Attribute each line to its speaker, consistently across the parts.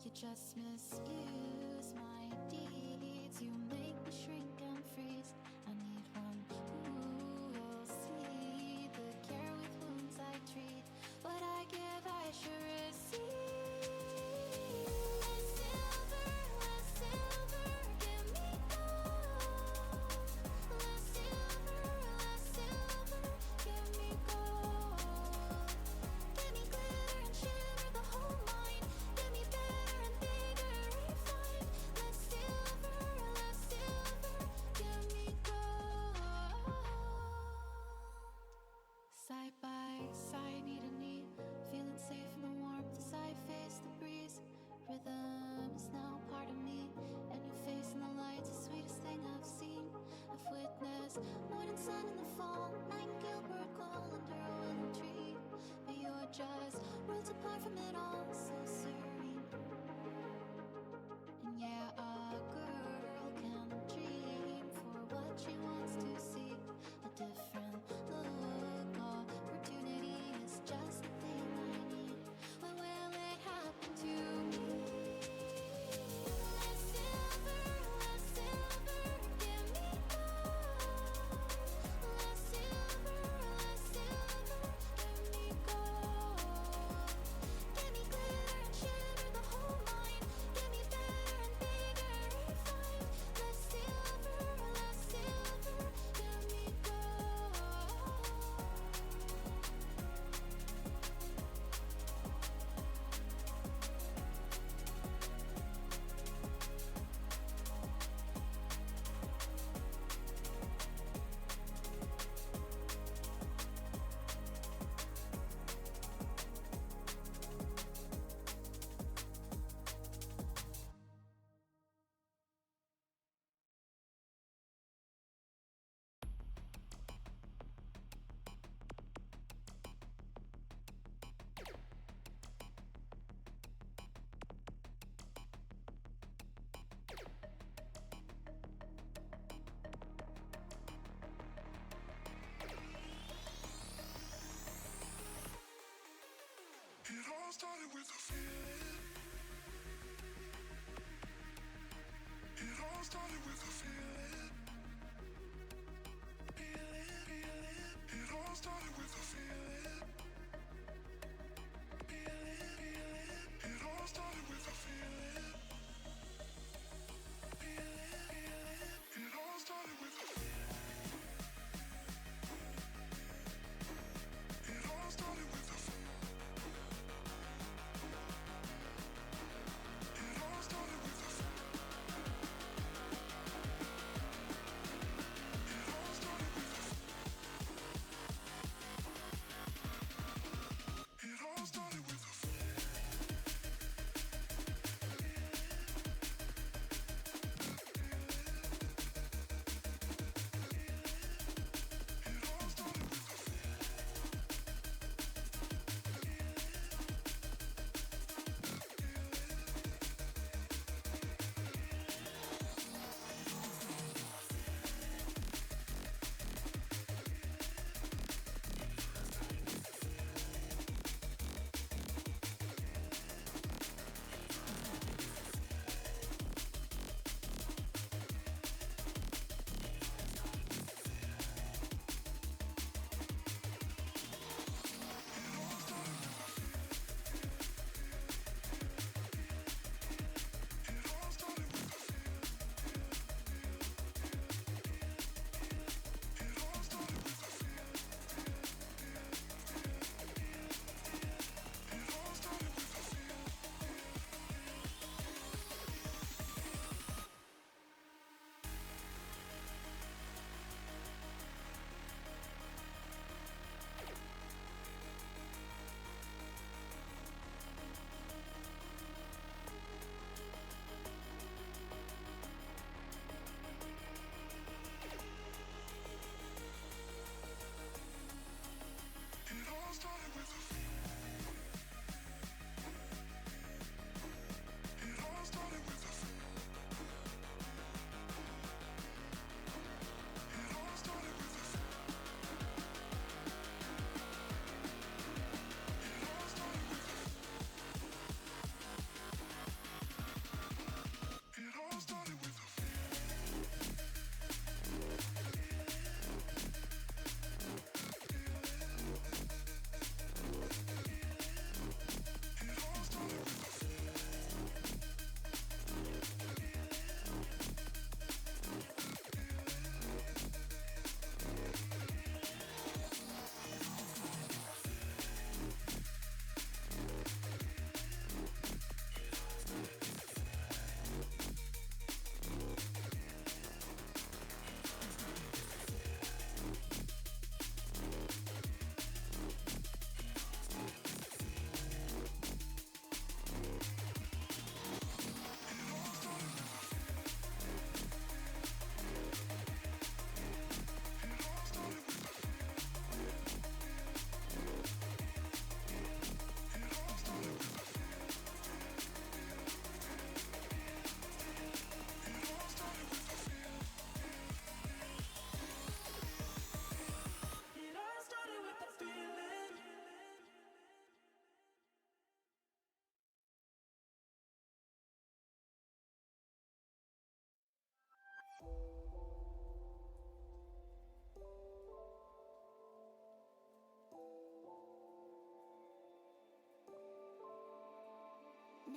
Speaker 1: You just misuse my deeds. You make me shrink and freeze. I need one who will see the care with wounds I treat. What I give, I should receive. Less silver, give me gold. Less silver, give me gold. Give me glitter and shimmer, the whole mind. Give me better and bigger, refined. Less silver, give me gold. Side by side, knee to knee, feeling safe in the warmth as I face the breeze. Rhythm is now part of me, and your face in the light's the sweetest thing I've seen. I've witnessed morning sun in the fall, nightingale bird call under a willow tree. But you're just worlds apart from it all, so serene. And yeah, a girl can dream for what she wants to see. A different look, opportunity is just the thing I need. When will it happen to me? Less silver, give me gold. Less silver, give me gold. Give me glitter and shimmer, the whole mind. Give me better and bigger, refined. Less silver, give me gold.
Speaker 2: It all started with a feeling. It all started with a feeling. It all started with a feeling. It all started with a feeling. It all started with a feeling. It all started with a feeling.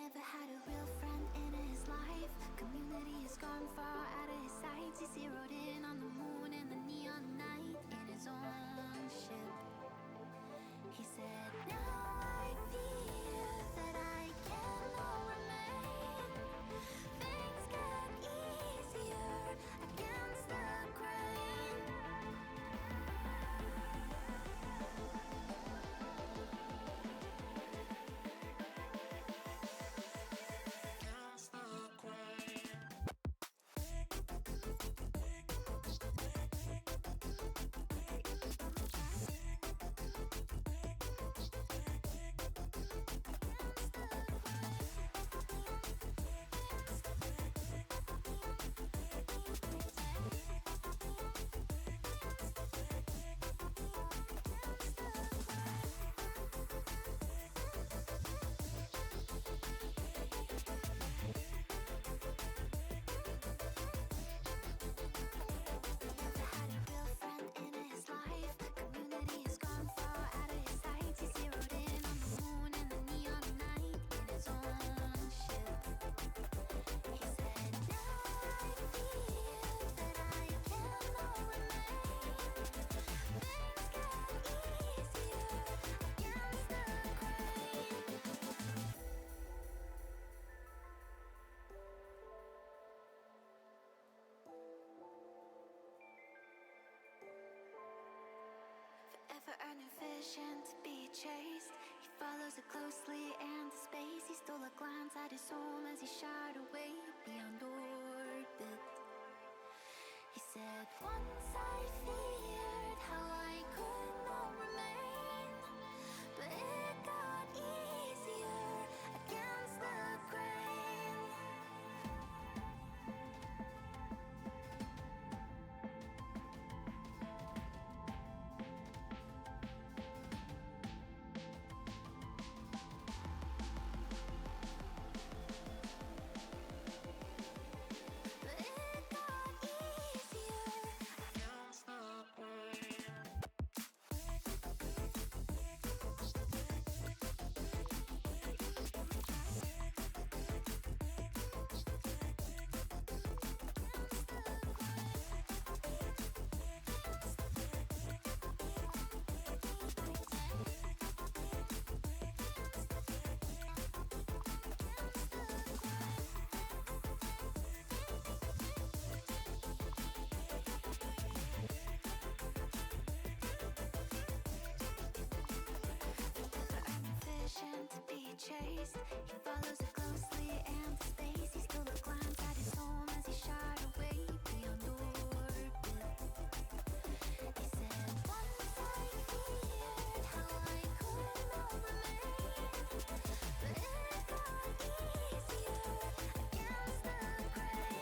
Speaker 1: never had a real friend in his life. Community has gone far out of his sights. He zeroed in on the moon and the neon night in his own ship. He said, now I fear that I cannot remain. Things get easier against the grain. Forever earning vision to be chased. He follows it closely and the space. He stole a glance at his home as he shot away beyond orbit. He said, once I feared how I could not remain, but it got easier against the grain. But it got easier against the grain. Vision to be chased. He follows it closely and the space. He stole a glance at his home as he shot away beyond orbit. He said, once I feared how I could not remain, but it got easier against the grain.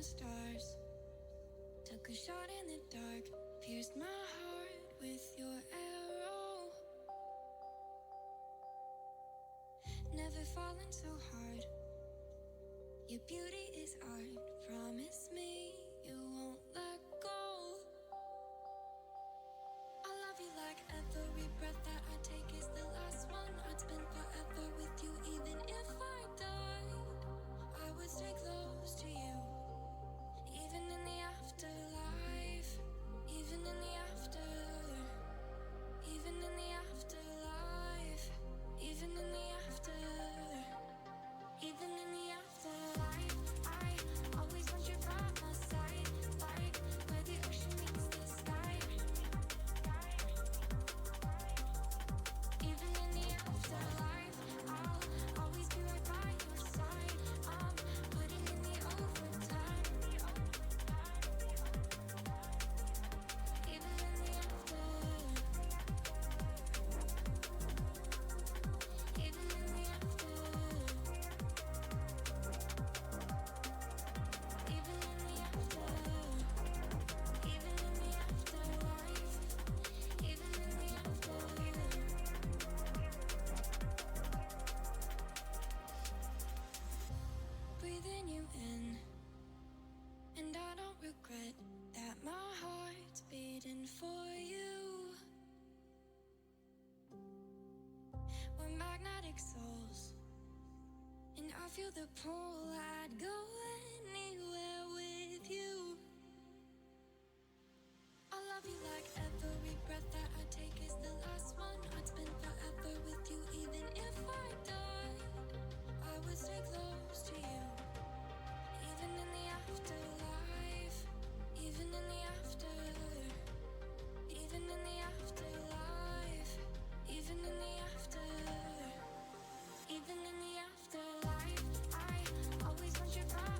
Speaker 1: the stars. Took a shot in the dark, pierced my heart with your arrow. Never fallen so hard. Your beauty is art. Promise me you won't let go. I love you like every breath that I take is the last one. I'd spend forever with you even if I died. I would stay close to you, even in the afterlife, even in the after, even in the afterlife, even in the after, even in the afterlife. I always want you by my side, like where the ocean meets the sky. Even in the afterlife, I'll always be right by your side. I'm putting in the overtime. Even in the after, even in the after, even in the after, even in the afterlife, even in the after. Breathing you in, and I don't regret that my heart's beating for you. We're magnetic souls, and I feel the pull. I'd go anywhere with you. I love you like every breath that I take is the last one. I'd spend forever with you even if I died. I would stay close to you, even in the afterlife, even in the after, even in the afterlife, even in the after, even in the afterlife. I always want you by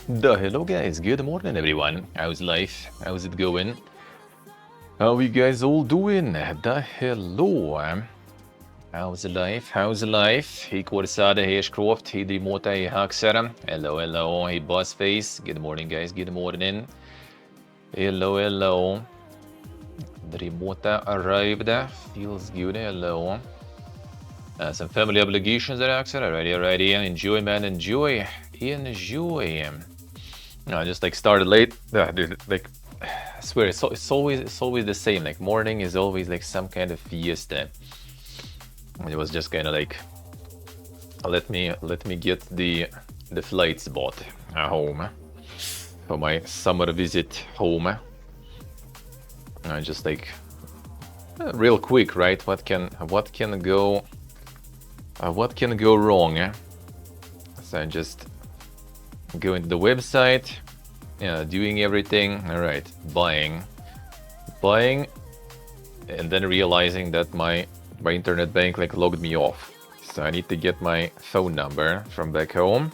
Speaker 3: Hello guys, good morning everyone. How's life? How's it going? How you guys all doing? Hello. How's life? How's life? Hey Corsada, hey Ashcroft, hey Dimota, hey Haxara. Hello. Hey Bossface. Good morning guys, good morning. Hello. The Dimota arrived. Feels good. Hello. Some family obligations there, Haxara. Alrighty. Enjoy, man. Enjoy. No, I just like started late. Dude, like I swear it's always the same. Like morning is always like some kind of fiesta. And it was just kind of like let me get the flight spot home for my summer visit home. Just like real quick, right? What can go wrong? So I just go into the website, doing everything. All right, buying, and then realizing that my internet bank like logged me off. So I need to get my phone number from back home,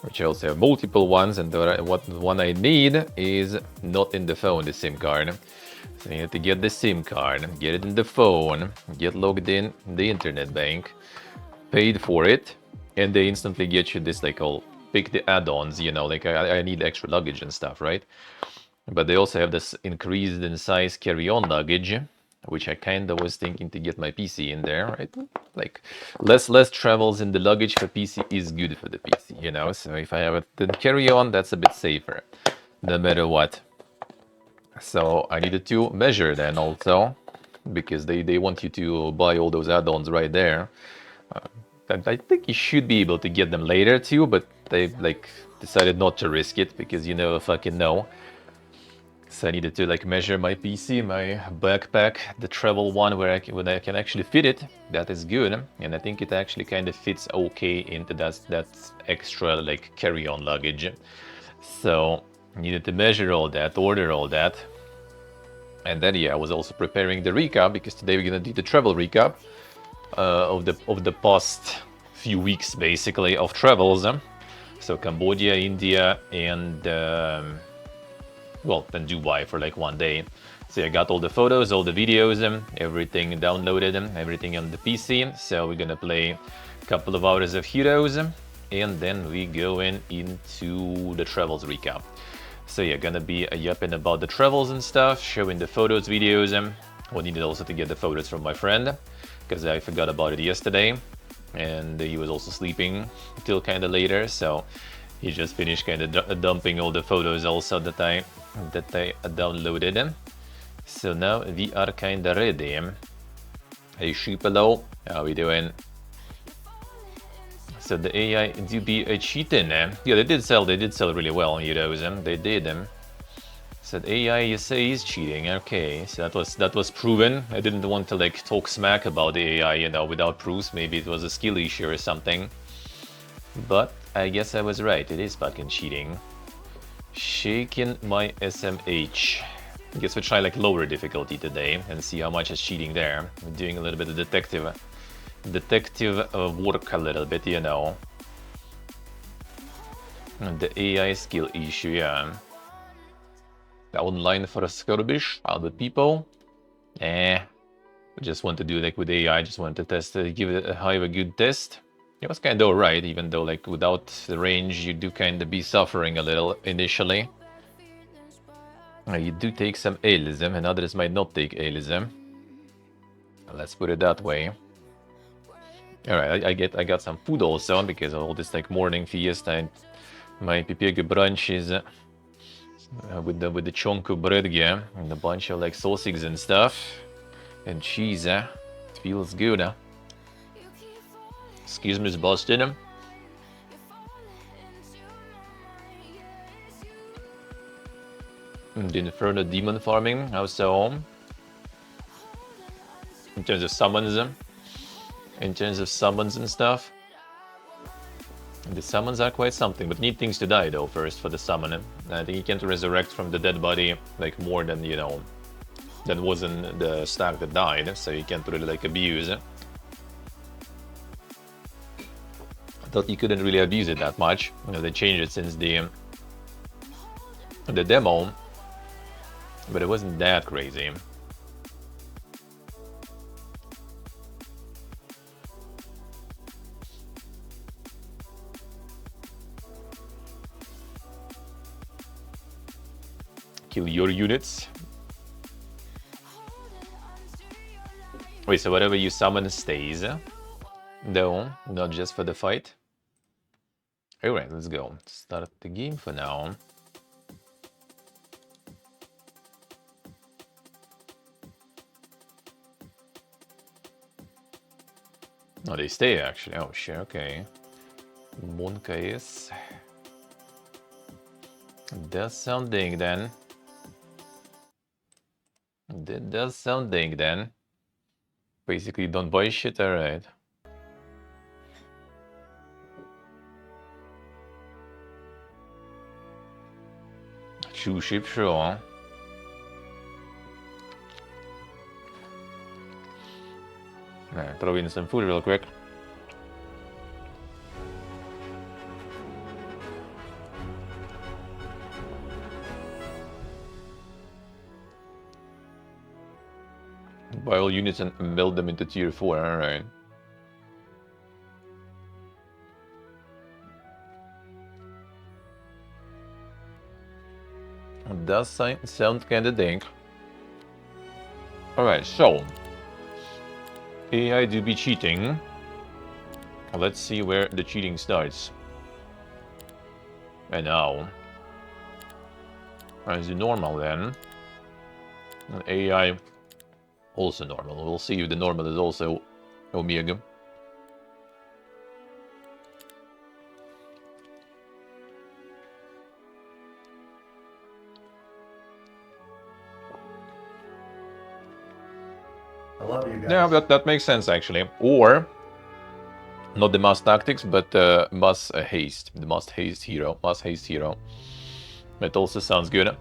Speaker 3: which I also have multiple ones, and the one I need is not in the phone, the SIM card. So you have to get the SIM card, get it in the phone, get logged in the internet bank, paid for it, and they instantly get you this like all pick the add-ons, like I need extra luggage and stuff, right? But they also have this increased in size carry-on luggage, which I kind of was thinking to get my PC in there, right? Like less travels in the luggage for PC is good for the PC, so if I have it then carry-on, that's a bit safer no matter what. So I needed to measure then also, because they want you to buy all those add-ons right there. I think you should be able to get them later too, but they like decided not to risk it because you never fucking know. So I needed to like measure my PC, my backpack, the travel one where I can actually fit it. That is good, and I think it actually kind of fits okay into that extra like carry-on luggage. So needed to measure all that, order all that, and then I was also preparing the recap because today we're gonna do the travel recap of the past few weeks basically of travels. So Cambodia, India, and then Dubai for like one day. So I got all the photos, all the videos, everything downloaded, everything on the PC. So we're gonna play a couple of hours of Heroes, and then we go into the travels recap. So gonna be yapping about the travels and stuff, showing the photos, videos. We needed also to get the photos from my friend, because I forgot about it yesterday, and he was also sleeping till kind of later, so he just finished kind of dumping all the photos also that I downloaded. So now we are kind of ready. Hey Sheepalo, how we doing? So the AI do be cheating. Yeah, they did sell really well, heroes. They did. So the AI you say is cheating. Okay, so that was proven. I didn't want to like talk smack about the AI, without proofs. Maybe it was a skill issue or something. But I guess I was right. It is fucking cheating. Shaking my SMH. I guess we'll try like lower difficulty today and see how much is cheating there. We're doing a little bit of detective work a little bit, And the AI skill issue, yeah. Online for a skirmish, other people. I just want to do like with AI, just want to test, give it a good test. It was kind of alright, even though like without the range you do kind of be suffering a little initially. You do take some Alism, and others might not take Alism. Let's put it that way. Alright, I got some food also, because of all this like morning fiesta and my pipega brunch is with the chunk of bread, yeah, and a bunch of like sausages and stuff, and cheese. It feels good. Excuse me, Boston. The Inferno demon farming, how's so? In terms of summons, and stuff. The summons are quite something, but need things to die though first for the summon. I think you can't resurrect from the dead body like more than, than was in the stack that died, so you can't really like abuse it. I thought you couldn't really abuse it that much. They changed it since the the demo, but it wasn't that crazy. Kill your units. Wait, so whatever you summon stays? No, not just for the fight? Alright, let's go. Start the game for now. Oh, they stay actually. Oh shit, okay. Monka is... Does something then. That does something then. Basically, don't buy shit, alright. Two ship, sure. Throw in some food real quick. Buy all units and meld them into tier 4, alright. Does sound kinda dank. Alright, so AI do be cheating. Let's see where the cheating starts. And now, as normal then. And AI also normal. We'll see if the normal is also Omega.
Speaker 4: I love you guys.
Speaker 3: Yeah, that makes sense actually. Or not the mass tactics, but mass haste. The mass haste hero. Mass haste hero. That also sounds good.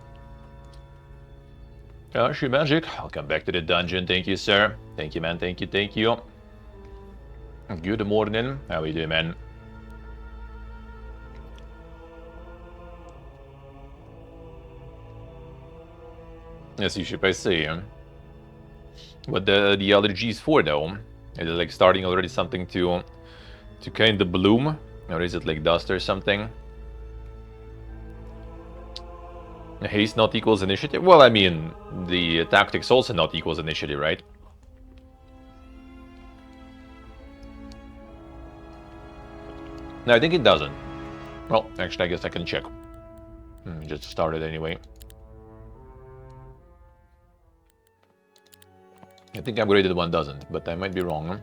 Speaker 3: She Magic, I'll come back to the dungeon. Thank you, sir. Thank you, man. Thank you, thank you. Good morning. How are you doing, man? Yes, you should I see. What the allergies for though? Is it like starting already something to kind of bloom? Or is it like dust or something? Haste not equals initiative? Well, I mean, the tactics also not equals initiative, right? No, I think it doesn't. Well, actually, I guess I can check. Just started anyway. I think upgraded one doesn't, but I might be wrong.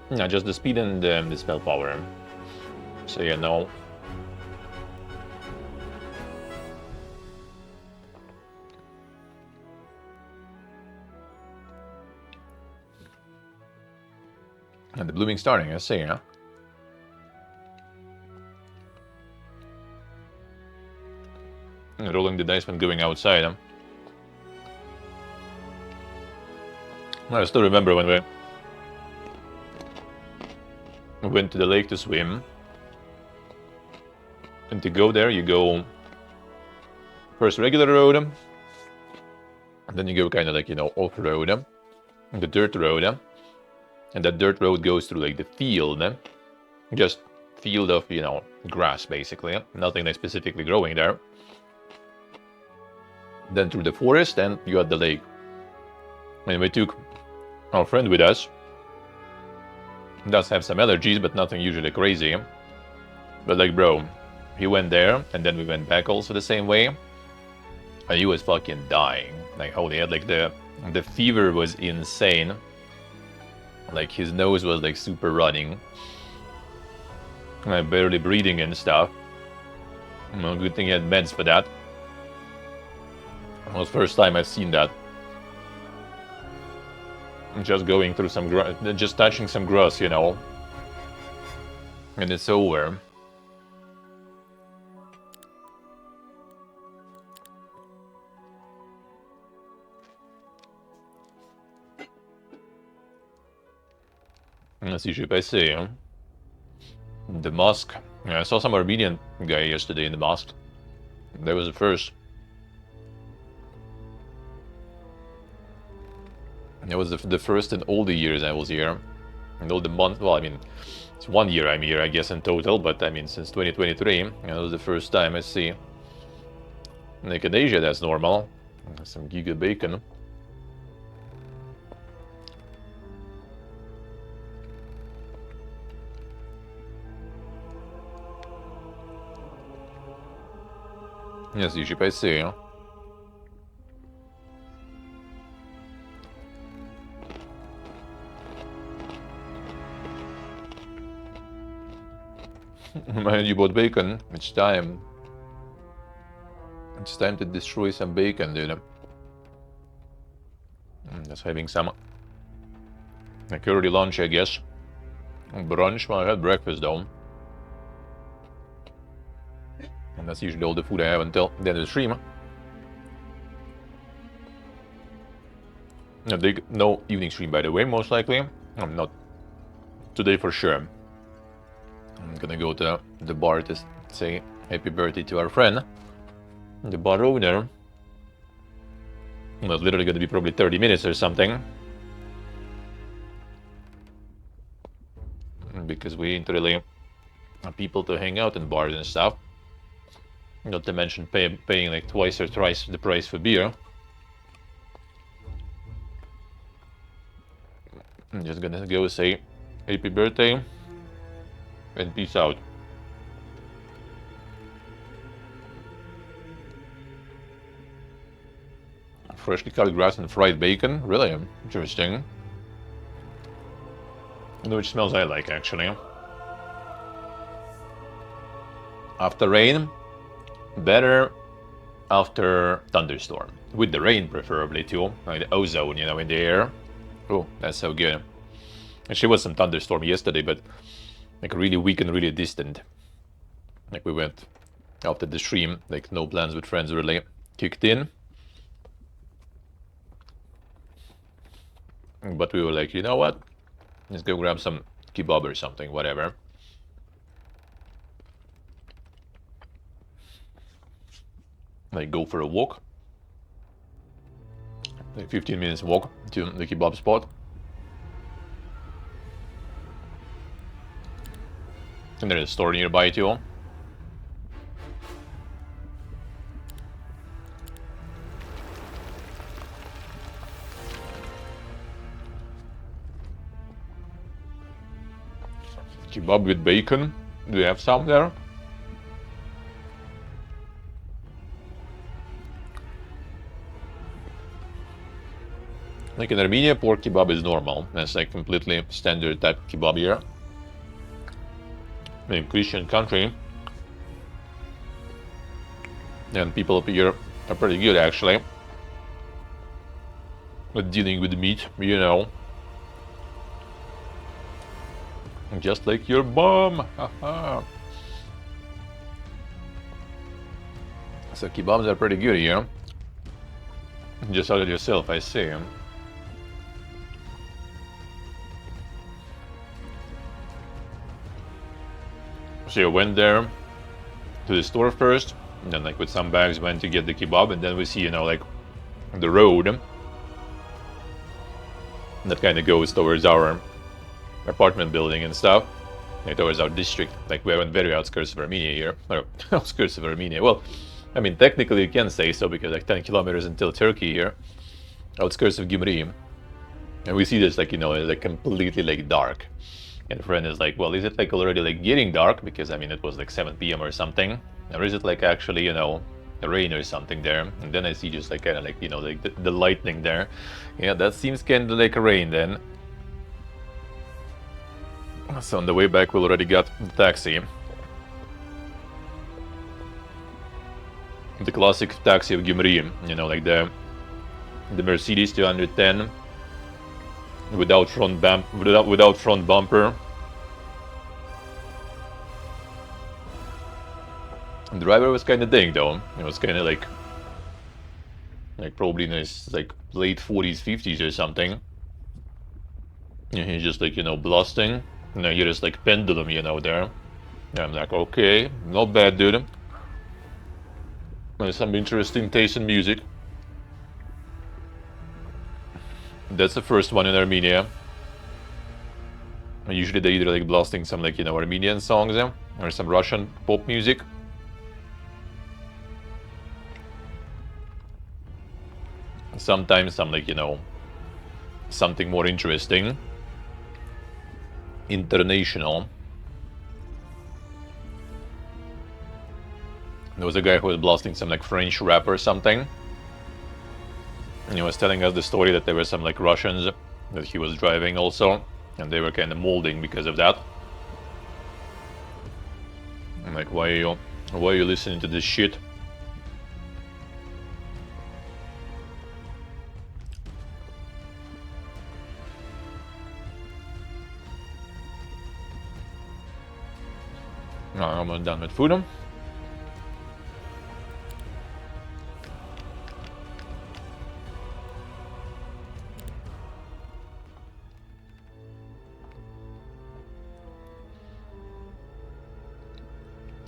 Speaker 3: No, just the speed and the spell power. So yeah, no. And the blooming starting, I see, huh? And rolling the dice when going outside, huh? I still remember when we went to the lake to swim. And to go there, you go first regular road, and then you go kind of like, you know, off-road, the dirt road, and that dirt road goes through like the field, just field of, you know, grass basically, nothing like specifically growing there. Then through the forest, and you had the lake. And we took our friend with us. He does have some allergies, but nothing usually crazy. But like, bro, he went there, and then we went back also the same way. And he was fucking dying. Like, holy hell, like the fever was insane. Like, his nose was like super running. And barely breathing and stuff. Well, good thing he had meds for that. It was the first time I've seen that. Just going through some grass, just touching some grass, you know. And it's over. Let's see if I see the mosque. Yeah, I saw some Armenian guy yesterday in the mosque. That was the first. It was the first in all the years I was here. And all the month, well, I mean, it's 1 year I'm here, I guess, in total, but I mean, since 2023, it was the first time I see. Like in Asia, that's normal. Some giga bacon. Yes, usually I see. Man, you bought bacon. It's time. It's time to destroy some bacon, dude. Just having some like early lunch, I guess. Brunch. Well, I had breakfast though. And that's usually all the food I have until the end of the stream. No evening stream, by the way, most likely. I'm not today for sure. I'm gonna go to the bar to say happy birthday to our friend, the bar owner. Well, literally gonna be probably 30 minutes or something. Because we ain't really people to hang out in bars and stuff. Not to mention paying like twice or thrice the price for beer. I'm just gonna go say happy birthday and peace out. Freshly cut grass and fried bacon? Really interesting. I know which smells I like, actually. After rain, better after thunderstorm. With the rain, preferably, too. Like the ozone, you know, in the air. Oh, that's so good. Actually, was some thunderstorm yesterday, but like really weak and really distant. Like we went after the stream, like no plans with friends really kicked in. But we were like, you know what? Let's go grab some kebab or something, whatever. Like go for a walk. Like 15 minutes walk to the kebab spot. And there's a store nearby too. Kebab with bacon. Do you have some there? Like in Armenia, pork kebab is normal. That's like completely standard type kebab here. I mean, Christian country. And people up here are pretty good actually. With dealing with meat, you know. Just like your mom. So kebabs are pretty good here. Just out of yourself, I see. So I went there to the store first, and then like with some bags went to get the kebab, and then we see, you know, like the road that kind of goes towards our apartment building and stuff, like towards our district. Like we're on very outskirts of Armenia here, or outskirts of Armenia. Well, I mean technically you can say so because like 10 kilometers until Turkey here, outskirts of Gyumri, and we see this like, you know, like completely like dark. And a friend is like, well, is it like already like getting dark? Because I mean, it was like 7 p.m. or something. Or is it like actually, you know, rain or something there? And then I see just like kind of like, you know, like the lightning there. Yeah, that seems kind of like rain then. So on the way back, we already got the taxi. The classic taxi of Gyumri, you know, like the Mercedes 210. Without front bumper. The driver was kind of dang though. It was kind of like probably in his like late 40s, 50s or something. And he's just like, you know, blasting. And I hear this like pendulum, you know, there. And I'm like, okay, not bad, dude. There's some interesting taste in music. That's the first one in Armenia. Usually they either like blasting some like, you know, Armenian songs or some Russian pop music. Sometimes some like, you know, something more interesting. International. There was a guy who was blasting some like French rap or something. And he was telling us the story that there were some like Russians that he was driving also. And they were kind of molding because of that. I'm like, why are you listening to this shit? No, I'm almost done with food.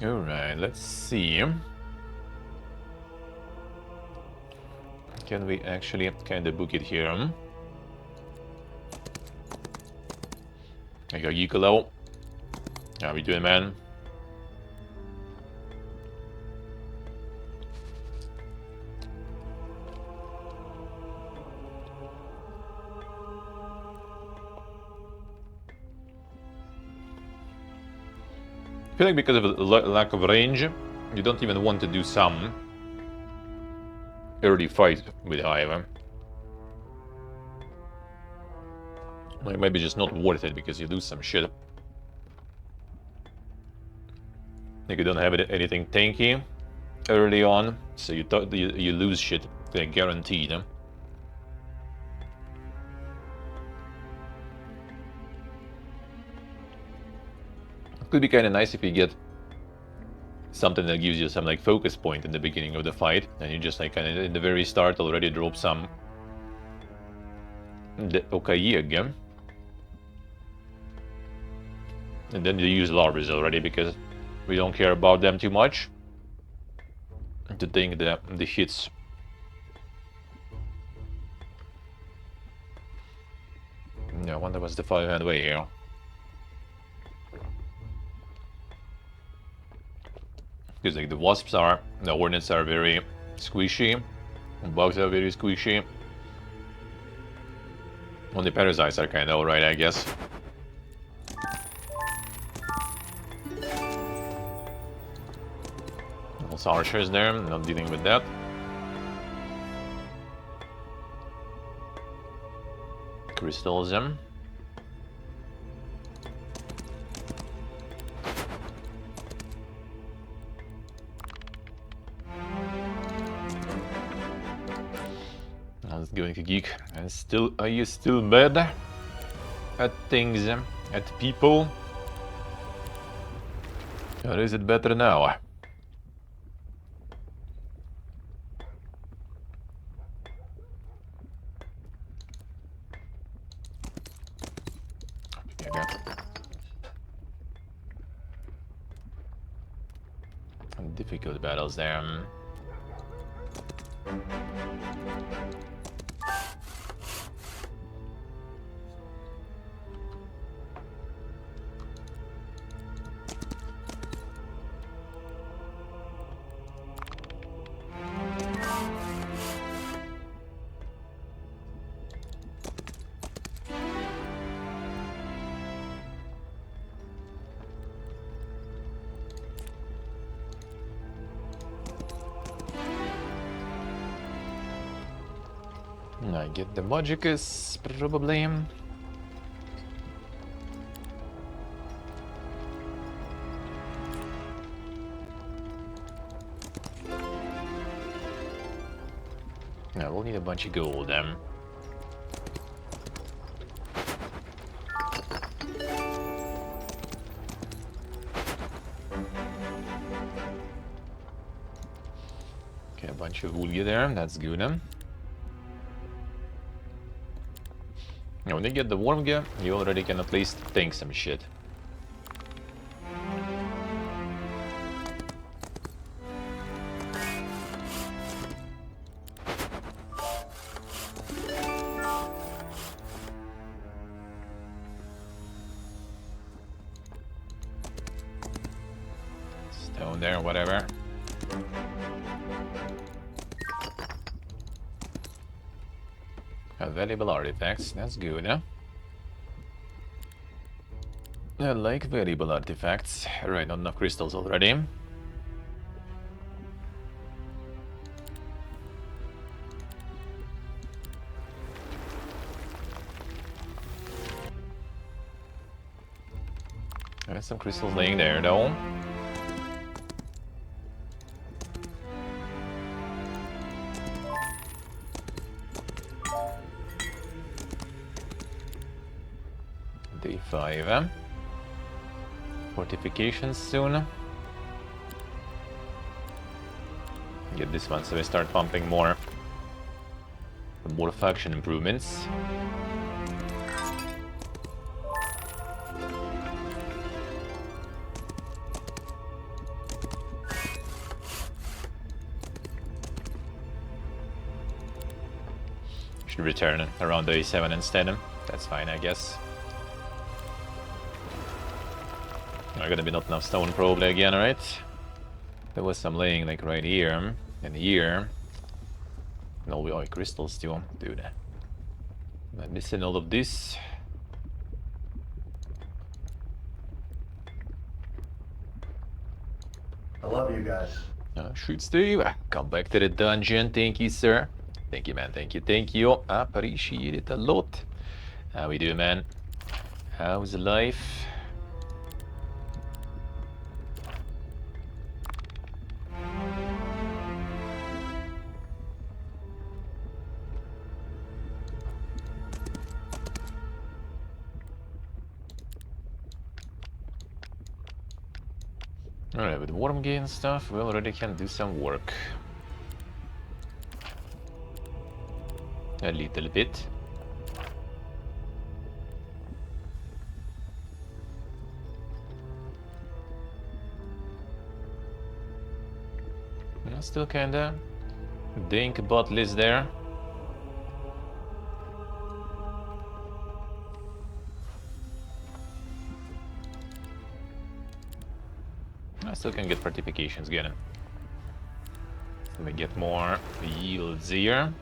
Speaker 3: Alright, let's see. Can we actually kind of book it here? I got Yukolo. How we doing, man? I feel like because of the lack of range, you don't even want to do some early fight with Hive. Like maybe just not worth it because you lose some shit. Like you don't have anything tanky early on, so you lose shit, like guaranteed. Could be kind of nice if you get something that gives you some like focus point in the beginning of the fight, and you just like kind of in the very start already drop some the Okai again, and then you use Larbers already because we don't care about them too much to think the hits. Yeah, I wonder what's the 5-hand way here. Because like the wasps are, the hornets are very squishy, bugs are very squishy. Only parasites are kind of alright, I guess. Also archers there, not dealing with that. Crystals them. How's it going, geek? And still, are you still bad at things, at people? Or is it better now? Some difficult battles there. I get the Magicus, probably. Yeah, we'll need a bunch of gold. Okay, a bunch of wool there, that's good. When you get the worm gear, you already can at least think some shit. Stone there, whatever. Valuable artifacts, that's good, huh? I like valuable artifacts. Right, not enough crystals already. There's some crystals laying there, though. Day 5, huh? Fortifications soon. Get this one so I start pumping more faction improvements. Should return around day 7 instead. That's fine, I guess. Are gonna be not enough stone probably again, right? There was some laying like right here and here. No, we are crystals too, dude. I'm missing all of this.
Speaker 4: I love you guys.
Speaker 3: Shoot, Steve. Come back to the dungeon. Thank you, sir. Thank you, man. Thank you. Thank you. Appreciate it a lot. How we do, man? How's life? Alright, with worm gain stuff, we already can do some work. A little bit. Still kinda dink bot list there. I still can get fortifications again. So we get more yields here.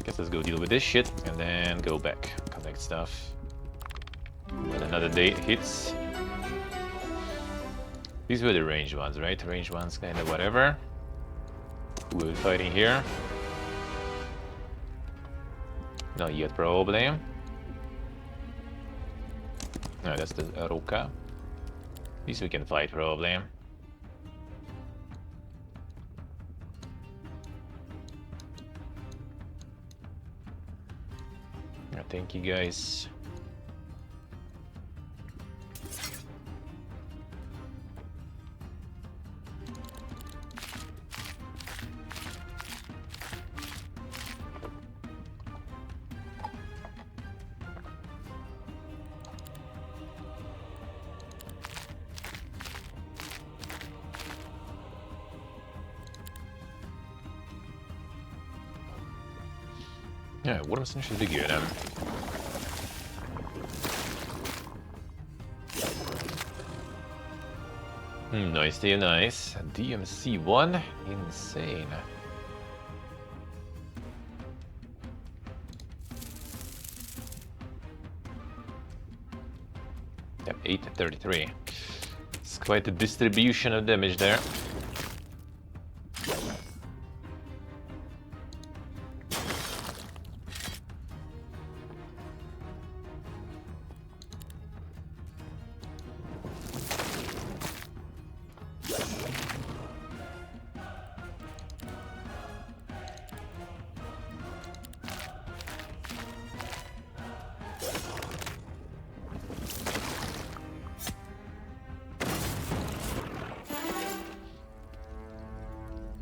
Speaker 3: Guess let's go deal with this shit and then go back, collect stuff. When another day hits. These were the ranged ones, right? Ranged ones, kinda whatever. Who are we fighting here? Not yet, probably. No, that's the Roka. At least we can fight, probably. Thank you, guys. Yeah, Wormson should be good. Nice, dear, nice. DMC 1, insane. Yep, 833. It's quite a distribution of damage there.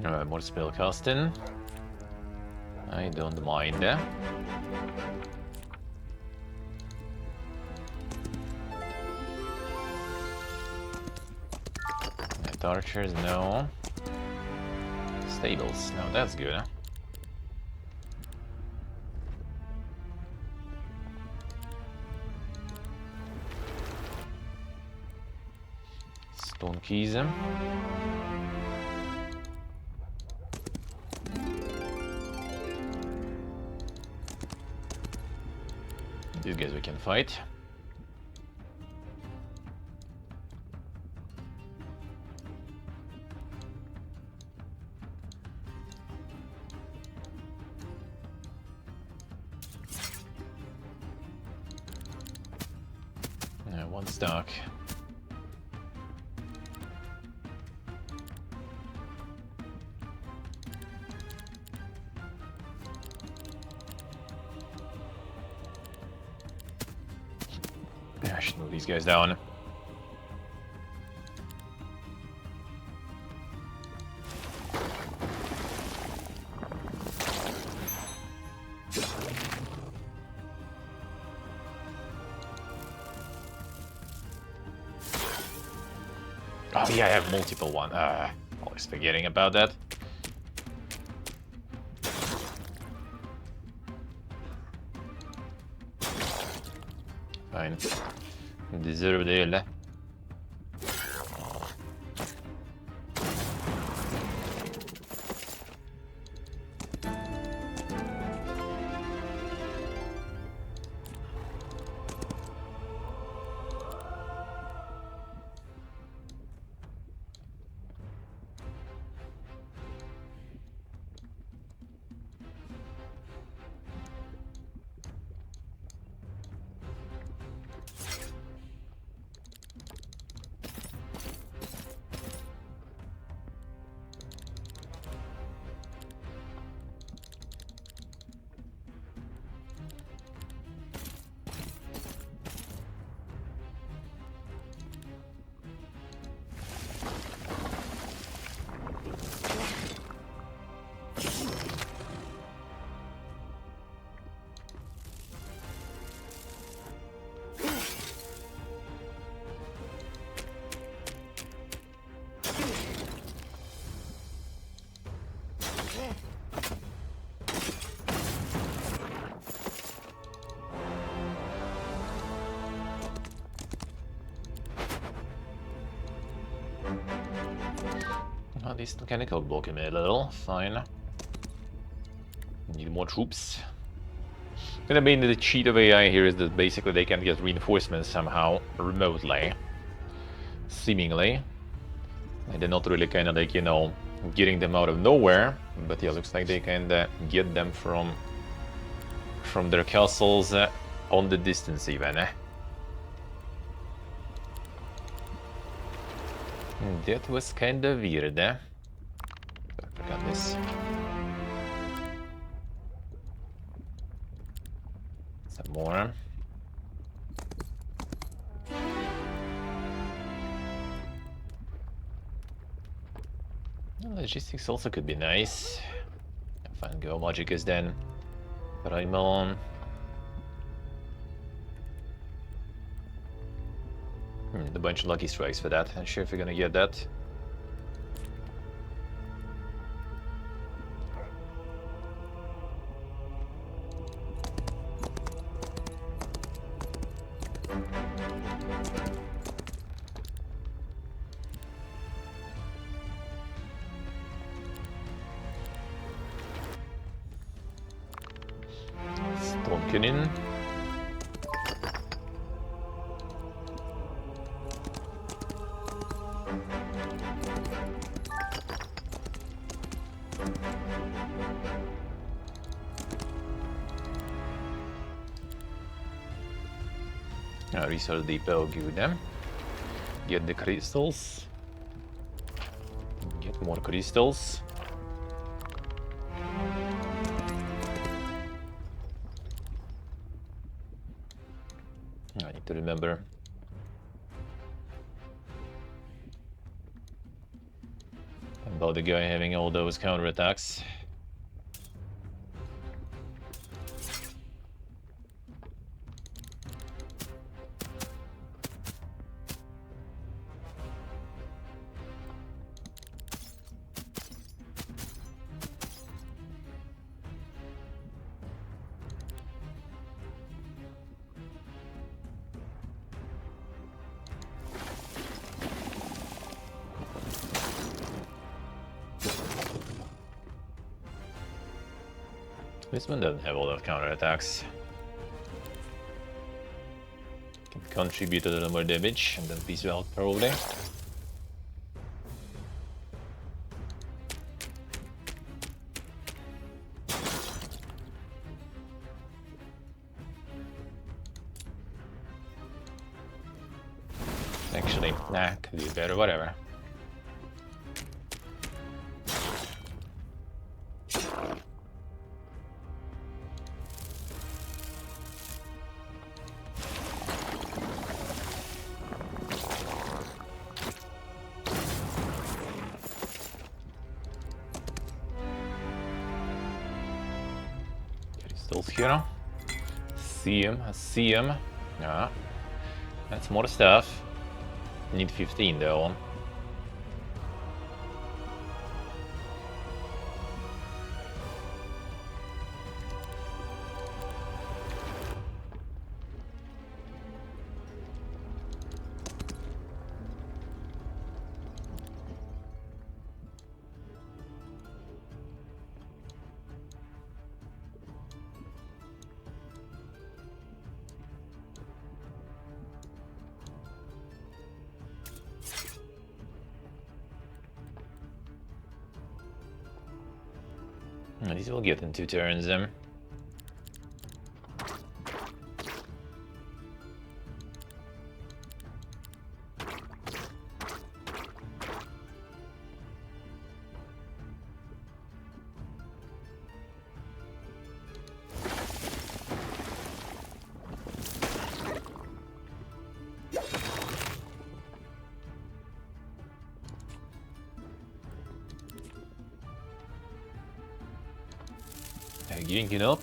Speaker 3: More spell casting. I don't mind that. Archers, no. Stables, no, that's good, huh? Stone keys. These guys we can fight. One stock. I should move these guys down. Oh yeah, I have multiple one. Always forgetting about that. Fine. Deserve değil. Well, these kind of blocking me a little. Fine. Need more troops. And I mean, the cheat of AI here is that basically they can get reinforcements somehow remotely, seemingly. And they're not really kind of like, you know, getting them out of nowhere. But yeah, looks like they can get them from their castles on the distance even. That was kind of weird. Forgot this. Some more. Logistics also could be nice. Fine, go Magicus then. Primal. A bunch of lucky strikes for that. Not sure if we're gonna get that. Stonkenin. Resource depot, good. Get the crystals. Get more crystals. I need to remember. about the guy having all those counterattacks. This one doesn't have a lot of counterattacks. Can contribute a little more damage and then peace out probably. Actually, nah, could do better, whatever. Crystals here. See him, I see him. Yeah, that's more stuff. Need 15 though. These will get in 2 turns. Giving it up.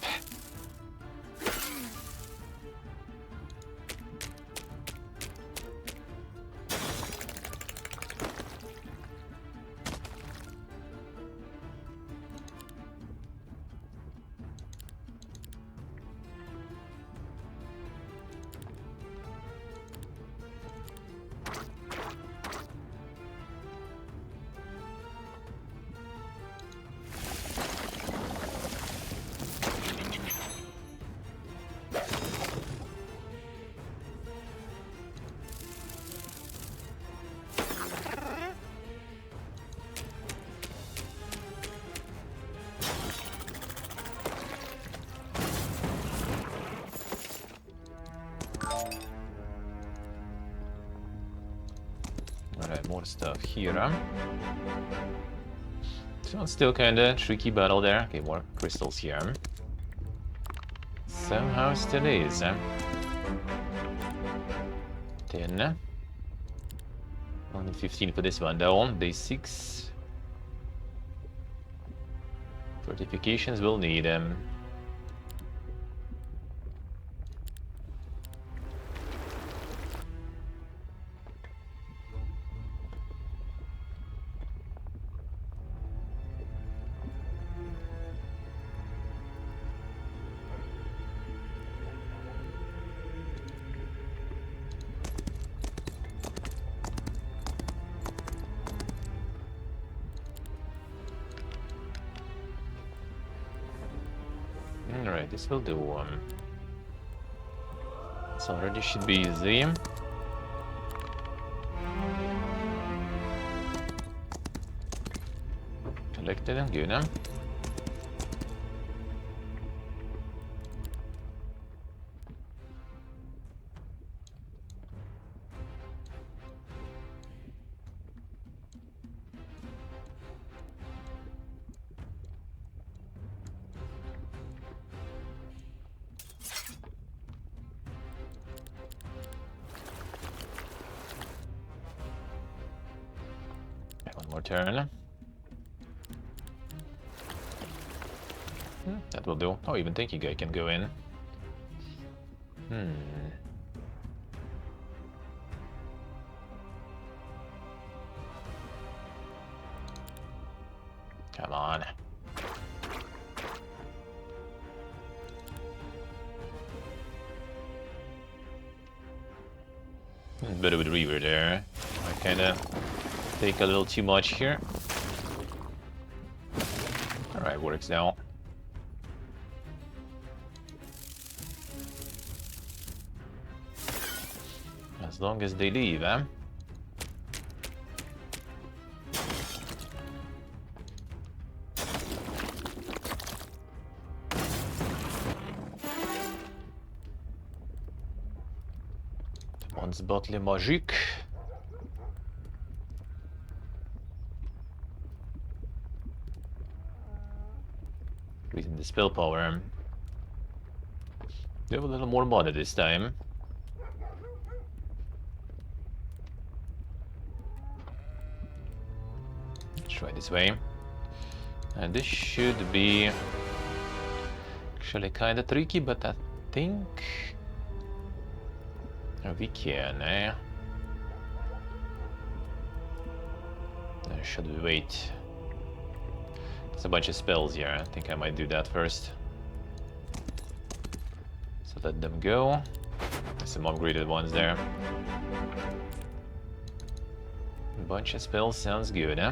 Speaker 3: Alright, more stuff here. So it's still kinda tricky battle there. Okay, more crystals here. Somehow still is. 10. Only 15 for this one though. Day 6. Fortifications will need them. Alright, this will do. This already should be easy. Collected and good. One more turn. That will do. Oh, even Tanky Guy can go in. Come on. Bit of a Reaver there. I kinda take a little too much here. Alright, works now. As long as they leave, eh? One's bottle magique. Increasing the spell power. They have a little more mana this time. Let's try this way. And this should be actually kinda tricky, but I think we can, eh? Should we wait? There's a bunch of spells here. I think I might do that first. So let them go. There's some upgraded ones there. A bunch of spells sounds good, eh?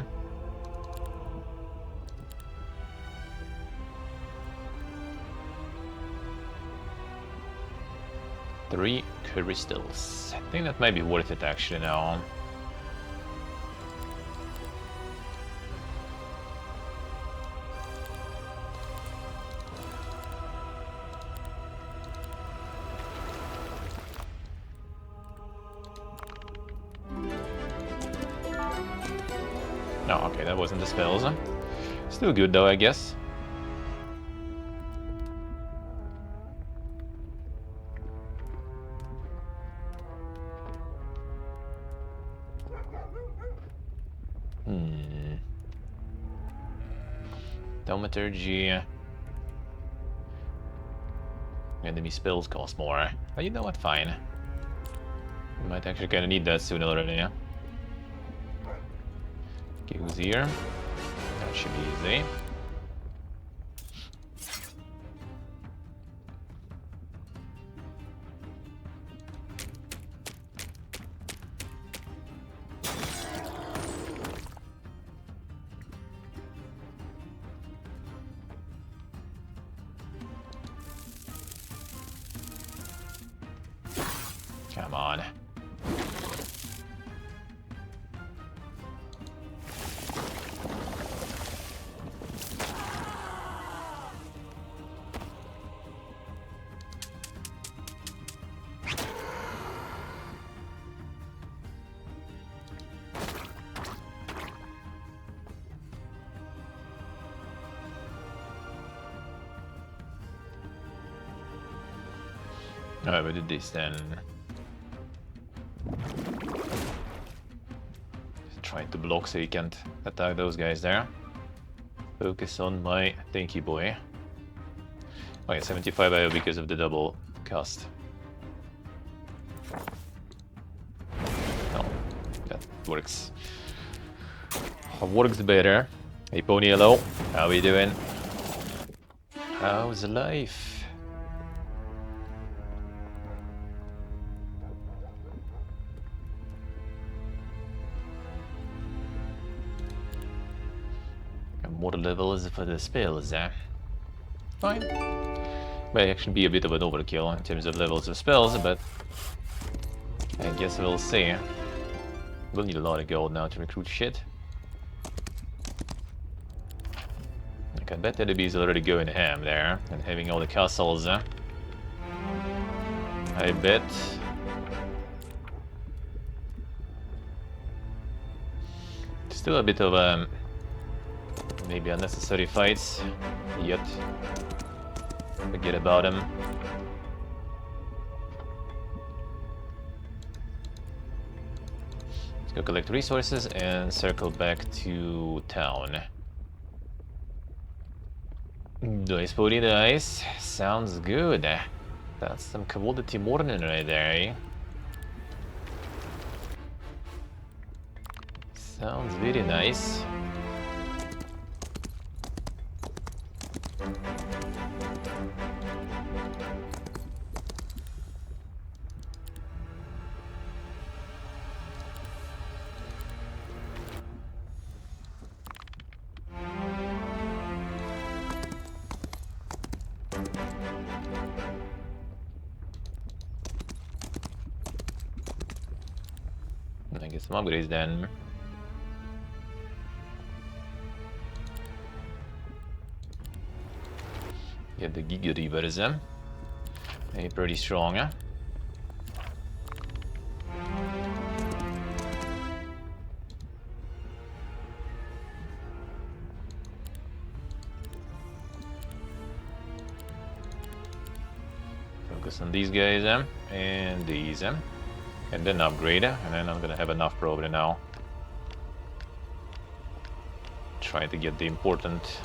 Speaker 3: Three crystals. I think that might be worth it actually now. No, okay, that wasn't the spells. Still good though, I guess. Thaumaturgy. Enemy spells cost more. But you know what, fine. We might actually kinda need that sooner or later, yeah? Okay, who's here? That should be easy. Come on. Alright, we did this then. Trying to block so you can't attack those guys there. Focus on my Tanky Boy. Oh yeah, 75 IO because of the double cast. Oh, that works. Works better. Hey Pony, hello. How we doing? How's life? More levels for the spells, eh? Fine. May actually be a bit of an overkill in terms of levels of spells, but I guess we'll see. We'll need a lot of gold now to recruit shit. Like, I bet that the bees already going ham there and having all the castles, eh? I bet. Still a bit of maybe unnecessary fights, yet forget about them. Let's go collect resources and circle back to town. Nice, pretty nice. Sounds good. That's some quality morning right there, eh? Sounds very nice. I get some upgrades then. Get the Giga Reavers then. They're pretty strong, huh? Focus on these guys, and these, and then upgrade, and then I'm gonna have enough probably now. Try to get the important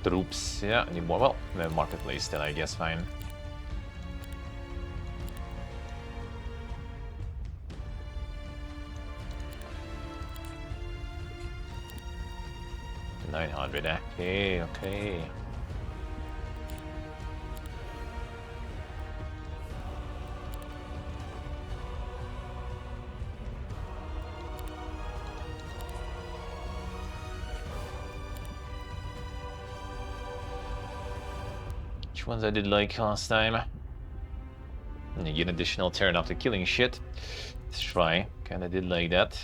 Speaker 3: troops. Yeah, I need more. Well, the marketplace still, I guess, fine. $900. Okay, okay. Which ones I did like last time? And you get an additional turn after killing shit. Let's try. Kinda did like that.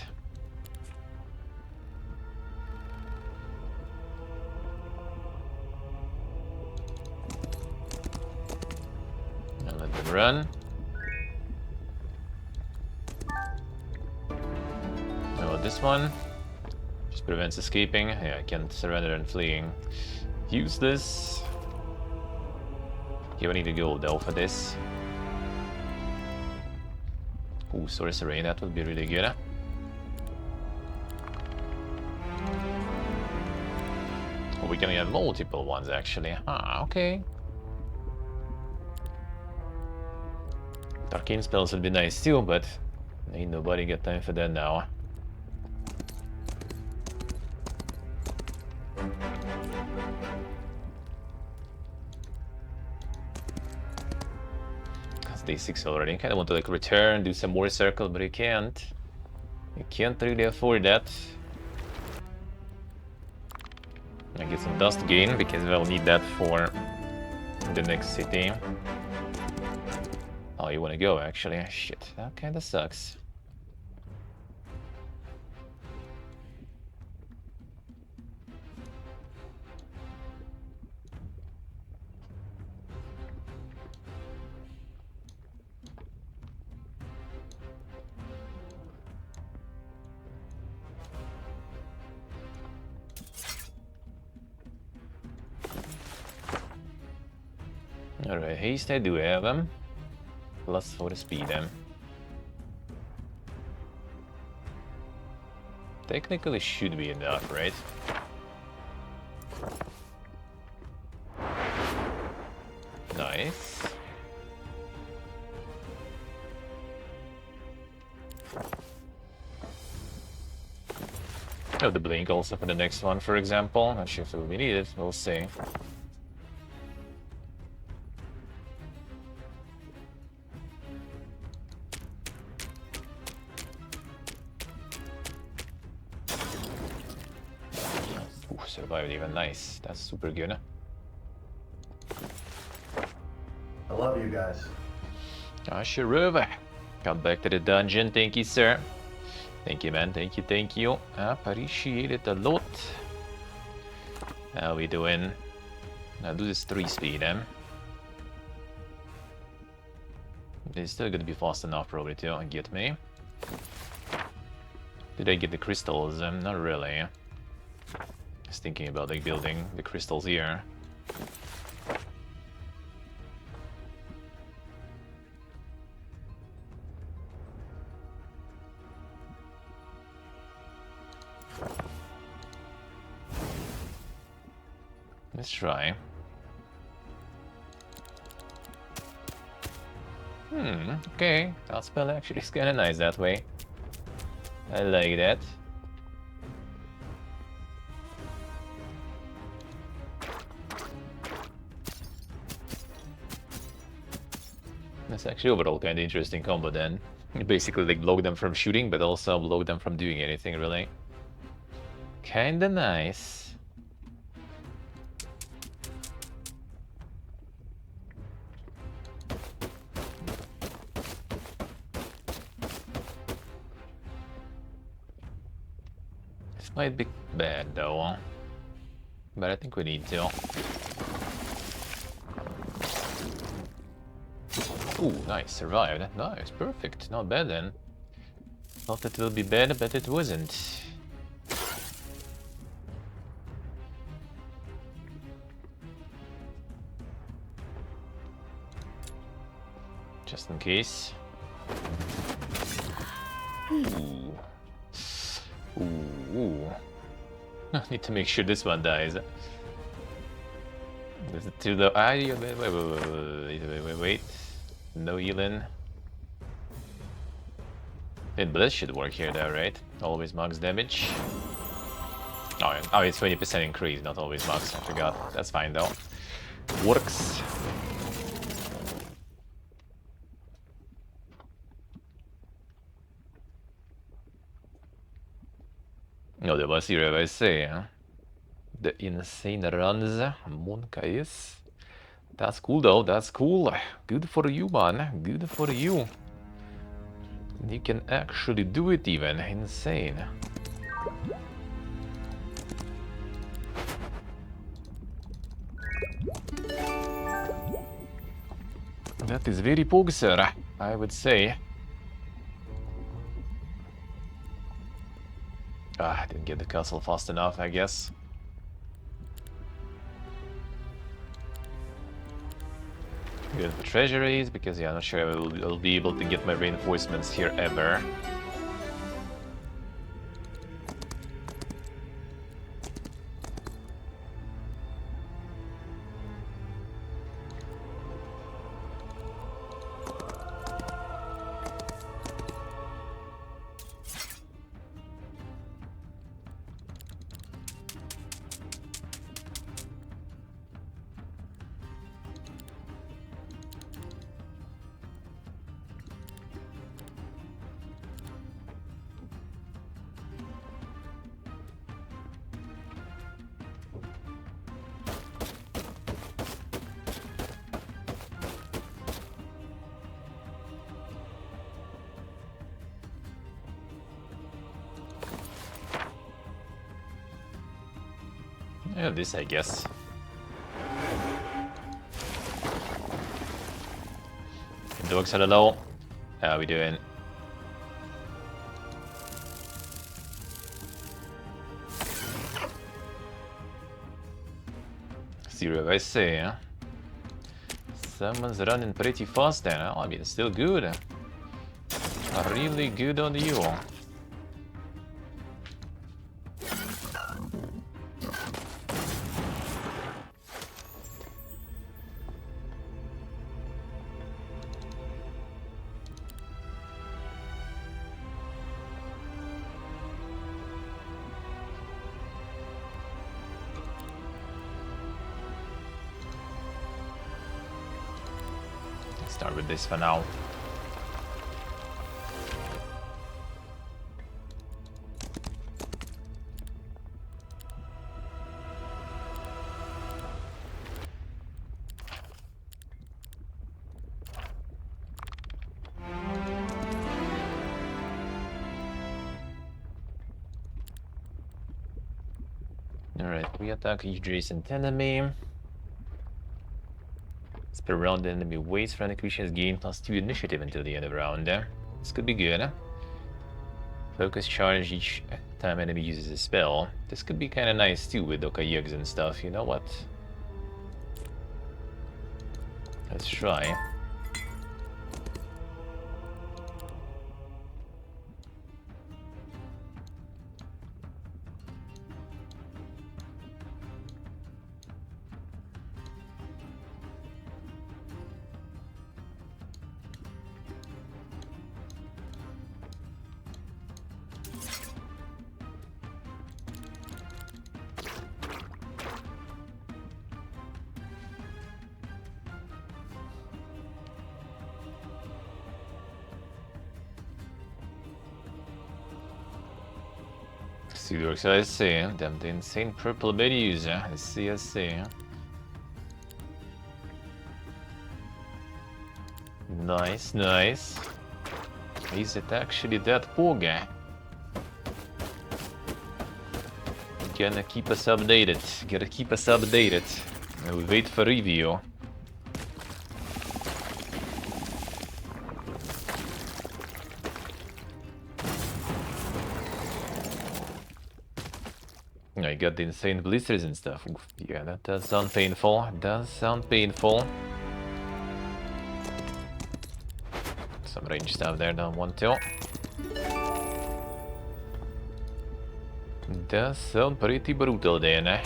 Speaker 3: And let them run. Oh, this one just prevents escaping. Yeah, I can't surrender and fleeing. Use this. Okay, we need to go though for this. Ooh, sorcery, that would be really good. Oh, we can have multiple ones actually. Ah, okay. Arcane spells would be nice too, but ain't nobody got time for that now. Day 6 already. Kinda want to like return, do some more circle, but you can't. You can't really afford that. I get some dust gain because we'll need that for the next city. Oh, you wanna go actually? Shit, that kinda sucks. Alright, haste I do have them. Plus for the speed them. Technically should be enough, right? Nice. Oh, the blink also for the next one, for example. Not sure if it will be needed, we'll see. Ooh, survived even, nice. That's super good.
Speaker 4: I love you guys.
Speaker 3: Sure. Got back to the dungeon, thank you, sir. Thank you, man, thank you. Appreciate it a lot. How we doing? I'll do this 3 speed, They're still gonna be fast enough probably to get me. Did I get the crystals? Not really. Just thinking about like building the crystals here. Let's try. Okay. That spell actually is kinda nice that way. I like that. That's actually overall kind of interesting combo then. You basically like block them from shooting, but also block them from doing anything really. Kinda nice. This might be bad though. But I think we need to. Ooh, nice, survived. Nice, perfect. Not bad then. Thought that it would be bad, but it wasn't. Just in case. Ooh. Ooh. I need to make sure this one dies. Is it too low? Wait. No healing. Bliss should work here though, right? Always max damage. Oh, it's 20% increase, not always max. I forgot. That's fine though. Works. No, det var zero, I say, huh? The insane runs, Monka is. That's cool though, that's cool. Good for you, man. Good for you. You can actually do it even. Insane. That is very pogser, I would say. I didn't get the castle fast enough, I guess. Good for treasuries, because yeah, I'm not sure I'll be able to get my reinforcements here ever. Yeah, this I guess. Dogs are low. How are we doing? Zero, I say, huh? Someone's running pretty fast then, huh? I mean, still good. Really good on you. Start with this for now. Alright, we attack each adjacent enemy. Per round, the enemy waits for an acquisition has gained +2 initiative until the end of the round. This could be good. Focus charge each time enemy uses a spell. This could be kind of nice too with Okayegs and stuff. You know what? Let's try. Seedworks, I see. Damn, the insane purple Medusa. I see, I see. Nice, nice. Is it actually that poor guy? Gonna keep us updated. Gotta keep us updated. We'll wait for review. I got the insane blisters and stuff. Oof, yeah, that does sound painful. It does sound painful. Some range stuff there, don't want to. Does sound pretty brutal then, eh?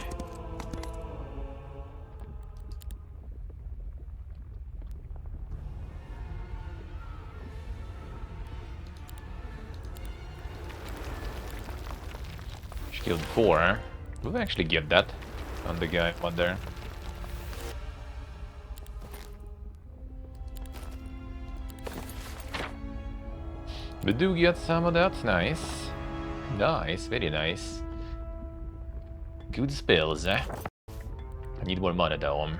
Speaker 3: Killed 4. We'll actually get that on the guy out there. We do get some of that. Nice. Nice, very nice. Good spells, eh? I need more mana though.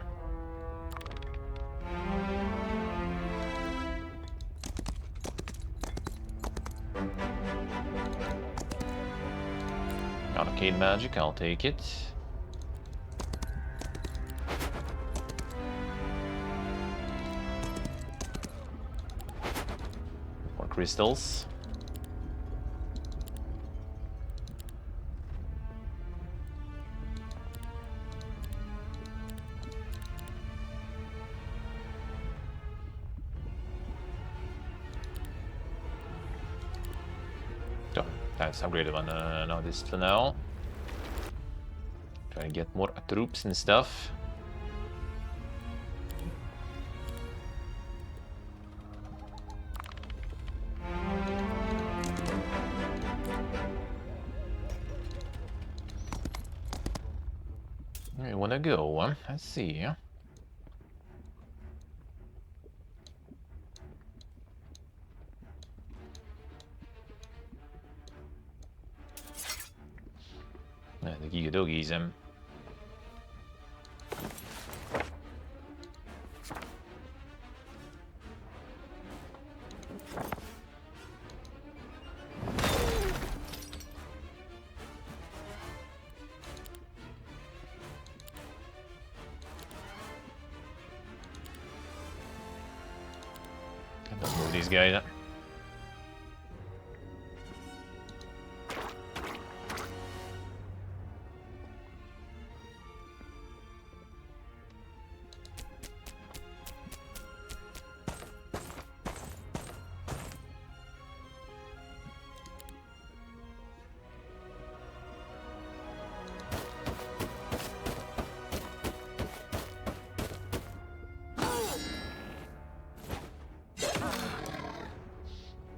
Speaker 3: Arcane magic, I'll take it. More crystals. Oh, that's upgraded one. No, this for now. Try to get more troops and stuff. Where you wanna go? Let's see. The Giga Doggies. Let's move these guys up.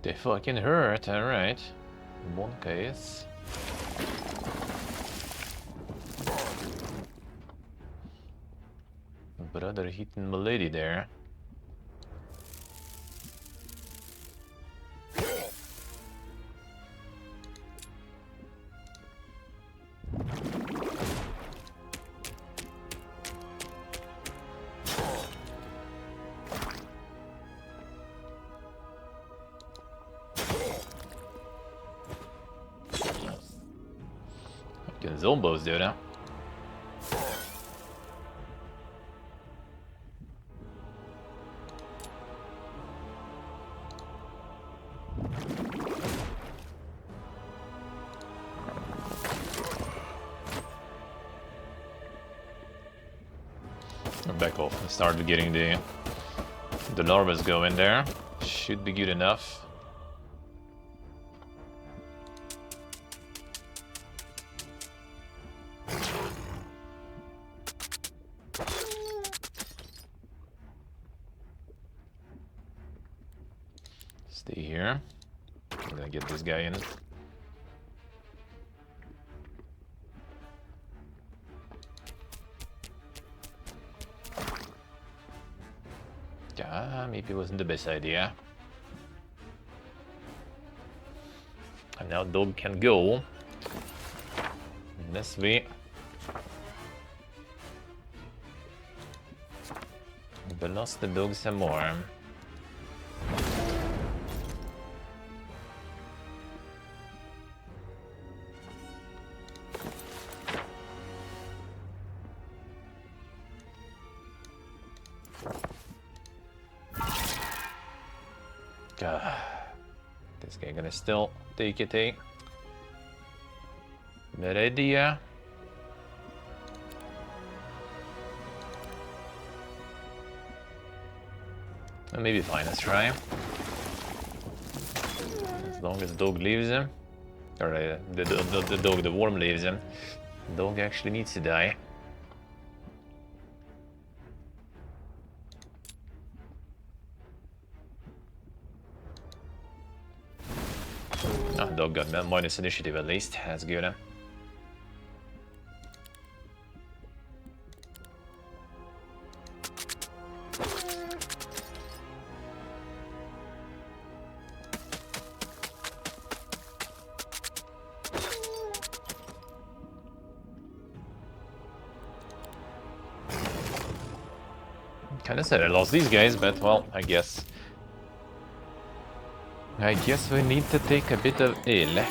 Speaker 3: They fucking hurt, alright. In one case. Brother hitting my lady there. Getting zombos, dude, huh? Back off and start getting the larvas going there. Should be good enough. Stay here. I'm gonna get this guy in. Maybe it wasn't the best idea. And now dog can go. Unless we lost the dog some more. This guy gonna still take it, eh? Bad idea. Well, maybe fine, let's try. As long as the dog leaves him. Or the worm leaves him. The dog actually needs to die. Oh, dog got minus initiative at least. That's good, huh? Kinda said I lost these guys, but well, I guess we need to take a bit of ill.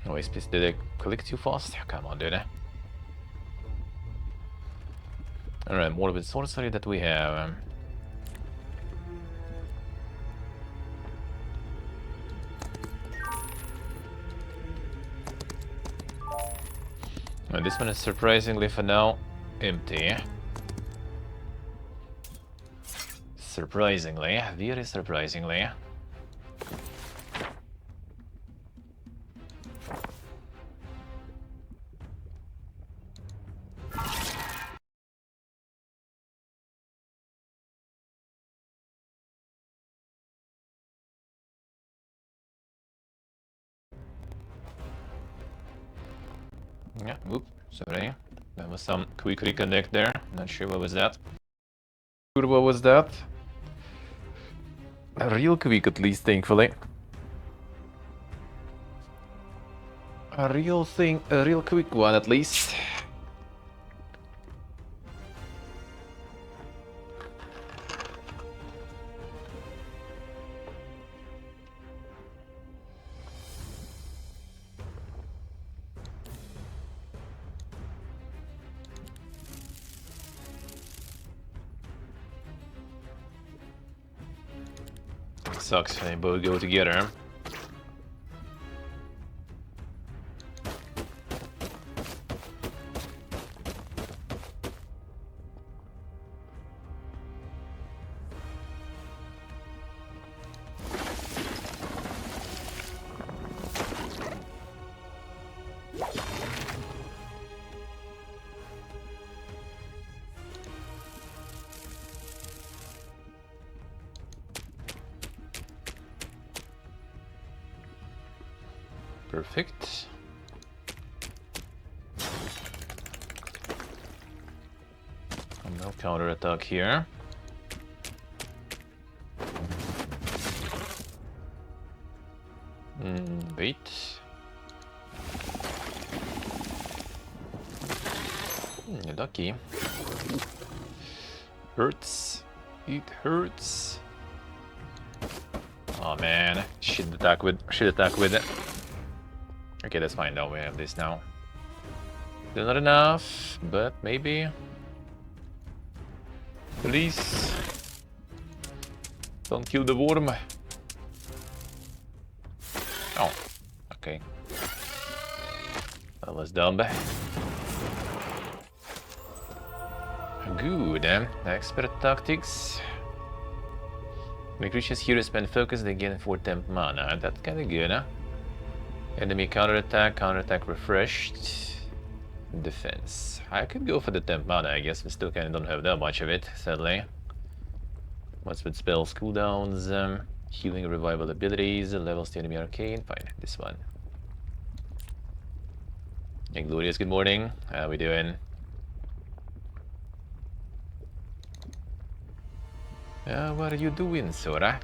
Speaker 3: Oh, did I click too fast? Come on, dude. Alright, more of a sorcery that we have. Oh, this one is surprisingly for now empty. Surprisingly, very surprisingly. Yeah, oop, sorry. That was some quick reconnect there. Not sure what was that. What was that? Real quick, at least, thankfully. A real quick one, at least. Sucks when they both go together. Perfect. No counter attack here. Wait. Lucky. Hurts. It hurts. Oh man, should attack with it. Okay, that's fine though, we have this now. Still not enough, but maybe. Please. Don't kill the worm. Oh, okay. That was dumb. Good, expert tactics. Make creatures here spend focus, they gain 4 temp mana. That's kinda good, huh? Enemy counterattack refreshed. Defense. I could go for the temp mana, I guess. We still kinda don't have that much of it, sadly. What's with spells, cooldowns, healing, revival abilities, levels to enemy arcane. Fine, this one. Hey, Glorious, good morning. How we doing? What are you doing, Sora?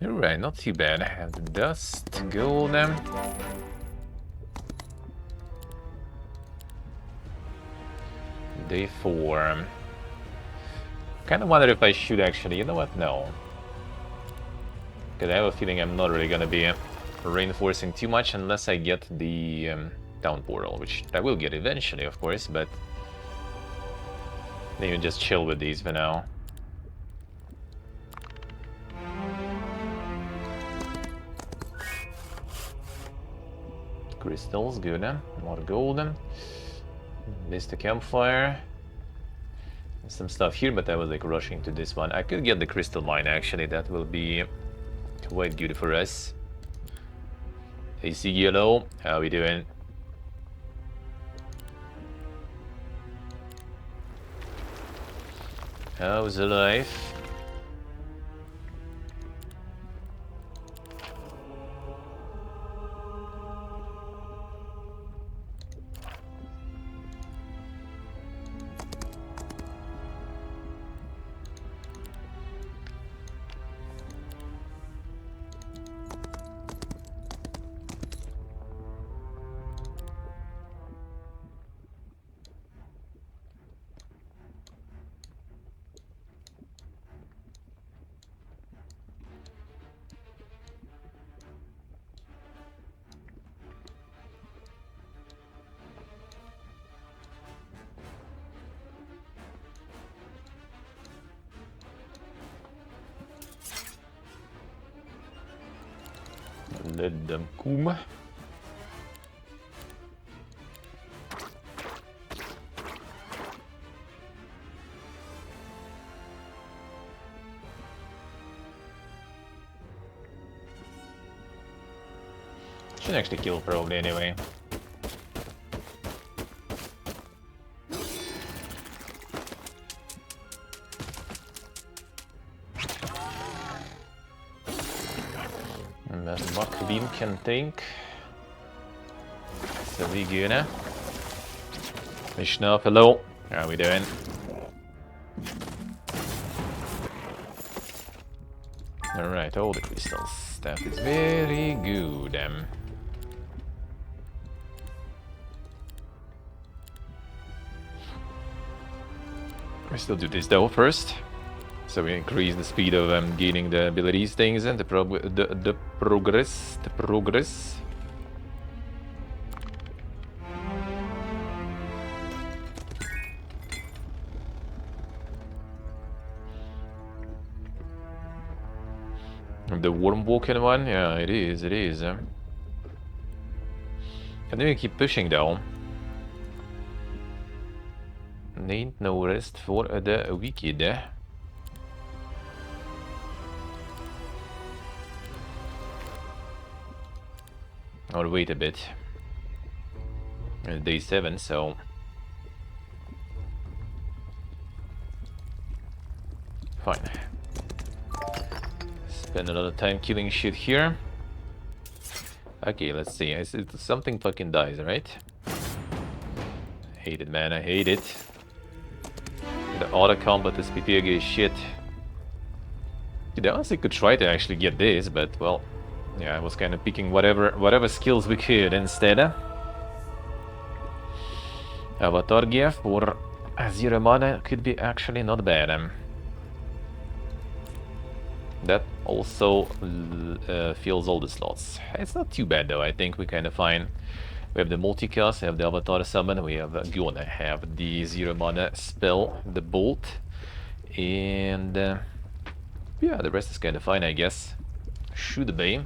Speaker 3: Alright, not too bad. I have the dust, gold. Day 4. Kind of wonder if I should actually, you know what, no. Because I have a feeling I'm not really gonna be reinforcing too much unless I get the town portal, which I will get eventually, of course, but maybe just chill with these for now. Crystals, good. More gold. This the campfire. Some stuff here, but I was like rushing to this one. I could get the crystal mine actually, that will be quite good for us. AC Yellow, how we doing? How's the life? Let them come. Should actually kill probably anyway. And then Buckbeam can think. So we gonna. Vishnu, hello. How are we doing? Alright, all the crystals. That is very good. We still do this though first. So we increase the speed of gaining the abilities things and the progress. The worm walking one, yeah, it is. And then we keep pushing though. Ain't no rest for the wicked. Or wait a bit. Day 7, so fine. Spend a lot of time killing shit here. Okay, let's see. Something fucking dies, right? Hate it, man. I hate it. The auto combat is PPG shit. Dude, I honestly could try to actually get this, but well, yeah, I was kind of picking whatever skills we could instead. Avatar gift for 0 mana could be actually not bad. That also fills all the slots. It's not too bad though. I think we kind of fine. We have the multicast, we have the avatar summon, we have gonna have the 0 mana spell, the bolt, and yeah, the rest is kind of fine, I guess. Should be.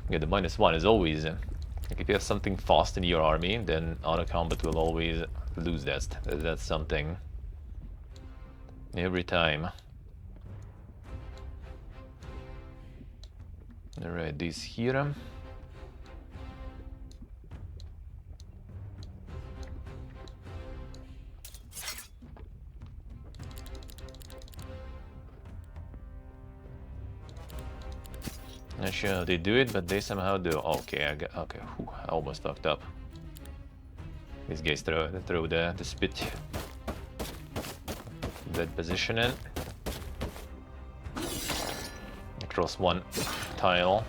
Speaker 3: Yeah, the -1 is always like if you have something fast in your army, then auto combat will always lose that. That's something every time. Alright, this here. Not sure how they do it, but they somehow do. Okay, okay. Whew, I almost fucked up. These guys throw the spit. That position in. Across one. tile.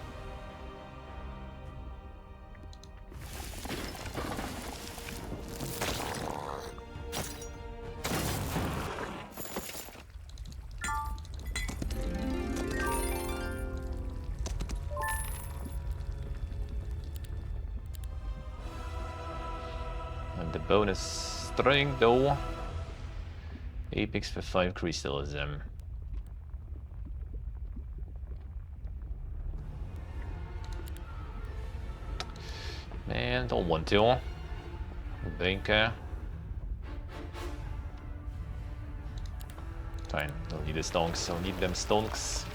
Speaker 3: And the bonus string though. Apex for 5 crystals. Man, don't want to. Banker. Fine, don't need the stonks, I'll need them stonks.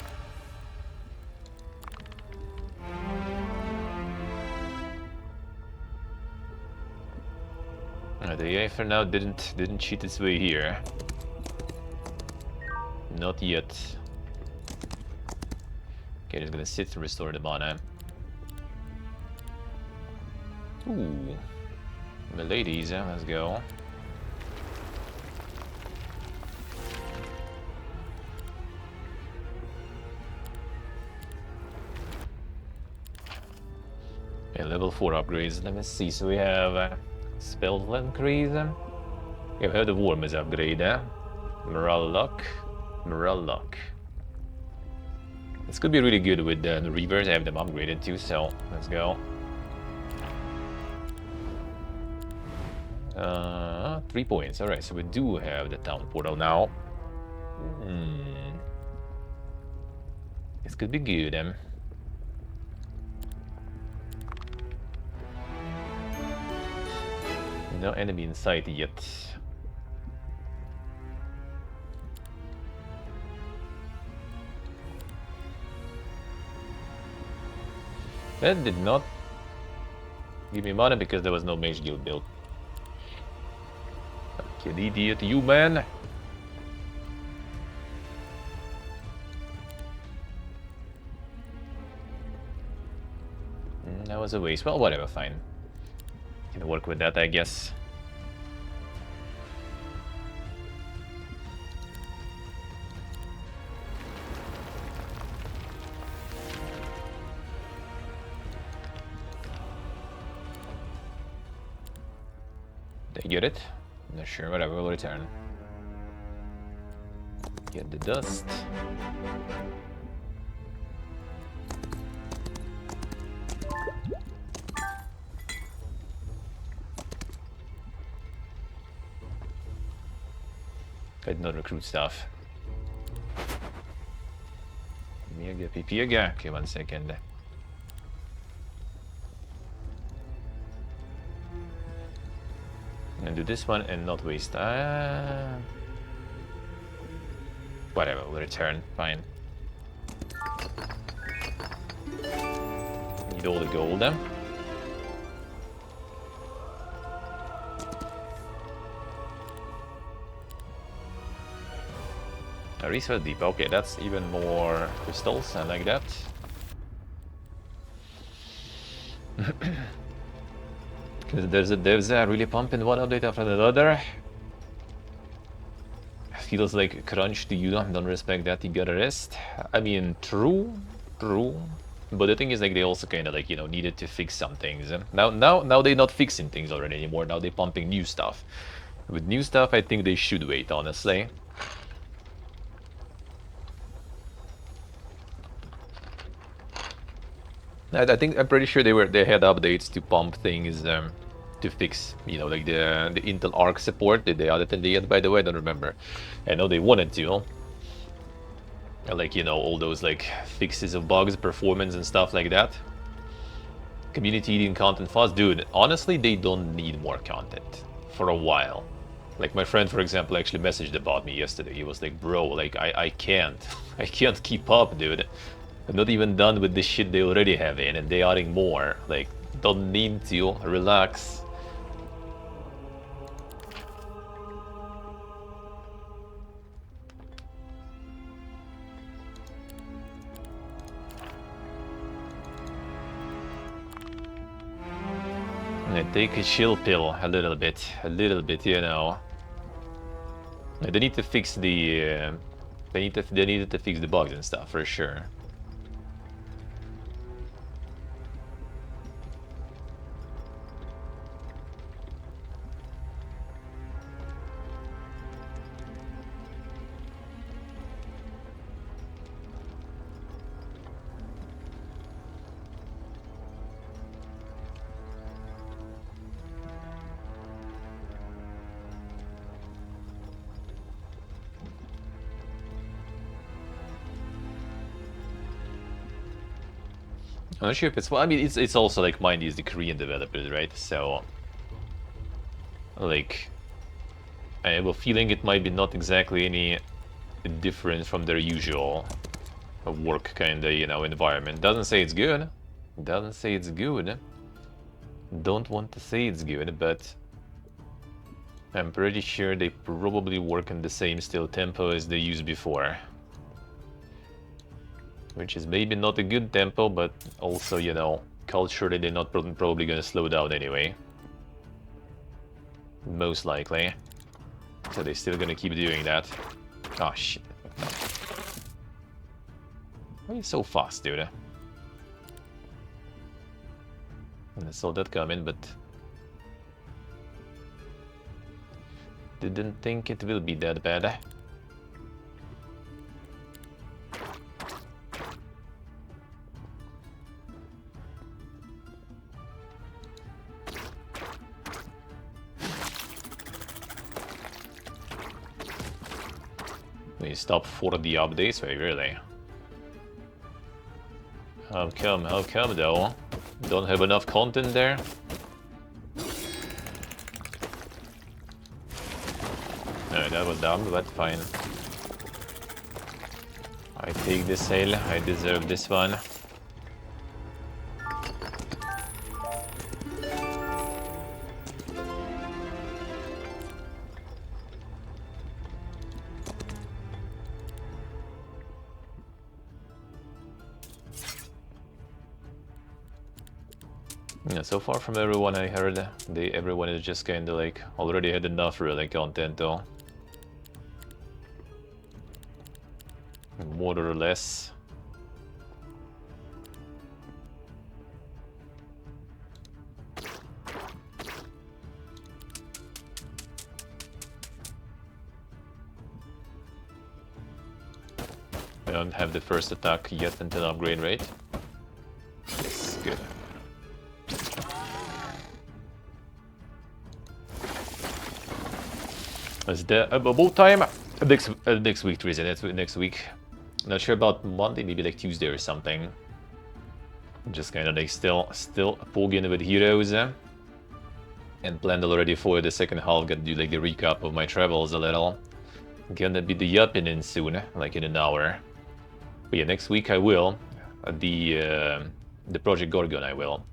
Speaker 3: The AI for now didn't cheat its way here. Not yet. Okay, just gonna sit to restore the mana. Ooh. Miladies, let's go. Okay, level 4 upgrades. Let me see. So we have spell increase. Okay, we have the Wormers upgrade. Morale luck. Morale luck. This could be really good with the Reavers. I have them upgraded too, so let's go. 3 points. Alright, so we do have the town portal now. This could be good. No enemy in sight yet. That did not give me mana because there was no mage guild build. Fucking idiot, you man! That was a waste. Well, whatever, fine. Can work with that, I guess. They get it? Not sure, whatever, we'll return. Get the dust. I did not recruit stuff. Mega Pipiega. Okay, 1 second. And do this one and not waste. Whatever, we'll return. Fine. Need all the gold. A research deep. Okay, that's even more crystals. I like that. Because there's a really pumping one update after another. Feels like crunch to you. Don't respect that. You gotta rest. I mean, true. But the thing is, like, they also kind of like, you know, needed to fix some things. Now they're not fixing things already anymore. Now they're pumping new stuff. With new stuff, I think they should wait. Honestly. I'm pretty sure they had updates to pump things to fix, you know, like the Intel Arc support. Did they add it in the end? By the way, I don't remember. I know they wanted to. Like, you know, all those like fixes of bugs, performance and stuff like that. Community eating content fast, dude. Honestly, they don't need more content for a while. Like my friend, for example, actually messaged about me yesterday. He was like, "Bro, like I can't keep up, dude. I'm not even done with the shit they already have in, and they adding more. Like, don't need to. Relax." And take a chill pill a little bit, you know. They need to fix the. They needed to fix the bugs and stuff for sure. I'm not sure if it's... Well, I mean, it's also like, mind is the Korean developers, right? So, like, I have a feeling it might be not exactly any different from their usual work kind of, you know, environment. Doesn't say it's good. Doesn't say it's good. Don't want to say it's good, but I'm pretty sure they probably work in the same still tempo as they used before. Which is maybe not a good tempo, but also, you know, culturally they're not probably gonna slow down anyway. Most likely. So they're still gonna keep doing that. Oh shit. Why are you so fast, dude? I saw that coming, but didn't think it will be that bad. They stop for the updates? Wait, really? How come though? Don't have enough content there? No, that was dumb, but fine. I take this sale, I deserve this one. Yeah, so far from everyone I heard, everyone is just kinda like already had enough really content though. More or less. I don't have the first attack yet until upgrade rate. It's good. It's the about time next week, Teresa. That's next week. Not sure about Monday, maybe like Tuesday or something. Just kind of like still pogging with heroes, and planned already for the second half. Gonna do like the recap of my travels a little. Gonna be the Yuppin in soon, like in an hour. But yeah, next week I will. The Project Gorgon I will.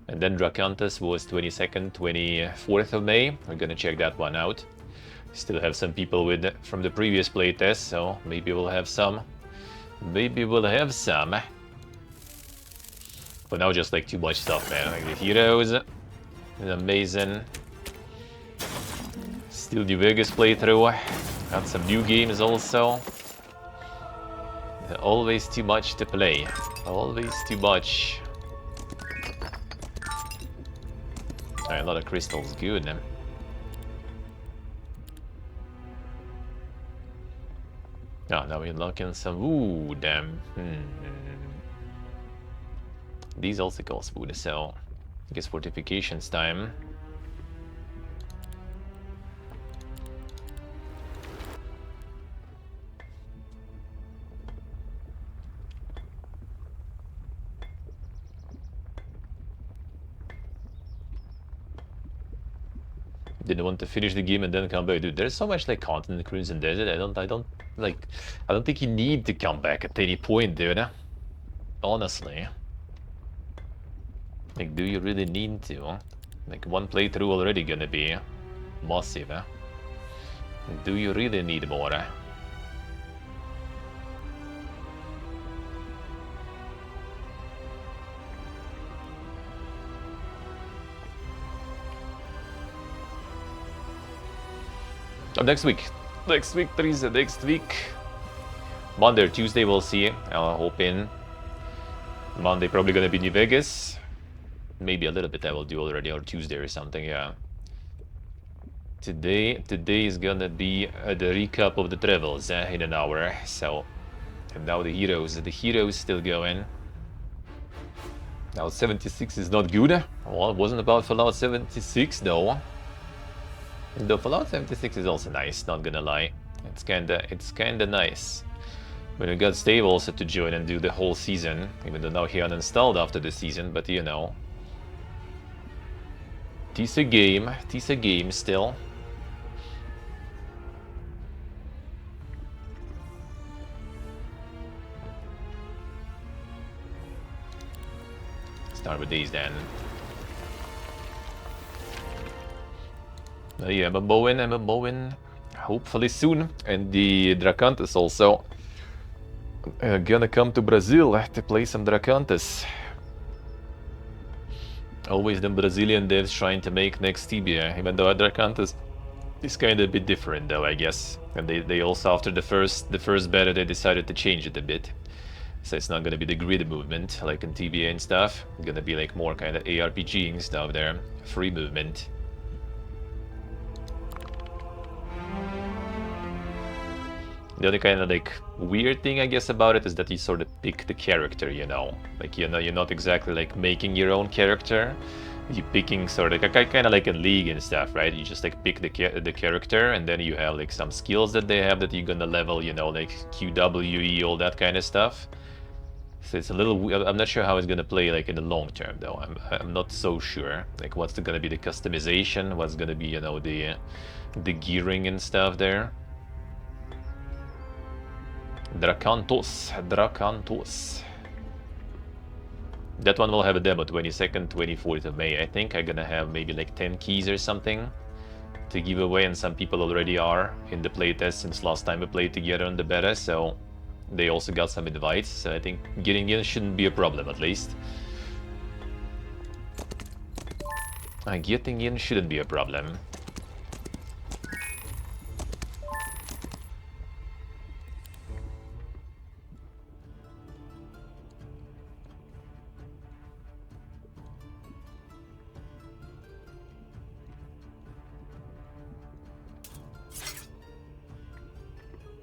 Speaker 3: And then Dracantus was 22nd, 24th of May. We're gonna check that one out. Still have some people with from the previous playtest, so maybe we'll have some. Maybe we'll have some. But now just like too much stuff, man. Like the heroes is amazing. Still the Vegas playthrough. Got some new games also. Always too much to play. Always too much. Alright, a lot of crystals, good. Oh, now we're looking some. Ooh, damn. These also cost food, so I guess fortifications time. Didn't want to finish the game and then come back. Dude, there's so much like content in Crimson Desert. I don't think you need to come back at any point, dude. Honestly. Like, do you really need to? Like, one playthrough already gonna be massive, eh? Do you really need more? Oh, next week, Teresa, next week. Monday or Tuesday, we'll see. I'm hoping Monday probably gonna be New Vegas. Maybe a little bit I will do already, or Tuesday or something, yeah. Today is gonna be the recap of the travels in an hour. So, and now the heroes still going. Now 76 is not good. Well, it wasn't about Fallout 76 though. The Fallout 76 is also nice, not gonna lie. It's kinda nice. But we got Stave also to join and do the whole season, even though now he uninstalled after the season, but you know. Tis a game still. Start with these then. Yeah, I'm a Bowen. Hopefully soon. And the Dracantes also. Gonna come to Brazil to play some Dracantes. Always the Brazilian devs trying to make next Tibia, even though Dracantes is kind of a bit different though, I guess. And they also, after the first beta, they decided to change it a bit. So it's not gonna be the grid movement like in TBA and stuff. It's gonna be like more kind of ARPGing stuff there. Free movement. The only kind of like weird thing I guess about it is that you sort of pick the character, you know. Like, you know, you're not exactly like making your own character. You're picking sort of kind of like in League and stuff, right? You just like pick the character, and then you have like some skills that they have that you're gonna level, you know, like QWE, all that kind of stuff. So it's a little. I'm not sure how it's gonna play like in the long term though. I'm not so sure. Like what's gonna be the customization? What's gonna be, you know, the gearing and stuff there. Dracantos. That one will have a demo 22nd, 24th of May. I think I'm gonna have maybe like 10 keys or something to give away, and some people already are in the playtest since last time we played together on the beta, so they also got some invites, so I think getting in shouldn't be a problem at least. Getting in shouldn't be a problem.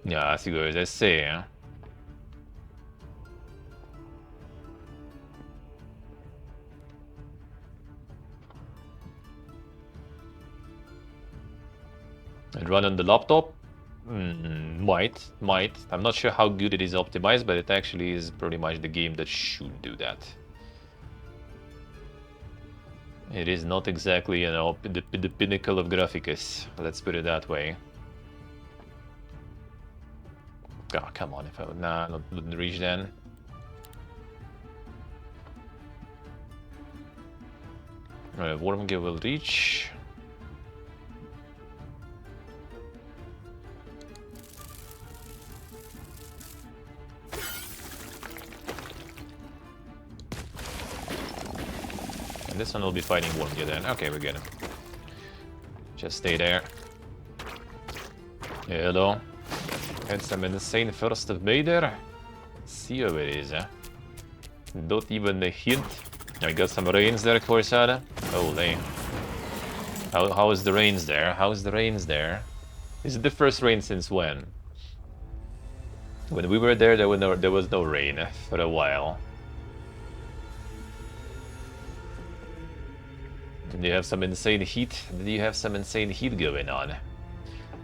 Speaker 3: Ja, si goes, I see. And run on the laptop? Might. I'm not sure how good it is optimized, but it actually is pretty much the game that should do that. It is not exactly, you know, the pinnacle of graphics, let's put it that way. Oh, come on, if I would... Nah, wouldn't reach then. Alright, Wormgear will reach. And this one will be fighting Wormgear then. Okay, we get him. Just stay there. Hello. Had some insane first of May there. Let's see how it is, Not even a hint. I got some rains there, Corsada. Holy. How is the rains there? How's the rains there? Is it the first rain since when? When we were there, there was no rain for a while. Did you have some insane heat? Did you have some insane heat going on?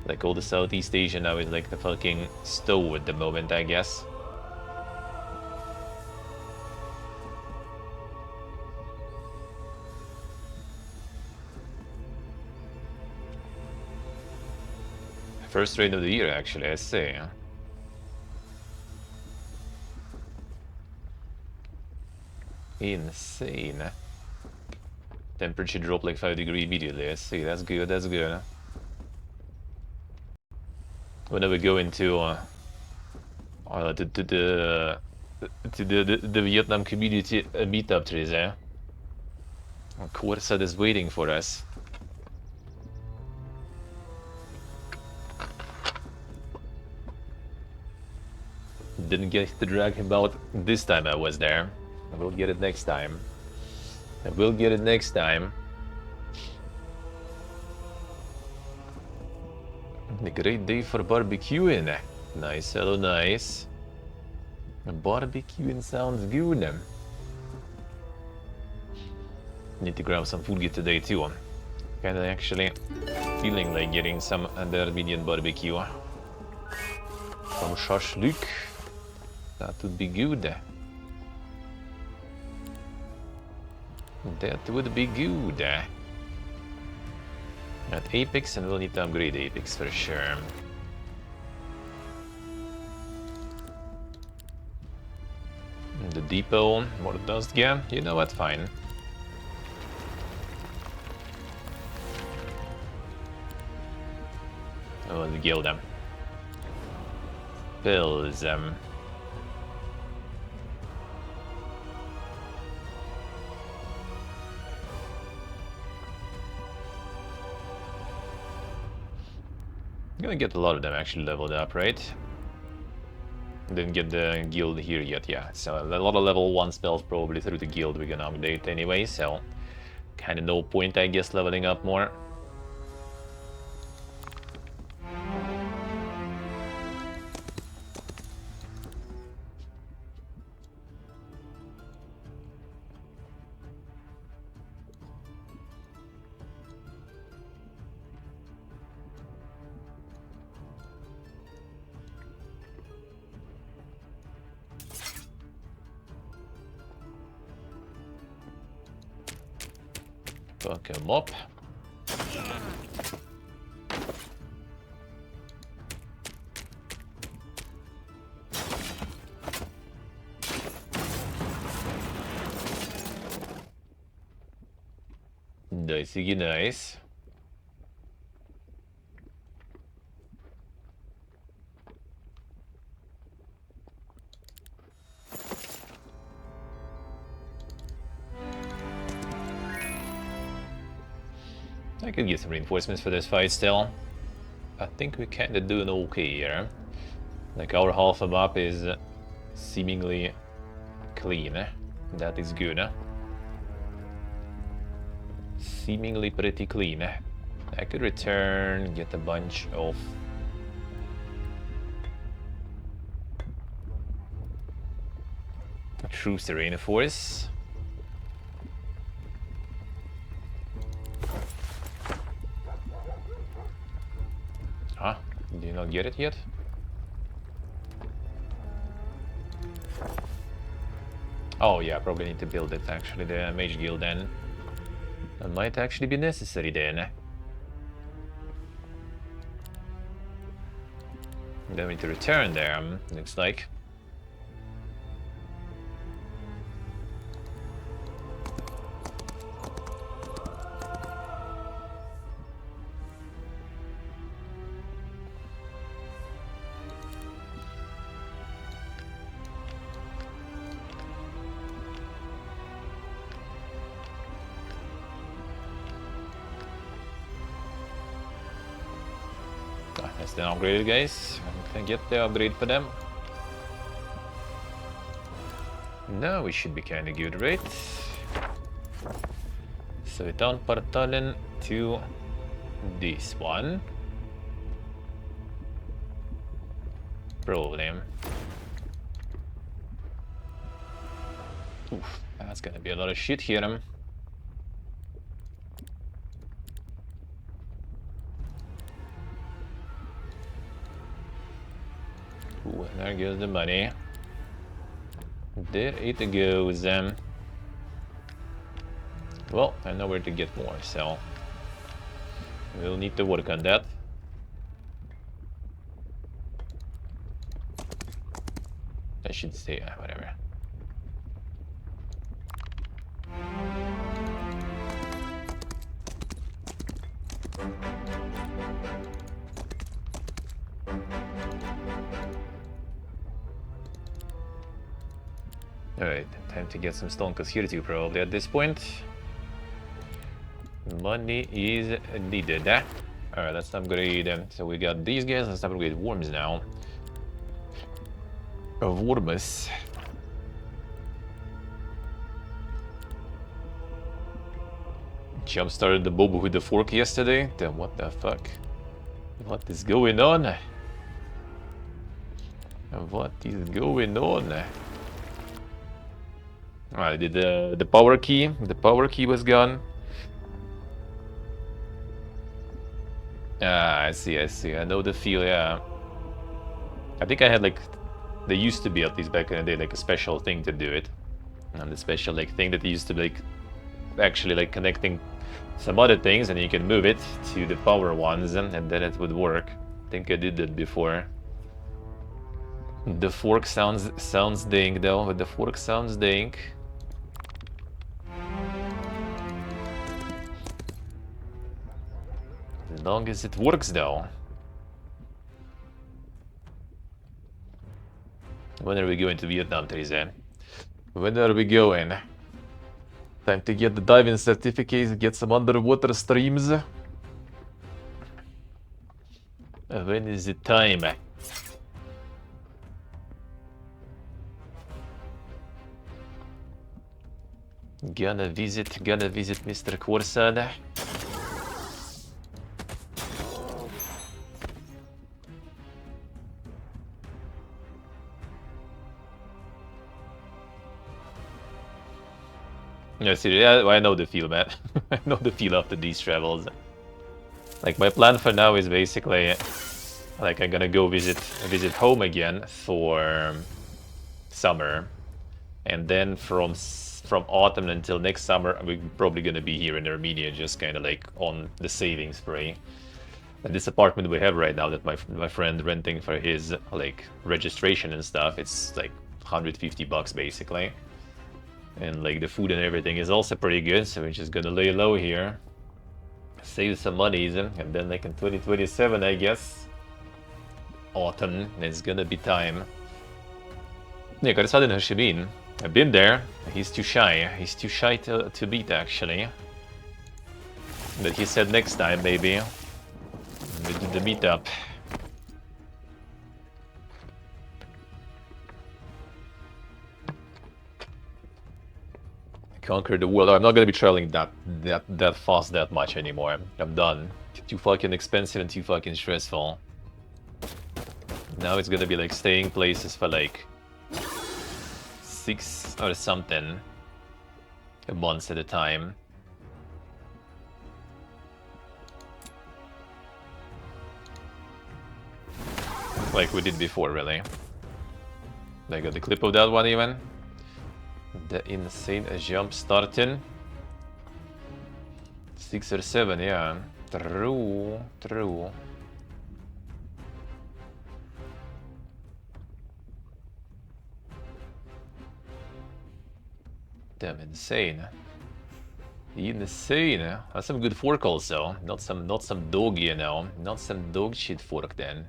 Speaker 3: Like all the Southeast Asia now is like the fucking stove at the moment, I guess. First rain of the year, actually, I say. Insane. Temperature dropped like 5 degrees immediately. I see. That's good. That's good. Whenever we go into the Vietnam community meetup, Teresa, Corsad is waiting for us. Didn't get to drag him out this time I was there. I will get it next time. I will get it next time. A great day for barbecuing. Nice, hello, nice. Barbecuing sounds good. Need to grab some food today too. Kinda actually feeling like getting some other Armenian barbecue. Some shashlik. That would be good. That would be good. At Apex, and we'll need to upgrade Apex for sure. The depot, more dust, yeah, you know what, fine. Oh, the guild them. Pills them. Gonna get a lot of them actually leveled up, right? Didn't get the guild here yet, yeah. So a lot of level 1 spells probably through the guild we're gonna update anyway, so kinda no point, I guess, leveling up more. Fuck him up. Dicey nice. I could get some reinforcements for this fight still. I think we kinda doing okay here. Like our half of map is seemingly clean. That is good. Seemingly pretty clean. I could return, get a bunch of troops to reinforce. Huh? Do you not get it yet? Oh yeah, probably need to build it actually, the Mage Guild then. That might actually be necessary then. Then we need to return there, looks like. That's the upgraded guys. I can get the upgrade for them. Now we should be kinda good, right? So we down Partalen to this one. Probably. Oof, that's gonna be a lot of shit here. Ooh, there goes the money. There it goes. Well, I know where to get more, so we'll need to work on that. I should say, whatever. Alright, time to get some Stonkos here too, probably at this point. Money is needed. Alright, let's upgrade. So we got these guys, let's upgrade worms now. Worms. Jump started the Bobo with the fork yesterday. Then what the fuck? What is going on? What is going on? I did the power key. The power key was gone. Ah, I see. I know the feel, yeah. I think I had like They used to be, at least back in the day, like a special thing to do it. And the special like thing that used to be like actually like connecting some other things, and you can move it to the power ones, and then it would work. I think I did that before. The fork sounds dink though. But the fork sounds dink. As long as it works though. When are we going to Vietnam, Teresa? When are we going? Time to get the diving certificates, get some underwater streams. When is it time? Gonna visit Mr. Korsad. Yeah, seriously, I know the feel, man. I know the feel after these travels. Like, my plan for now is basically, like, I'm gonna go visit home again for summer, and then from autumn until next summer, we're probably gonna be here in Armenia, just kind of like on the saving spree. And this apartment we have right now that my friend renting for his like registration and stuff, it's like $150 basically. And like the food and everything is also pretty good, so we're just gonna lay low here, save some monies, and then like in 2027, I guess, autumn, it's gonna be time. Yeah, Karsad in Ho Chi Minh. I've been there. He's too shy. He's too shy to beat, actually. But he said next time, maybe, we do the meetup. Conquer the world. I'm not gonna be traveling that fast that much anymore. I'm done. Too fucking expensive and too fucking stressful. Now it's gonna be like staying places for like 6 or something months at a time. Like we did before, really. I got the clip of that one even. The insane jump starting. 6 or 7, yeah. True. Damn insane. Insane. That's some good fork also. Not some dog, you know. Not some dog shit fork then.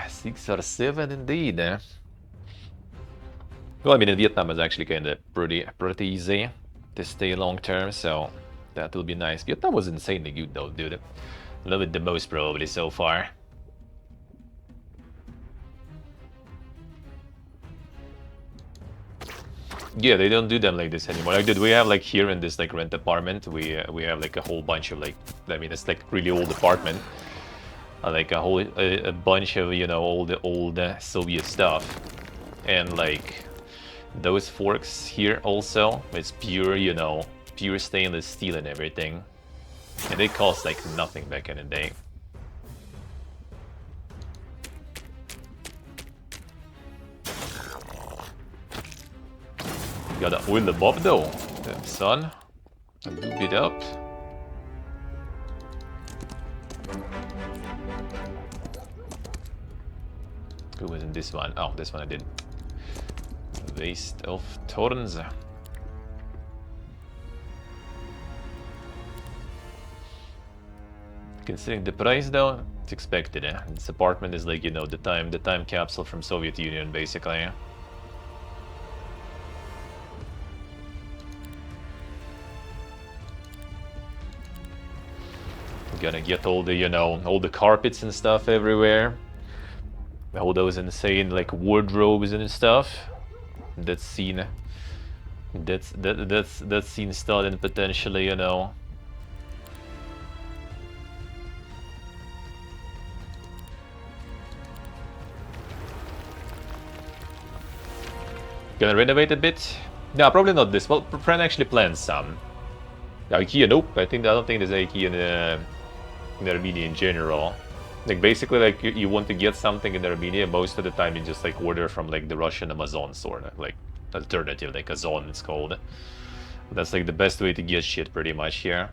Speaker 3: 6 or 7 indeed. Well, I mean, in Vietnam is actually kind of pretty easy to stay long term, so that will be nice. Vietnam was insanely good though, dude. Love it the most probably so far. Yeah, they don't do them like this anymore. Like, dude, we have like here in this like rent apartment, we have like a whole bunch of like, I mean, it's like really old apartment, like a bunch of, you know, all the old Soviet stuff, and like those forks here also, it's pure, you know, pure stainless steel and everything, and they cost like nothing back in the day. Gotta oil the bob though, damn son. Loop it up. Who was in this one? Oh, this one I did. Waste of thorns. Considering the price though, it's expected. This apartment is like, you know, the time capsule from Soviet Union basically. Gonna get all the, you know, all the carpets and stuff everywhere. All those insane like wardrobes and stuff. That's seen starting potentially, you know. Gonna renovate a bit? No, probably not this. Well, Fran actually plans some. IKEA, nope. I don't think there's IKEA in Armenia in general. Like basically, like you want to get something in Armenia, most of the time you just like order from like the Russian Amazon sort of like alternative, like Azon it's called. That's like the best way to get shit pretty much here.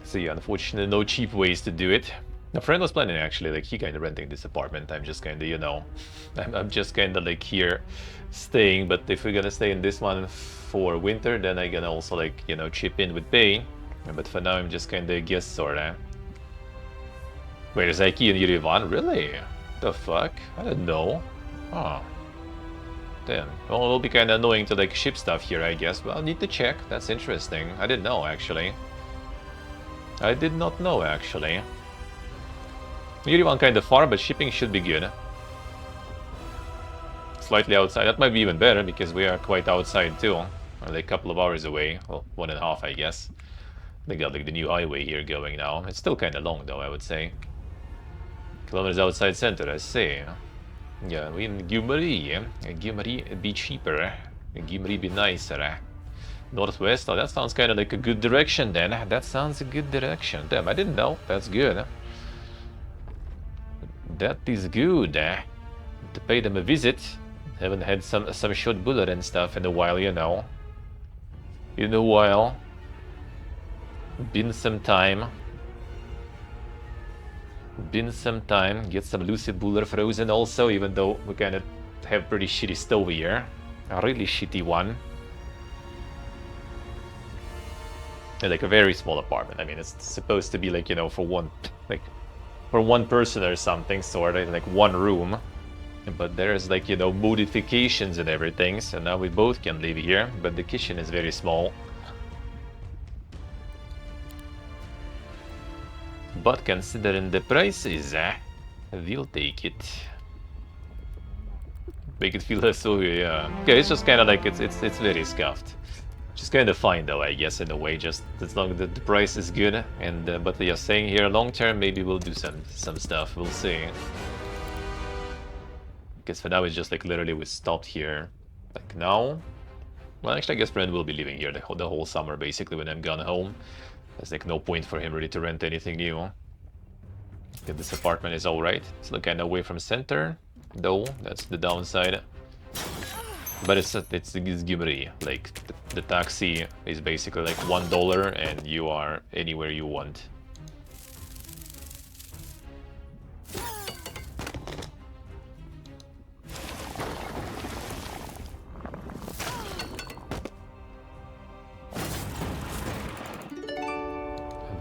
Speaker 3: So yeah, unfortunately, no cheap ways to do it. A friend was planning actually, like he kind of renting this apartment. I'm just kind of, you know, I'm just kind of like here staying. But if we're gonna stay in this one for winter, then I can also like, you know, chip in with pay. But for now, I'm just kind of a guest sorta. Wait, is Aiki in Yerevan? Really? The fuck? I didn't know. Oh. Damn. Well, it'll be kind of annoying to like ship stuff here, I guess. But I'll need to check. That's interesting. I didn't know actually. I did not know actually. Yerevan kind of far, but shipping should be good. Slightly outside. That might be even better because we are quite outside too. Only a couple of hours away. Well, 1.5 I guess. They got like the new highway here going now. It's still kind of long though, I would say. Kilometers outside center, I see. Yeah, we in Gyumri. Gyumri be cheaper. Gyumri be nicer. Northwest, oh that sounds kind of like a good direction then. That sounds a good direction. Damn, I didn't know. That's good. That is good. To pay them a visit. Haven't had some short bullet and stuff in a while, you know. In a while. Been some time. Get some lucid buller frozen also, even though we kind of have pretty shitty stove here. A really shitty one. And like a very small apartment. I mean, it's supposed to be like, you know, for one person or something, sort of, like one room. But there's like, you know, modifications and everything, so now we both can live here, but the kitchen is very small. But considering the prices, we'll take it. Make it feel less so, yeah. Okay, it's just kind of like, it's very scuffed. Which is kind of fine though, I guess, in a way, just as long as the price is good. And but yeah, saying here long term, maybe we'll do some stuff, we'll see. Because for now it's just like literally we stopped here, like now. Well, actually I guess Brent will be living here the whole summer basically when I'm gone home. There's like no point for him really to rent anything new. If this apartment is alright. It's like kind of away from center, though, that's the downside. But it's Gyumri, like the taxi is basically like $1 and you are anywhere you want.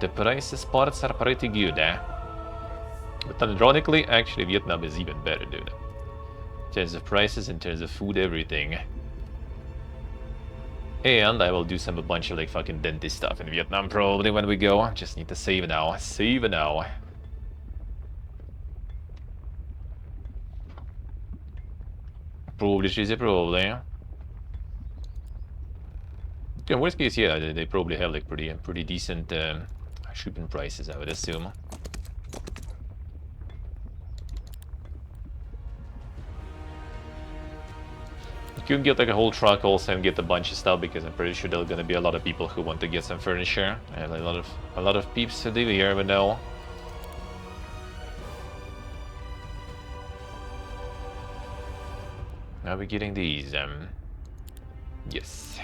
Speaker 3: The prices parts are pretty good, But ironically, actually Vietnam is even better, dude. In terms of prices, in terms of food, everything. And I will do a bunch of like fucking dentist stuff in Vietnam probably when we go. Just need to save now. Save now. Probably, cheesy, probably. In worst case, yeah, they probably have like pretty decent shipping prices, I would assume. You can get like a whole truck also and get a bunch of stuff because I'm pretty sure there's gonna be a lot of people who want to get some furniture and a lot of peeps to live here, but no. Are we getting these? Yes.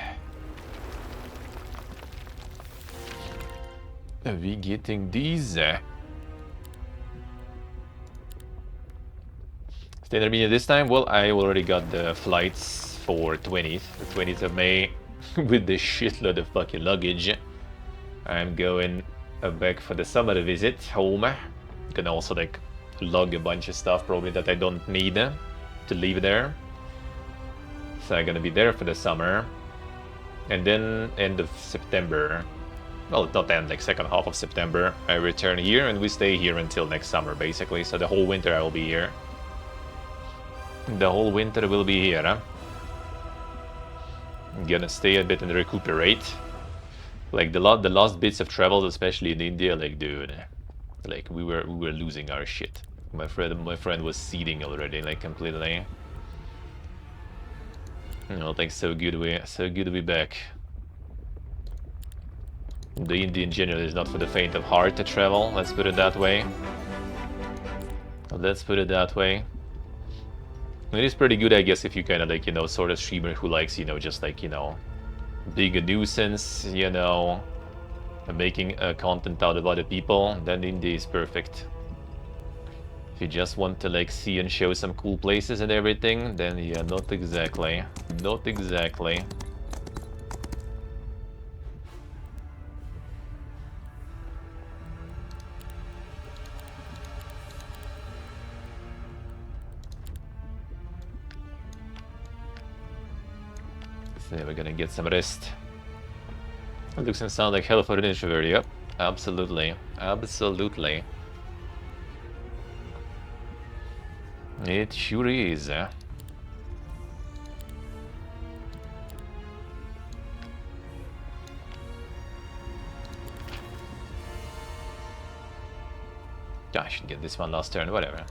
Speaker 3: Are we getting these? Stay in Armenia this time? Well, I already got the flights for the 20th of May, with this shitload of fucking luggage. I'm going back for the summer visit home. Can also like lug a bunch of stuff probably that I don't need to leave there. So I'm gonna be there for the summer. And then end of September, well, not end, like second half of September, I return here and we stay here until next summer basically. So the whole winter I will be here. The whole winter will be here, huh? I'm gonna stay a bit and recuperate. Like the last bits of travel, especially in India, like dude, like we were losing our shit. My friend was seething already, like completely. You know, like so good to be back. The India in general is not for the faint of heart to travel, let's put it that way. Let's put it that way. It is pretty good, I guess, if you kind of like, you know, sort of streamer who likes, you know, just like, you know, being a nuisance, you know, and making content out of other people, then India is perfect. If you just want to like see and show some cool places and everything, then yeah, not exactly. Not exactly. So we're gonna get some rest. It looks and sounds like hell for an introvert, yep. Absolutely. Absolutely. It sure is. I should get this one last turn, whatever.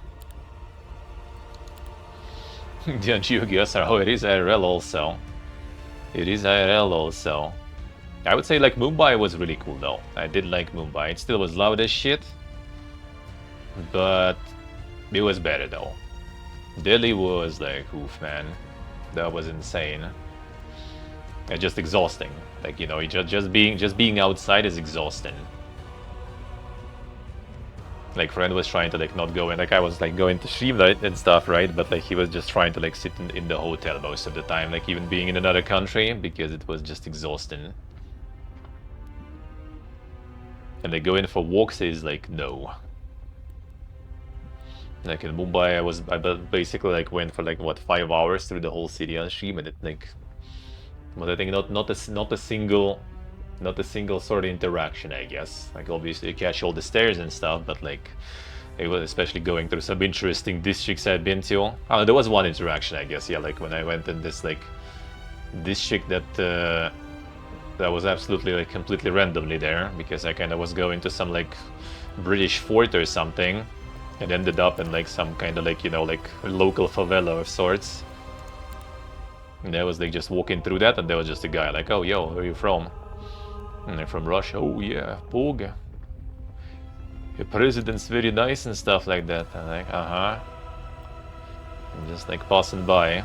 Speaker 3: The Geogas are, oh, it is IRL also. It is IRL also. I would say like Mumbai was really cool though. I did like Mumbai. It still was loud as shit, but it was better though. Delhi was like, oof, man, that was insane. And just exhausting. Like, you know, just being outside is exhausting. Like, friend was trying to like not go in. Like, I was like going to stream that and stuff, right? But like he was just trying to like sit in the hotel most of the time. Like even being in another country because it was just exhausting. And they go in for walks is like no. Like in Mumbai, I basically like went for like what 5 hours through the whole city on stream, and it like, but I think not a single sort of interaction, I guess. Like obviously you catch all the stairs and stuff, but like it was especially going through some interesting districts I've been to. Oh, there was one interaction, I guess. Yeah, like when I went in this like district that was absolutely like completely randomly there because I kind of was going to some like British fort or something. And ended up in like some kind of like, you know, like local favela of sorts. And I was like just walking through that, and there was just a guy like, oh, yo, where are you from? And I'm from Russia. Oh yeah, Pog. Your president's very nice and stuff like that. I'm like, uh-huh. I'm just like passing by.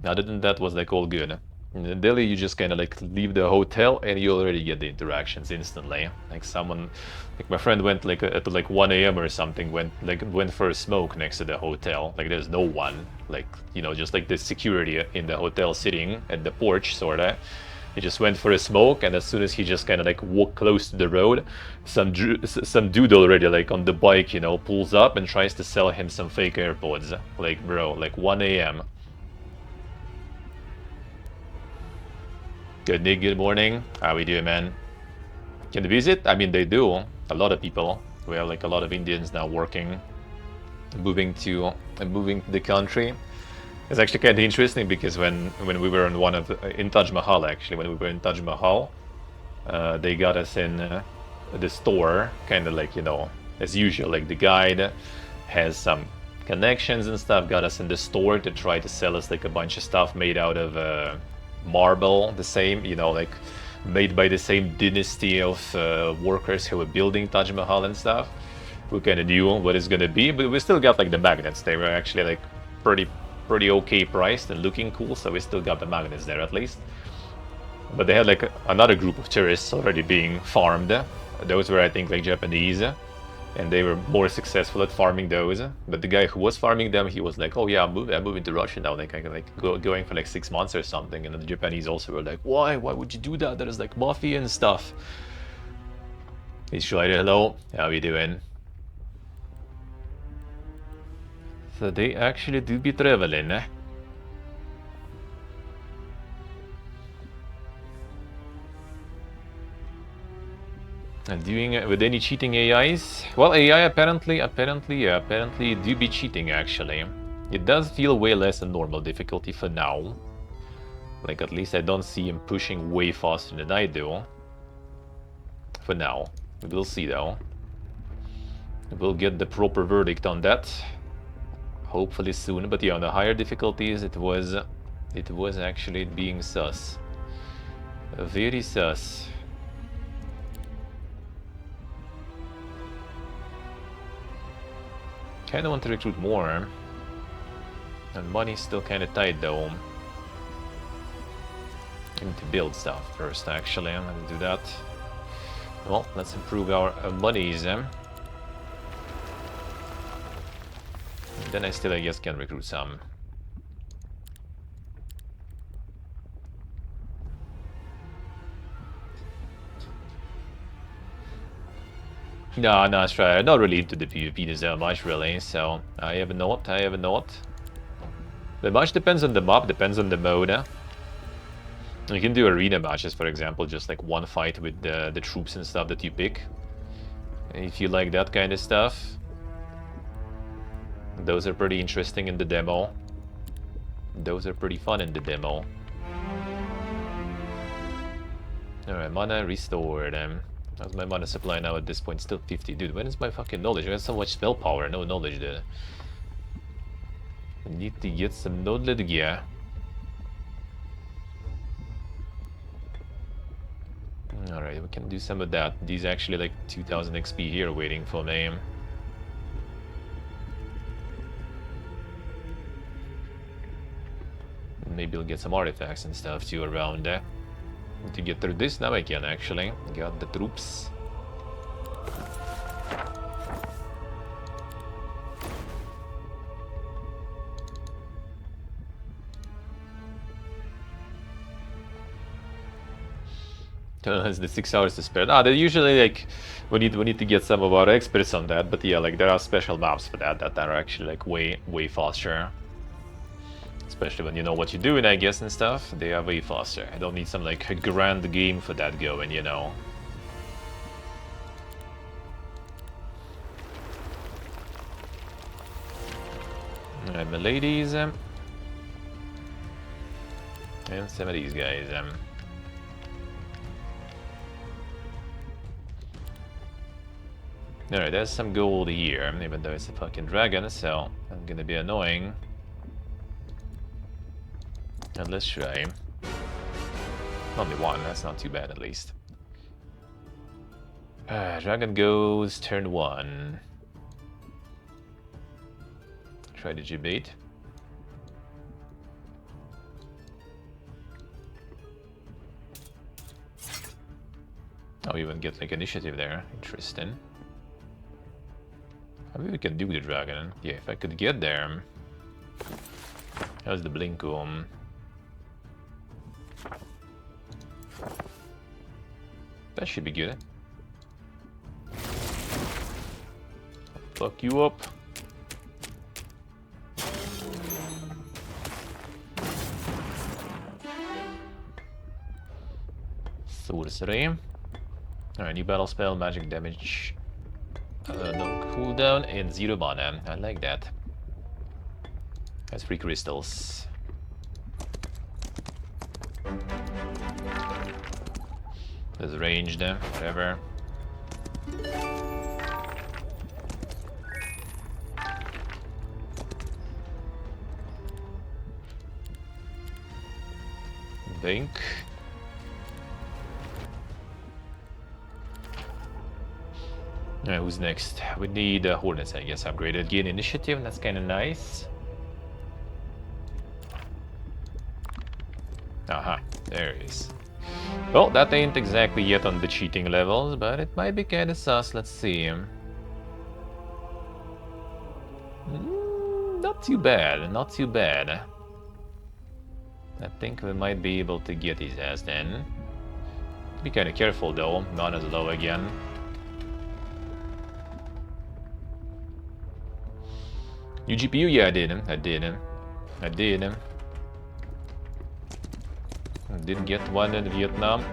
Speaker 3: Other than that was like all good. In Delhi, you just kind of like leave the hotel and you already get the interactions instantly. Like someone, like my friend went like at like 1 AM or something, went for a smoke next to the hotel. Like there's no one, like, you know, just like the security in the hotel sitting at the porch, sorta. He just went for a smoke, and as soon as he just kind of like walked close to the road, some dude already like on the bike, you know, pulls up and tries to sell him some fake AirPods. Like bro, like 1 AM. Good Nick, good morning. How we doing, man? Can they visit? I mean, they do. A lot of people. We have like a lot of Indians now working, moving to the country. It's actually kind of interesting because when we were in Taj Mahal, actually, when we were in Taj Mahal, they got us in the store, kind of like, you know, as usual. Like the guide has some connections and stuff, got us in the store to try to sell us like a bunch of stuff made out of marble, the same, you know, like made by the same dynasty of workers who were building Taj Mahal and stuff. We kind of knew what it's gonna be, but we still got like the magnets. They were actually like pretty okay priced and looking cool, so we still got the magnets there at least. But they had like another group of tourists already being farmed. Those were, I think, like Japanese, and they were more successful at farming those. But the guy who was farming them, he was like, oh yeah, I'm moving to Russia now, like going for like 6 months or something. And then the Japanese also were like, why would you do that? That is like mafia and stuff. He's Schreider, hello, how you doing? So they actually do be traveling, eh? And doing it with any cheating AIs? Well, AI apparently do be cheating actually. It does feel way less than normal difficulty for now. Like at least I don't see him pushing way faster than I do. For now. We'll see though. We'll get the proper verdict on that. Hopefully soon, but yeah, on the higher difficulties it was actually being sus. Very sus. Kinda want to recruit more. And money's still kinda tight though. I need to build stuff first actually. Let's do that. Well, let's improve our monies. Then I still, I guess, can recruit some. No, that's right. I'm not really into the PvP so much, really. So I have not. But much depends on the map, depends on the mode. You can do arena matches, for example, just like one fight with the troops and stuff that you pick. If you like that kind of stuff. Those are pretty interesting in the demo. Those are pretty fun in the demo. Alright, mana restored. How's my mana supply now at this point? Still 50. Dude, when is my fucking knowledge? I got so much spell power, no knowledge there. I need to get some knowledge gear. Alright, we can do some of that. These actually like 2000 XP here waiting for me. Maybe we'll get some artifacts and stuff too around there. To get through this, now I can actually. Got the troops. Has the 6 hours to spare. They usually like we need to get some of our experts on that, but yeah, like there are special maps for that are actually like way faster. Especially when you know what you're doing, I guess, and stuff. They are way faster. I don't need some like a grand game for that going, you know. Alright, my ladies. And some of these guys. Alright, there's some gold here, even though it's a fucking dragon, so I'm gonna be annoying. And let's try. Only one, that's not too bad at least. Dragon goes turn 1. Try the G-bait. Oh, we even get like initiative there. Interesting. Maybe we can do the dragon. Yeah, if I could get there. How's the Blinkum? That should be good. Fuck you up. Sorcery. Alright, new battle spell, magic damage. No cooldown and 0 mana. I like that. That's 3 crystals. There's ranged, whatever. Think. Who's next? We need Hornets, I guess, upgraded. Gain initiative, that's kind of nice. Aha, there it is. Well, that ain't exactly yet on the cheating levels, but it might be kind of sus. Let's see. Not too bad, not too bad. I think we might be able to get his ass then. Be kind of careful though, not as low again. New GPU? Yeah, I did. I didn't get one in Vietnam.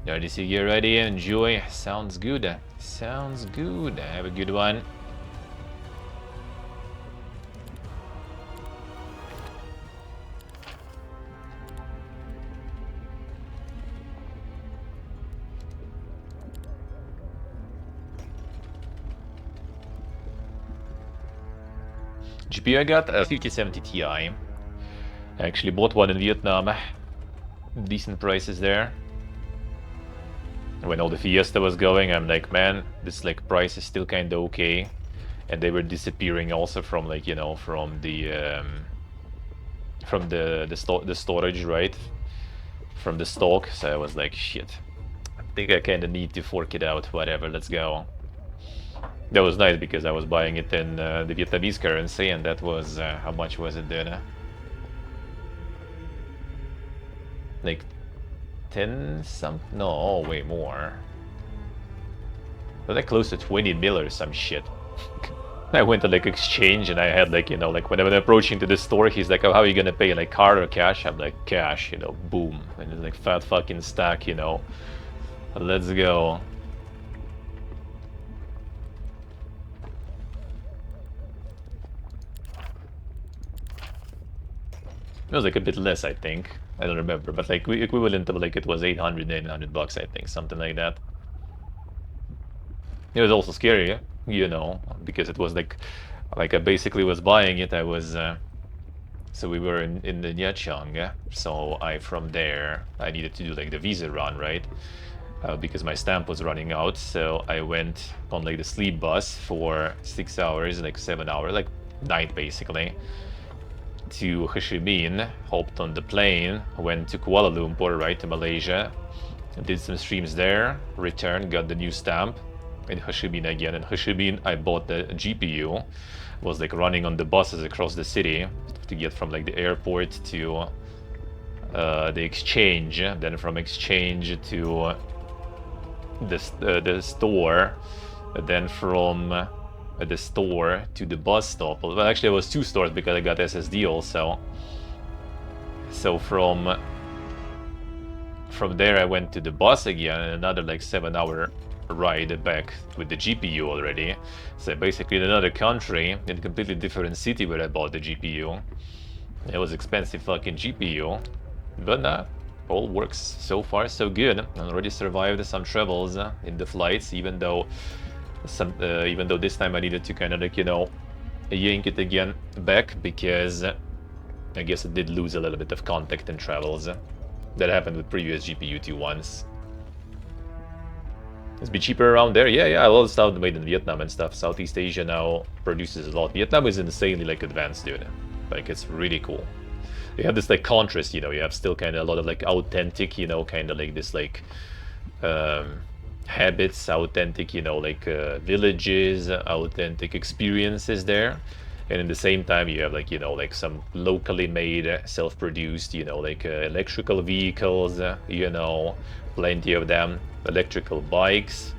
Speaker 3: RDC gear ready, enjoy. Sounds good. Sounds good. Have a good one. GPU I got a 5070 Ti. I actually bought one in Vietnam. Decent prices there. When all the Fiesta was going, I'm like, man, this like price is still kind of okay. And they were disappearing also from like, you know, from the storage, right? From the stock. So I was like, shit, I think I kind of need to fork it out. Whatever, let's go. That was nice because I was buying it in the Vietnamese currency, and that was how much was it then? Like 10 some? No, way more. But like close to 20 mil or some shit. I went to like exchange and I had like, you know, like whenever I'm approaching to the store, he's like, oh, how are you gonna pay? Like card or cash? I'm like, cash, you know, boom. And it's like fat fucking stack, you know. Let's go. It was like a bit less, I think. I don't remember, but like equivalent to like it was 800, 900 bucks, I think, something like that. It was also scary, you know, because it was like I basically was buying it. I was so we were in the Nha Trang, so from there I needed to do like the visa run, right? Because my stamp was running out, so I went on like the sleep bus for 6 hours, like 7 hours, like night basically, to Ho Chi Minh, hopped on the plane, went to Kuala Lumpur, right, to Malaysia, did some streams there, returned, got the new stamp in Ho Chi Minh again. In Ho Chi Minh, I bought the GPU, was like running on the buses across the city to get from like the airport to the exchange, then from exchange to the store, then from the store to the bus stop. Well, actually, it was 2 stores because I got SSD also. So from there, I went to the bus again, and another like 7-hour ride back with the GPU already. So basically, in another country, in a completely different city where I bought the GPU. It was expensive fucking GPU, but all works so far so good. I already survived some troubles in the flights, even though this time I needed to kind of like, you know, yank it again back because I guess it did lose a little bit of contact in travels. That happened with previous GPU 2 once. It's be cheaper around there. Yeah, a lot of stuff made in Vietnam and stuff. Southeast Asia now produces a lot. Vietnam is insanely like advanced, dude. Like it's really cool. You have this like contrast, you know, you have still kind of a lot of like authentic, you know, kind of like this like habits, authentic, you know, like villages, authentic experiences there. And in the same time, you have like, you know, like some locally made, self-produced, you know, like electrical vehicles, you know, plenty of them, electrical bikes,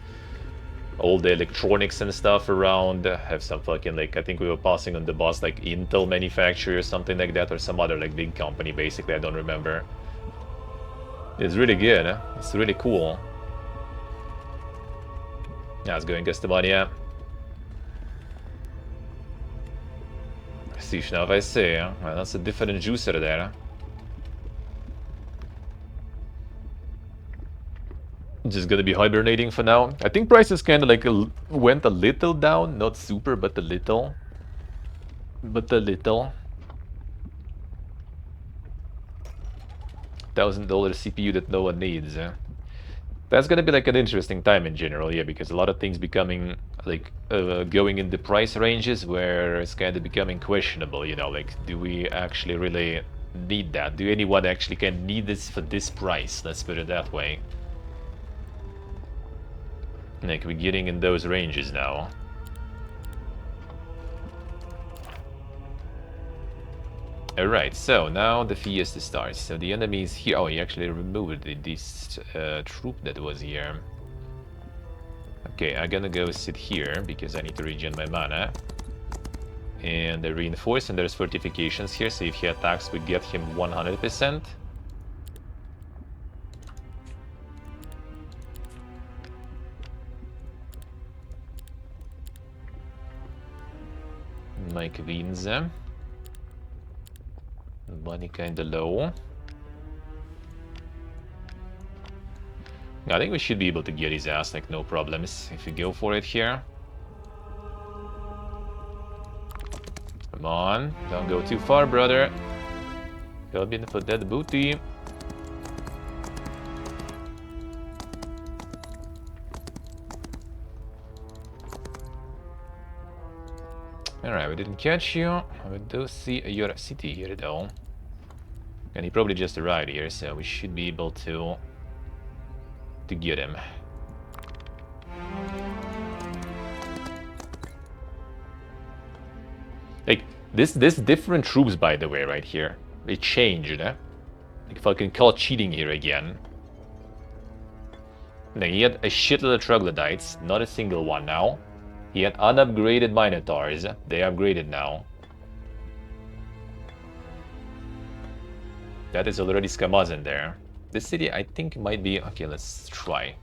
Speaker 3: all the electronics and stuff around. Have some fucking like, I think we were passing on the bus like Intel manufacturer or something like that, or some other like big company basically, I don't remember. It's really good, it's really cool. Yeah, let's go in Castamania. See, now if I say, well, that's a different juicer there. Just gonna be hibernating for now. I think prices kind of like went a little down, not super, but a little. $1,000 CPU that no one needs. That's gonna be like an interesting time in general, yeah, because a lot of things becoming like going in the price ranges where it's kind of becoming questionable, you know, like do we actually really need that? Do anyone actually can need this for this price? Let's put it that way. Like we're getting in those ranges now. Alright, so now the Fiesta starts. So the enemy is here. Oh, he actually removed this troop that was here. Okay, I'm gonna go sit here because I need to regen my mana. And they reinforce, and there's fortifications here, so if he attacks, we get him 100%. Mike Vinze. Money kinda low. I think we should be able to get his ass, like no problems, if we go for it here. Come on, don't go too far, brother. Go in for that booty. Alright, we didn't catch you. We do see your city here though. And he probably just arrived here, so we should be able to get him. Like, this different troops, by the way, right here. They changed, eh? Like, if I can call cheating here again. Now, he had a shitload of troglodytes, not a single one now. He had unupgraded Minotaurs. They upgraded now. That is already Skamaz in there. This city, I think, might be... Okay, let's try.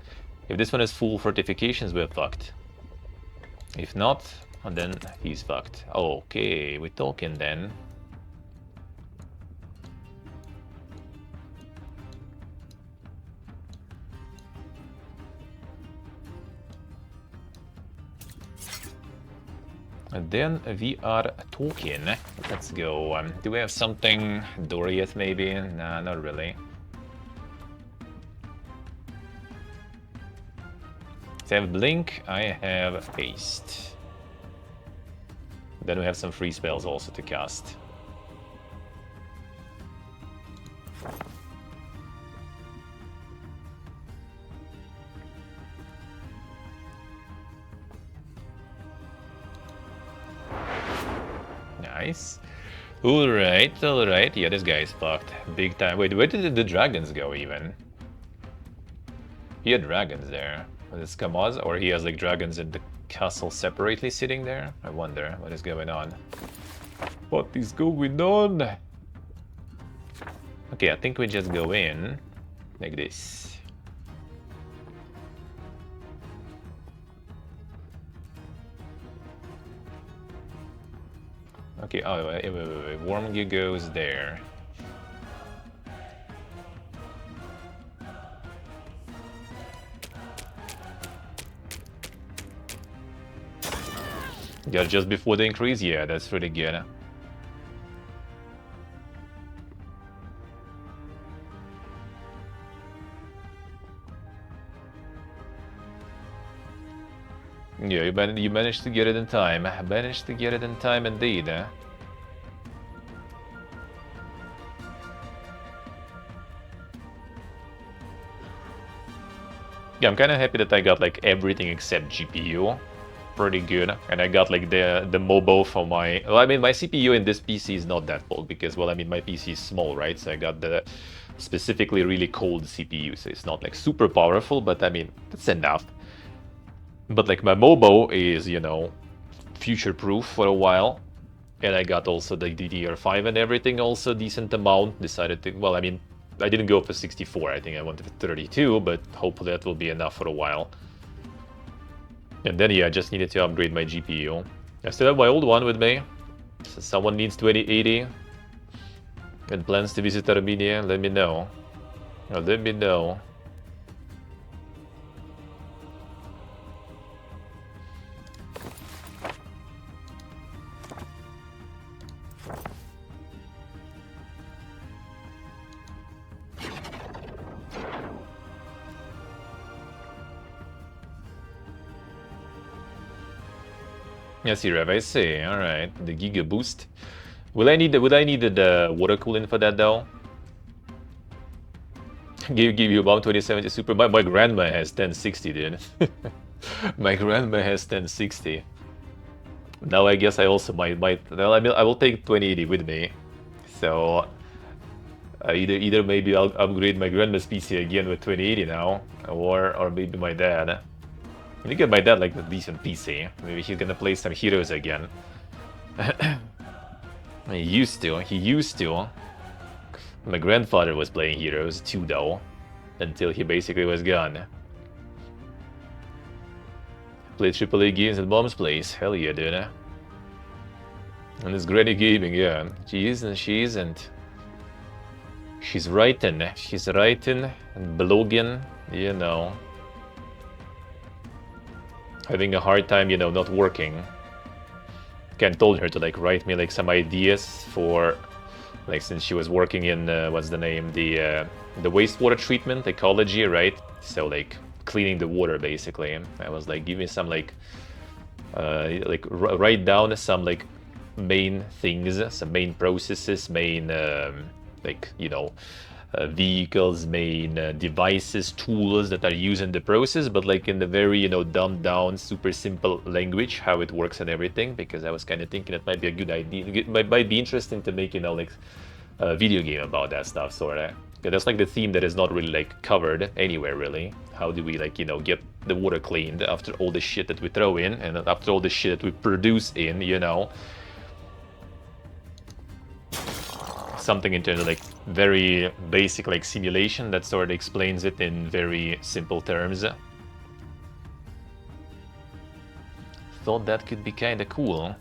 Speaker 3: If this one has full fortifications, we're fucked. If not, then he's fucked. Okay, we're talking then. And then we are talking. Let's go. Do we have something? Doriath maybe? Nah, not really. So I have Blink, I have Haste. Then we have some free spells also to cast. Nice. Alright, alright. Yeah, this guy is fucked. Big time. Wait, where did the dragons go even? He had dragons there. Was it Skamaz? Or he has like dragons in the castle separately sitting there? I wonder what is going on. What is going on? Okay, I think we just go in like this. Okay, oh, wait. Wormgear goes there. Yeah, just before the increase? Yeah, that's pretty good. Yeah, you managed to get it in time. Managed to get it in time indeed. Yeah, I'm kind of happy that I got like everything except GPU. Pretty good. And I got like the MOBO for my... Well, I mean, my CPU in this PC is not that old because, well, I mean, my PC is small, right? So I got the specifically really cold CPU, so it's not like super powerful, but I mean, that's enough. But like my MOBO is, you know, future-proof for a while. And I got also the DDR5 and everything, also decent amount. Decided to... Well, I mean, I didn't go for 64, I think I went for 32, but hopefully that will be enough for a while. And then, yeah, I just needed to upgrade my GPU. I still have my old one with me. So someone needs 2080 and plans to visit Armenia, let me know. Let me know. Yes, Rev, I see. Alright, the Giga Boost. Would I need the water cooling for that though? Give you about 2070 super. My grandma has 1060, dude. My grandma has 1060. Now I guess I also might. Well, I mean, I will take 2080 with me. So either maybe I'll upgrade my grandma's PC again with 2080 now, or maybe my dad. I think my dad like a decent PC. Maybe he's gonna play some Heroes again. He used to. My grandfather was playing Heroes too, though, until he basically was gone. Play AAA games at Mom's place. Hell yeah, dude. And it's Granny Gaming, yeah. She isn't. She's writing and blogging, you know. Having a hard time, you know, not working. Ken told her to like write me like some ideas for, like, since she was working in what's the name, the wastewater treatment ecology, right? So like cleaning the water basically. I was like, give me some like like write down some like main things, some main processes, main like vehicles, main devices, tools that are used in the process, but like in the very dumbed down, super simple language, how it works and everything. Because I was kind of thinking it might be a good idea. It might be interesting to make like a video game about that stuff, sort of. Yeah, that's like the theme that is not really like covered anywhere really. How do we like get the water cleaned after all the shit that we throw in and after all the shit that we produce in, something in terms of like very basic like simulation that sort of explains it in very simple terms. Thought that could be kind of cool.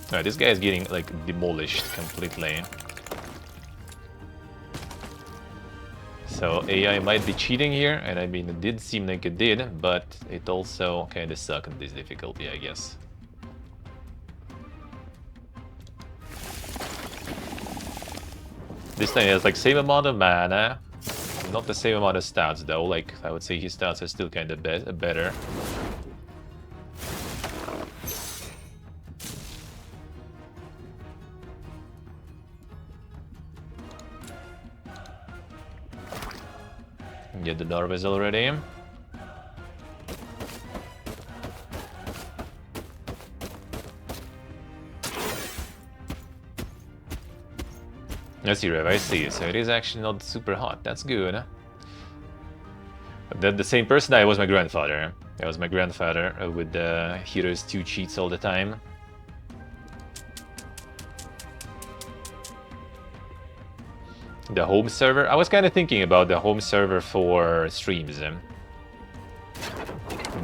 Speaker 3: Alright, this guy is getting like demolished completely. So AI might be cheating here, and I mean it did seem like it did, but it also kind of sucked in this difficulty, I guess. This thing has like same amount of mana, not the same amount of stats though. Like I would say his stats are still kind of better. Get the Darvis already. I see, Rev, I see. So it is actually not super hot. That's good. The same person, I was my grandfather. I was my grandfather with the Heroes 2 cheats all the time. The home server? I was kind of thinking about the home server for streams.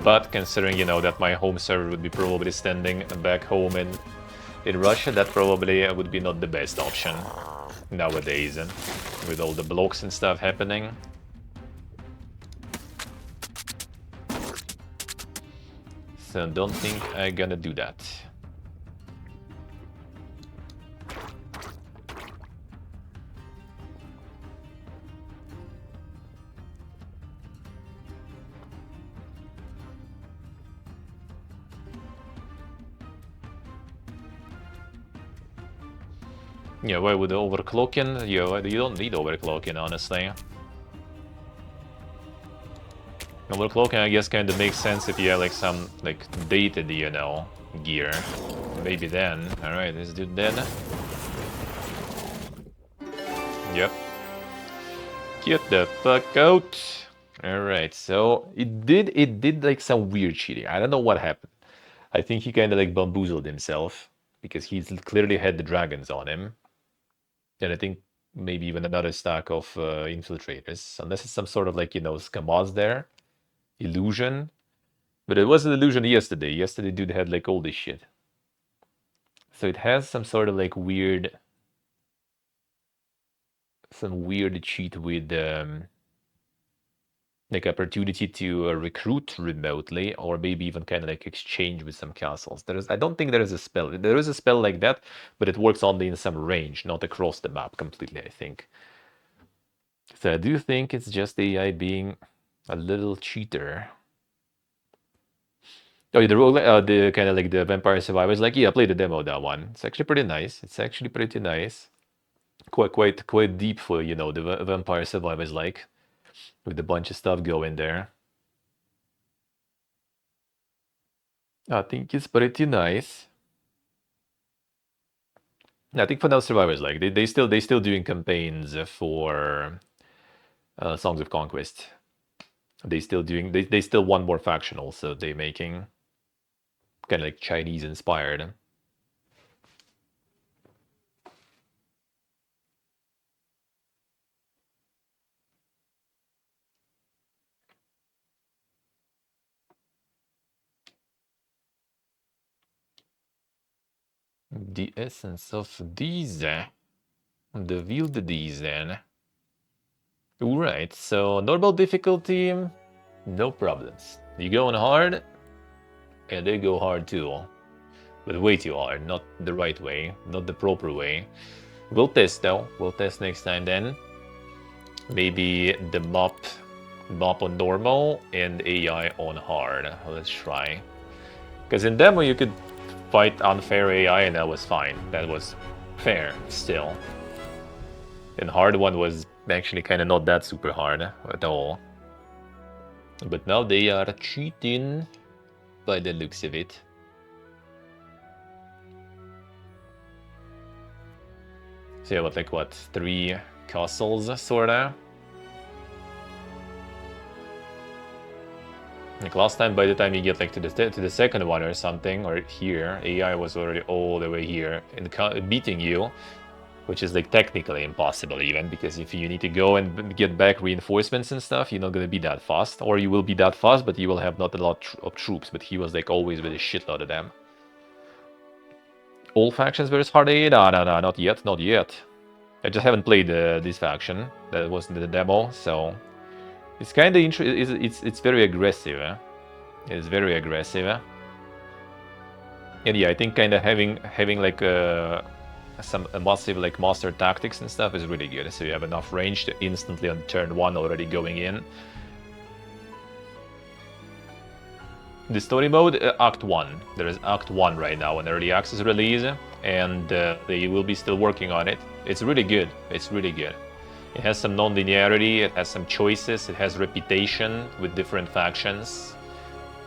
Speaker 3: But considering, that my home server would be probably standing back home in Russia, that probably would be not the best option nowadays, with all the blocks and stuff happening. So don't think I'm gonna do that. Yeah, why would overclocking? Yeah, you don't need overclocking, honestly. Overclocking, I guess, kind of makes sense if you have like some like dated, gear. Maybe then. All right, this dude dead. Yep. Get the fuck out. All right, so it did like some weird cheating. I don't know what happened. I think he kind of like bamboozled himself because he's clearly had the dragons on him. And I think maybe even another stack of infiltrators, unless it's some sort of like, scamoz there. Illusion. But it was an illusion yesterday. Yesterday dude had like all this shit. So it has some sort of like weird... some weird cheat with like opportunity to recruit remotely, or maybe even kind of like exchange with some castles. I don't think there is a spell. There is a spell like that, but it works only in some range, not across the map completely, I think. So I do think it's just AI being a little cheater. Oh, yeah, the kind of like the Vampire Survivors, like, yeah, play the demo, that one. It's actually pretty nice. It's actually pretty nice. Quite deep for, the Vampire Survivors, like, with a bunch of stuff going there. I think it's pretty nice. I think for now, Survivors, like, they still doing campaigns for Songs of Conquest. They still want more factional, so they making kind of like Chinese inspired. The essence of these, the wield these then. Alright, so normal difficulty, no problems. You go on hard, and they go hard too. But way too hard, not the right way, not the proper way. We'll test though, we'll test next time then. Maybe the mop on normal and AI on hard. Let's try. Because in demo you could fight unfair AI and that was fine. That was fair still. And hard one was actually kind of not that super hard at all. But now they are cheating by the looks of it. So yeah, like what, 3 castles sorta? Like last time, by the time you get like to the second one or something, or here, AI was already all the way here and beating you, which is like technically impossible even, because if you need to go and get back reinforcements and stuff, you're not gonna be that fast, or you will be that fast, but you will have not a lot of troops. But he was like always with a shitload of them. All factions versus hard aid? No, not yet, not yet. I just haven't played this faction. That wasn't the demo, so it's kind of interesting. It's very aggressive. It's very aggressive. And yeah, I think kind of having like a massive like master tactics and stuff is really good. So you have enough range to instantly on turn 1 already going in. The story mode, Act 1. There is Act 1 right now, an early access release, and they will be still working on it. It's really good. It's really good. It has some non-linearity, it has some choices, it has reputation with different factions.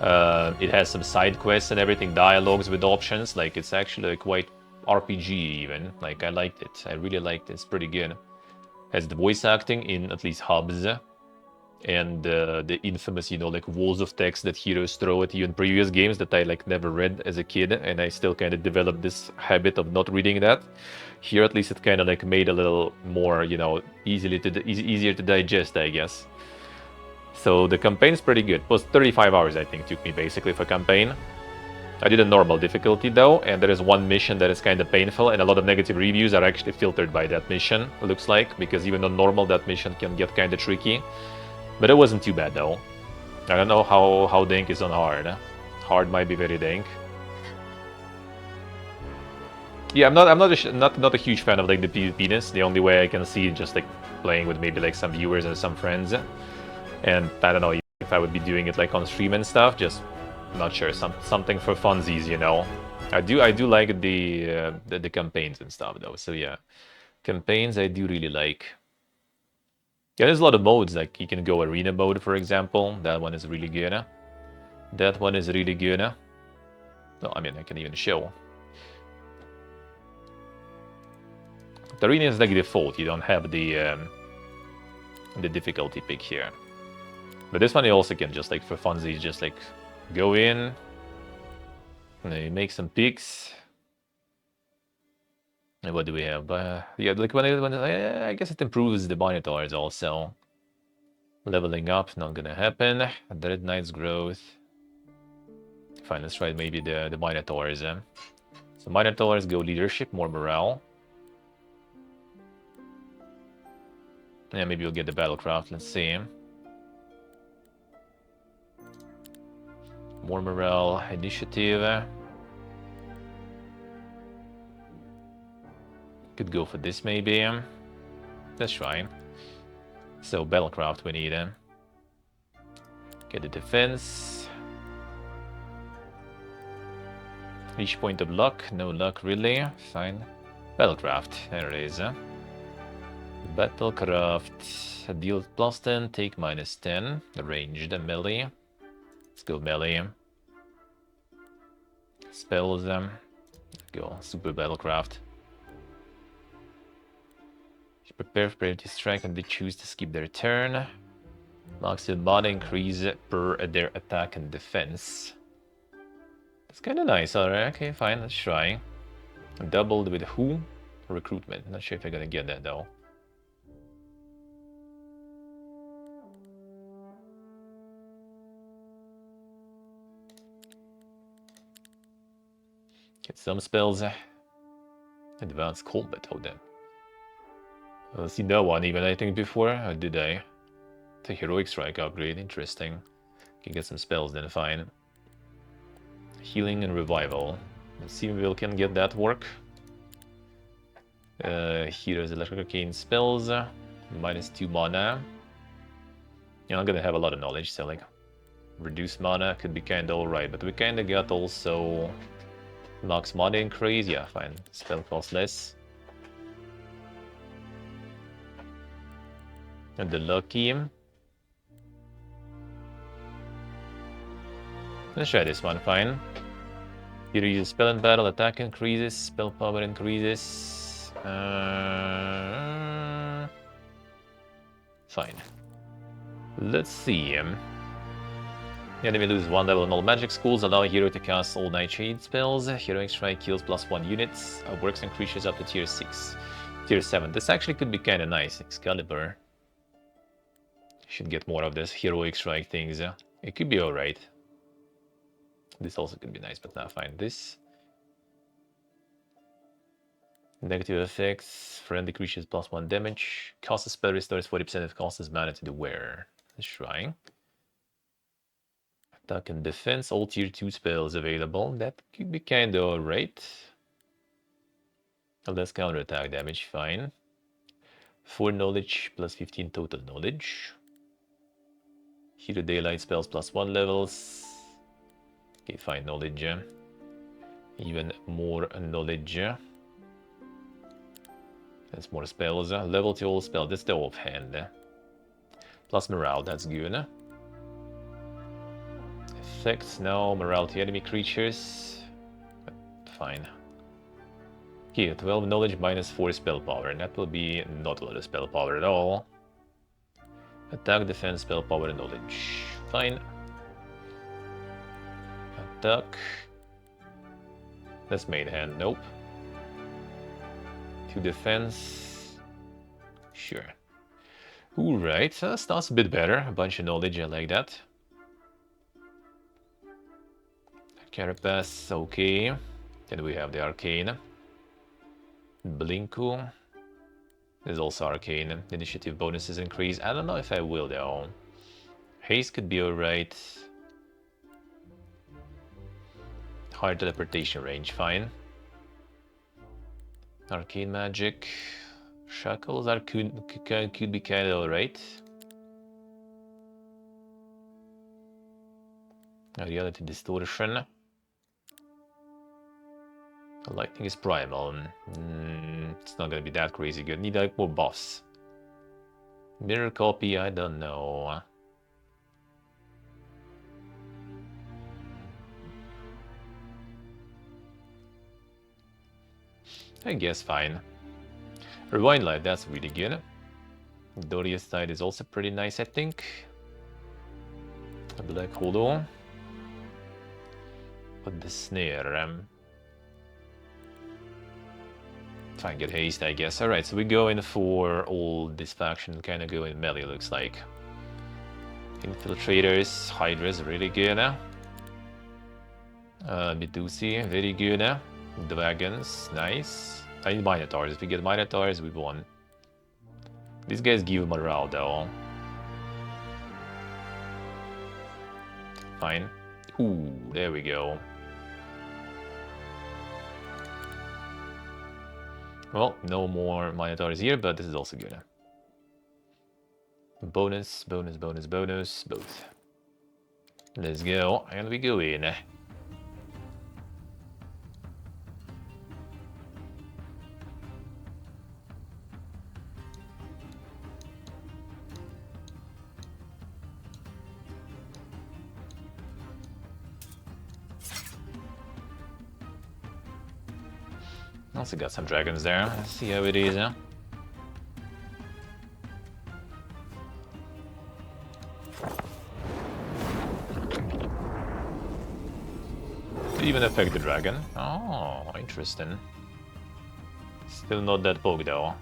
Speaker 3: It has some side quests and everything, dialogues with options. Like, it's actually quite RPG even. Like, I liked it. I really liked it. It's pretty good. It has the voice acting in at least hubs. And the infamous, you know, like walls of text that heroes throw at you in previous games that I like never read as a kid, and I still kind of developed this habit of not reading that. Here, at least, it kind of like made a little more, you know, easier to digest, I guess. So the campaign's pretty good. It was 35 hours, I think, took me basically for campaign. I did a normal difficulty though, and there is one mission that is kind of painful, and a lot of negative reviews are actually filtered by that mission, it looks like, because even on normal, that mission can get kind of tricky. But it wasn't too bad though. I don't know how dank is on hard. Hard might be very dank. Yeah, I'm not a huge fan of like the PvPness. The only way I can see just like playing with maybe like some viewers and some friends. And I don't know if I would be doing it like on stream and stuff. Just not sure. Something for funsies, you know. I do like the campaigns and stuff though. So yeah, campaigns I do really like. Yeah, there's a lot of modes, like you can go arena mode, for example. That one is really good. That one is really good. No, I mean, I can even show. The arena is like default, you don't have the difficulty pick here. But this one you also can just like for funsies, just like go in, and you make some picks. And what do we have? Yeah, like when I guess it improves the monitors also. Leveling up, not gonna happen. Dread Knight's growth. Fine, let's try maybe the Minotaurs. So Minotaurs go leadership, more morale. Yeah, maybe we'll get the Battlecraft, let's see. More morale, initiative. Could go for this maybe. Let's try. So Battlecraft we need. Get the defense. Each point of luck, no luck really. Fine. Battlecraft, there it is. Battlecraft, deal +10, take -10. Ranged melee. Let's go melee. Spells. Go super Battlecraft. Prepare for priority strike and they choose to skip their turn. Maximum mana increase per their attack and defense. That's kind of nice, alright. Okay, fine, let's try. Doubled with who? Recruitment. Not sure if I'm gonna get that though. Get some spells. Advanced combat, hold on. I've seen that one even, I think, before. Or did I? The heroic strike upgrade, interesting. Can get some spells then, fine. Healing and revival. Let's see if we can get that work. Heroes electric arcane spells. -2 mana. Yeah, I'm gonna have a lot of knowledge, so like Reduce mana could be kinda alright, but we kinda got also max mana increase. Yeah, fine. Spell cost less. And the lucky. Let's try this one, fine. You use spell in battle, attack increases, spell power increases. Fine. Let's see. Enemy lose 1 level on all magic schools, allow a hero to cast all Nightshade spells. Heroic Strike kills +1 units, works and creatures up to tier 6. Tier 7. This actually could be kinda nice. Excalibur. Should get more of this Heroic Strike things. It could be alright. This also could be nice, but not fine. This. Negative effects. Friendly creatures +1 damage. Cast a spell restores 40% of costs mana to the wearer. Let's try. Attack and defense, all tier 2 spells available. That could be kinda alright. Less counterattack damage, fine. 4 knowledge plus 15 total knowledge. Hero daylight spells +1 levels. Okay, fine, knowledge. Even more knowledge. That's more spells. Level to all spells, that's the offhand. Plus morale, that's good. Effects, no. Morale to enemy creatures. Fine. Okay, 12 knowledge minus 4 spell power. And that will be not a lot of spell power at all. Attack, defense, spell power, knowledge. Fine. Attack. That's main hand, nope. 2 defense. Sure. Alright, starts a bit better. A bunch of knowledge, I like that. Carapace, okay. Then we have the Arcane. Blinku. There's also Arcane. Initiative bonuses increase. I don't know if I will though. Haste could be alright. Higher teleportation range, fine. Arcane magic. Shackles could be kinda alright. Reality distortion. Lightning is primal. It's not gonna be that crazy good. Need like more buffs. Mirror copy, I don't know. I guess fine. Rewind light, that's really good. Doria's side is also pretty nice, I think. A black holo. But the snare. Try and get haste, I guess. Alright, so we go in for all this faction, kind of go in melee, looks like. Infiltrators, Hydra's really good. Medusi, very good. Dragons, nice. I need Minotaurs. If we get Minotaurs, we won. These guys give morale though. Fine. Ooh, there we go. Well, no more Minotaurs here, but this is also good. Bonus, bonus, bonus, bonus, both. Let's go, and we go in. Also got some dragons there. Let's see how it is, huh? Did even affect the dragon. Oh, interesting. Still not that bug though.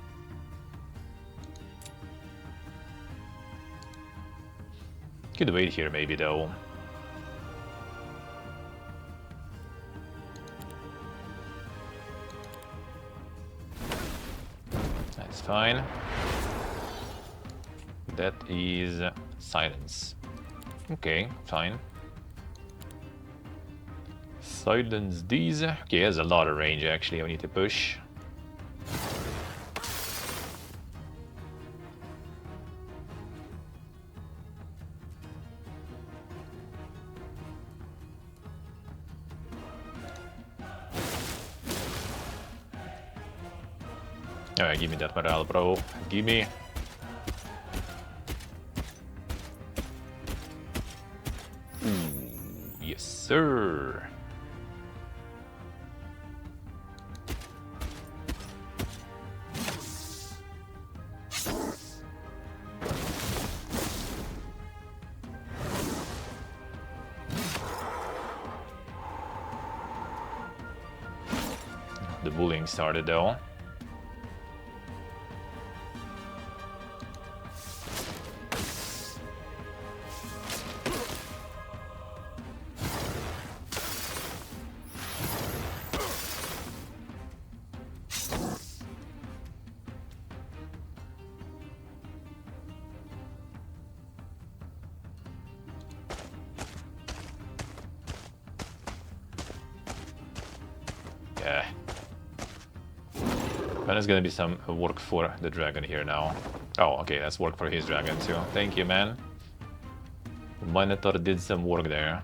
Speaker 3: Could wait here maybe though. That's fine. That is silence. Okay, fine. Silence these. Okay, has a lot of range actually. I need to push. Alright, give me that morale, bro. Give me. Ooh, yes, sir. The bullying started though. Yeah. But there's gonna be some work for the dragon here now. Oh, okay, that's work for his dragon too. Thank you, man. Minotaur did some work there.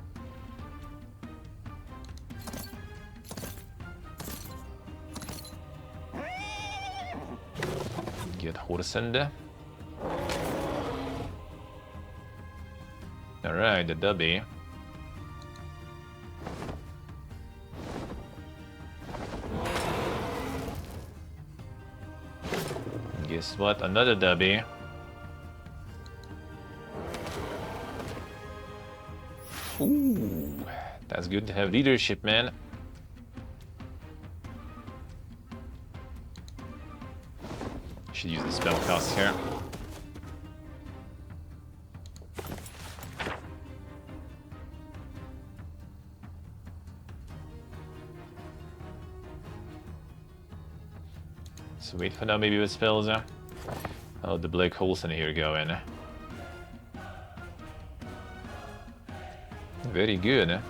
Speaker 3: Get Horsende. Alright, the dubby. Guess what? Another dubby. Ooh, that's good to have leadership, man. Should use the spell cast here. So wait for now, maybe with spells. Oh, the black holes in here go in. Very good.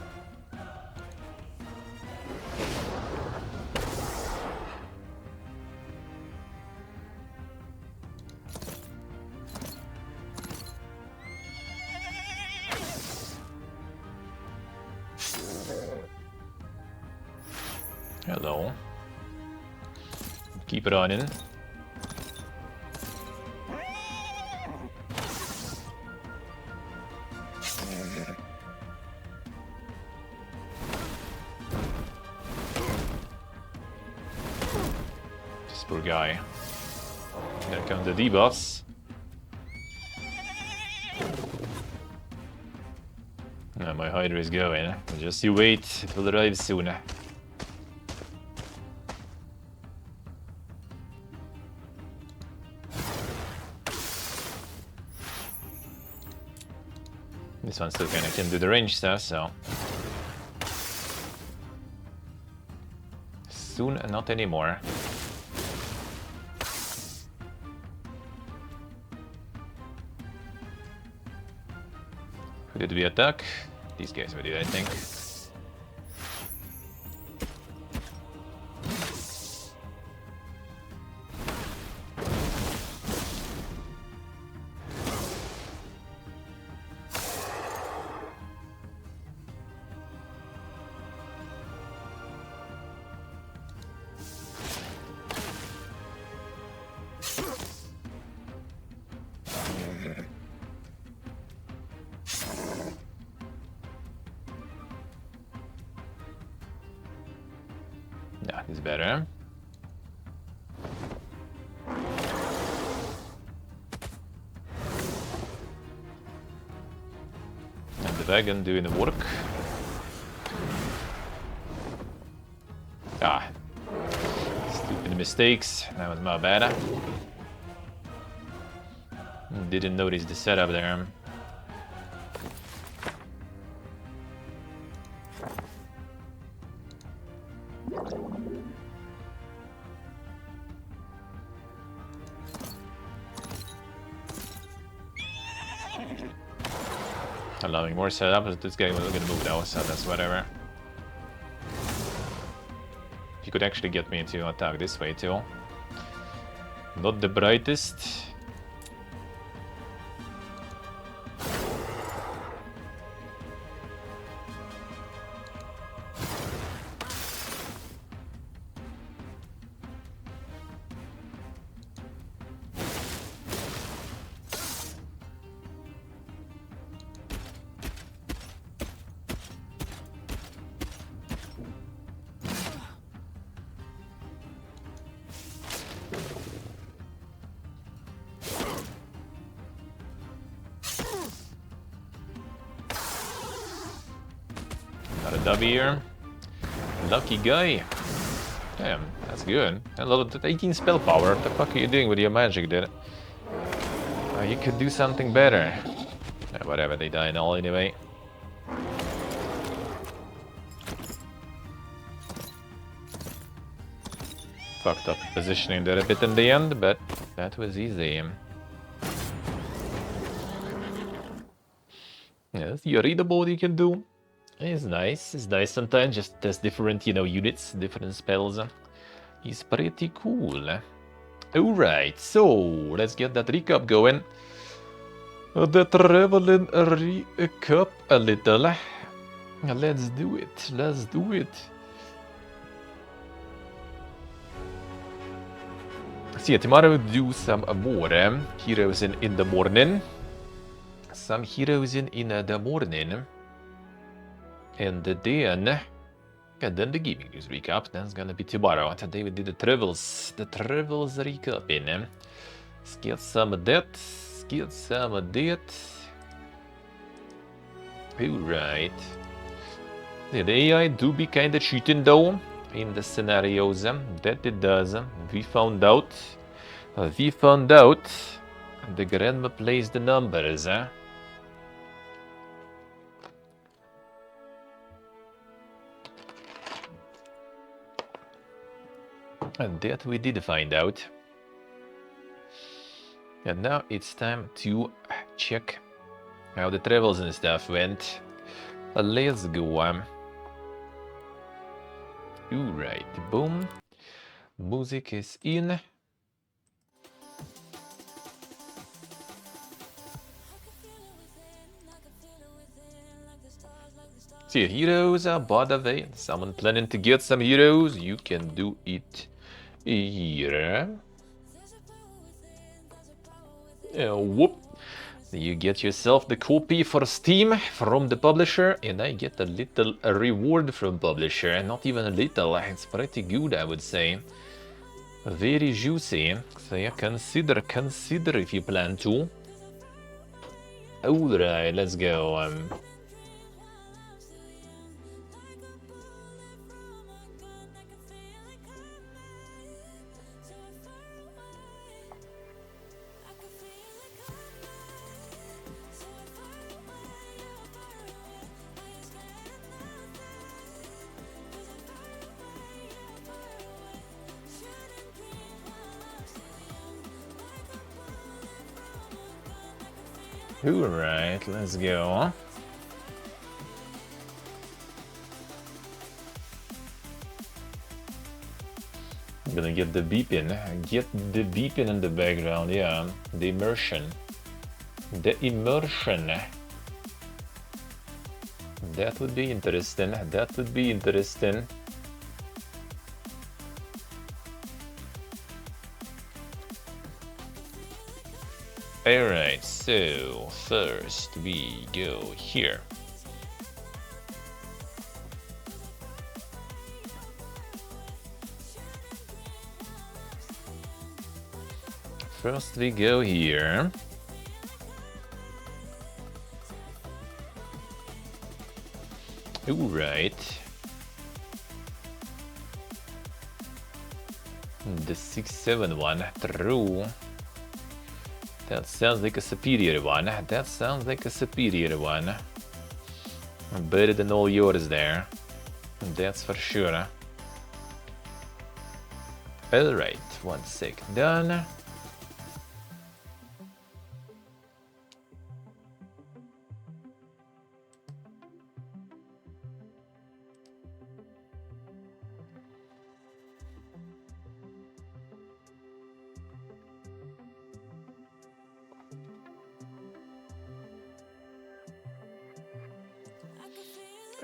Speaker 3: Hello. Keep it on in. This poor guy. Here come the debuffs. My Hydra is going. Just you wait, it will arrive soon. This one still kinda can do the range stuff, so... Soon, not anymore. Who did we attack? These guys we did, I think. Yeah, it's better. And the wagon doing the work. Ah. Stupid mistakes. That was my bad. Didn't notice the setup there. Allowing more setup, but this guy was gonna move now, so that's whatever. He could actually get me to attack this way too. Not the brightest. Dub here. Lucky guy. Damn, that's good. And a lot of 18 spell power. What the fuck are you doing with your magic, dude? You could do something better. Whatever, they die and all anyway. Fucked up positioning there a bit in the end, but that was easy. Yes, you readable what you can do. It's nice. It's nice sometimes. Just test different, units, different spells. It's pretty cool. Alright, so let's get that recap going. The traveling recap a little. Let's do it. Let's do it. See, tomorrow do some more heroes in the morning. Some heroes in the morning. And then the gaming news recap. That's gonna be tomorrow. Today we did the travels recap in. Let's get some of that. Get some of that. Alright. Yeah, the AI do be kinda cheating though in the scenarios that it does. We found out. The grandma plays the numbers. And that we did find out. And now it's time to check how the travels and stuff went. Let's go. Alright, boom. Music is in. See, heroes are by the way. Someone planning to get some heroes, you can do it here. Whoop. You get yourself the copy for Steam from the publisher, and I get a little reward from publisher. Not even a little, it's pretty good, I would say. Very juicy. So yeah, consider if you plan to. Alright, let's go. Alright, let's go. I'm gonna get the beeping. Get the beeping in the background, yeah. The immersion. The immersion. That would be interesting. That would be interesting. Alright, so first we go here. First we go here. Alright. The 6-7 one, true. That sounds like a superior one. That sounds like a superior one. Better than all yours there. That's for sure. Alright, 1 sec, done.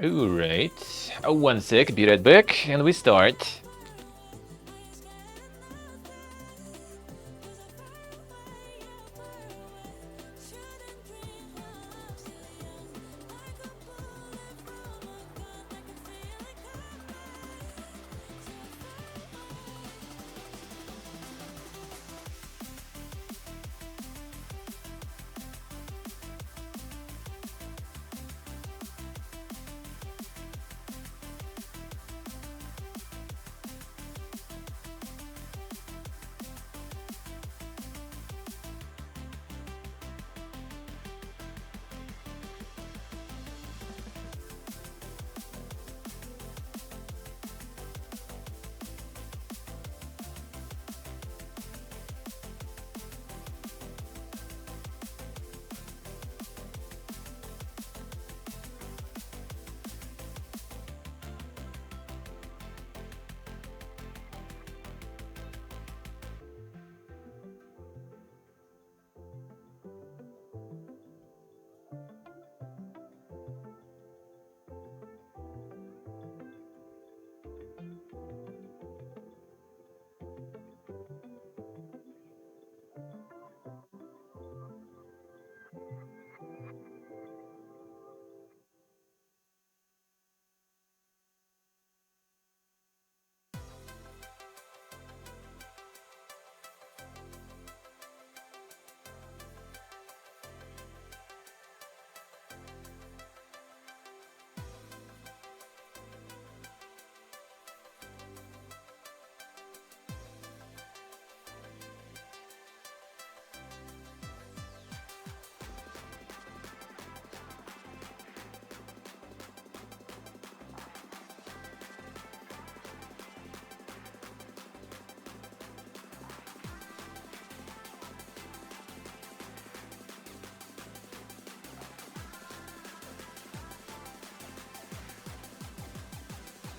Speaker 3: Alright, 1 sec, be right back, and we start.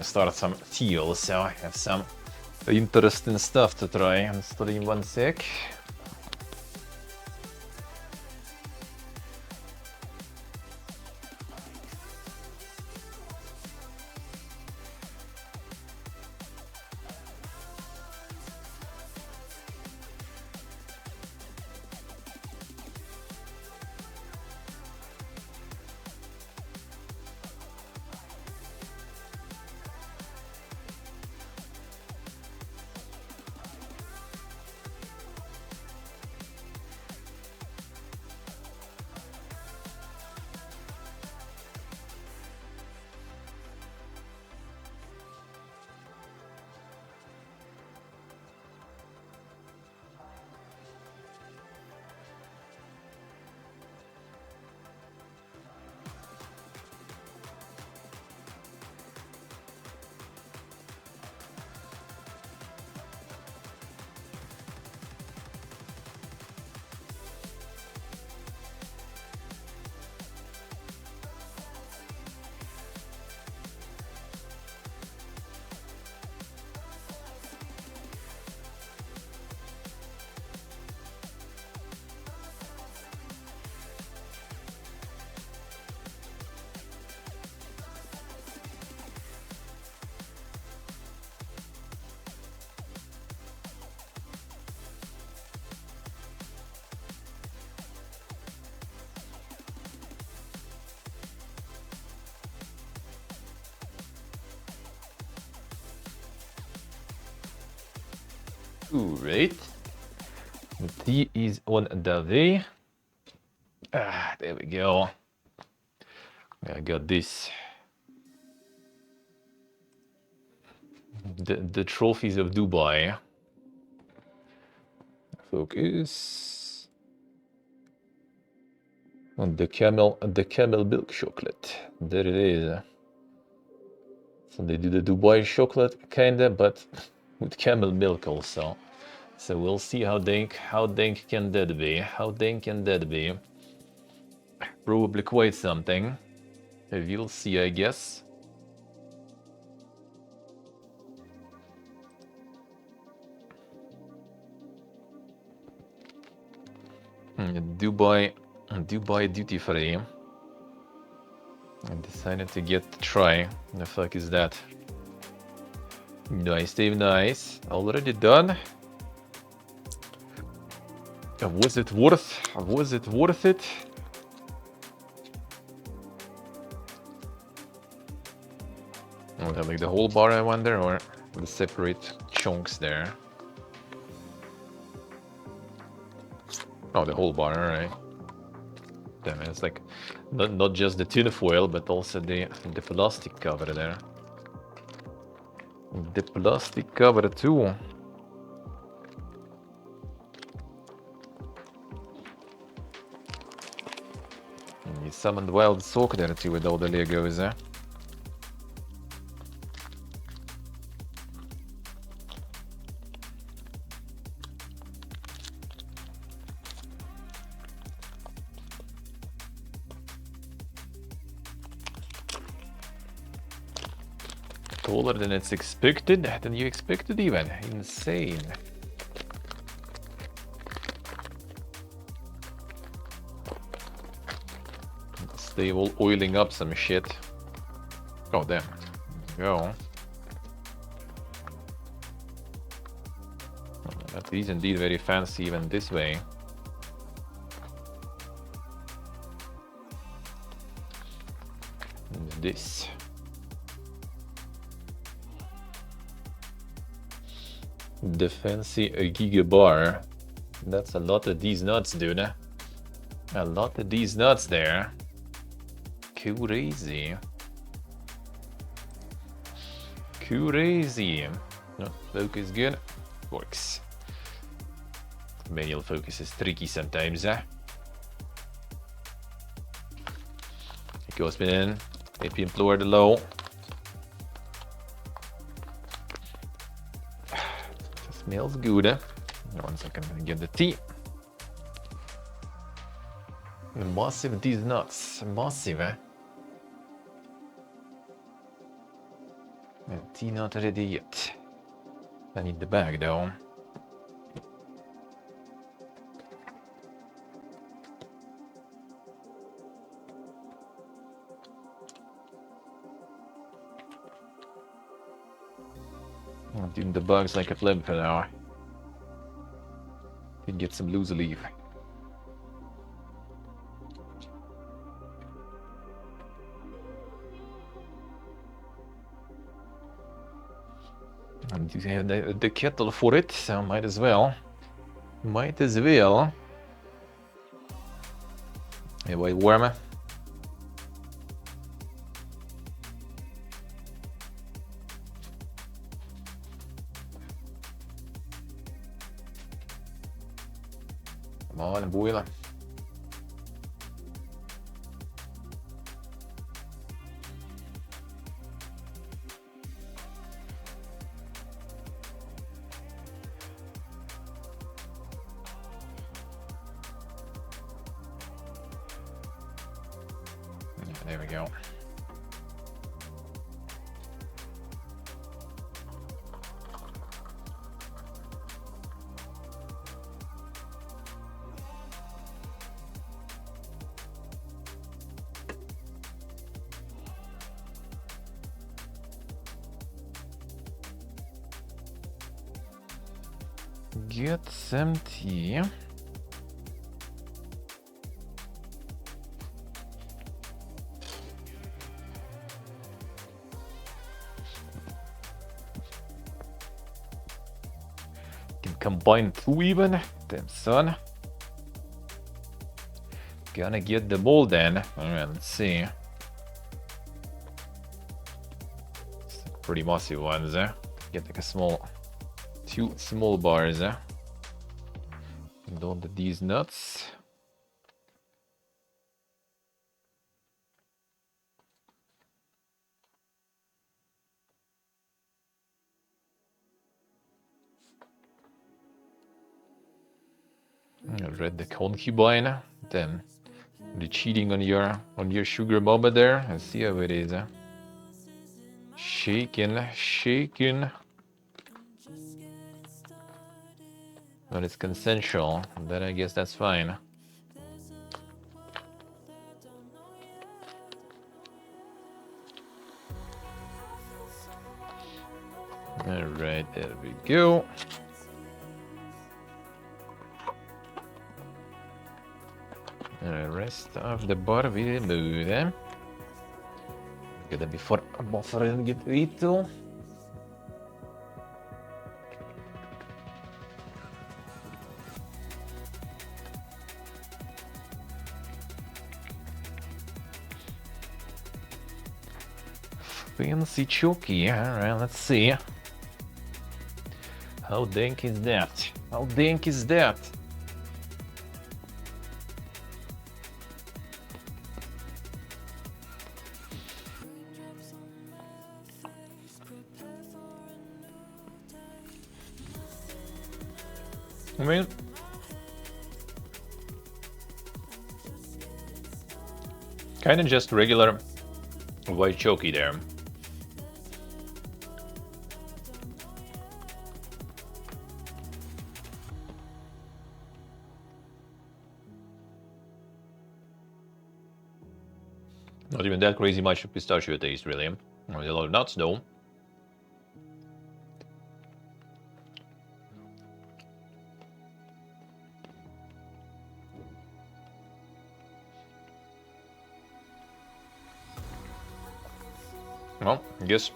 Speaker 3: start some teal, so I have some interesting stuff to try on stream. 1 sec. Alright. The tea is on the way. Ah, there we go. I got this. The trophies of Dubai. Focus on the camel milk chocolate. There it is. So they do the Dubai chocolate kinda, but with camel milk also. So we'll see how dank can that be. How dank can that be? Probably quite something. We'll see, I guess. Dubai duty free. I decided to get the try. The fuck is that? Nice, Dave, nice. Already done. Was it worth it? Oh, like the whole bar, I wonder, or the separate chunks there? Oh, the whole bar, alright. Damn, it's like not just the tin foil, but also the plastic cover there. The plastic cover too. And you summoned wild sock there too with all the Legos, eh? Taller than it's expected, than you expected even. Insane. Stay all oiling up some shit. Oh damn. Go. That is indeed very fancy even this way. And this. The fancy Giga bar. That's a lot of these nuts, dude. A lot of these nuts there. Crazy. Crazy. No, focus good. Works. Manual focus is tricky sometimes, eh? It goes in. AP implore the low. Smells good, eh? 1 second, let me get the tea. Massive these nuts. Massive, eh? Tea not ready yet. I need the bag though. I'm doing the bugs like a flip for now. Can get some loose leaf. And you have the kettle for it, so might as well. Might as well. Yeah, way warmer. Come on, boil. There we go. Get some tea. Can combine two even. Damn son. Gonna get the ball then. Alright, let's see. Some pretty massive ones, eh? Get like a small, two small bars, eh? And on these nuts. I read the concubine. Then the cheating on your sugar mama there. Let's see how it is. Shaking, shaking. But it's consensual. Then I guess that's fine. Alright, there we go. The rest of the bar will move them. Gonna before buffering get little. Fancy chalky, alright, let's see. How dank is that? How dank is that? I mean, kind of just regular white chalky there. Not even that crazy much of pistachio taste, really. There's a lot of nuts, though. Well, I guess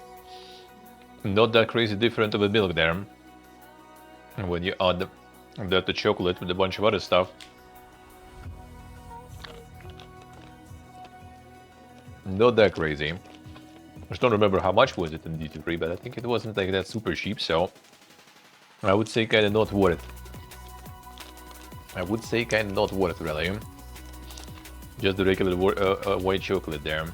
Speaker 3: not that crazy different of a milk there. And when you add that to chocolate with a bunch of other stuff. Not that crazy. I just don't remember how much was it in duty-free, but I think it wasn't like that super cheap, so I would say kind of not worth it. I would say kind of not worth it, really. Just the regular white chocolate there.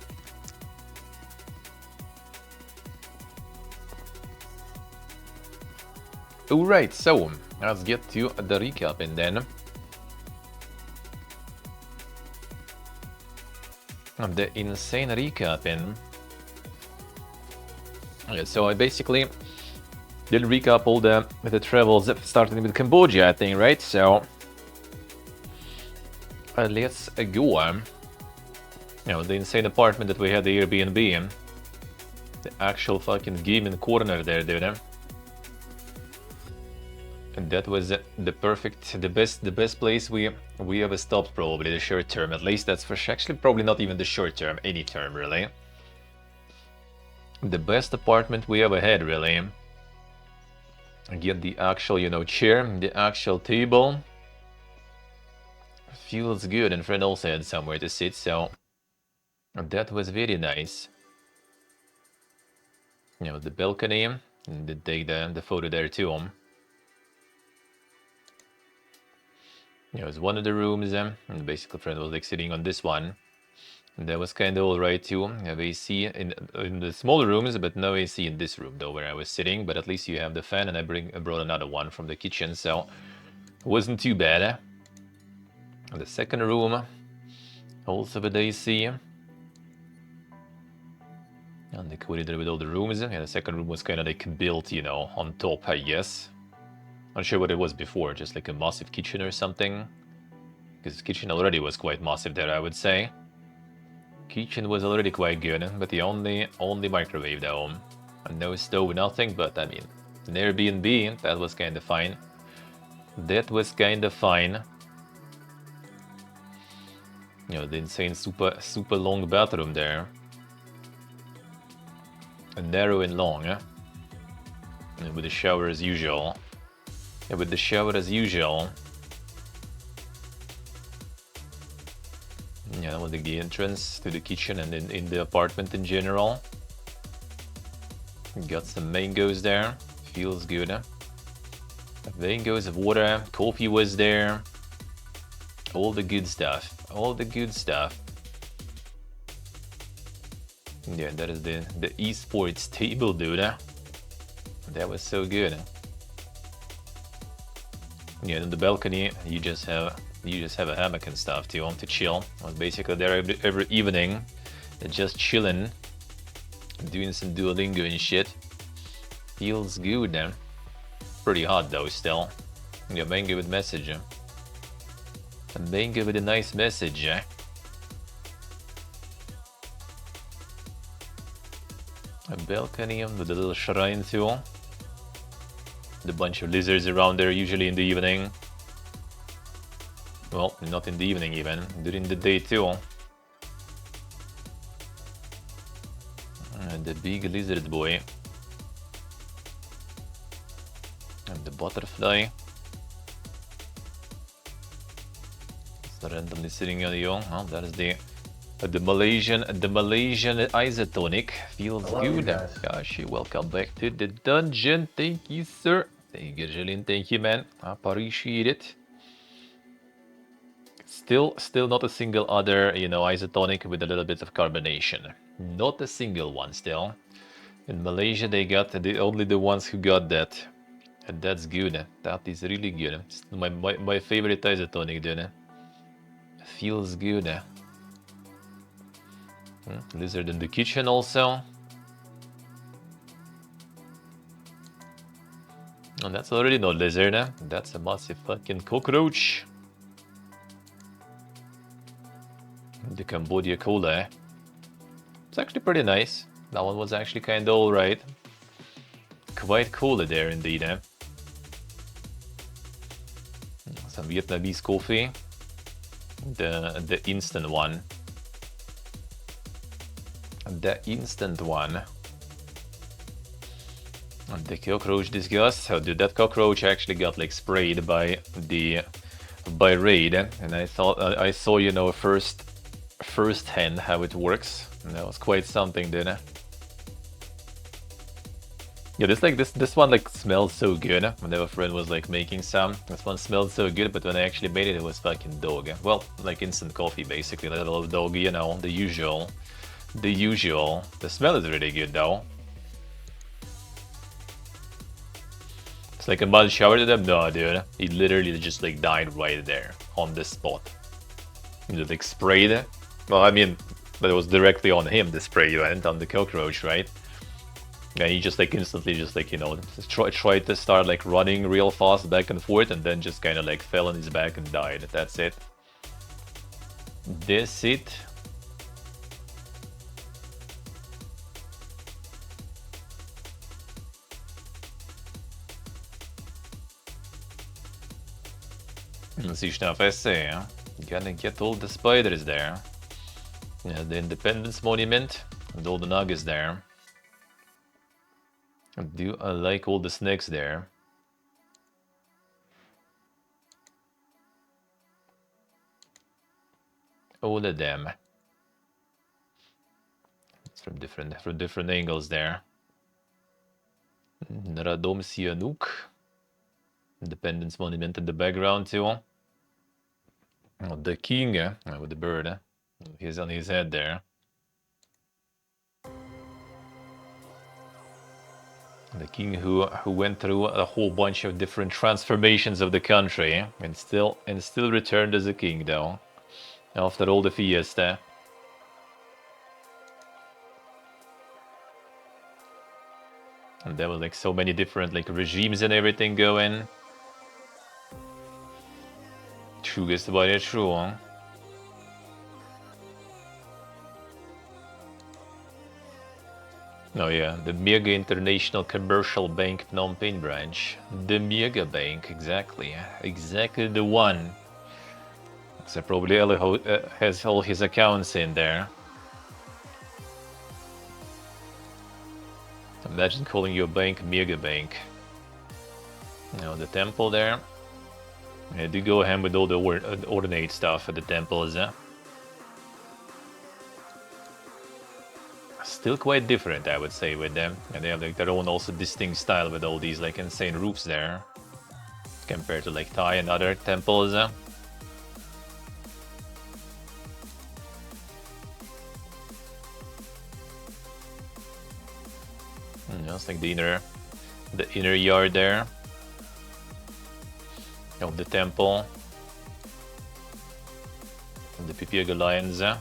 Speaker 3: Alright, so let's get to the recap and then the insane recapping. Okay, so I basically did recap all the travels starting with Cambodia, I think, right? So let's go. The insane apartment that we had, the Airbnb, the actual fucking gaming corner there, dude. And that was the perfect, the best place we ever stopped, probably the short term. At least that's for sure. Actually, probably not even the short term, any term really. The best apartment we ever had, really. Get the actual, chair, the actual table. Feels good, and Fred also had somewhere to sit, so that was very nice. The balcony, and did take the photo there too. It was one of the rooms, and basically Fred was like sitting on this one. And that was kind of alright too. Have AC in the smaller rooms, but no AC in this room though, where I was sitting. But at least you have the fan, and I brought another one from the kitchen, so it wasn't too bad. The second room, also with AC. And they coated it with all the rooms. And the second room was kind of like built, on top, I guess. Not sure what it was before, just like a massive kitchen or something. Because the kitchen already was quite massive there, I would say. Kitchen was already quite good, but the only microwave though. And no stove, nothing, but I mean, an Airbnb, that was kind of fine. That was kind of fine. The insane super long bathroom there. And narrow and long, and with the shower as usual. Yeah, with the shower as usual. Yeah, that was the entrance to the kitchen and in the apartment in general. Got some mangoes there. Feels good. Mangoes, water, coffee was there. All the good stuff. All the good stuff. Yeah, that is the esports table, dude. That was so good. Yeah, in the balcony, you just have a hammock and stuff too to chill. I was basically there every evening, just chilling, doing some Duolingo and shit. Feels good, man. Pretty hot though still. Yeah, mango with message. A mango with a nice message. A balcony with a little shrine too. The bunch of lizards around there usually in the evening. Well, not in the evening even, during the day too. And the big lizard boy. And the butterfly. It's randomly sitting on you. Oh, that is the Malaysian isotonic. Feels good. Gosh, welcome back to the dungeon. Thank you, sir. Thank you, Jillian. Thank you, man. I appreciate it. Still not a single other, isotonic with a little bit of carbonation. Not a single one still. In Malaysia, they got only the ones who got that. And that's good. That is really good. It's my favorite isotonic, dude. Feels good. Lizard in the kitchen also. And that's already no lizard. That's a massive fucking cockroach. The Cambodia cola. It's actually pretty nice. That one was actually kind of alright. Quite cool there indeed. Some Vietnamese coffee. The instant one. The instant one. And the cockroach disgust. How did that cockroach actually got like sprayed by Raid, and I saw first hand how it works, and that was quite something, didn't it? Yeah, this one like smells so good. Whenever Fred was like making some, this one smelled so good, but when I actually made it, it was fucking dog. Well, like instant coffee basically, like a little dog, the usual. The smell is really good though. It's like a mud shower to them? No, dude. He literally just like died right there on the spot. He just like sprayed it. Well, I mean, but it was directly on him, the spray went on the cockroach, right? And he just like instantly just like, you know, tried to start like running real fast back and forth and then just kind of like fell on his back and died. That's it. That's it. See stuff I say, huh? Gotta get all the spiders there. Yeah, the Independence Monument and all the nuggets there. I like all the snakes there. All of them. It's from different angles there. Radom Sihanouk. Independence Monument in the background too. Oh, the king with the bird. He's on his head there. The king who went through a whole bunch of different transformations of the country and still returned as a king though. After all the fiesta. And there were like so many different like regimes and everything going. Truest about it, true, huh? Oh yeah, the Mega International Commercial Bank Phnom Penh branch. The Mega Bank, exactly. Exactly the one. So probably has all his accounts in there. Imagine calling your bank Mega Bank. You know, the temple there. Yeah, do go ahead with all the ornate stuff at the temples, Still quite different, I would say, with them. And they have like their own also distinct style with all these like insane roofs there. Compared to like Thai and other temples, It's like the inner yard there of the temple. And the Pipiaga Lions. Then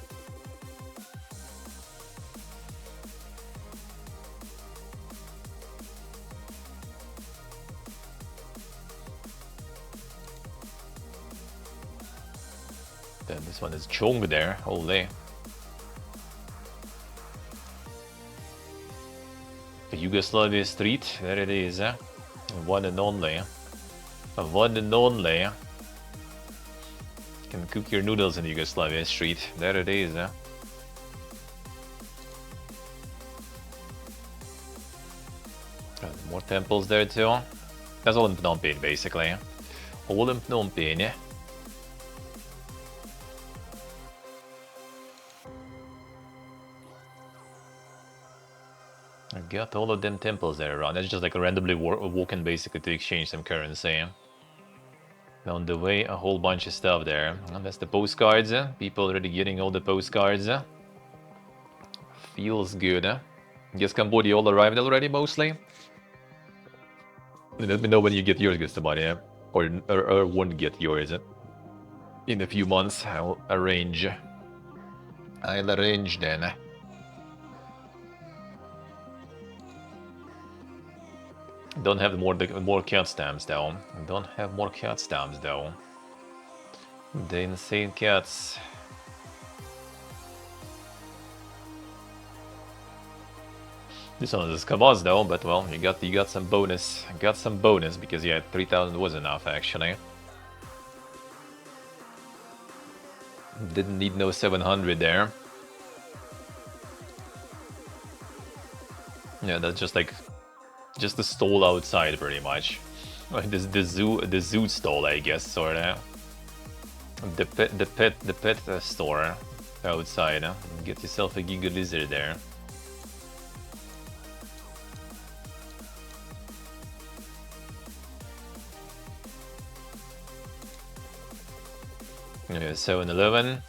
Speaker 3: this one is Chong there, ole. The Yugoslavia Street, there it is, one and only. One and only. Can cook your noodles in Yugoslavia Street, there it is. More temples there too. That's all in Phnom Penh basically. All in Phnom Penh. I got all of them temples there around. That's just like randomly walking basically to exchange some currency. On the way, a whole bunch of stuff there. And that's the postcards. People already getting all the postcards. Feels good. Guess Cambodia all arrived already mostly. Let me know when you get yours, Gustabani, or won't get yours. In a few months, I'll arrange. I'll arrange then. Don't have more cat stamps though. Don't have more cat stamps though. The insane cats. This one is Kabaz though, but well, you got some bonus. Got some bonus because yeah, 3,000 was enough actually. Didn't need no 700 there. Yeah, that's just like the stall outside pretty much. Like this the zoo stall, I guess, sorta. The pet store outside. Get yourself a Giga Lizard there. Yeah, 7-Eleven.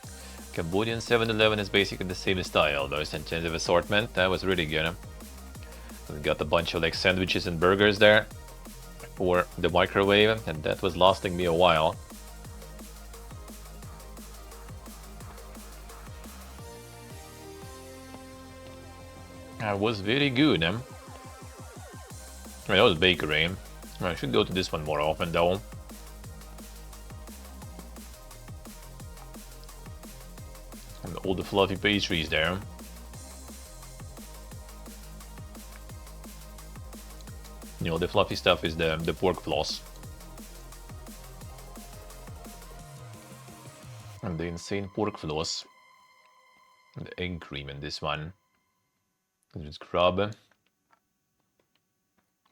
Speaker 3: Cambodian 7-Eleven is basically the same style, though, in terms of assortment. That was really good. We got a bunch of like sandwiches and burgers there for the microwave, and that was lasting me a while. That was very good. I mean, that was bakery. I should go to this one more often though. And all the fluffy pastries there. You know, the fluffy stuff is the pork floss. And the insane pork floss. And the egg cream in this one. Just grab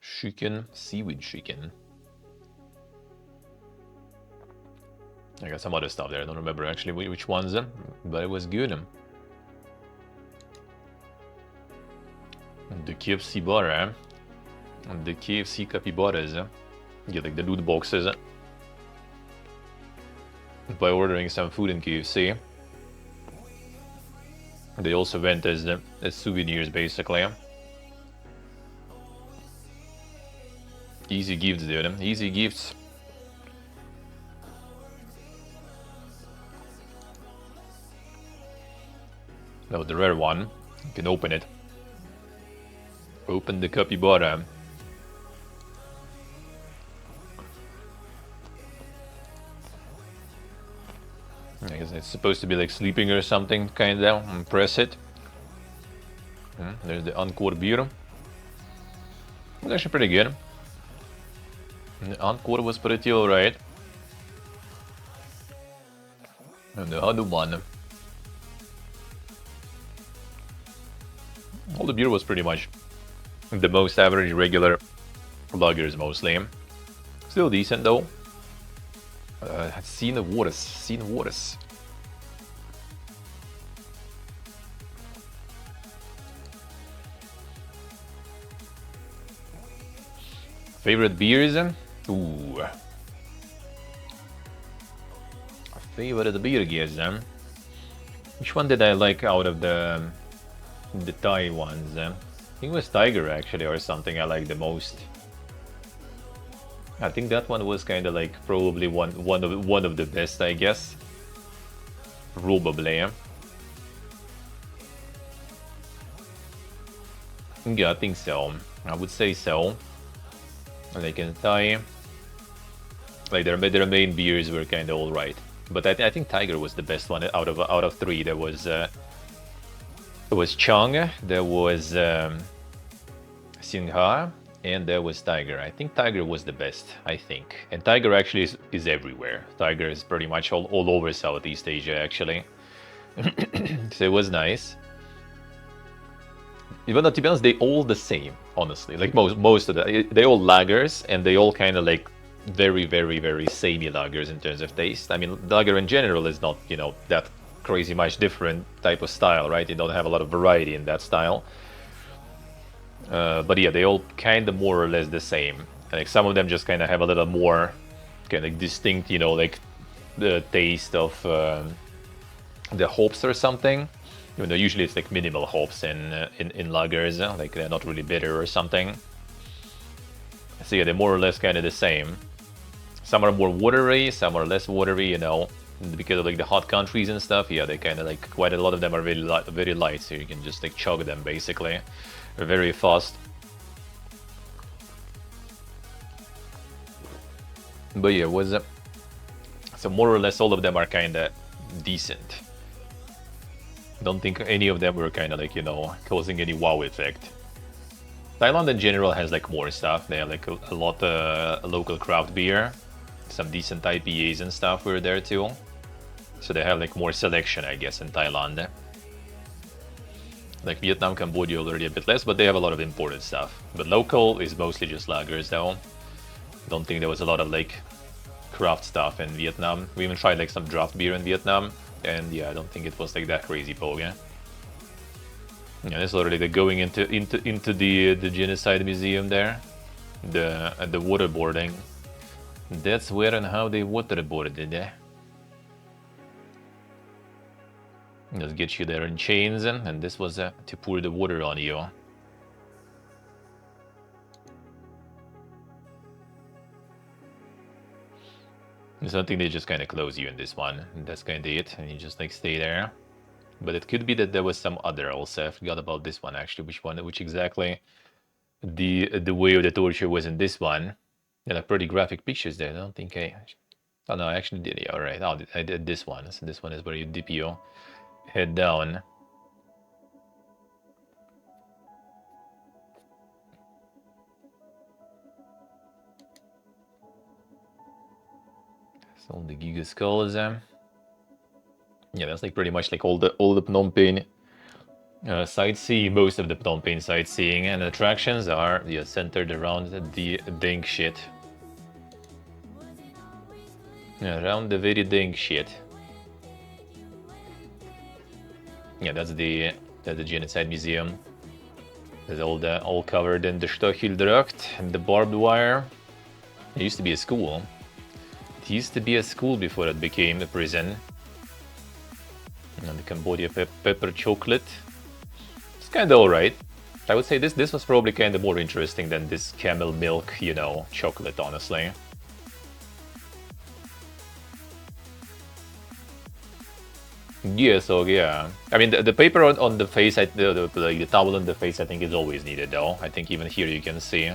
Speaker 3: chicken, seaweed chicken. I got some other stuff there. I don't remember actually which ones, but it was good. And the KFC bar, and the KFC capybaras. Get like the loot boxes by ordering some food in KFC. They also went as souvenirs basically. Easy gifts, dude. Easy gifts. Now the rare one. You can open it. Open the capybara. I guess it's supposed to be like sleeping or something, kinda. And press it. There's the Encore beer. It's actually pretty good. And the Encore was pretty alright. And the other one. All the beer was pretty much the most average regular lagers mostly. Still decent though. Seen waters. Favorite beers? Ooh. Favorite beer guess, Which one did I like out of the Thai ones? I think it was Tiger actually, or something I like the most. I think that one was kind of like probably one of the best, I guess. Probably. Yeah, I think so. I would say so. Like in Thai, like their main beers were kind of all right, but I think Tiger was the best one out of three. There was Chang, there was Singha, and there was Tiger. I think Tiger was the best, I think. And Tiger actually is everywhere. Tiger is pretty much all over Southeast Asia, actually. So it was nice. Even though, to be honest, they all the same, honestly. Like most of they all lagers, and they all kind of like very, very, very samey lagers in terms of taste. I mean, lager in general is not, you know, that crazy much different type of style, right? You don't have a lot of variety in that style. But yeah, they all kind of more or less the same. Like some of them just kind of have a little more kind of distinct, you know, like the taste of the hops or something. Even though usually it's like minimal hops in lagers, like they're not really bitter or something. So yeah, they're more or less kind of the same. Some are more watery, some are less watery, you know, because of like the hot countries and stuff. Yeah, they kind of like quite a lot of them are very light, so you can just like chug them basically. They're very fast. But yeah, so more or less all of them are kind of decent. Don't think any of them were kind of like, you know, causing any wow effect. Thailand in general has like more stuff. They have like a lot of local craft beer. Some decent IPAs and stuff were there too. So they have like more selection, I guess, in Thailand. Like Vietnam, Cambodia already a bit less, but they have a lot of imported stuff. But local is mostly just lagers though. Don't think there was a lot of like craft stuff in Vietnam. We even tried like some draft beer in Vietnam. And yeah, I don't think it was like that crazy poke. Yeah, this is already the going into the genocide museum there, the waterboarding. That's where and how they waterboarded. Just get you there in chains, and this was to pour the water on you. So I think they just kind of close you in this one, and that's kind of it, and you just like stay there. But it could be that there was some other also. I forgot about this one actually. Which exactly? the way of the torture was in this one. Yeah, like pretty graphic pictures there. I don't think I. Oh no, I actually did. Yeah, all right. Oh, I did this one. So this one is where you dip your head down. So the Giga Skulls. Yeah, that's like pretty much like all the Phnom Penh sightseeing. Most of the Phnom Penh sightseeing and attractions are centered around the dink shit. Yeah, around the very dink shit. Yeah, that's the genocide museum. It's all covered in the Stacheldracht and the barbed wire. It used to be a school. It used to be a school before it became a prison. And the Cambodia pepper chocolate. It's kind of alright. I would say this was probably kind of more interesting than this camel milk, chocolate, honestly. Yeah, so yeah. I mean, the paper on the face, the towel on the face, I think is always needed, though. I think even here you can see.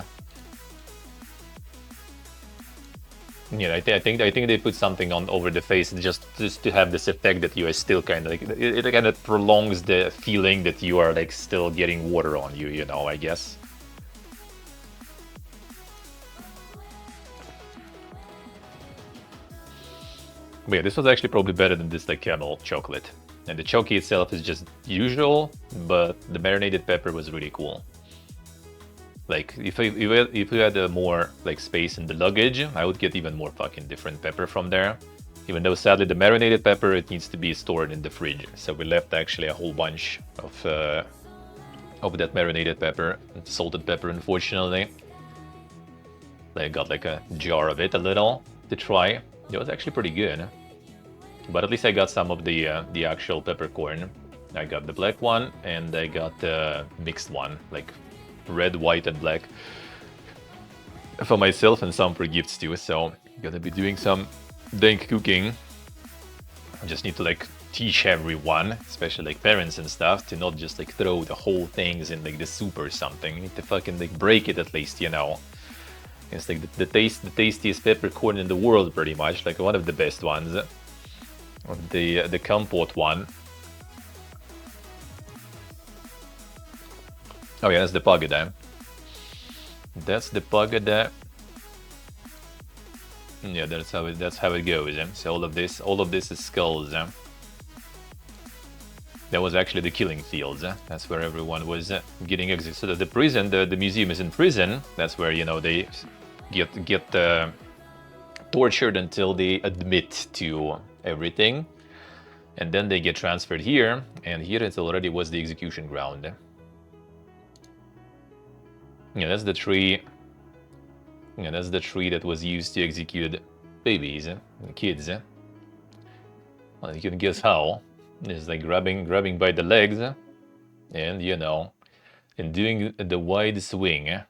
Speaker 3: Yeah, I think they put something on over the face just to have this effect that you are still kind of like it kind of prolongs the feeling that you are like still getting water on you, I guess. But yeah, this was actually probably better than this like camel chocolate. And the choki itself is just usual, but the marinated pepper was really cool. Like, if you had more like space in the luggage, I would get even more fucking different pepper from there. Even though sadly the marinated pepper, it needs to be stored in the fridge. So we left actually a whole bunch of that marinated pepper, salted pepper, unfortunately. I got like a jar of it, a little, to try. It was actually pretty good. But at least I got some of the actual peppercorn. I got the black one and I got the mixed one, like red, white, and black for myself and some for gifts too. So gonna be doing some dank cooking. I just need to like teach everyone, especially like parents and stuff, to not just like throw the whole things in like the soup or something. You need to fucking like break it at least, It's like the tastiest peppercorn in the world, pretty much, like one of the best ones. The compote one. Oh yeah, that's the pagada. That's the pagada. Yeah, that's how it goes. So all of this is skulls. That was actually the killing fields. That's where everyone was getting executed. So the prison, the museum is in prison. That's where they get tortured until they admit to everything, and then they get transferred here. And here it already was the execution ground. Yeah, that's the tree. Yeah, that's the tree that was used to execute babies, kids. Well, you can guess how. It's like grabbing by the legs, and and doing the wide swing.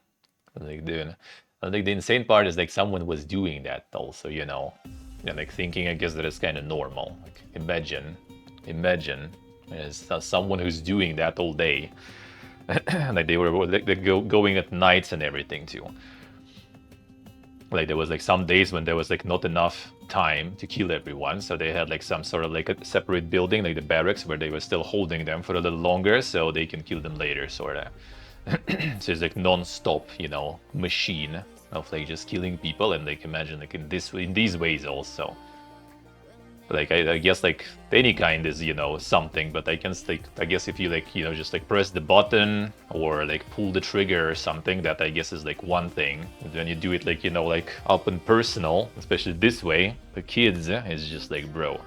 Speaker 3: Like doing. I think the insane part is like someone was doing that also, and like thinking, I guess that it's kind of normal. Like imagine, as someone who's doing that all day. Like they were going at nights and everything too. Like there was like some days when there was like not enough time to kill everyone, so they had like some sort of like a separate building, like the barracks, where they were still holding them for a little longer so they can kill them later, sorta. So it's like non-stop, machine of like just killing people, and like imagine like in these ways also. Like I guess like any kind is something, but I guess if you like just like press the button or like pull the trigger or something, that I guess is like one thing. And when you do it like like up and personal, especially this way, the kids is just like, bro,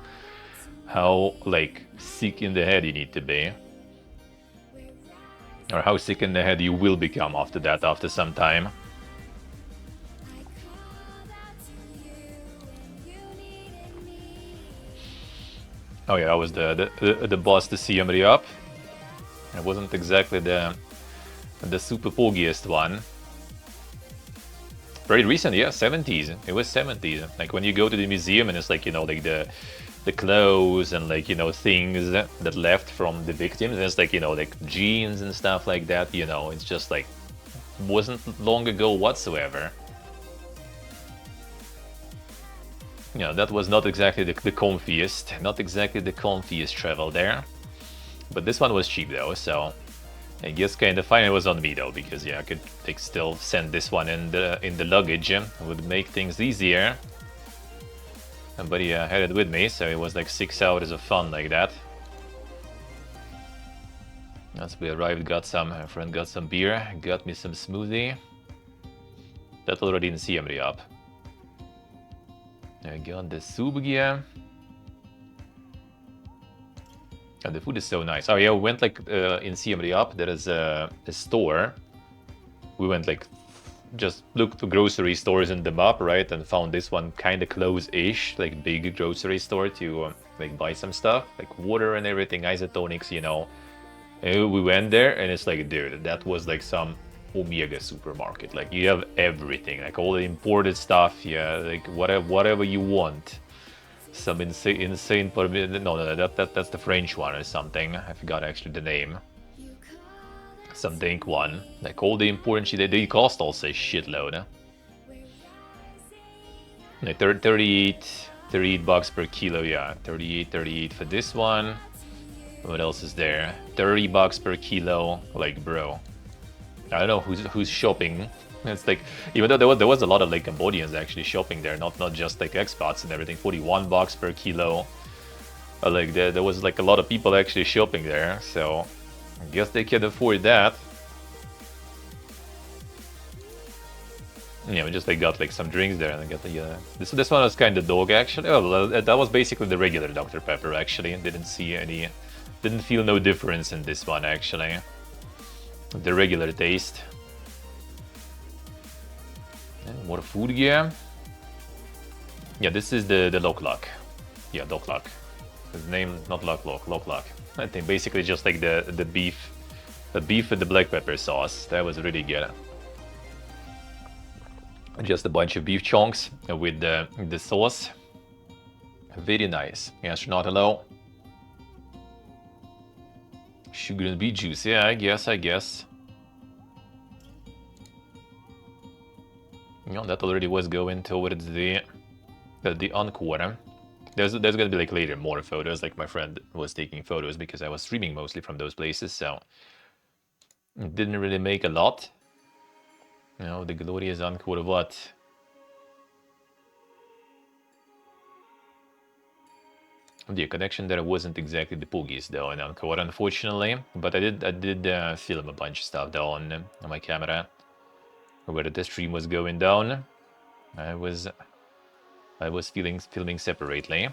Speaker 3: how like sick in the head you need to be, or how sick in the head you will become after that, after some time. Oh yeah, that was the boss to CM re-up. It wasn't exactly the super pogiest one. Very recent, yeah, 70s. It was 70s. Like when you go to the museum and it's like like the clothes and like things that left from the victims, and it's like like jeans and stuff like that. It's just like wasn't long ago whatsoever. Yeah, that was not exactly the comfiest, not exactly the comfiest travel there. But this one was cheap though, so I guess kind of fine. It was on me though, because yeah, I could like still send this one in the luggage. It would make things easier. But yeah, I had it with me, so it was like 6 hours of fun like that. As we arrived, my friend got some beer, got me some smoothie. That already in Siem Reap. I got the soup gear. And the food is so nice. Oh yeah, we went like in Siem Reap, there is a store. We went like, just looked to grocery stores in the map, right? And found this one kind of close-ish, like big grocery store to like buy some stuff, like water and everything, isotonics, you know. And we went there and it's like, dude, that was like some Omega supermarket. Like you have everything, like all the imported stuff, yeah, like whatever you want. Some insane no, that's the French one or something. I forgot actually the name. Some dink one. Like all the important shit, they cost also a shitload. Like 38 bucks per kilo, yeah. 38 for this one. What else is there? 30 bucks per kilo. Like, bro, I don't know who's shopping. It's like, even though there was a lot of like Cambodians actually shopping there, not just like expats and everything. 41 bucks per kilo. Like there was like a lot of people actually shopping there, so I guess they can afford that. Yeah, we just like got like some drinks there, and I got the this one was kind of dog actually. Oh, that was basically the regular Dr. Pepper actually. Didn't feel no difference in this one actually. The regular taste. And more food gear. Yeah, this is the Lock. Yeah, Lock. His name not Lock. I think basically just like the beef with the black pepper sauce. That was really good. Just a bunch of beef chunks with the sauce. Very nice. Astronaut hello. Sugar and beet juice. Yeah, I guess. You know, that already was going towards the encore. There's gonna be like later more photos. Like my friend was taking photos because I was streaming mostly from those places, so it didn't really make a lot. You know, the glorious encore what? The connection there wasn't exactly the poogies though in Encore, unfortunately. But I did film a bunch of stuff though on my camera where the stream was going down. I was filming separately.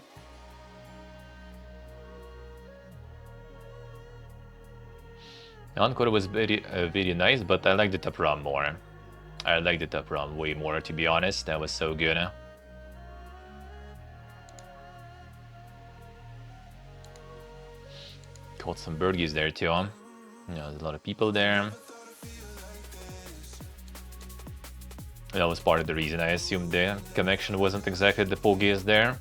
Speaker 3: Encore was very nice, but I like the top rum more. I like the top rum way more, to be honest. That was so good. Caught some birdies there too. Yeah, there's a lot of people there. That was part of the reason. I assumed the connection wasn't exactly the pogiest there.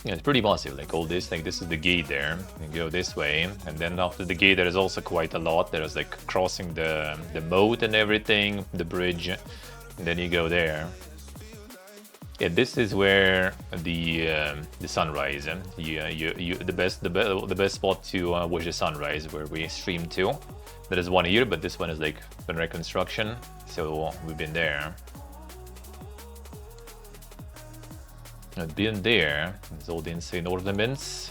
Speaker 3: Yeah, it's pretty massive, like all this, like this is the gate there. You go this way, and then after the gate there is also quite a lot. There's like crossing the moat and everything, the bridge, and then you go there. Yeah, this is where the sunrise, the best spot to watch the sunrise, where we stream to. There is one here, but this one is like in reconstruction, so we've been there. I've been there. There's all the insane ornaments.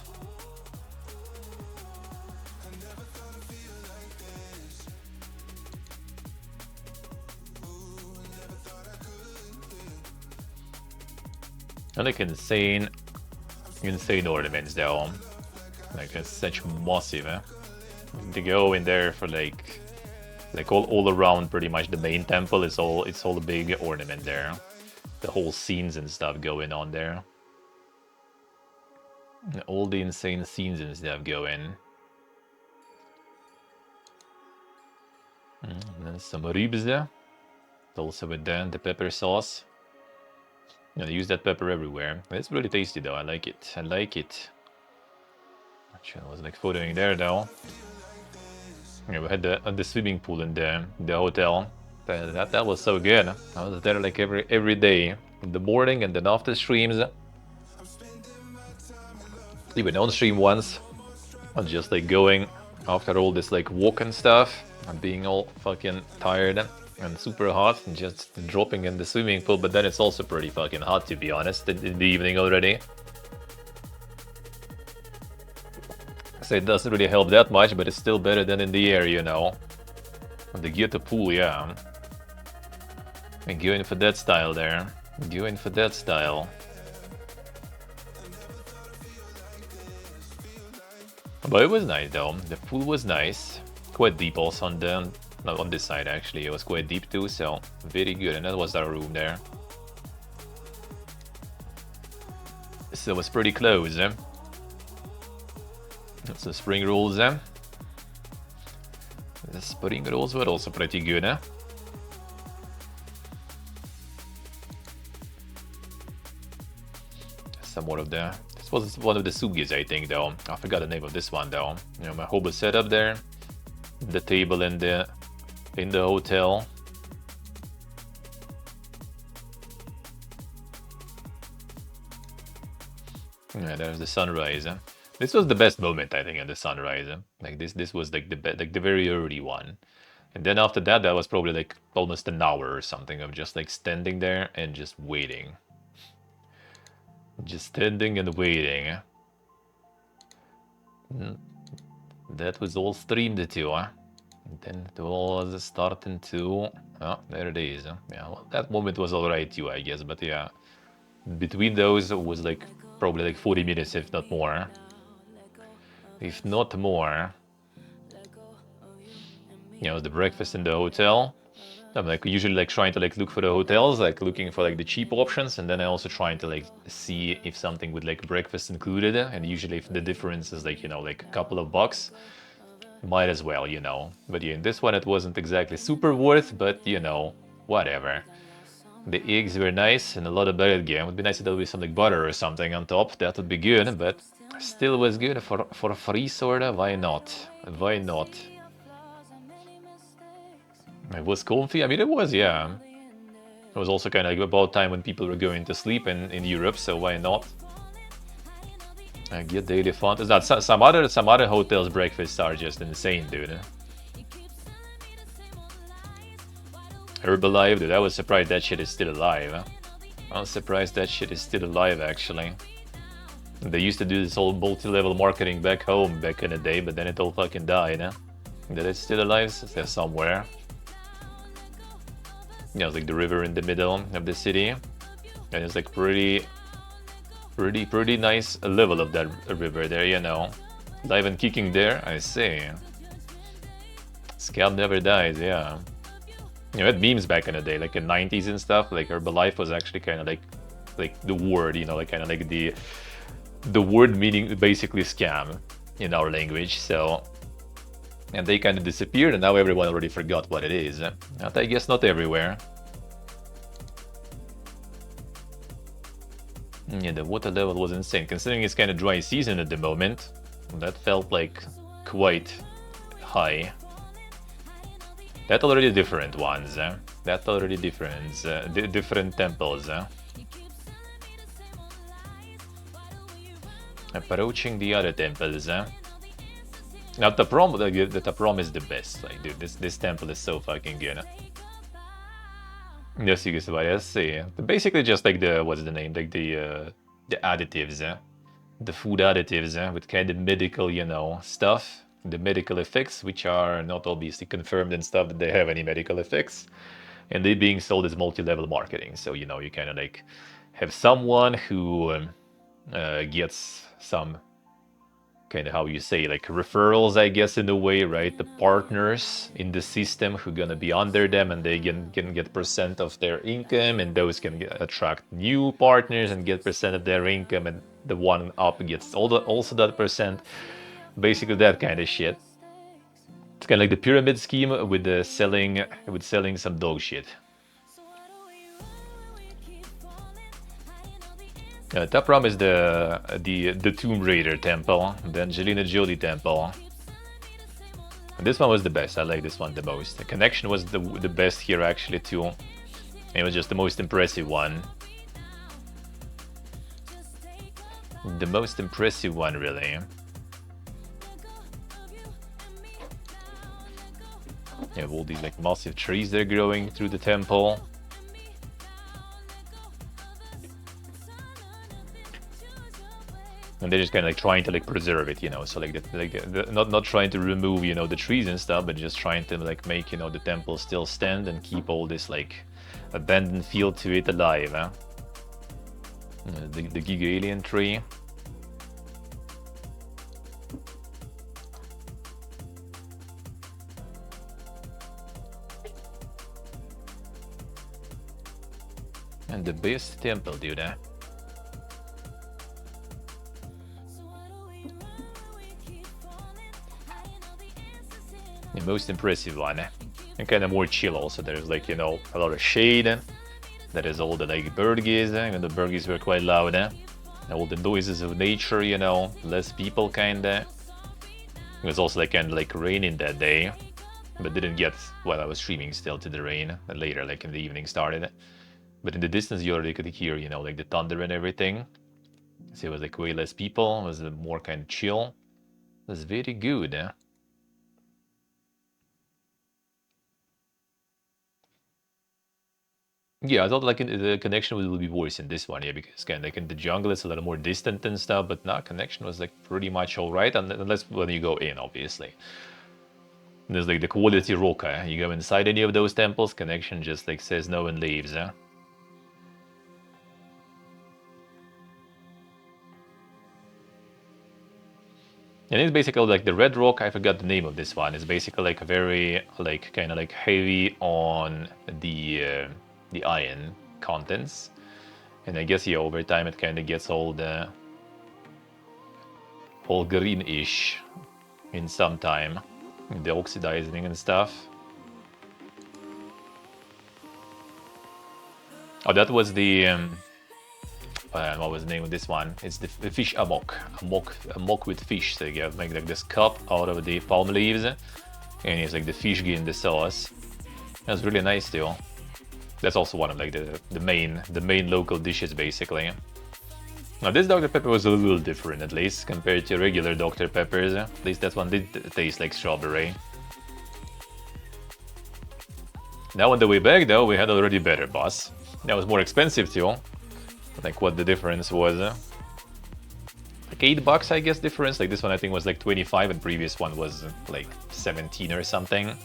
Speaker 3: And like insane ornaments though. Like it's such massive, eh? To go in there for like all around pretty much the main temple, it's all a big ornament there. The whole scenes and stuff going on there. And all the insane scenes and stuff going. And then some ribs there. Also with the pepper sauce. You know, they use that pepper everywhere. It's really tasty though, I like it. I was like photoing there though. Yeah, we had the swimming pool in the hotel. That was so good. I was there like every day in the morning and then after streams. Even on stream once. I'm just like going after all this like walk and stuff. I'm being all fucking tired and super hot and just dropping in the swimming pool. But then it's also pretty fucking hot, to be honest, in the evening already. So it doesn't really help that much, but it's still better than in the air, you know. The gear to pool, yeah. And go in for that style there. Go in for that style. But it was nice though. The pool was nice. Quite deep also on the... Not on this side actually. It was quite deep too, so very good. And that was our room there. So it was pretty close, eh? That's the spring rolls, eh? The spring rolls were also pretty good, eh? Some more of the... This was one of the sugis, I think, though. I forgot the name of this one, though. You know, my hobo setup there. The table in the hotel. Yeah, there's the sunrise, eh? This was the best moment, I think, at the sunrise. Like this was like the very early one, and then after that, that was probably like almost an hour or something of just like standing there and just waiting, just standing and waiting. That was all streamed too, huh? And then it was starting to. Oh, there it is. Yeah, well, that moment was alright too, I guess. But yeah, between those it was like probably like 40 minutes, if not more. If not more. You know, the breakfast in the hotel. I'm like usually like trying to like look for the hotels, like looking for like the cheap options, and then I also trying to like see if something with like breakfast included, and usually if the difference is like, you know, like a couple of bucks, might as well, you know. But yeah, in this one it wasn't exactly super worth, but you know, whatever. The eggs were nice and a lot of butter again. It would be nice if there would be some like butter or something on top. That would be good, but still was good for free sorta. Why not? Why not? It was comfy. I mean, it was, yeah. It was also kind of like about time when people were going to sleep in Europe, so why not? Get daily font. Is that some other hotels' breakfasts are just insane, dude. Herbalife, dude, I was surprised that shit is still alive. I was surprised that shit is still alive, actually. They used to do this whole multi-level marketing back home back in the day, but then it all fucking died, huh? That it's still alive somewhere. Yeah, it's like the river in the middle of the city. And it's like pretty nice level of that river there, you know. Live and kicking there, I see. Scab never dies, yeah. You know, it had memes back in the day, like in 90s and stuff. Like Herbalife was actually kind of like the word, you know, like kind of like the word meaning basically scam in our language. So, and they kind of disappeared, and now everyone already forgot what it is. But I guess not everywhere. Yeah, the water level was insane, considering it's kind of dry season at the moment. That felt like quite high. That already different ones, eh? That already different, different temples, eh? Approaching the other temples, eh? Now the prom is the best. Like, dude, this temple is so fucking good. Yes, you can see. Basically, just like the what's the name? Like the additives, eh? The food additives, eh? With kind of medical, you know, stuff. The medical effects, which are not obviously confirmed and stuff that they have any medical effects, and they being sold as multi-level marketing. So, you know, you kind of like have someone who gets some kind of, how you say, like referrals, I guess, in a way, right? The partners in the system who gonna be under them, and they can get percent of their income, and those can attract new partners and get percent of their income, and the one up gets also that percent. Basically that kind of shit. It's kind of like the pyramid scheme with the selling some dog shit. Top rum is the Tomb Raider temple, the Angelina Jolie temple. And this one was the best. I like this one the most. The connection was the best here actually too. It was just the most impressive one. The most impressive one, really. You have all these like massive trees that are growing through the temple. And they're just kind of like trying to like preserve it, you know. So like, not trying to remove, you know, the trees and stuff, but just trying to like make, you know, the temple still stand and keep all this like abandoned feel to it alive. Huh? The Giga Alien tree. And the best temple, dude. Huh? The most impressive one. And kind of more chill also. There's like, you know, a lot of shade. There is all the like birdies, and the birdies were quite loud. All the noises of nature, you know, less people kinda. It was also like kind of like raining that day, but didn't get while I was streaming still to the rain. And later, like in the evening started. But in the distance you already could hear, you know, like the thunder and everything. So it was like way less people, it was more kind of chill. It was very good. Yeah, I thought like the connection will be worse in this one, yeah, because kind of like in the jungle it's a little more distant and stuff, but now connection was like pretty much alright, unless when you go in, obviously. There's like the quality rock, you go inside any of those temples, connection just like says no and leaves, huh? And it's basically like the red rock, I forgot the name of this one, it's basically like a very like kind of like heavy on the iron contents, and I guess yeah, over time it kind of gets all greenish in some time, the oxidizing and stuff. Oh, that was the what was the name of this one? It's the fish amok with fish. So you make like this cup out of the palm leaves, and it's like the fish in the sauce. That's really nice too. That's also one of like the main local dishes basically. Now this Dr. Pepper was a little different, at least compared to regular Dr. Peppers. At least that one did taste like strawberry. Now on the way back though, we had already better boss. That was more expensive too. Like what the difference was. Like $8 I guess difference. Like this one I think was like 25 and previous one was like 17 or something.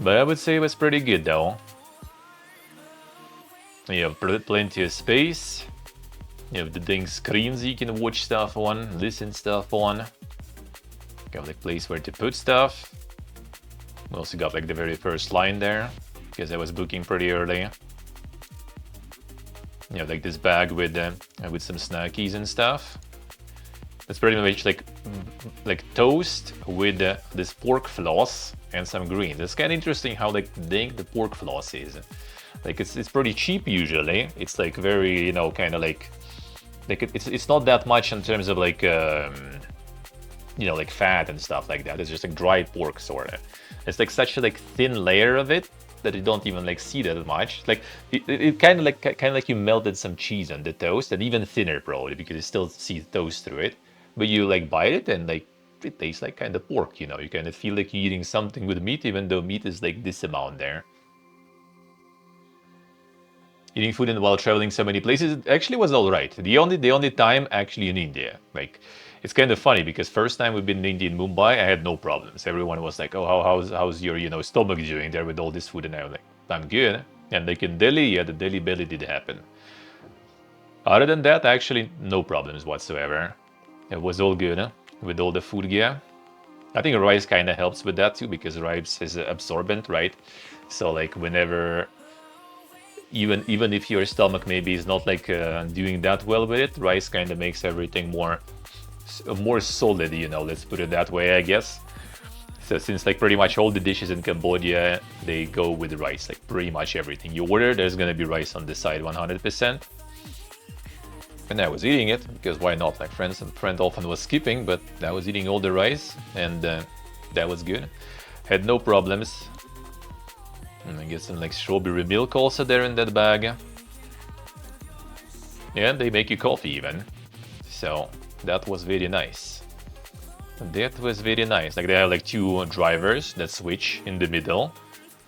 Speaker 3: But I would say it was pretty good though. You have plenty of space. You have the dang screens you can watch stuff on, listen stuff on. You have like place where to put stuff. We also got like the very first line there, because I was booking pretty early. You have like this bag with some snackies and stuff. That's pretty much like toast with this pork floss and some greens. It's kind of interesting how like dang the pork floss is. Like it's pretty cheap usually. It's like very, you know, kind of like it's not that much in terms of like you know, like fat and stuff like that. It's just like dried pork sort of. It's like such a like thin layer of it that you don't even like see that much. Like it kind of like you melted some cheese on the toast, and even thinner probably because you still see toast through it. But you like bite it and like it tastes like kind of pork. You know, you kind of feel like you're eating something with meat, even though meat is like this amount there. Eating food while traveling so many places, it actually was all right. The only time actually in India, like it's kind of funny because first time we've been in India in Mumbai, I had no problems. Everyone was like, "Oh, how's your, you know, stomach doing there with all this food?" And I was like, "I'm good." And like in Delhi, yeah, the Delhi belly did happen. Other than that, actually no problems whatsoever. It was all good with all the food gear. I think rice kind of helps with that too, because rice is absorbent, right? So like whenever. Even if your stomach maybe is not like doing that well with it, rice kind of makes everything more solid, you know, let's put it that way, I guess. So since like pretty much all the dishes in Cambodia, they go with rice, like pretty much everything you order, there's gonna be rice on the side 100%. And I was eating it, because why not? Like friend often was skipping, but I was eating all the rice, and That was good. Had no problems. And I get some like strawberry milk also there in that bag. Yeah, they make you coffee even. So that was very nice. That was very nice. Like they have like 2 drivers that switch in the middle,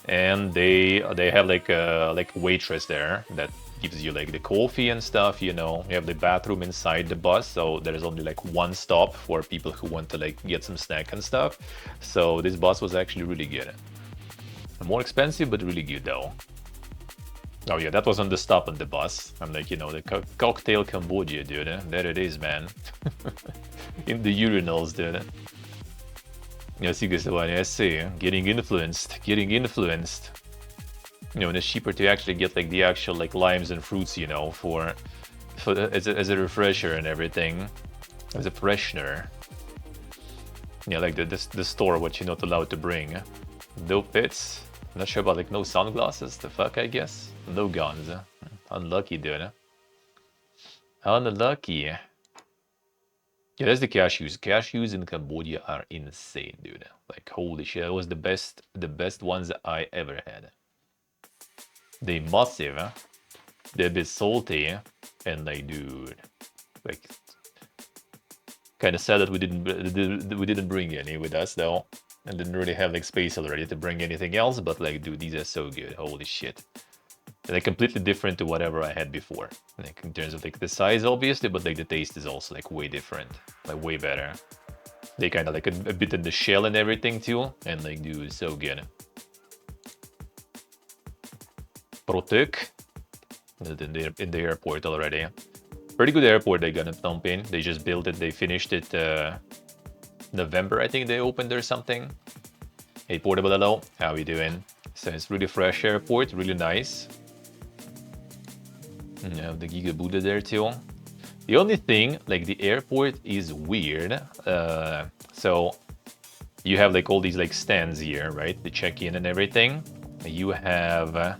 Speaker 3: and they have like a waitress there that gives you like the coffee and stuff. You know, you have the bathroom inside the bus, so there is only like 1 stop for people who want to like get some snack and stuff. So this bus was actually really good. More expensive, but really good though. Oh yeah, that was on the stop on the bus. I'm like, you know, the cocktail Cambodia, dude. There it is, man. In the urinals, dude. Yes, you guys, I see. Getting influenced. You know, and it's cheaper to actually get like the actual like limes and fruits, you know, for as a refresher and everything, as a freshener. Yeah, like the store, what you're not allowed to bring. No pits. Not sure about like no sunglasses. The fuck, I guess. No guns. Unlucky, dude. Unlucky. Yeah, that's the cashews. Cashews in Cambodia are insane, dude. Like holy shit, that was the best ones I ever had. They massive, they're a bit salty, and like, dude, like, kind of sad that we didn't bring any with us though, and didn't really have like space already to bring anything else. But like, dude, these are so good. Holy shit. They're like completely different to whatever I had before. Like in terms of like the size, obviously, but like the taste is also like way different, like way better. They kind of like a bit in the shell and everything too, and like, dude, so good. Protek in the airport already. Pretty good airport they got in Phnom Penh. They just built it. They finished it November, I think they opened or something. Hey, Portable, hello. How you doing? So it's really fresh airport, really nice. You have the Giga Buddha there too. The only thing, like the airport is weird. So you have like all these like stands here, right? The check-in and everything. You have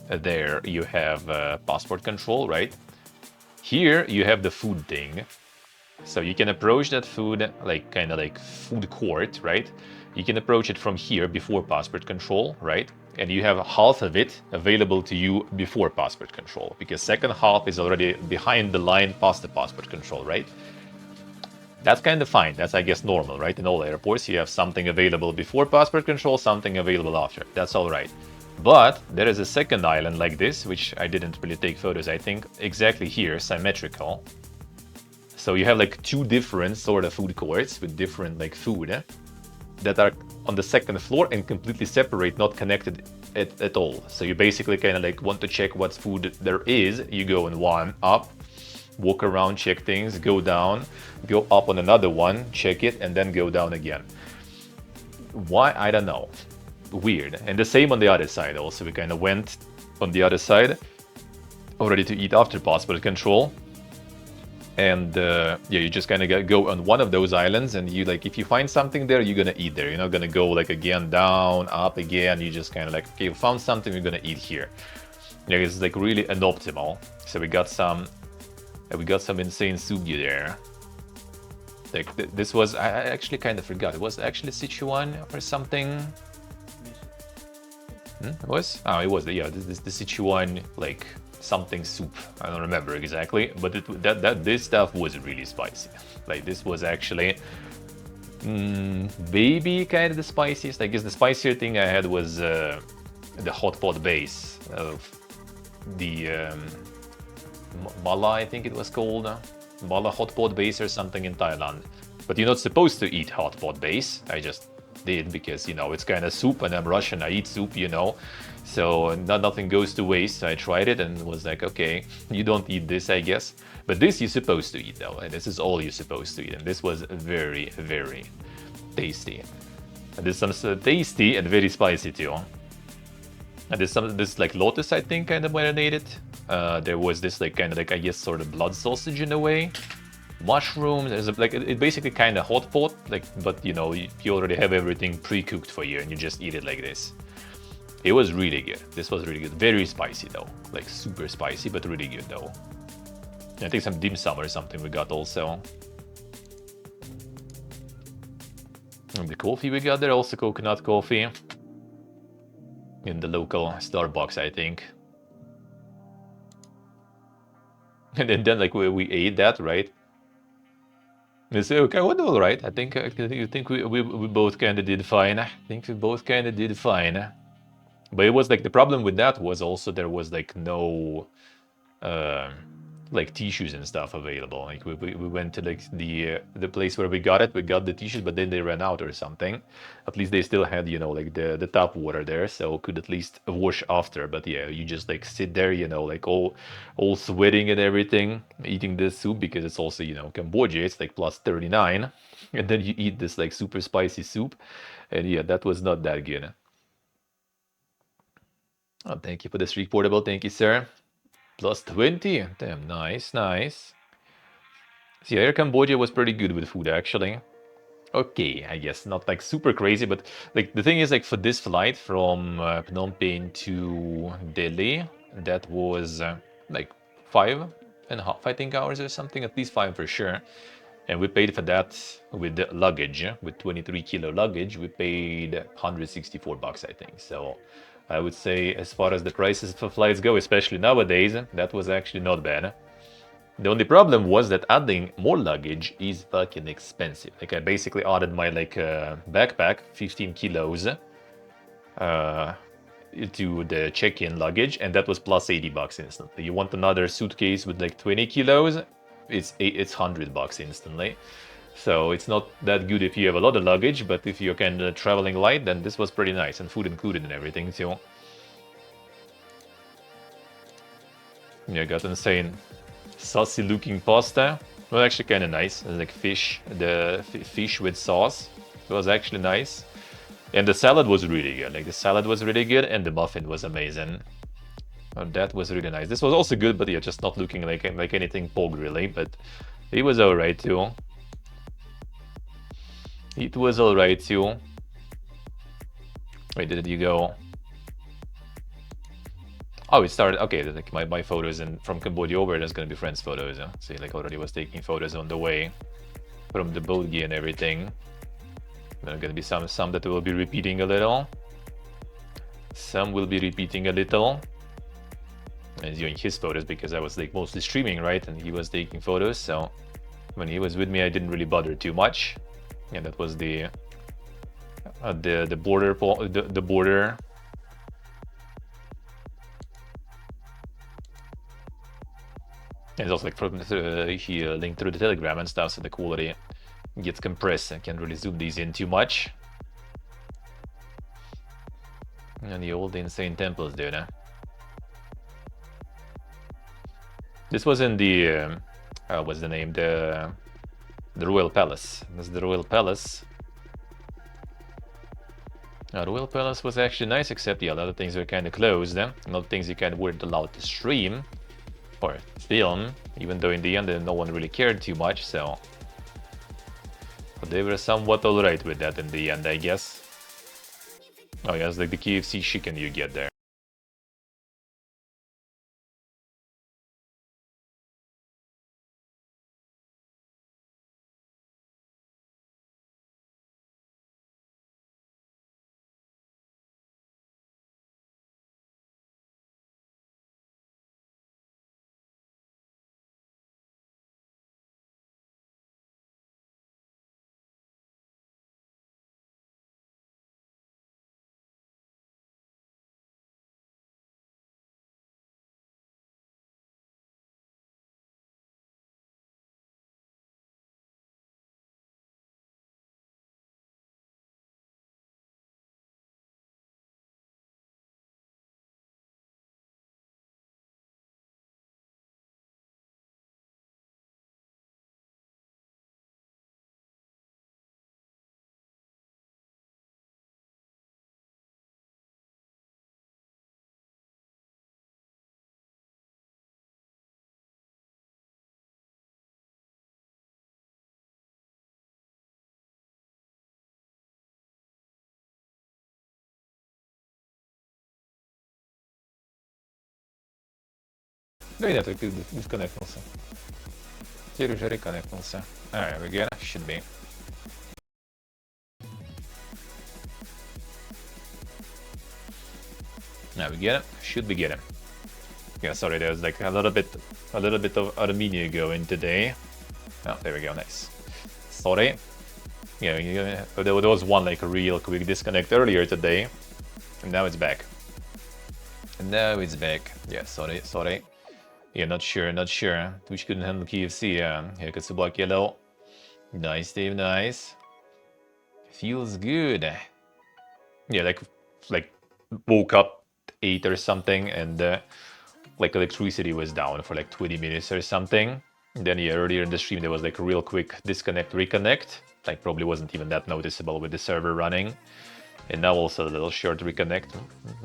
Speaker 3: there, you have passport control, right? Here you have the food thing. So you can approach that food, like kind of like food court, right? You can approach it from here before passport control, right? And you have half of it available to you before passport control, because second half is already behind the line past the passport control, right? That's kind of fine. That's, I guess, normal, right? In all airports, you have something available before passport control, something available after. That's all right. But there is a second island like this, which I didn't really take photos, I think, exactly here, symmetrical. So you have like 2 different sort of food courts with different like food that are on the second floor and completely separate, not connected at all. So you basically kind of like want to check what food there is. You go in one up, walk around, check things, go down, go up on another one, check it, and then go down again. Why? I don't know. Weird. And the same on the other side also. We kind of went on the other side already to eat after passport control. And yeah, you just kind of go on one of those islands, and you like, if you find something there, you're gonna eat there. You're not gonna go like again down, up again. You just kind of like, okay, you found something, you're gonna eat here. Yeah, it's like really an optimal. So we got some insane sugi there. Like this was, I actually kind of forgot. It was actually Sichuan or something. It was? Oh, it was. Yeah, this the Sichuan like something soup. I don't remember exactly, but this stuff was really spicy. Like this was actually maybe kind of the spiciest. I guess the spicier thing I had was the hot pot base of the mala, I think it was called. Mala hot pot base or something in Thailand. But you're not supposed to eat hot pot base. I just did because, you know, it's kind of soup, and I'm Russian, I eat soup, you know. So nothing goes to waste. I tried it and was like, okay, you don't eat this, I guess. But this you're supposed to eat though, and this is all you're supposed to eat. And this was very, very tasty. And this is some tasty and very spicy too. And this like lotus, I think, kind of marinated. There was this like kind of like, I guess, sort of blood sausage in a way. Mushrooms, there's like it basically kind of hot pot, like, but you know, you already have everything pre-cooked for you and you just eat it like this. It was really good. This was really good. Very spicy though, like super spicy, but really good though. I think some dim sum or something we got also. And the coffee we got there, also coconut coffee. In the local Starbucks, I think. And then like we ate that, right? And so, okay, well, all right. I think we both kind of did fine. I think we both kind of did fine. But it was like the problem with that was also there was like no like tissues and stuff available. Like we went to like the place where we got the tissues, but then they ran out or something. At least they still had, you know, like the tap water there, so could at least wash after. But yeah, you just like sit there, you know, like all sweating and everything, eating this soup because it's also, you know, Cambodia, it's like plus 39, and then you eat this like super spicy soup, and yeah, that was not that good. Oh, thank you for the streak portable, thank you, sir. Plus 20. Damn, nice, nice. See, Air Cambodia was pretty good with food, actually. Okay, I guess not like super crazy, but like the thing is, like for this flight from Phnom Penh to Delhi, that was like 5.5, I think, hours or something, at least 5 for sure. And we paid for that with the luggage, with 23 kilo luggage, we paid 164 bucks, I think. So I would say as far as the prices for flights go, especially nowadays, that was actually not bad. The only problem was that adding more luggage is fucking expensive. Like I basically added my like backpack, 15 kilos, to the check-in luggage, and that was plus 80 bucks instantly. You want another suitcase with like 20 kilos, it's 100 bucks instantly. So it's not that good if you have a lot of luggage, but if you're kind of traveling light, then this was pretty nice, and food included and everything too. Yeah, got insane saucy looking pasta. Well, actually kind of nice. It's like fish, the fish with sauce. It was actually nice. And the salad was really good. Like the salad was really good, and the muffin was amazing. Oh, that was really nice. This was also good, but yeah, just not looking like anything pog really. But it was alright too. It was alright too. Wait, did you go? Oh, it started. Okay, like my photos from Cambodia over. There's gonna be friends' photos. See, like already was taking photos on the way from the boat gear and everything. There are gonna be some that will be repeating a little. Some will be repeating a little. And doing his photos because I was like mostly streaming, right? And he was taking photos. So when he was with me, I didn't really bother too much. Yeah, that was the border the border. And it's also like from he linked through the Telegram and stuff, so the quality gets compressed. I can't really zoom these in too much. And the old insane temples, dude. This was in the what's the name? The Royal Palace. This is the Royal Palace. Royal Palace was actually nice, except yeah, a lot of things were kind of closed. A lot of things you kind of weren't allowed to stream or film, even though in the end no one really cared too much. So but they were somewhat alright with that in the end, I guess. Oh yeah, it's like the KFC chicken you get there. Vediate che disconnectam-se. Sì, reconnectam-se. Alright, we're good. Should be. Now we get him. Should we get him? Yeah, sorry, there's like a little bit of Armenia going today. Oh, there we go, nice. Sorry. Yeah, there was one like real quick disconnect earlier today, and now it's back. And now it's back. Yeah, sorry. Yeah, not sure. Twitch couldn't handle KFC. Yeah, haircuts to block yellow. Nice, Dave, nice. Feels good. Yeah, like woke up 8 or something, and like electricity was down for like 20 minutes or something. And then yeah, earlier in the stream there was like a real quick disconnect, reconnect. Like probably wasn't even that noticeable with the server running. And now also a little short reconnect.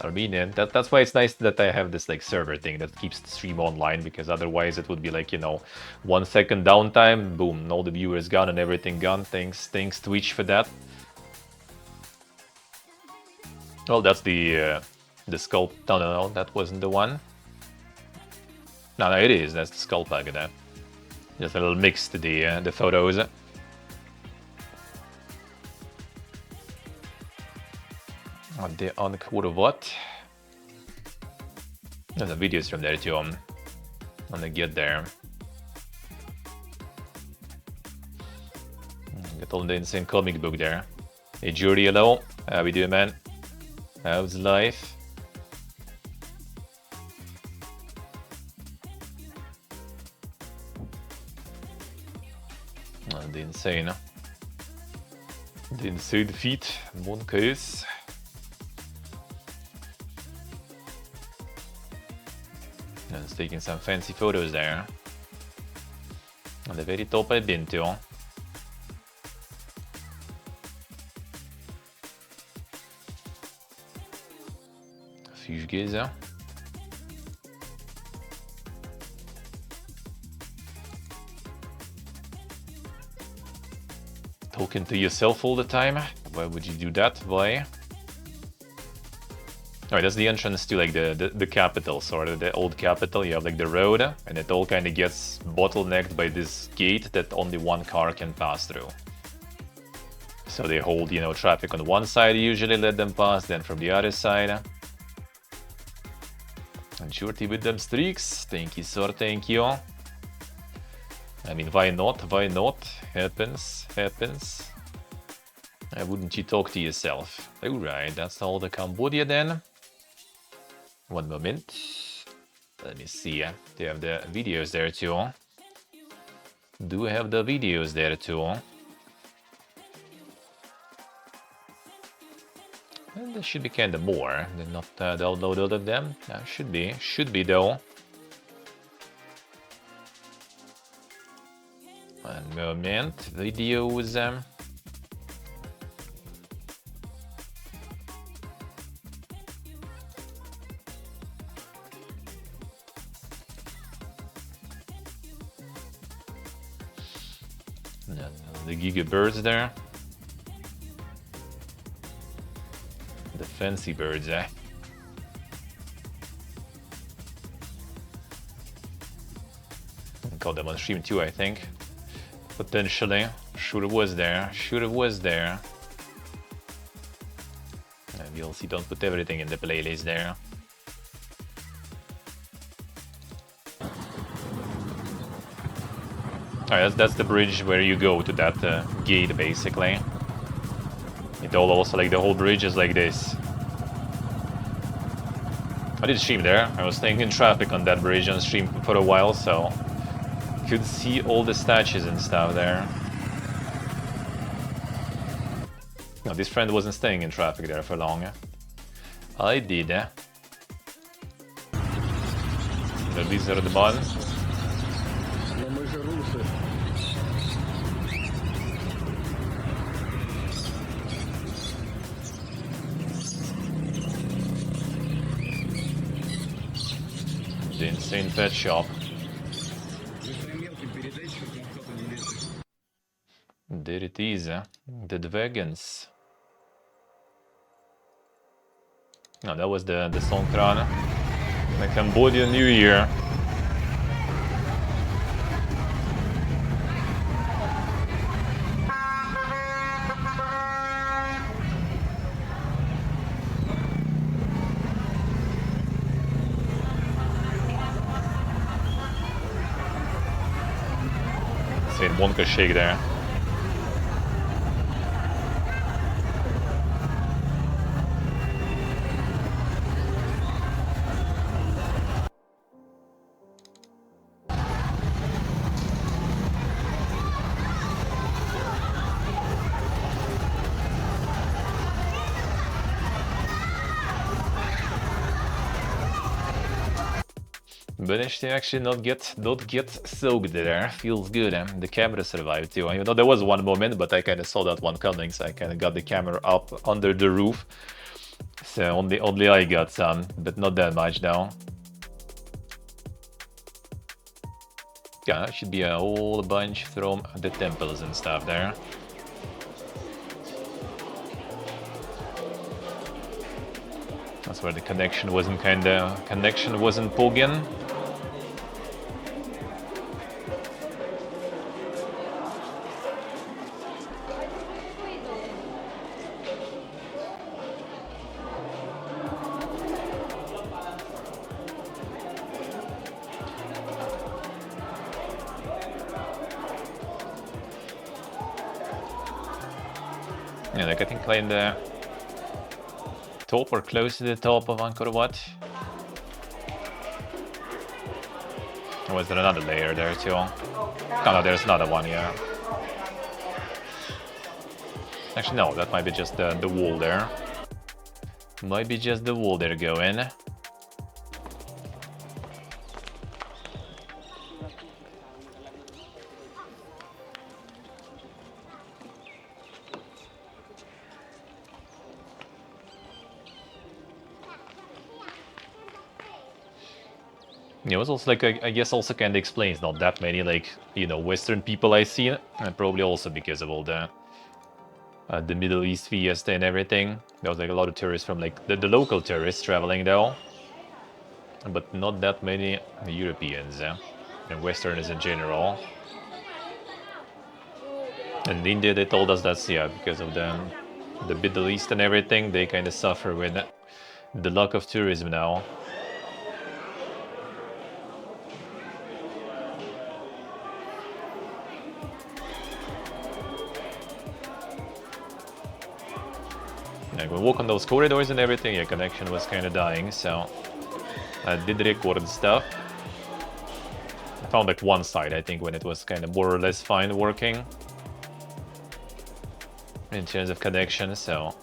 Speaker 3: Armenian. That's why it's nice that I have this like server thing that keeps the stream online, because otherwise it would be like, you know, 1 second downtime, boom, all the viewers gone and everything gone. Thanks Twitch for that. Well, that's the sculpt. No, that wasn't the one. No, it is. That's the skull pack there. Just a little mix to the photos. On the quarter what? There's some videos from there too. When I get there. Get all the insane comic book there. Hey Jury, hello. How we doing, man? How's life? The insane feat, Monkes. And it's taking some fancy photos there. On the very top I've been to. Fusgazer. Talking to yourself all the time? Why would you do that? Why? Alright, that's the entrance to like the capital, sort of the old capital. You have like the road, and it all kind of gets bottlenecked by this gate that only one car can pass through. So they hold, you know, traffic on one side, usually let them pass, then from the other side. And Shorty with them streaks. Thank you, sir, thank you. I mean, why not? Why not? Happens. Why wouldn't you talk to yourself? Alright, that's all the Cambodia then. One moment. Let me see. They have the videos there too. Do have the videos there too. And there should be kinda more. They're not download all of them. Should be though. One moment, videos. The gigabirds there. The fancy birds, I call them on stream too, I think. Potentially. Should have was there. VLC don't put everything in the playlist there. Alright, that's the bridge where you go to that gate, basically. It all also, like, the whole bridge is like this. I did stream there. I was staying in traffic on that bridge on stream for a while, so could see all the statues and stuff there. No, this friend wasn't staying in traffic there for long. I did. The lizard bun. The insane pet shop. There it is, the Dragons. No, that was the Songkran, the Cambodian New Year. Wonka shake there. Managed to actually not get soaked there. Feels good. The camera survived too. Even though there was one moment, but I kind of saw that one coming, so I kind of got the camera up under the roof. So only I got some, but not that much now. Yeah, it should be a whole bunch from the temples and stuff there. That's where the connection wasn't pogging. Yeah, like I think like in the top or close to the top of Angkor Wat. Or was there another layer there too? Oh no, there's another one, yeah. Actually no, that might be just the wall there. Might be just the wall they're going. Yeah, it was also like, I guess also kind of explains not that many, like, you know, Western people I see, and probably also because of all the Middle East fiesta and everything. There was like a lot of tourists from like the local tourists traveling though, but not that many Europeans and Westerners in general. And India, they told us that's, yeah, because of the Middle East and everything, they kind of suffer with the lack of tourism now. Like, we walk on those corridors and everything, yeah, connection was kind of dying, so I did record stuff. I found like one side, I think, when it was kind of more or less fine working in terms of connection, so...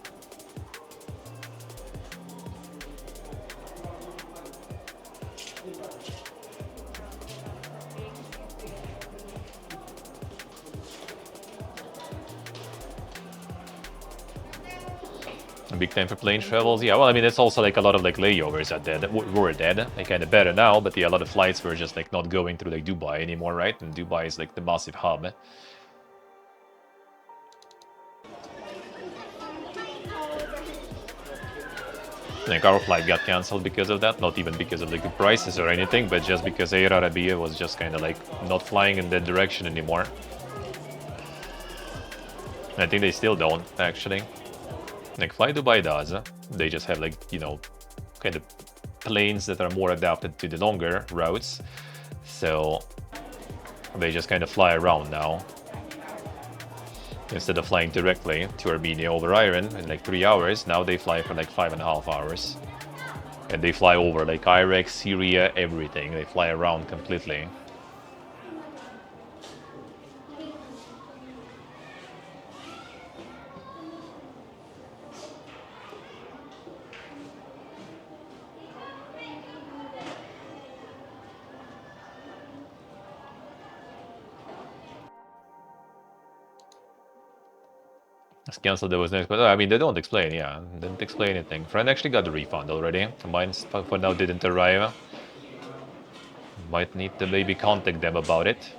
Speaker 3: A big time for plane travels, yeah, well, I mean, it's also like a lot of like layovers that were dead. They're kind of better now, but yeah, a lot of flights were just like not going through like Dubai anymore, right? And Dubai is like the massive hub. Like our flight got cancelled because of that, not even because of like the prices or anything, but just because Air Arabia was just kind of like not flying in that direction anymore. I think they still don't, actually. Like Fly Dubai does, they just have like, you know, kind of planes that are more adapted to the longer routes. So they just kind of fly around now. Instead of flying directly to Armenia over Iran in like 3 hours, now they fly for like 5.5 hours. And they fly over like Iraq, Syria, everything. They fly around completely. It's cancelled, there was next, but I mean, they don't explain, yeah. Didn't explain anything. Friend actually got the refund already. Mine for now didn't arrive. Might need to maybe contact them about it.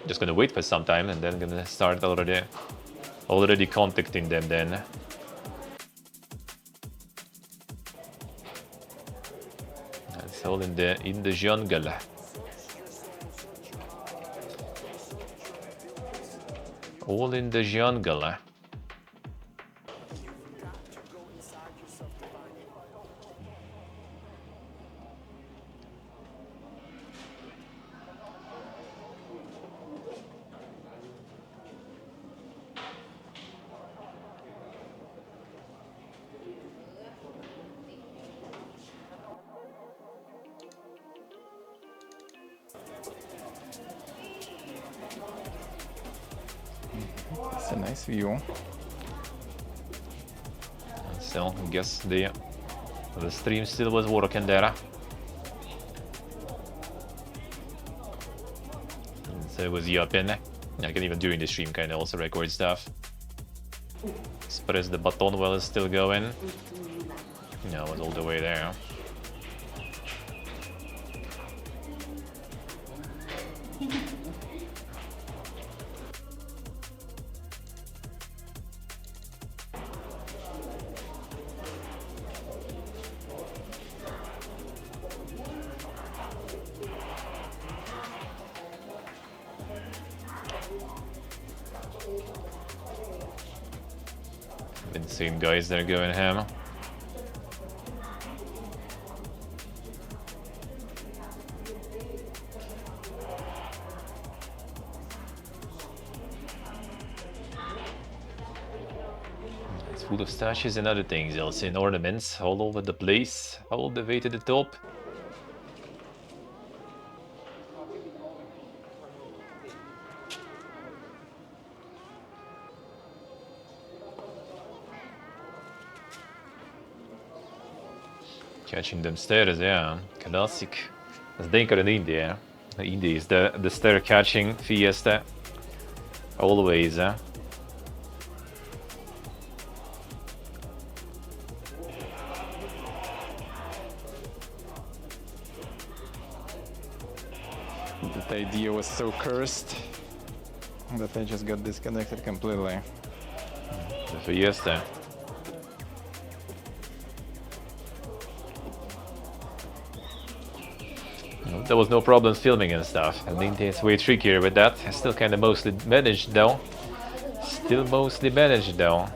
Speaker 3: Just gonna wait for some time and then gonna start already contacting them then. It's all in the jungle. All in the jungle.
Speaker 5: It's a nice view.
Speaker 3: So I guess the stream still was working there. So it was yapping. I can even during the stream kind of also record stuff. Just press the button while it's still going. No, it was all the way there. Been seeing guys that are going ham. It's full of stashes and other things else, in ornaments all over the place, all the way to the top. Catching them stairs, yeah. Classic. As they got in India. India is the stair catching fiesta. Always, eh?
Speaker 5: That idea was so cursed that I just got disconnected completely.
Speaker 3: The fiesta. There was no problem filming and stuff. I think it's way trickier with that. I still kind of mostly managed though. Still mostly managed though.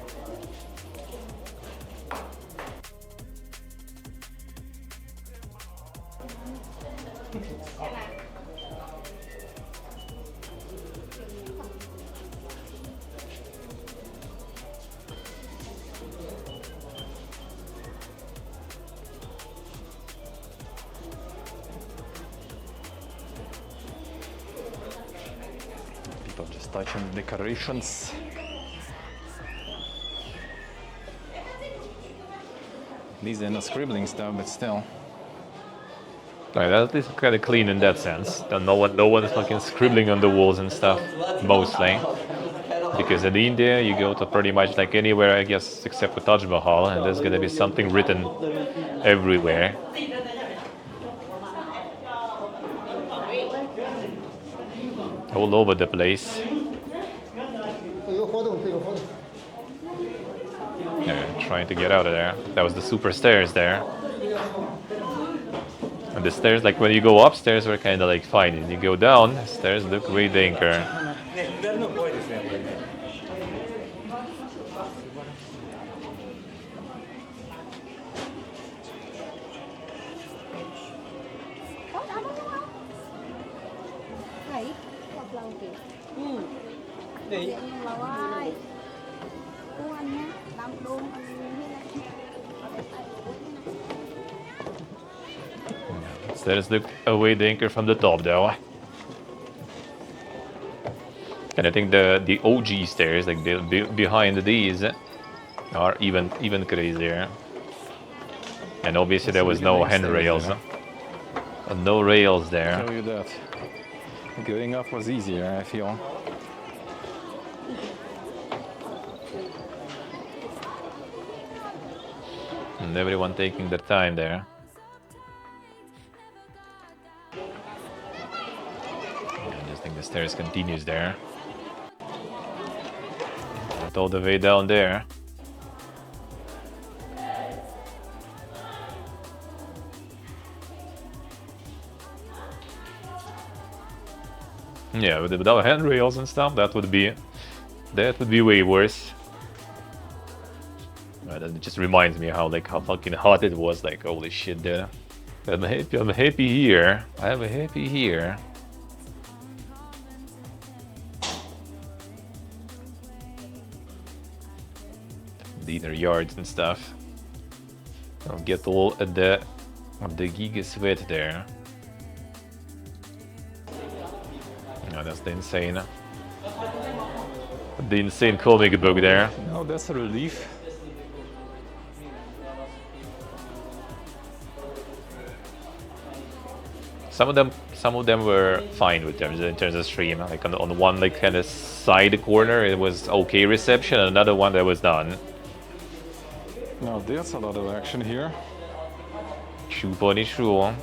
Speaker 5: People just touching the decorations. At least they're not scribbling stuff, but still.
Speaker 3: Like that is kind of clean in that sense. That no one is fucking scribbling on the walls and stuff, mostly. Because in India, you go to pretty much like anywhere, I guess, except for Taj Mahal, and there's gonna be something written everywhere. All over the place. Yeah, trying to get out of there. That was the super stairs there. And the stairs, like when you go upstairs, were kind of like fine. And you go down, the stairs look way danker. Stairs look way danker from the top though. And I think the OG stairs, like behind these, are even crazier. And obviously there was no handrails. No rails there.
Speaker 5: Tell you that. Going up was easier, I feel.
Speaker 3: And everyone taking their time there. I just think the stairs continues there. Not all the way down there. Yeah, without handrails and stuff, that would be way worse. That just reminds me how fucking hot it was. Like holy shit, dude. I'm happy here. I'm happy here. The inner yards and stuff. I'll get all of the giga sweat there. Yeah, that's the insane comic book there.
Speaker 5: No, that's a relief.
Speaker 3: Some of them were fine with them in terms of stream. Like on one like kind of side corner, it was okay reception, and another one that was done.
Speaker 5: No, there's a lot of action here.
Speaker 3: True, funny, true.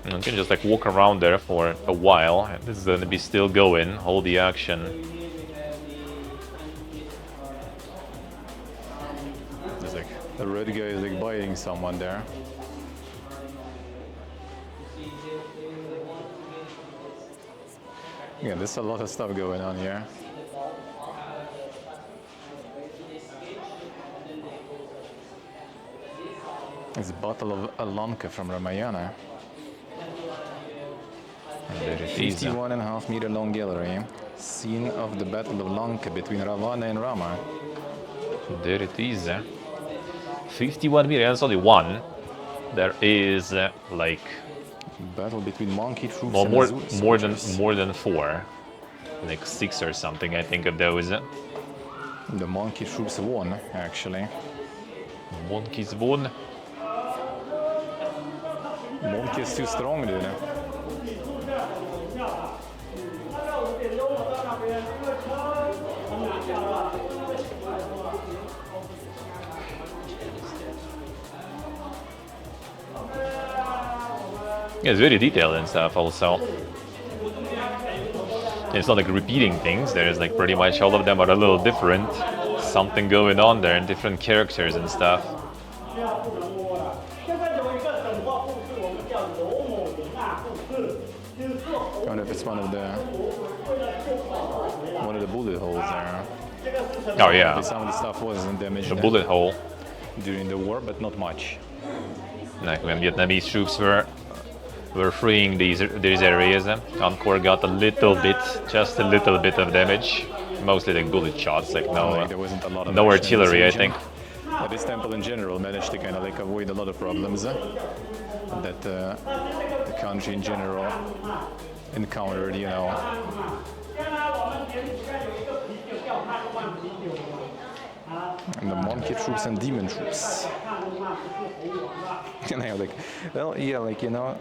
Speaker 3: You can just like walk around there for a while. And this is gonna be still going, all the action.
Speaker 5: There's like the red guy is like biting someone there. Yeah, there's a lot of stuff going on here. It's a bottle of Alanka from Ramayana.
Speaker 3: There it is.
Speaker 5: 51.5 meter long gallery. Scene of the Battle of Lanka between Ravana and Rama.
Speaker 3: There it is. 51 meters, that's only one. There is like
Speaker 5: Battle between monkey troops
Speaker 3: well,
Speaker 5: and
Speaker 3: more than four, like 6 or something. I think of those.
Speaker 5: The monkey troops won, actually.
Speaker 3: Monkeys won.
Speaker 5: Monkey is too strong, dude.
Speaker 3: Yeah, it's very detailed and stuff also. It's not like repeating things, there's like pretty much all of them are a little different. Something going on there and different characters and stuff.
Speaker 5: I wonder if it's one of the bullet holes there.
Speaker 3: Oh yeah,
Speaker 5: Some of the stuff wasn't damaged
Speaker 3: the bullet hole.
Speaker 5: during the war, but not much.
Speaker 3: Like when Vietnamese troops were freeing these areas, Angkor got a little bit, just a little bit of damage. Mostly like bullet shots, like
Speaker 5: There wasn't a lot of
Speaker 3: no
Speaker 5: action in this
Speaker 3: artillery, I
Speaker 5: region.
Speaker 3: think.
Speaker 5: But this temple in general managed to kind of like avoid a lot of problems that the country in general encountered, you know. And the monkey troops and demon troops. And I like, well, yeah, like, you know,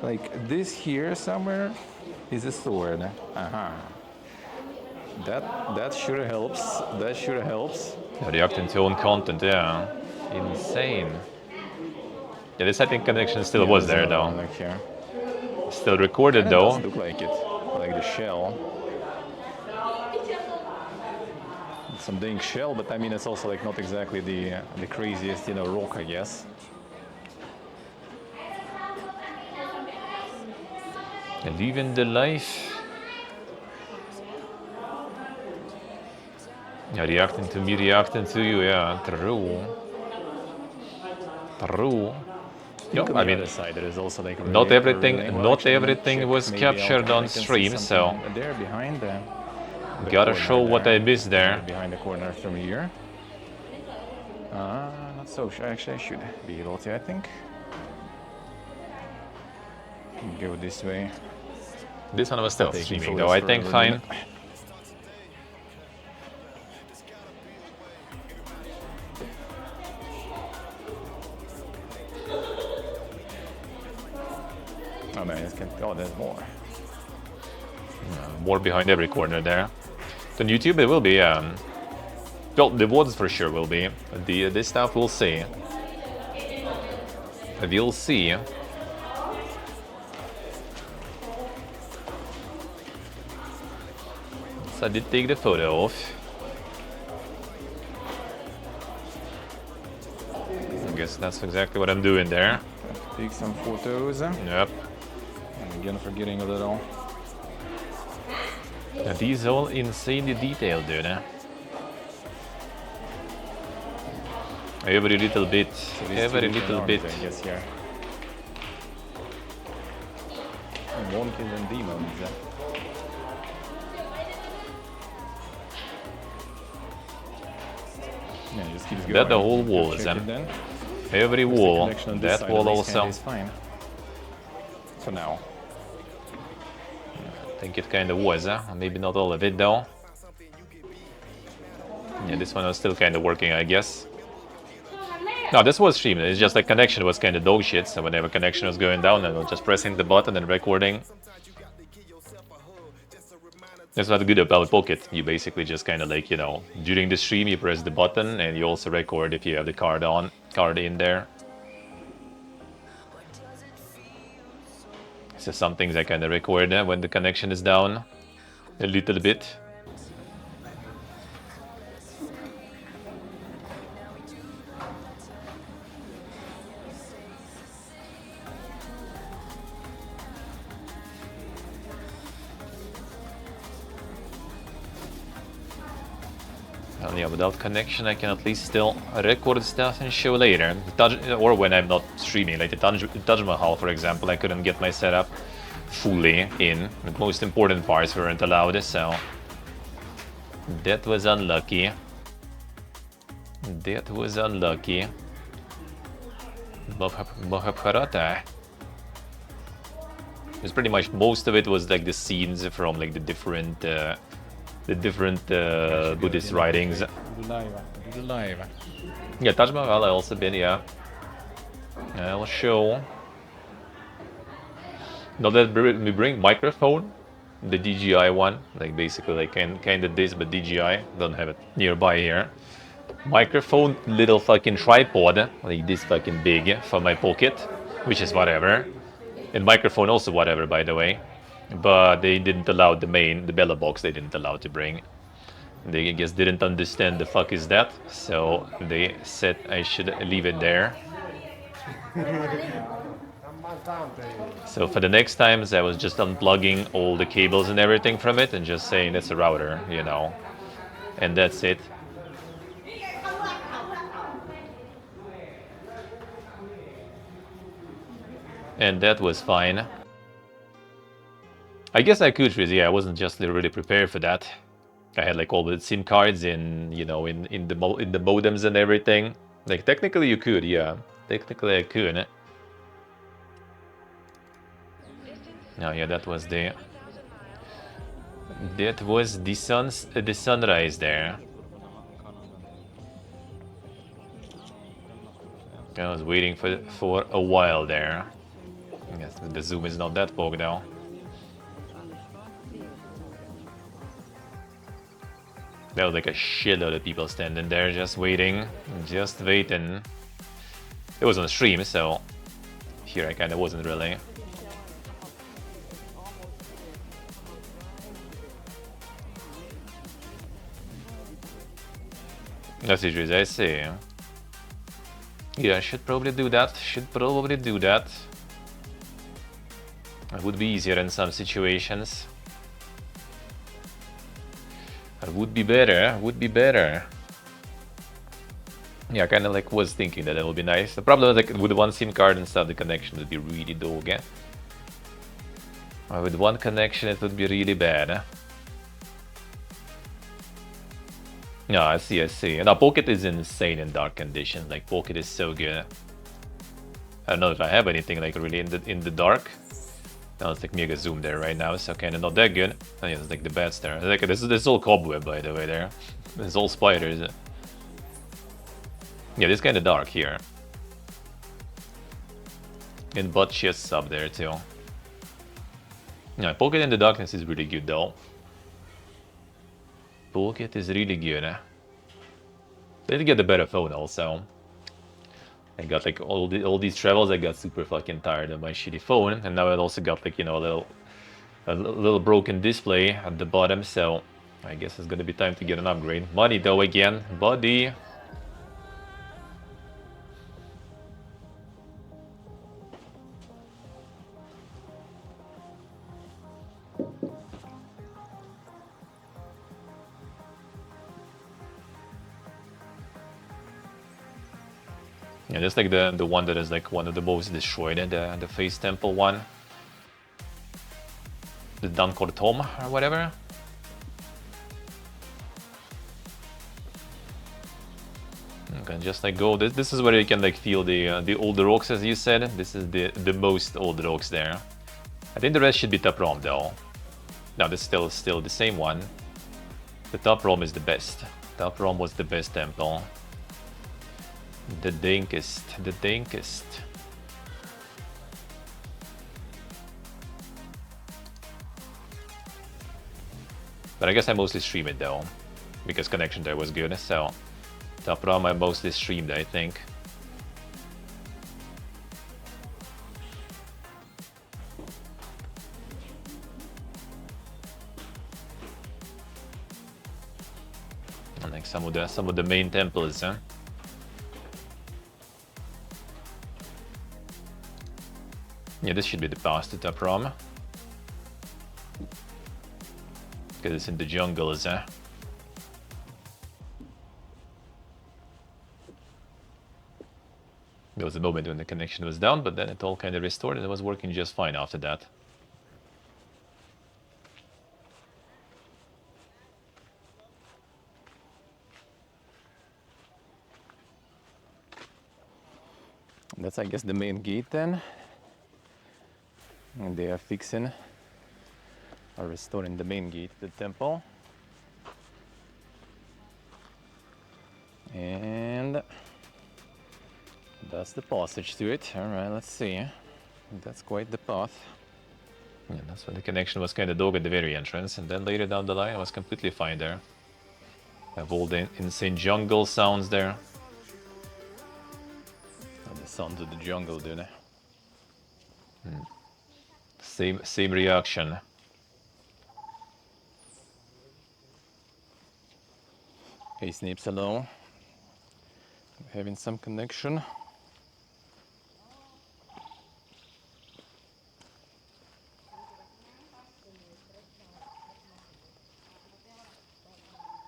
Speaker 5: like this here somewhere is a sword. That sure helps. That sure helps.
Speaker 3: Reacting to own content, yeah. Insane. Yeah, this I think connection still was there though.
Speaker 5: Like here.
Speaker 3: Still recorded
Speaker 5: It
Speaker 3: though.
Speaker 5: doesn't look like it, like the shell. It's some dang shell, but I mean it's also like not exactly the craziest, you know, rock, I guess.
Speaker 3: Living the life. Yeah, reacting to me, reacting to you, yeah, true. True.
Speaker 5: Look
Speaker 3: Yep,
Speaker 5: on
Speaker 3: I
Speaker 5: the
Speaker 3: mean,
Speaker 5: other side, there is also like
Speaker 3: not everything,
Speaker 5: well,
Speaker 3: not
Speaker 5: actually,
Speaker 3: everything
Speaker 5: check,
Speaker 3: was
Speaker 5: maybe I'll
Speaker 3: captured
Speaker 5: try
Speaker 3: on
Speaker 5: to see
Speaker 3: stream, so
Speaker 5: something there behind the
Speaker 3: gotta
Speaker 5: corner
Speaker 3: show what
Speaker 5: there.
Speaker 3: I missed there.
Speaker 5: Behind the corner from here. Not so sure. Actually, I should be able to, I think. Go this way.
Speaker 3: This one was still
Speaker 5: Taking
Speaker 3: streaming
Speaker 5: photos
Speaker 3: though, I
Speaker 5: for
Speaker 3: think
Speaker 5: a
Speaker 3: fine.
Speaker 5: minute. Oh man, it's oh, there's more.
Speaker 3: More behind every corner there. On YouTube it will be, well, the VODs for sure will be. This stuff we'll see. We'll see. So I did take the photo off. I guess that's exactly what I'm doing there.
Speaker 5: Take some photos.
Speaker 3: Yep.
Speaker 5: And again, forgetting a little.
Speaker 3: Now, these all insanely detailed, dude. Every little bit, every little bit.
Speaker 5: I guess here. Monkeys and demons. Yeah, just keeps going.
Speaker 3: That the whole
Speaker 5: Go
Speaker 3: wall is
Speaker 5: check
Speaker 3: them.
Speaker 5: it then.
Speaker 3: Every
Speaker 5: Of course, the
Speaker 3: wall.
Speaker 5: connection on this
Speaker 3: That
Speaker 5: side
Speaker 3: wall
Speaker 5: of this hand
Speaker 3: also.
Speaker 5: is fine. For now.
Speaker 3: I think it kind of was, huh? Maybe not all of it though. Yeah, this one was still kind of working, I guess. No, this was streaming. It's just like connection was kind of dog shit. So whenever connection was going down, I was just pressing the button and recording. That's not good about Pocket. You basically just kind of like, you know, during the stream you press the button and you also record if you have the card in there. So some things I kind of record when the connection is down a little bit. Well, yeah, without connection I can at least still record stuff and show later. Or when I'm not streaming, like the Taj Mahal, for example, I couldn't get my setup fully in. The most important parts weren't allowed, so that was unlucky. That was unlucky. Mahabharata. Because pretty much most of it was like the scenes from like the different Buddhist writings.
Speaker 5: Do live.
Speaker 3: Yeah, Taj Mahal I also been, yeah. I'll show. Now that we bring microphone, the DJI one, like basically like kind of this, but DJI, don't have it nearby here. Microphone, little fucking tripod, like this fucking big for my pocket, which is whatever. And microphone also whatever, by the way. But they didn't allow the Bella box, they didn't allow to bring. They, I guess, didn't understand the fuck is that, so they said I should leave it there. So for the next times, I was just unplugging all the cables and everything from it and just saying it's a router, you know. And that's it. And that was fine. I guess I could, yeah, I wasn't just really prepared for that. I had like all the SIM cards in, you know, in the modems and everything. Like technically you could, yeah. Technically I could. Oh yeah, that was the sunrise there. I was waiting for a while there. I guess the zoom is not that big now. There was like a shitload of people standing there just waiting, just waiting. It was on stream, so here I kind of wasn't really. That's it, I see. Yeah, I should probably do that. It would be easier in some situations. It would be better. Yeah, I kind of like was thinking that would be nice. The problem is like with one SIM card and stuff, the connection would be really dog. With one connection, it would be really bad. No, I see. Now, Pocket is insane in dark conditions. Like, Pocket is so good. I don't know if I have anything like really in the dark. Now it's like mega zoom there right now, so kind of not that good. Oh, yeah, it's like the bats there. Like this is all cobweb, by the way. There, it's all spiders. Yeah, this kind of dark here. And butt chests up there too. Yeah, Pocket in the darkness is really good though. Pocket is really good. They did get a better phone also. I got like all these travels. I got super fucking tired of my shitty phone, and now I also got like, you know, a little broken display at the bottom. So I guess it's gonna be time to get an upgrade. Money though again, buddy. Yeah, that's like the one that is like one of the most destroyed, the Face Temple one. The Dankor Tom or whatever. You can just like go. This is where you can like feel the old rocks, as you said. This is the most old rocks there. I think the rest should be top ROM though. No, this is still the same one. The top ROM is the best. Top ROM was the best temple. The dankest, the dankest. But I guess I mostly stream it though, because connection there was good. So top ROM I mostly streamed, I think. And like some of the main temples, huh? Yeah, this should be the path to top ROM. Because it's in the jungles, huh? There was a moment when the connection was down, but then it all kind of restored and it was working just fine after that.
Speaker 5: That's, I guess, the main gate then. And they are fixing or restoring the main gate to the temple. And that's the passage to it. Alright, let's see. That's quite the path.
Speaker 3: Yeah, that's when the connection was kind of dog at the very entrance, and then later down the line I was completely fine there. I have all the insane jungle sounds there.
Speaker 5: And the sounds of the jungle, dude.
Speaker 3: Same reaction.
Speaker 5: Hey, Snape's hello. Having some connection.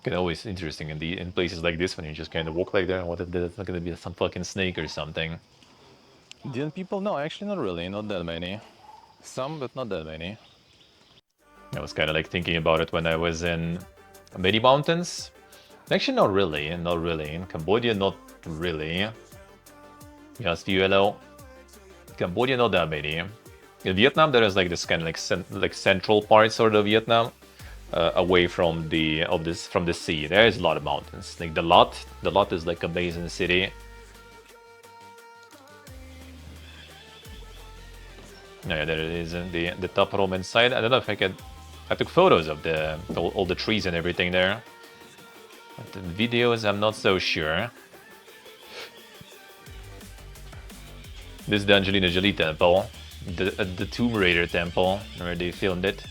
Speaker 3: It's always interesting in places like this when you just kind of walk like that. What if there's not gonna be some fucking snake or something?
Speaker 5: Didn't people? No, actually not really, not that many. Some, but not that many.
Speaker 3: I was kind of like thinking about it when I was in many mountains. Actually, not really, not really. In Cambodia, not really. Just hello. Cambodia, not that many. In Vietnam, there is like this kind of like central part sort of Vietnam, away from the sea. There is a lot of mountains. Like the lot is like amazing city. Yeah, there it is in the top room inside. I don't know if I took photos of all the trees and everything there. But the videos, I'm not so sure. This is the Angelina Jolie temple, the Tomb Raider temple, where they filmed it.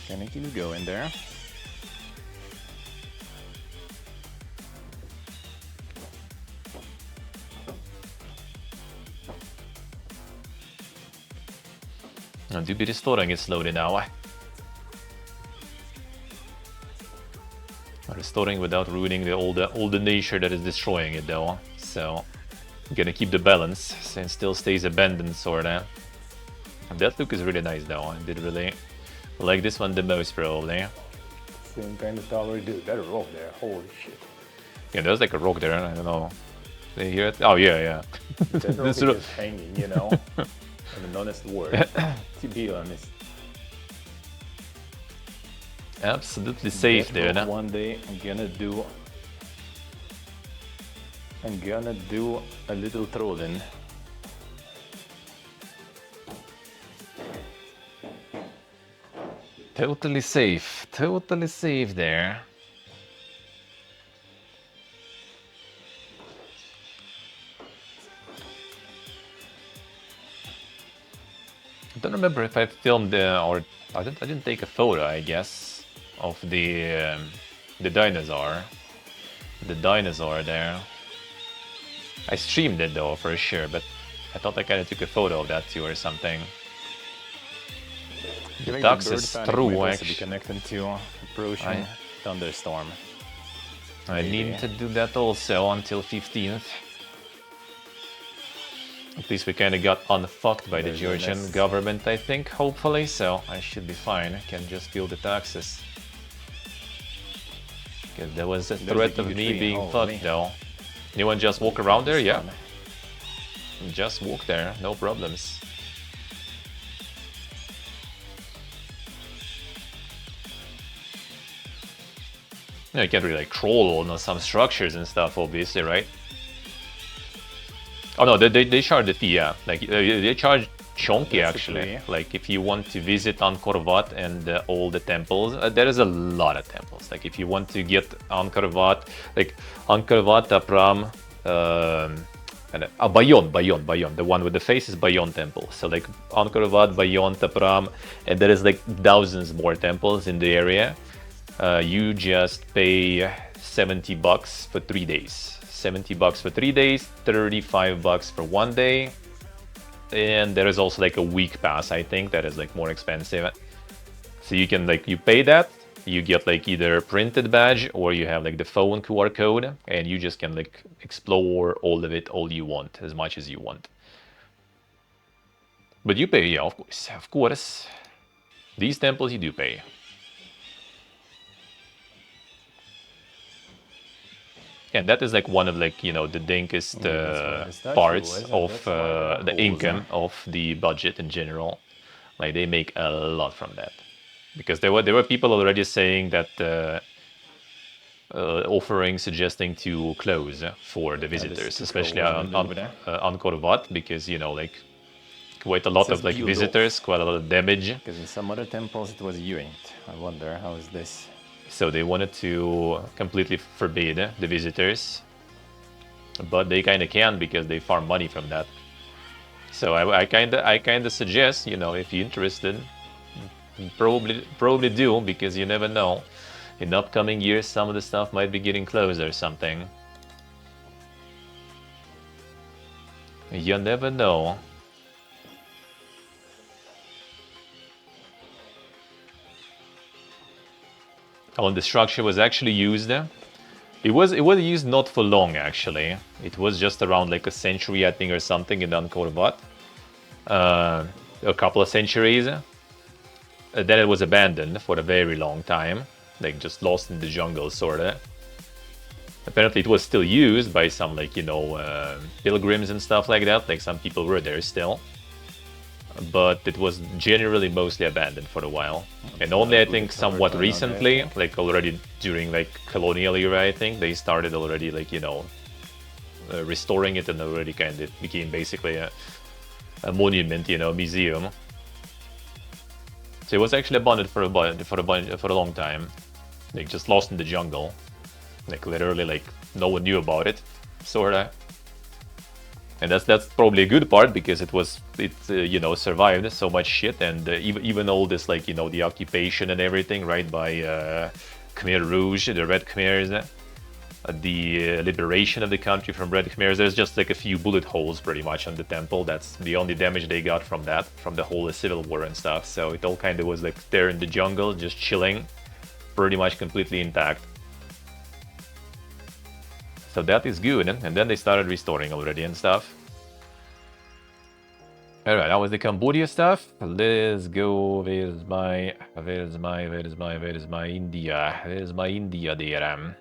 Speaker 5: Can I keep going there?
Speaker 3: I do be restoring it slowly now. Restoring without ruining all the nature that is destroying it though. So I'm gonna keep the balance since it still stays abandoned sorta. That look is really nice though. I did really like this one the most probably.
Speaker 5: Same kind of tower, dude. That rock there, holy shit.
Speaker 3: Yeah, there's like a rock there. I don't know. They hear it? Oh yeah, yeah.
Speaker 5: That rock is just hanging, you know. In an honest word, to be honest.
Speaker 3: Absolutely safe there.
Speaker 5: Now. One day I'm gonna do a little trolling.
Speaker 3: Totally safe there. I don't remember if I filmed or I didn't take a photo, I guess, of the dinosaur. The dinosaur there. I streamed it though for sure, but I thought I kind of took a photo of that too or something. The ducks is true actually.
Speaker 5: Connected to approaching thunderstorm.
Speaker 3: I need to do that also until 15th. At least we kind of got unfucked by the Georgian government, I think, hopefully, so I should be fine. I can just feel the taxes. Because there was a
Speaker 5: There's
Speaker 3: threat
Speaker 5: a
Speaker 3: of
Speaker 5: Giga
Speaker 3: me
Speaker 5: tree.
Speaker 3: being
Speaker 5: Holy.
Speaker 3: fucked though. Anyone just walk around there? Yeah.
Speaker 5: Fun.
Speaker 3: Just walk there, no problems. No, you can't really like crawl on some structures and stuff, obviously, right? Oh no, they charge the fee, yeah. Like they charge chunky actually.
Speaker 5: Basically.
Speaker 3: Like if you want to visit Angkor Wat and all the temples, there is a lot of temples. Like if you want to get Angkor Wat, like Angkor Wat, Apram, Bayon, the one with the face is Bayon temple. So like Angkor Wat, Bayon, Tapram, and there is like thousands more temples in the area. You just pay $70 for 3 days. $70 for 3 days, $35 for 1 day. And there is also like a week pass, I think, that is like more expensive. So you can like, you pay that, you get like either a printed badge or you have like the phone QR code, and you just can like explore all of it all you want, as much as you want. But you pay, yeah, of course, of course. These temples you do pay. And that is like one of like, you know, the dankest parts of the income of the budget in general. Like they make a lot from that. Because there were people already saying that offering, suggesting to close for the visitors, especially on Angkor Wat, because, you know, like quite a lot of like visitors, quite a lot of damage.
Speaker 5: Because in some other temples it was Uint. I wonder how is this.
Speaker 3: So they wanted to completely forbid the visitors, but they kind of can because they farm money from that. So I kind of suggest, you know, if you're interested, probably do, because you never know. In upcoming years, some of the stuff might be getting closed or something. You never know. Oh, and the structure was actually used. It was used not for long actually. It was just around like a century, I think, or something in Angkor Wat. A couple of centuries. Then it was abandoned for a very long time, like just lost in the jungle, sorta. Apparently, it was still used by some, like, you know, pilgrims and stuff like that. Like some people were there still, but it was generally mostly abandoned for a while. And only, I think, somewhat recently, like already during like colonial era, I think they started already, like, you know, restoring it, and already kind of became basically a monument, you know, museum. So it was actually abandoned for a long time, like just lost in the jungle, like literally, like no one knew about it, sorta. And that's probably a good part, because it you know, survived so much shit, and even all this, like, you know, the occupation and everything, right, by Khmer Rouge, the Red Khmers, the liberation of the country from Red Khmers. There's just like a few bullet holes pretty much on the temple. That's the only damage they got from that, from the whole civil war and stuff. So it all kind of was like there in the jungle, just chilling, pretty much completely intact. So that is good, and then they started restoring already and stuff. Alright, that was the Cambodia stuff. Let's go. Where's my India? Where's my India there?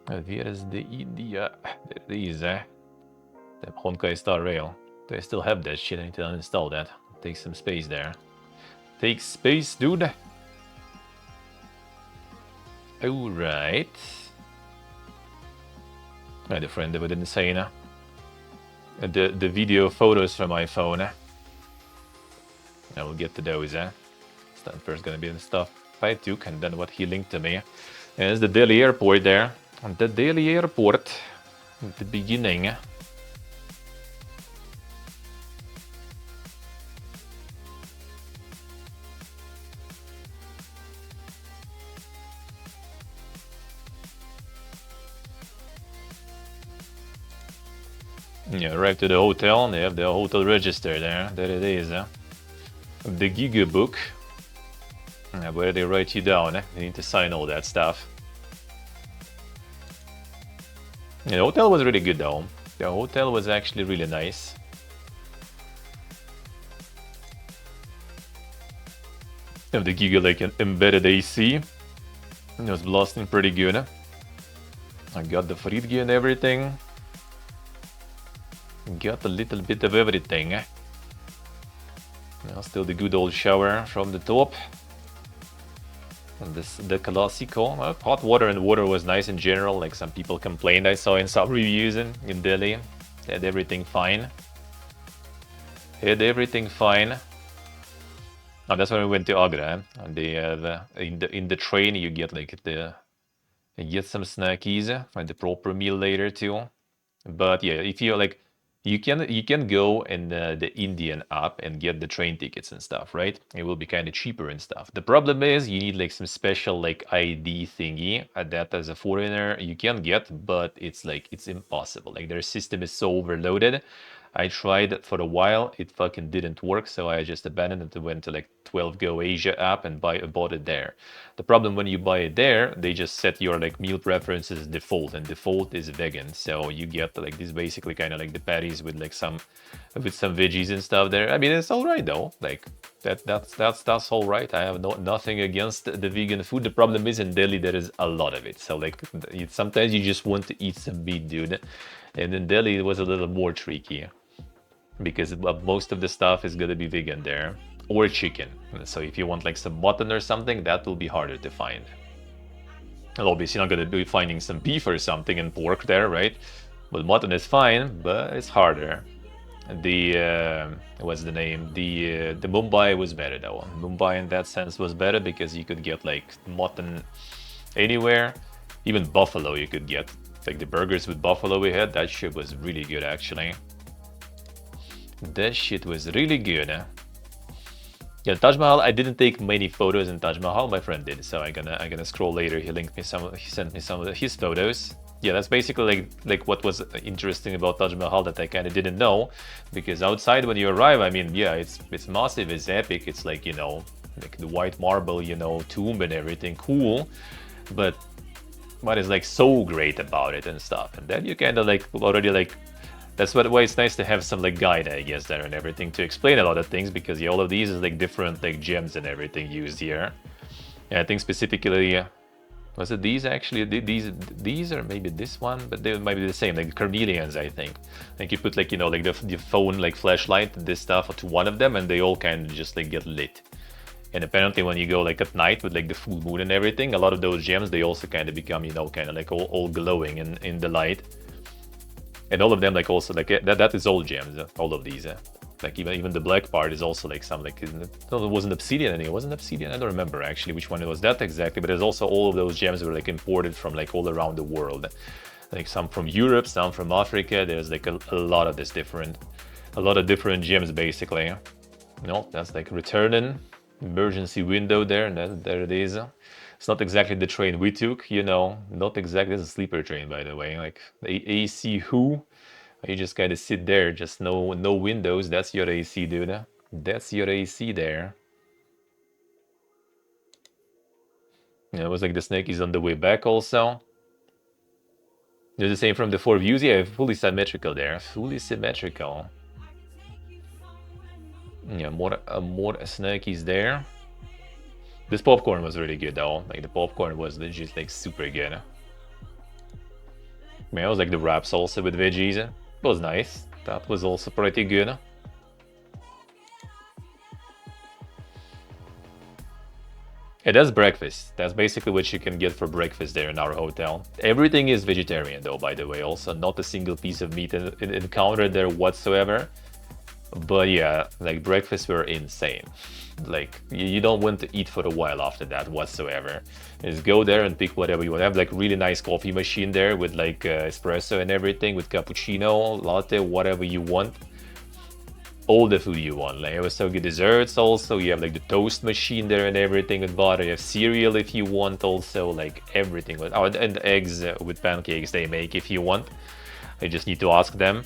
Speaker 3: Where is the India? There it is, The Honkai Star Rail. Do I still have that shit? I need to uninstall that. Take some space there. Take space, dude. Alright. I had a friend that didn't say no. The video photos from my phone. I will get to those. First gonna be the stuff I took, and then what he linked to me. And it's the Delhi airport there. On the Delhi airport, at the beginning. Yeah, arrived to the hotel, and they have the hotel register there. There it is. The Giga book, where they write you down. You need to sign all that stuff. Yeah, the hotel was really good though. The hotel was actually really nice. Have the Giga like an embedded AC. It was blasting pretty good. I got the Fridge and everything. Got a little bit of everything. Now still the good old shower from the top. And this the classico. Hot water and water was nice in general. Like some people complained, I saw in some reviews in Delhi. Had everything fine. Had everything fine. Oh, that's when we went to Agra. And they in the train you get like you get some snackies and the proper meal later too. But yeah, if you like, you can go in the Indian app and get the train tickets and stuff, right? It will be kind of cheaper and stuff. The problem is you need like some special like ID thingy that as a foreigner you can get, but it's like it's impossible. Like their system is so overloaded. I tried for a while, it fucking didn't work, so I just abandoned it and went to like 12 Go Asia app and bought it there. The problem when you buy it there, they just set your like meal preferences default, and default is vegan, so you get like this basically kind of like the patties with like some veggies and stuff there. I mean, it's all right though. Like that's all right. I have nothing against the vegan food. The problem is in Delhi there is a lot of it, so like sometimes you just want to eat some meat, dude. And in Delhi it was a little more tricky, because most of the stuff is gonna be vegan there, or chicken. So if you want like some mutton or something, that will be harder to find. And obviously you're not gonna be finding some beef or something and pork there, right? But mutton is fine, but it's harder. What's the name? The Mumbai was better though. Mumbai in that sense was better because you could get like mutton anywhere, even buffalo you could get. Like the burgers with buffalo we had, that shit was really good actually. That shit was really good. Yeah, Taj Mahal, I didn't take many photos in Taj Mahal, my friend did, so I'm gonna scroll later. He sent me some of his photos. Yeah, that's basically like what was interesting about Taj Mahal that I kind of didn't know, because outside when you arrive, I mean, yeah, it's massive, it's epic, it's like, you know, like the white marble, you know, tomb and everything, cool, but what is like so great about it and stuff, and then you kind of like already like, that's why it's nice to have some like guide, I guess, there and everything to explain a lot of things, because yeah, all of these is like different like gems and everything used here. And I think specifically, was it these actually? These or maybe this one, but they might be the same, like carnelians, I think. Like you put like, you know, like the phone like flashlight, this stuff to one of them, and they all kind of just like get lit. And apparently when you go like at night with like the full moon and everything, a lot of those gems, they also kind of become, you know, kind of like all glowing in the light. And all of them like also like that is all gems, all of these. Like even the black part is also like some like, no, it wasn't obsidian anyway. It wasn't obsidian. I don't remember actually which one it was that exactly, but there's also all of those gems were like imported from like all around the world. Like some from Europe, some from Africa. There's like a lot of different gems basically. No, that's like returning. Emergency window there, and there it is. It's not exactly the train we took, you know, not exactly. It's a sleeper train, by the way. Like the AC who? You just kind of sit there, just no windows. That's your AC, dude. That's your AC there. Yeah, it was like the snake is on the way back also. There's the same from the four views. Yeah, fully symmetrical there. Fully symmetrical. Yeah, more snackies there. This popcorn was really good though. Like the popcorn was legit like super good. Man, it was like the wraps also with veggies. It was nice. That was also pretty good. Yeah, that's breakfast. That's basically what you can get for breakfast there in our hotel. Everything is vegetarian though, by the way. Also, not a single piece of meat encountered there whatsoever. But yeah, like breakfasts were insane. Like you don't want to eat for a while after that whatsoever. Just go there and pick whatever you want. Have like really nice coffee machine there with like espresso and everything, with cappuccino, latte, whatever you want. All the food you want. Like it was so good. Desserts also. You have like the toast machine there and everything with butter. You have cereal if you want also. Like everything. Oh, and eggs with pancakes they make if you want. You just need to ask them.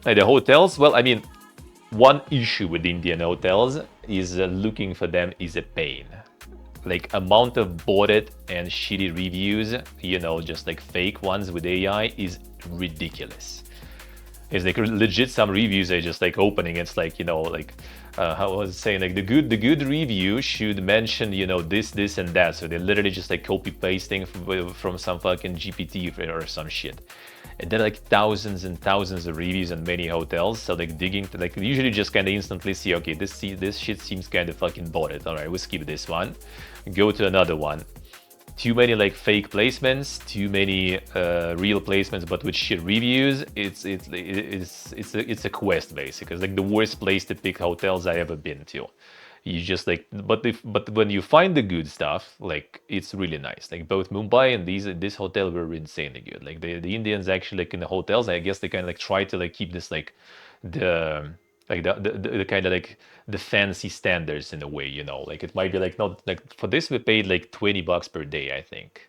Speaker 3: Like the hotels, well, I mean, one issue with Indian hotels is looking for them is a pain. Like amount of botted and shitty reviews, you know, just like fake ones with AI is ridiculous. It's like legit some reviews are just like opening. It's like, you know, like how was it saying, like the good review should mention, you know, this and that. So they're literally just like copy pasting from some fucking GPT or some shit. And then like thousands and thousands of reviews on many hotels. So like digging, like usually just kind of instantly see, okay, this shit seems kind of fucking bought. All right, we'll skip this one. Go to another one. Too many like fake placements, too many real placements, but with shit reviews. It's a quest basically. It's like the worst place to pick hotels I ever been to. You just like, but when you find the good stuff, like it's really nice. Like both Mumbai and this hotel were insanely good. Like the Indians actually like in the hotels, I guess they kind of like try to like keep this like the kind of like the fancy standards in a way, you know. Like it might be like not like for this we paid like $20 per day, I think.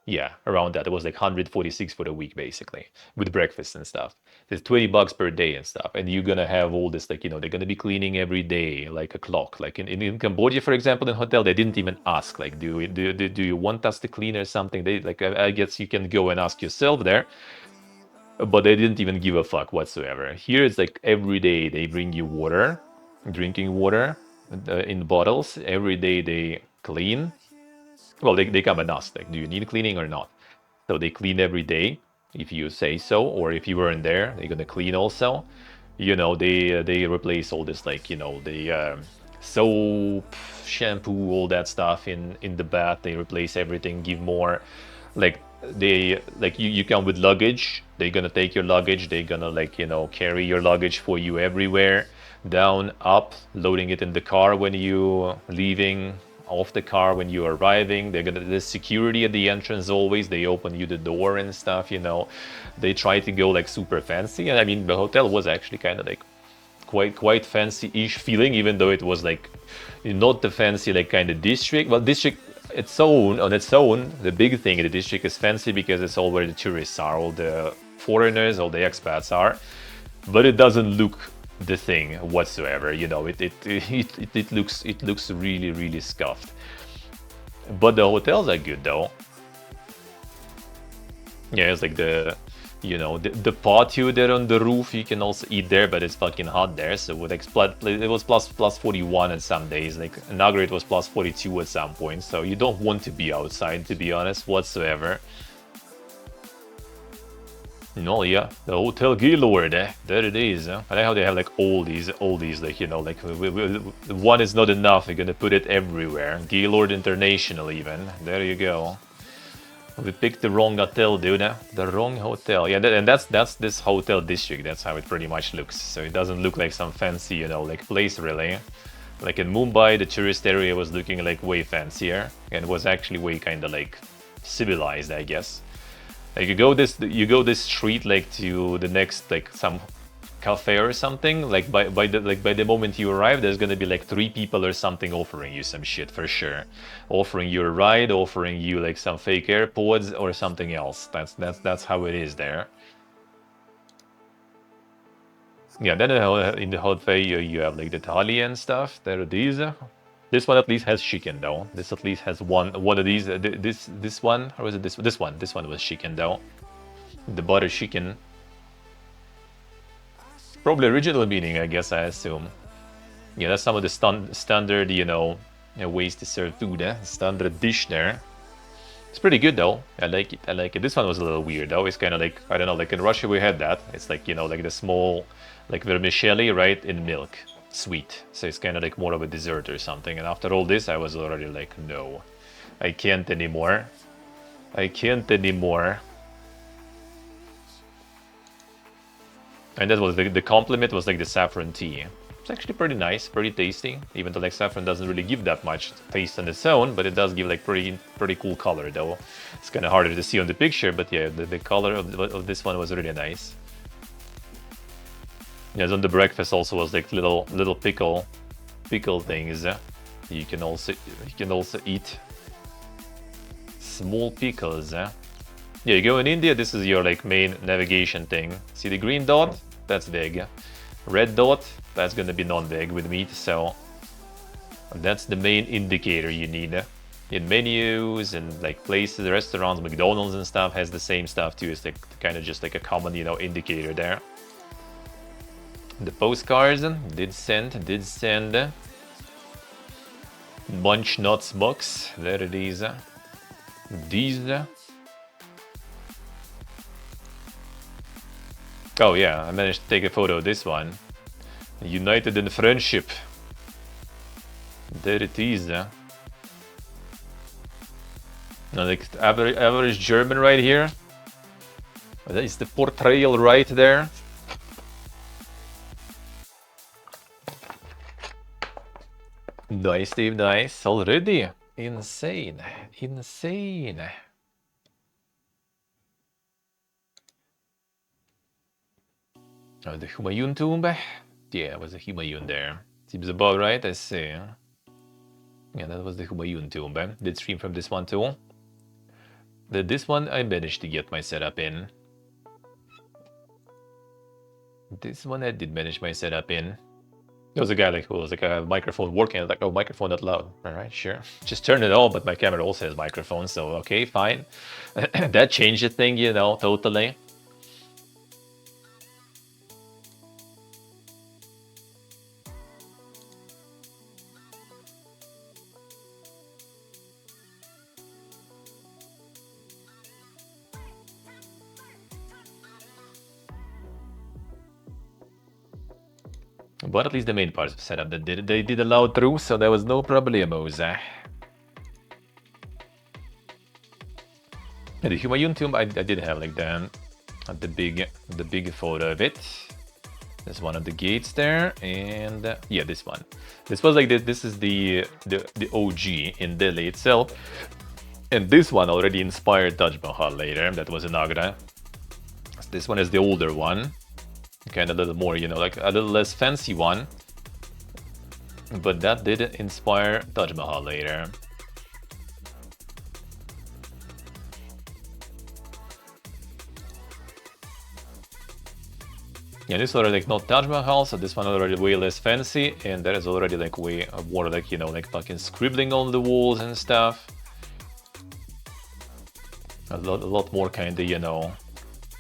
Speaker 3: Yeah, around that. It was like 146 for the week basically, with breakfast and stuff. It's $20 per day and stuff. And you're gonna have all this, like, you know, they're gonna be cleaning every day like a clock. Like in Cambodia, for example, in hotel, they didn't even ask, like, do you want us to clean or something? They like I guess you can go and ask yourself there. But they didn't even give a fuck whatsoever. Here it's like every day they bring you water, drinking water in bottles. Every day they clean. Well, they come and ask, like, do you need cleaning or not? So they clean every day if you say so, or if you weren't there, they're gonna clean also. You know, they replace all this, like, you know, the soap, shampoo, all that stuff in the bath. They replace everything, give more, like you come with luggage. They're gonna take your luggage. They're gonna, like, you know, carry your luggage for you everywhere, down, up, loading it in the car when you leaving, off the car when you're arriving. There's security at the entrance always. They open you the door and stuff, you know. They try to go like super fancy, and I mean the hotel was actually kind of like quite fancy-ish feeling, even though it was like not the fancy like kind of district. Well, district on its own, the big thing in the district is fancy because it's all where the tourists are, all the foreigners, all the expats are. But it doesn't look the thing whatsoever, you know. It looks really scuffed. But the hotels are good though. Yeah, it's like the, you know, the patio there on the roof, you can also eat there, but it's fucking hot there. So with it was plus 41 at some days. Like Nagar, it was plus 42 at some point. So you don't want to be outside, to be honest, whatsoever. No, yeah, the Hotel Gaylord, there it is. I like how they have like all these, like, you know, like one is not enough. You're gonna put it everywhere. Gaylord International, even. There you go. We picked the wrong hotel, dude. The wrong hotel. Yeah, and that's this hotel district. That's how it pretty much looks. So it doesn't look like some fancy, you know, like place really. Like in Mumbai, the tourist area was looking like way fancier and was actually way kind of like civilized, I guess. Like you go this street like to the next like some cafe or something. Like by the moment you arrive, there's gonna be like 3 people or something offering you some shit for sure, offering you a ride, offering you like some fake AirPods or something else. That's how it is there. Yeah, then in the hotel you have like the thali and stuff. There are these. This one at least has chicken though. This at least has one of these. This one, or was it this one? This one was chicken though. The butter chicken. Probably original meaning, I guess, I assume. Yeah, that's some of the standard, you know, ways to serve food. Standard dish there. It's pretty good though. I like it. This one was a little weird though. It's kind of like, I don't know, like in Russia we had that. It's like, you know, like the small, like vermicelli, right, in milk. Sweet. So it's kind of like more of a dessert or something. And after all this, I was already like, no, I can't anymore. I can't anymore. And that was the compliment was like the saffron tea. It's actually pretty nice, pretty tasty. Even though like saffron doesn't really give that much taste on its own, but it does give like pretty cool color though. It's kind of harder to see on the picture, but yeah, the color of this one was really nice. Yes, on the breakfast also was like little pickle things. You can also eat small pickles. Yeah, you go in India, this is your like main navigation thing. See the green dot? That's veg. Red dot, that's gonna be non-veg with meat, so that's the main indicator you need. in menus and like places, restaurants, McDonald's and stuff has the same stuff too. It's like kind of just like a common, you know, indicator there. The postcards did send. Bunch nuts box. There it is. These. Oh yeah, I managed to take a photo of this one. United in friendship. There it is. Now, like average German right here. That is the portrayal right there. Nice, Steve, nice. Already. Insane. Oh, the HoMM tomb? Yeah, it was a HoMM there. Seems about right, I see. Yeah, that was the HoMM tomb. Did stream from this one too. This one I managed to get my setup in. This one I did manage my setup in. There was a guy like who was like a microphone working. I was like, oh, microphone not loud. All right, sure. Just turn it on, but my camera also has microphone, so okay, fine. That changed the thing, you know, totally. But at least the main parts of setup that they did allow through, so there was no problemos. And the HoMM tomb, I did have like the big photo of it. There's one of the gates there, and yeah, this one. This was like this is the OG in Delhi itself, and this one already inspired Taj Mahal later. That was in Agra. So this one is the older one. Kind of a little more, you know, like a little less fancy one. But that did inspire Taj Mahal later. Yeah, this already like not Taj Mahal, so this one already way less fancy, and there is already like way more like, you know, like fucking scribbling on the walls and stuff. A lot more kinda, you know,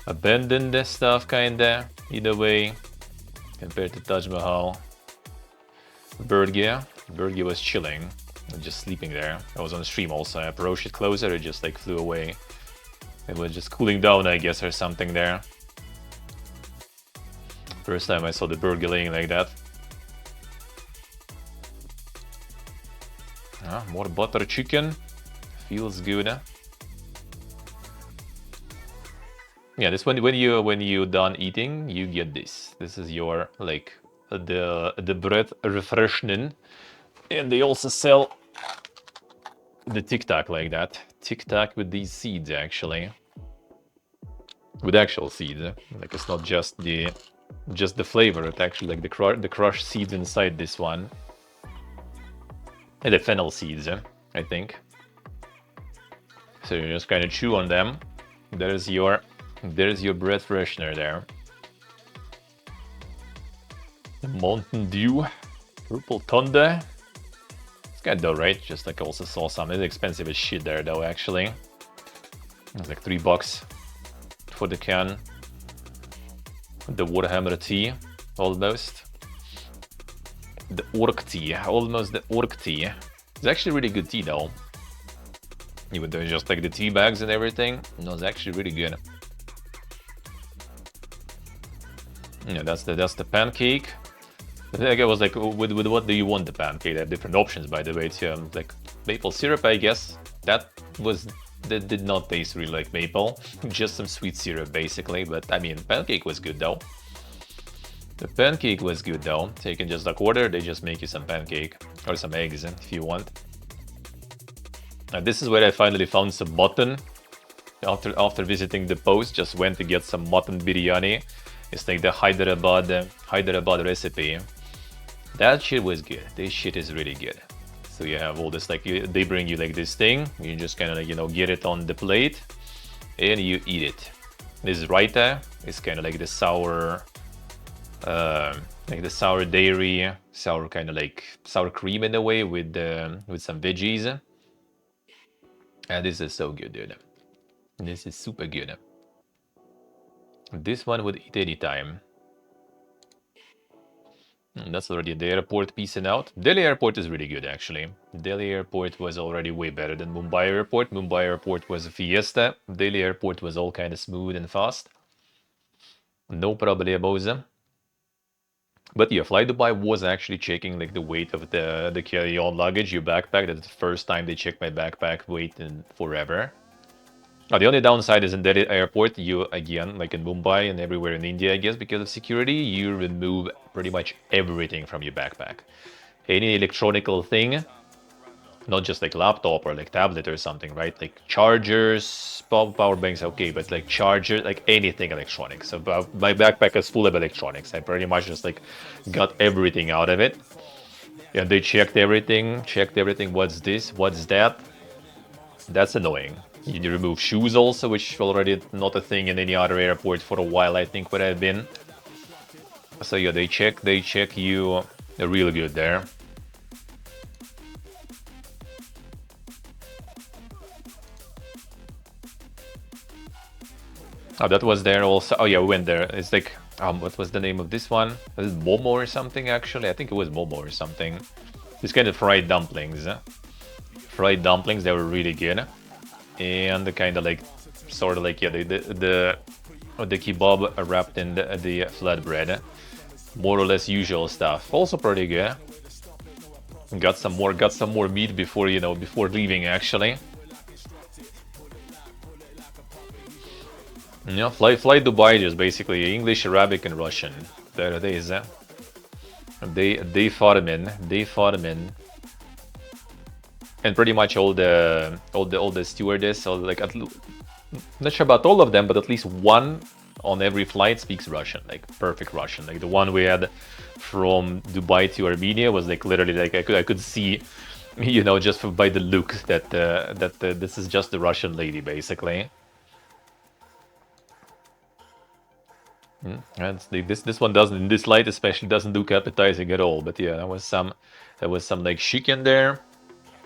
Speaker 3: abandoned stuff kinda. Either way, compared to Taj Mahal. Berge was chilling, just sleeping there. I was on stream also. I approached it closer, it just like flew away. It was just cooling down, I guess, or something there. First time I saw the Berge laying like that. More butter chicken. Feels good. Yeah, this one when you done eating, you get this. This is your like the bread refreshing, and they also sell the Tic Tac like that. Tic Tac with these seeds actually, with actual seeds. Like it's not just the flavor. It's actually like the crushed seeds inside this one, and the fennel seeds, I think. So you just kind of chew on them. There's your breath freshener there. The Mountain Dew, Purple Thunder. It's good though, right? Just like I also saw some. It's expensive as shit there though, actually. It's like $3 for the can. The Warhammer tea, almost. The Orc tea, almost the Orc tea. It's actually really good tea though. Even though it's just like the tea bags and everything, no, it's actually really good. Yeah, that's the pancake. I think I was like, with what do you want the pancake? They have different options, by the way. It's like maple syrup, I guess. That did not taste really like maple, just some sweet syrup basically. But I mean, pancake was good though. The pancake was good though. So you can just like order, they just make you some pancake or some eggs if you want. And this is where I finally found some mutton. After visiting the post, just went to get some mutton biryani. It's like the Hyderabad recipe. That shit was good. This shit is really good. So you have all this, like they bring you like this thing. You just kind of like, you know, get it on the plate and you eat it. This raita is kind of like the sour, dairy, sour kind of like sour cream in a way with some veggies. And this is so good, dude. This is super good. This one would eat any time. That's already the airport piecing out. Delhi airport is really good, actually. Delhi airport was already way better than Mumbai airport. Mumbai airport was a fiesta. Delhi airport was all kind of smooth and fast. No problemos. But yeah, Fly Dubai was actually checking like the weight of the carry-on luggage, your backpack. That's the first time they checked my backpack weight in forever. Now, the only downside is in Delhi airport, you, again, like in Mumbai and everywhere in India, I guess, because of security, you remove pretty much everything from your backpack. Any electronical thing, not just like laptop or like tablet or something, right? Like chargers, power banks, okay, but like chargers, like anything electronics. So my backpack is full of electronics. I pretty much just like got everything out of it. Yeah, they checked everything, what's this, what's that. That's annoying. You remove shoes also, which already not a thing in any other airport for a while, I think, where I've been. So yeah, they check you real good there. Oh, that was there also. Oh yeah, we went there. It's like, what was the name of this one? Was it Momo or something, actually? I think it was Momo or something. These kind of fried dumplings. Fried dumplings, they were really good. And the kind of like, sort of like, yeah, the kebab wrapped in the flatbread. More or less usual stuff. Also pretty good. Got some more meat before, you know, before leaving, actually. Yeah, Fly Dubai is basically English, Arabic, and Russian. There it is. They fought him in. And pretty much all the stewardess, or like not sure about all of them, but at least one on every flight speaks Russian, like perfect Russian. Like the one we had from Dubai to Armenia was like literally like I could see, you know, just by the look that this is just the Russian lady basically. And this one doesn't, in this light especially, doesn't look appetizing at all. But yeah, there was some like chicken there,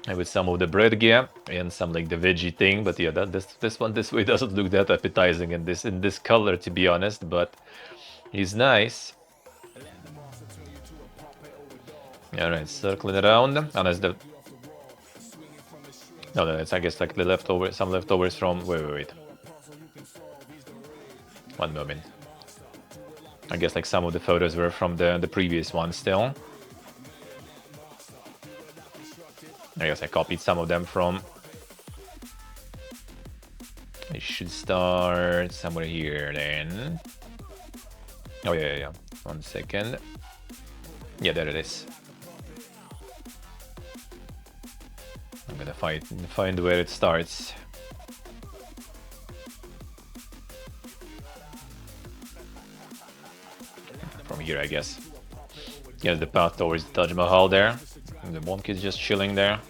Speaker 3: and with some of the bread gear and some like the veggie thing. But yeah, this way doesn't look that appetizing in this color, to be honest. But he's nice. All right, circling around. Unless the no, it's I guess like the leftover, some leftovers from wait. One moment. I guess like some of the photos were from the previous one still. I guess I copied some of them from. I should start somewhere here then. Oh yeah. 1 second. Yeah, there it is. I'm gonna find where it starts. From here, I guess. Yeah, the path towards the Taj Mahal there. And the monk is just chilling there.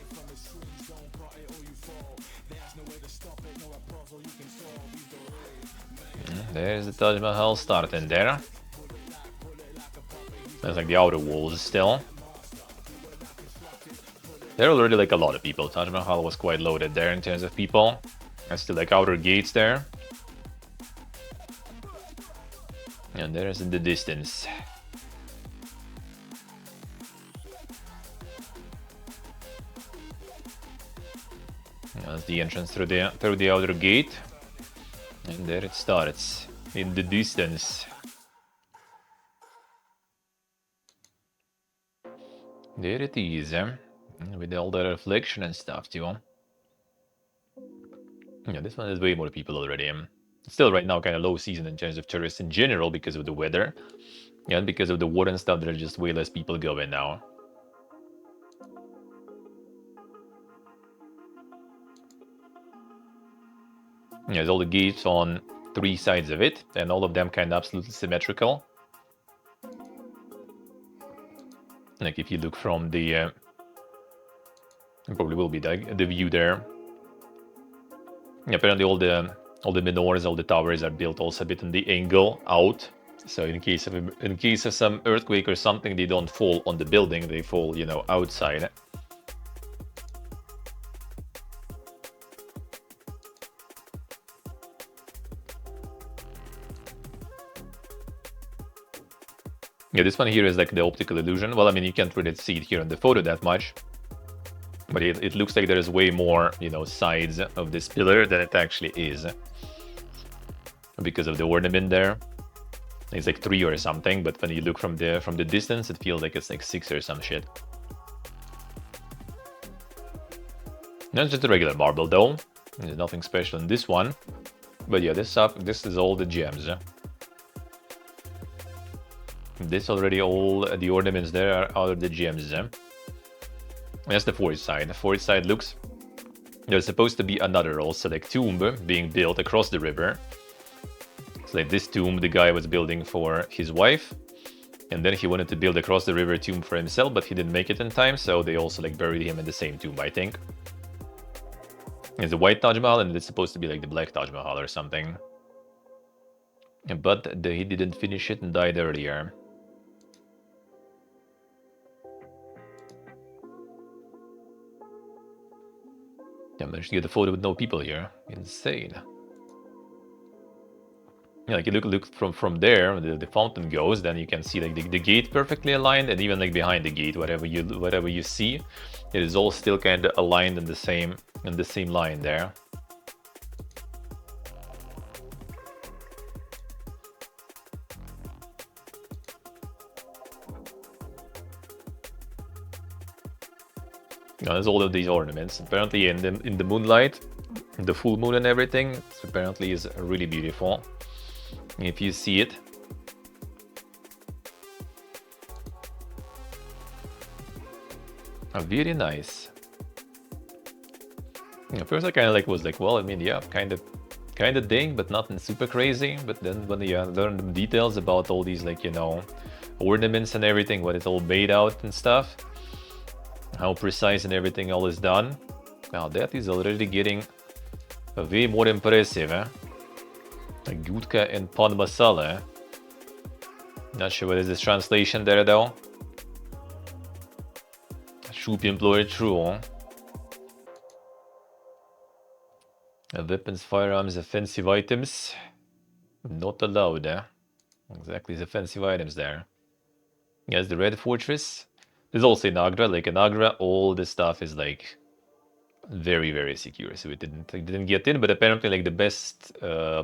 Speaker 3: There's the Taj Mahal starting there. There's like the outer walls still. There are already like a lot of people. Taj Mahal was quite loaded there in terms of people. There's still like outer gates there. And there's in the distance. That's the entrance through the outer gate. And there it starts in the distance. There it is, with all the reflection and stuff too. Yeah, this one has way more people already. Still right now kind of low season in terms of tourists in general because of the weather. Yeah, and because of the war and stuff, there are just way less people going now. Yeah, there's all the gates on 3 sides of it, and all of them kind of absolutely symmetrical. Like if you look from the, it probably will be the view there. Yeah, apparently all the menorahs, all the towers are built also a bit in the angle out. So in case of some earthquake or something, they don't fall on the building; they fall, outside. Yeah, this one here is like the optical illusion. Well, I mean, you can't really see it here in the photo that much, but it looks like there's way more, you know, sides of this pillar than it actually is, because of the ornament there. It's like 3 or something, but when you look from the distance, it feels like it's like 6 or some shit. That's just a regular marble though. There's nothing special in this one. But yeah, this is all the gems. This already, all the ornaments there are the gems. That's the fourth side. The fourth side looks... There's supposed to be another also like tomb being built across the river. So like this tomb the guy was building for his wife. And then he wanted to build across the river tomb for himself, but he didn't make it in time. So they also like buried him in the same tomb, I think. It's the white Taj Mahal, and it's supposed to be like the black Taj Mahal or something. But he didn't finish it and died earlier. I managed to get a photo with no people here. Insane. Yeah, like you look from there, the fountain goes, then you can see like the gate perfectly aligned, and even like behind the gate, whatever you see, it is all still kind of aligned in the same line there. Now, there's all of these ornaments. Apparently, in the moonlight, the full moon and everything, apparently is really beautiful. If you see it. Very nice. At first I kind of like was like, well, I mean, yeah, kind of ding, but nothing super crazy. But then when you learn the details about all these, like, you know, ornaments and everything, what it's all made out and stuff, how precise and everything all is done, now that is already getting way more impressive, eh? Like Gutka and Pan Masala. Not sure what is this translation there though. Should be employed true. Weapons, firearms, offensive items. Not allowed, eh? Exactly, the offensive items there. Yes, the Red Fortress. There's also in Agra. Like in Agra, all this stuff is like very, very secure. So it didn't get in, but apparently like the best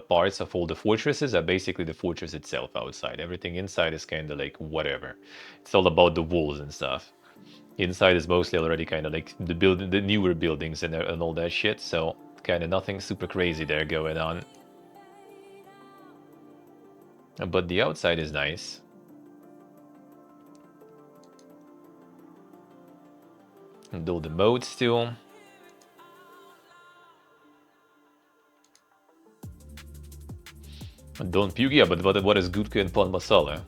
Speaker 3: parts of all the fortresses are basically the fortress itself outside. Everything inside is kind of like whatever. It's all about the walls and stuff. Inside is mostly already kind of like the newer buildings and all that shit. So kind of nothing super crazy there going on. But the outside is nice. And all the modes too. Don't puke, yeah, but what is Gutka and Pan Masala?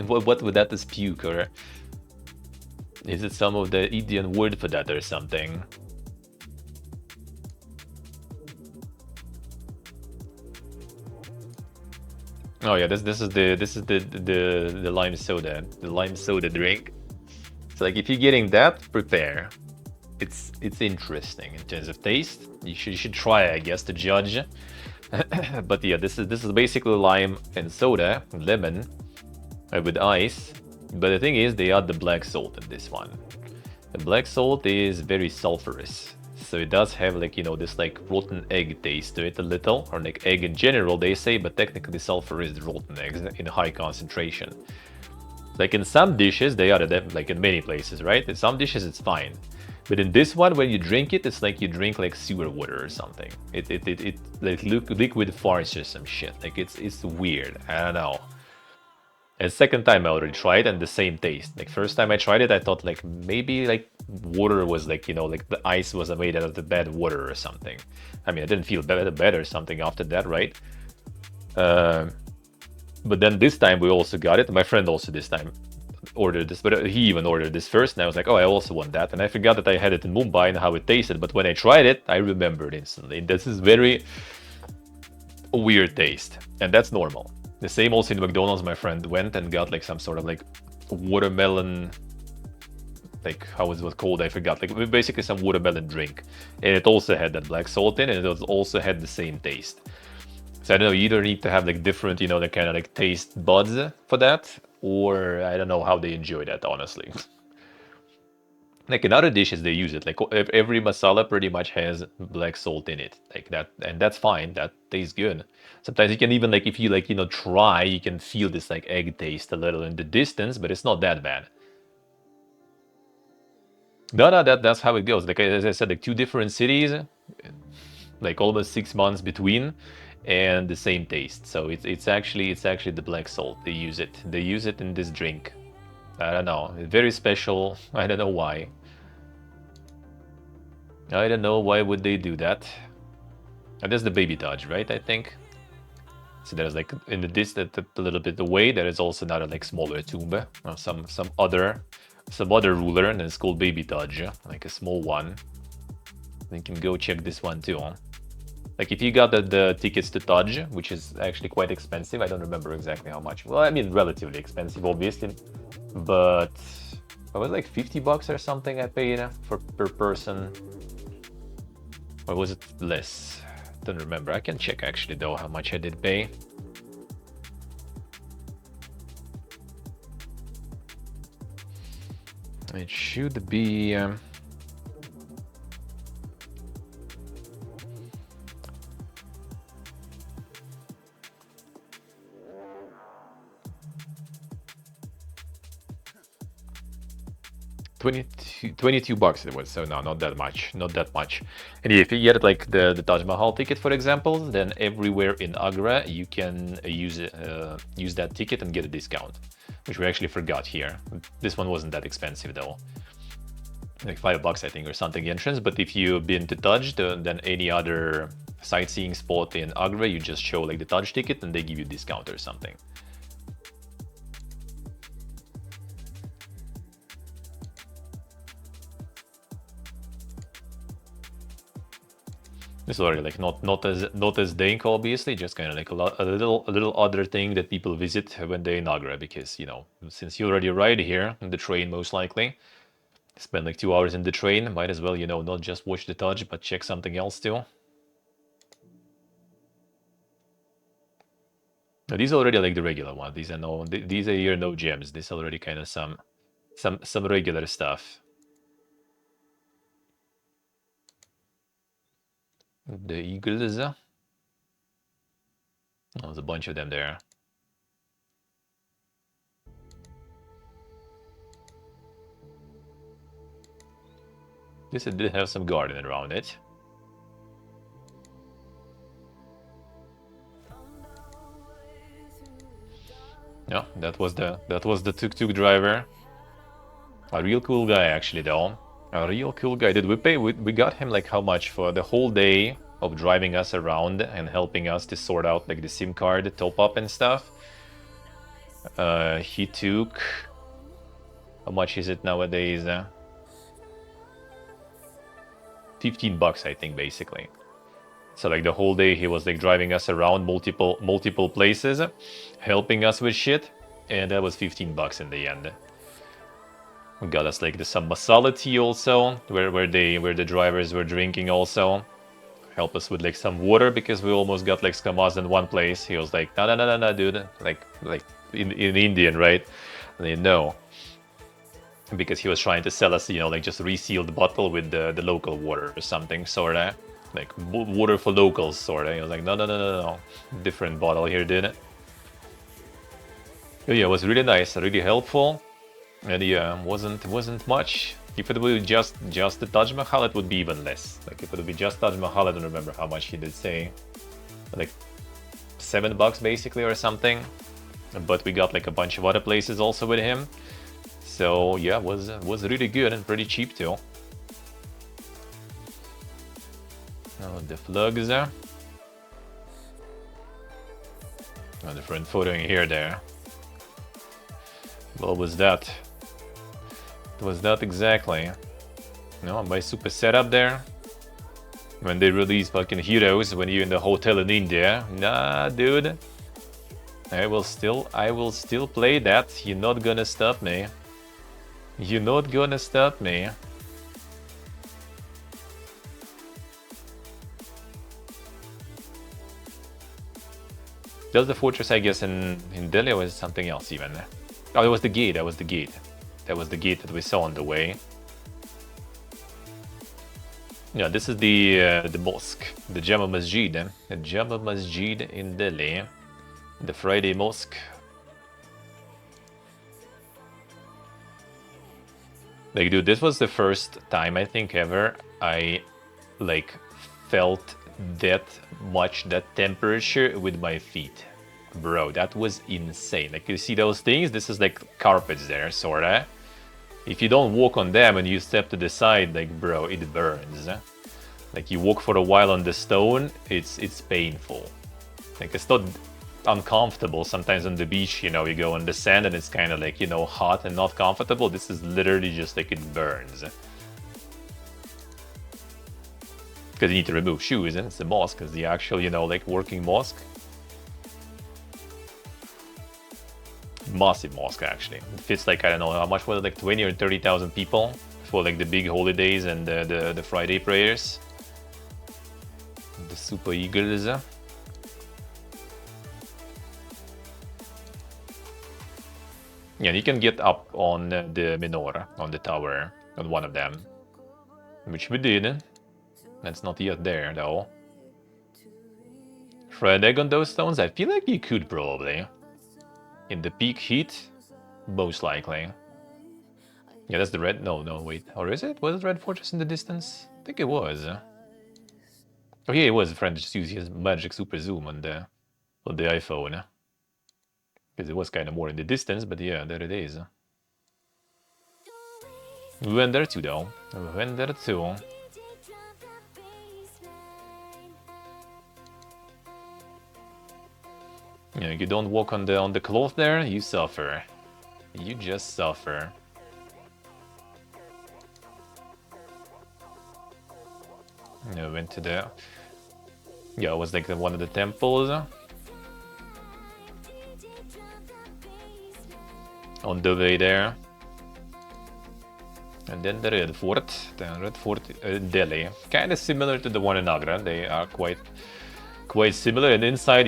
Speaker 3: What would that is puke, or is it some of the Indian word for that or something? Oh yeah, this is the lime soda drink. So like if you're getting that, prepare. It's interesting in terms of taste. You should try, I guess, to judge. But yeah, this is basically lime and soda, lemon, with ice. But the thing is, they add the black salt in this one. The black salt is very sulfurous, so it does have like, you know, this like rotten egg taste to it a little, or like egg in general they say, but technically sulfur is the rotten eggs in high concentration. Like in some dishes they add it, like in many places, right? In some dishes it's fine. But in this one, when you drink it, it's like you drink like sewer water or something. It like liquid farts or some shit. Like it's weird. I don't know. And second time I already tried and the same taste. Like first time I tried it, I thought like maybe like water was like, you know, like the ice was made out of the bad water or something. I mean, I didn't feel bad or something after that, right? But then this time we also got it. My friend also this time ordered this, but he even ordered this first, and I was like, oh, I also want that. And I forgot that I had it in Mumbai and how it tasted, but when I tried it, I remembered instantly. This is very weird taste, and that's normal. The same also in McDonald's. My friend went and got like some sort of like watermelon, like how it was called, I forgot, like basically some watermelon drink, and it also had that black salt in it, and it also had the same taste. So I don't know, you either need to have like different, you know, the kind of like taste buds for that, or I don't know how they enjoy that, honestly. Like in other dishes, they use it. Like every masala pretty much has black salt in it, like that, and that's fine. That tastes good. Sometimes you can even like if you like try, you can feel this like egg taste a little in the distance, but it's not that bad. No, that's how it goes. Like as I said, like 2 different cities, like almost 6 months between, and the same taste. So it's actually the black salt. They use it. They use it in this drink. I don't know. Very special. I don't know why. I don't know why would they do that. And that's the baby Dodge, right? I think. So there's like in the distance, a little bit away, there is also another like smaller tomb, or some other ruler, and it's called baby Dodge, like a small one. You can go check this one too. Like if you got the tickets to Dodge, which is actually quite expensive. I don't remember exactly how much. Well, I mean relatively expensive, obviously, but it was like $50 or something I paid per person. Or was it less? Don't remember. I can check actually though how much I did pay. It should be 22 bucks it was, so no, not that much. And if you get like the Taj Mahal ticket, for example, then everywhere in Agra you can use that ticket and get a discount, which we actually forgot here. This one wasn't that expensive though, like $5 I think or something entrance. But if you've been to Taj, then any other sightseeing spot in Agra, you just show like the Taj ticket and they give you a discount or something. It's already like not as dank, obviously, just kind of like a little other thing that people visit when they're in Agra, because since you already ride here in the train, most likely spend like 2 hours in the train, might as well not just watch the Taj but check something else too. Now, these are already like the regular one. These are here no gems. This is already kind of some regular stuff. The eagles. Oh, there's a bunch of them there. This did have some garden around it. Yeah, that was the tuk-tuk driver. A real cool guy, actually, though. A real cool guy. Did we pay? We got him like how much for the whole day of driving us around and helping us to sort out like the SIM card top up and stuff? He took, how much is it nowadays? $15, I think, basically. So like the whole day he was like driving us around multiple places, helping us with shit, and that was $15 in the end. We got us like some masala tea also, where the drivers were drinking also. Help us with like some water, because we almost got like scammers in one place. He was like, no, dude, like in Indian, right? And no, because he was trying to sell us, like just resealed bottle with the local water or something, sorta. Like water for locals, sorta. He was like, no, different bottle here, did it? But yeah, it was really nice, really helpful, and yeah, wasn't much. If it would be just the Taj Mahal, it would be even less. Like if it would be just Taj Mahal, I don't remember how much he did say, like $7 basically or something. But we got like a bunch of other places also with him. So yeah, was really good and pretty cheap too. Oh, the flags there. Oh, different photoing here there. What was that? It was that exactly. No, my super setup there. When they release fucking heroes when you're in the hotel in India. Nah, dude. I will still play that. You're not gonna stop me. You're not gonna stop me. That's the fortress, I guess, in Delhi, or is it something else even? Oh, it was the gate. That was the gate. That was the gate that we saw on the way. Yeah, this is the mosque, the Jama Masjid, the Jama Masjid in Delhi, the Friday mosque. Like, dude, this was the first time I think ever I like felt that temperature with my feet. Bro, that was insane. Like, you see those things? This is like carpets there, sorta. If you don't walk on them and you step to the side, like, bro, it burns. Like, you walk for a while on the stone, it's painful. Like, it's not uncomfortable sometimes on the beach, you know, you go on the sand and it's kind of like, you know, hot and not comfortable. This is literally just like it burns. Because you need to remove shoes, and it's the mosque, it's the actual, you know, like working mosque. Massive mosque, actually. It fits like, I don't know, how much was it, like 20 or 30,000 people for like the big holidays and the Friday prayers. The Super Eagles. Yeah, you can get up on the menorah, on the tower, on one of them. Which we did. That's not yet there, though. Fried egg on those stones? I feel like you could, probably. In the peak heat? Most likely. Yeah, that's the red... No, wait. Or is it? Was it Red Fortress in the distance? I think it was. Oh yeah, it was. Friend just used his magic super zoom on the iPhone. Because it was kind of more in the distance, but yeah, there it is. We went there too, though. We went there too. Yeah, you don't walk on the cloth there, you suffer. You just suffer. Yeah, we went to the... Yeah, it was like one of the temples. On the way there. And then the Red Fort. The Red Fort Delhi. Kind of similar to the one in Agra. They are quite similar. And inside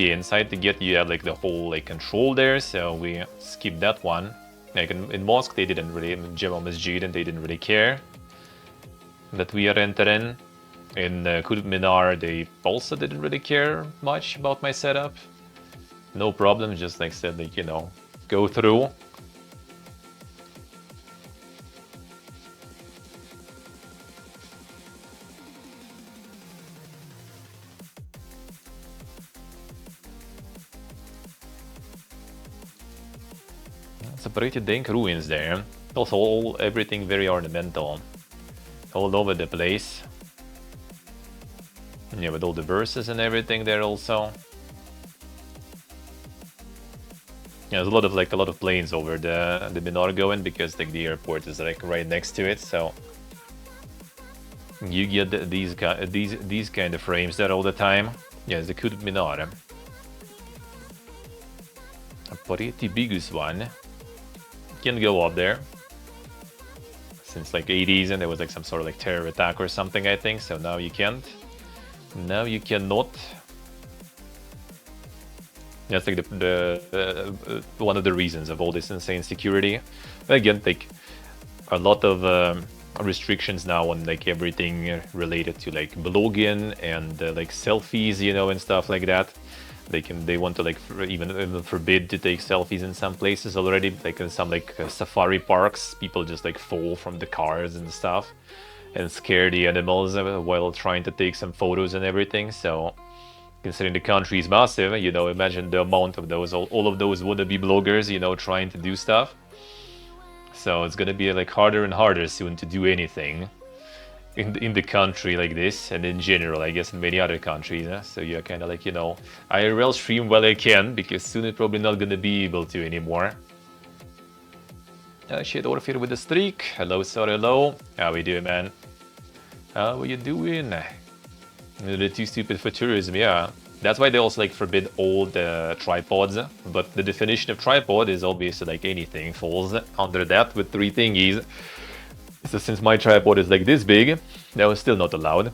Speaker 3: to get you have like the whole like control there. So we skipped that one. Like in mosque they didn't really, in Jama Masjid, and they didn't really care that we are entering. In Qutb Minar they also didn't really care much about my setup. No problem, just like said, like, you know, go through. It's a pretty dank ruins there. Also everything very ornamental. All over the place. Yeah, with all the verses and everything there also. Yeah, there's a lot of planes over the Minar going, because like the airport is like right next to it, so you get these kind of frames there all the time. Yeah, it's the Qutb Minar. A pretty biggest one. You can go up there. Since like 80s, and there was like some sort of like terror attack or something, I think, so now you can't. Now you cannot. That's like the one of the reasons of all this insane security. But again, like a lot of restrictions now on like everything related to like blogging and like selfies, you know, and stuff like that. They want to like even forbid to take selfies in some places already. Like in some like safari parks, people just like fall from the cars and stuff and scare the animals while trying to take some photos and everything. So considering the country is massive, you know, imagine the amount of those, all of those wannabe bloggers, you know, trying to do stuff. So it's gonna be like harder and harder soon to do anything in the country like this, and in general, I guess, in many other countries. So you're kind of like, you know, IRL stream while I can, because soon it's probably not gonna be able to anymore. Shit, Orphir with the streak. Hello, sorry, hello. How we doing, man? How are you doing? They're too stupid for tourism, yeah. That's why they also like forbid all the tripods, but the definition of tripod is obviously like anything falls under that with 3 thingies. So since my tripod is like this big, that was still not allowed,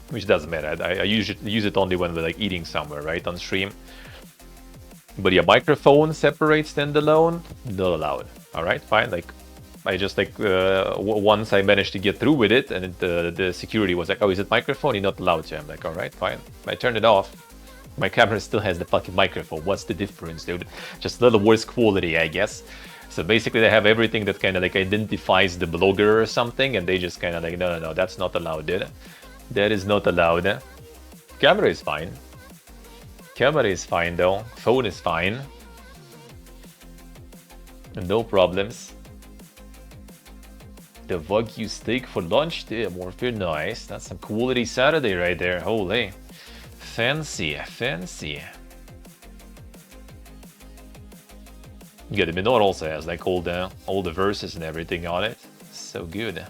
Speaker 3: which doesn't matter. I use it only when we're like eating somewhere, right, on stream. But yeah, microphone separate standalone, not allowed. All right, fine. Like, I just like once I managed to get through with it, and the security was like, "Oh, is it microphone? You're not allowed to." I'm like, "All right, fine." I turned it off. My camera still has the fucking microphone. What's the difference, dude? Just a little worse quality, I guess. So basically, they have everything that kind of like identifies the blogger or something, and they just kind of like, no, that's not allowed, dude. That is not allowed. Camera is fine. Camera is fine though. Phone is fine. No problems. The Wagyu steak for lunch, damn, Morphere, nice. That's some quality Saturday right there. Holy. Fancy, fancy. Yeah, the Minor also has like all the verses and everything on it. So good.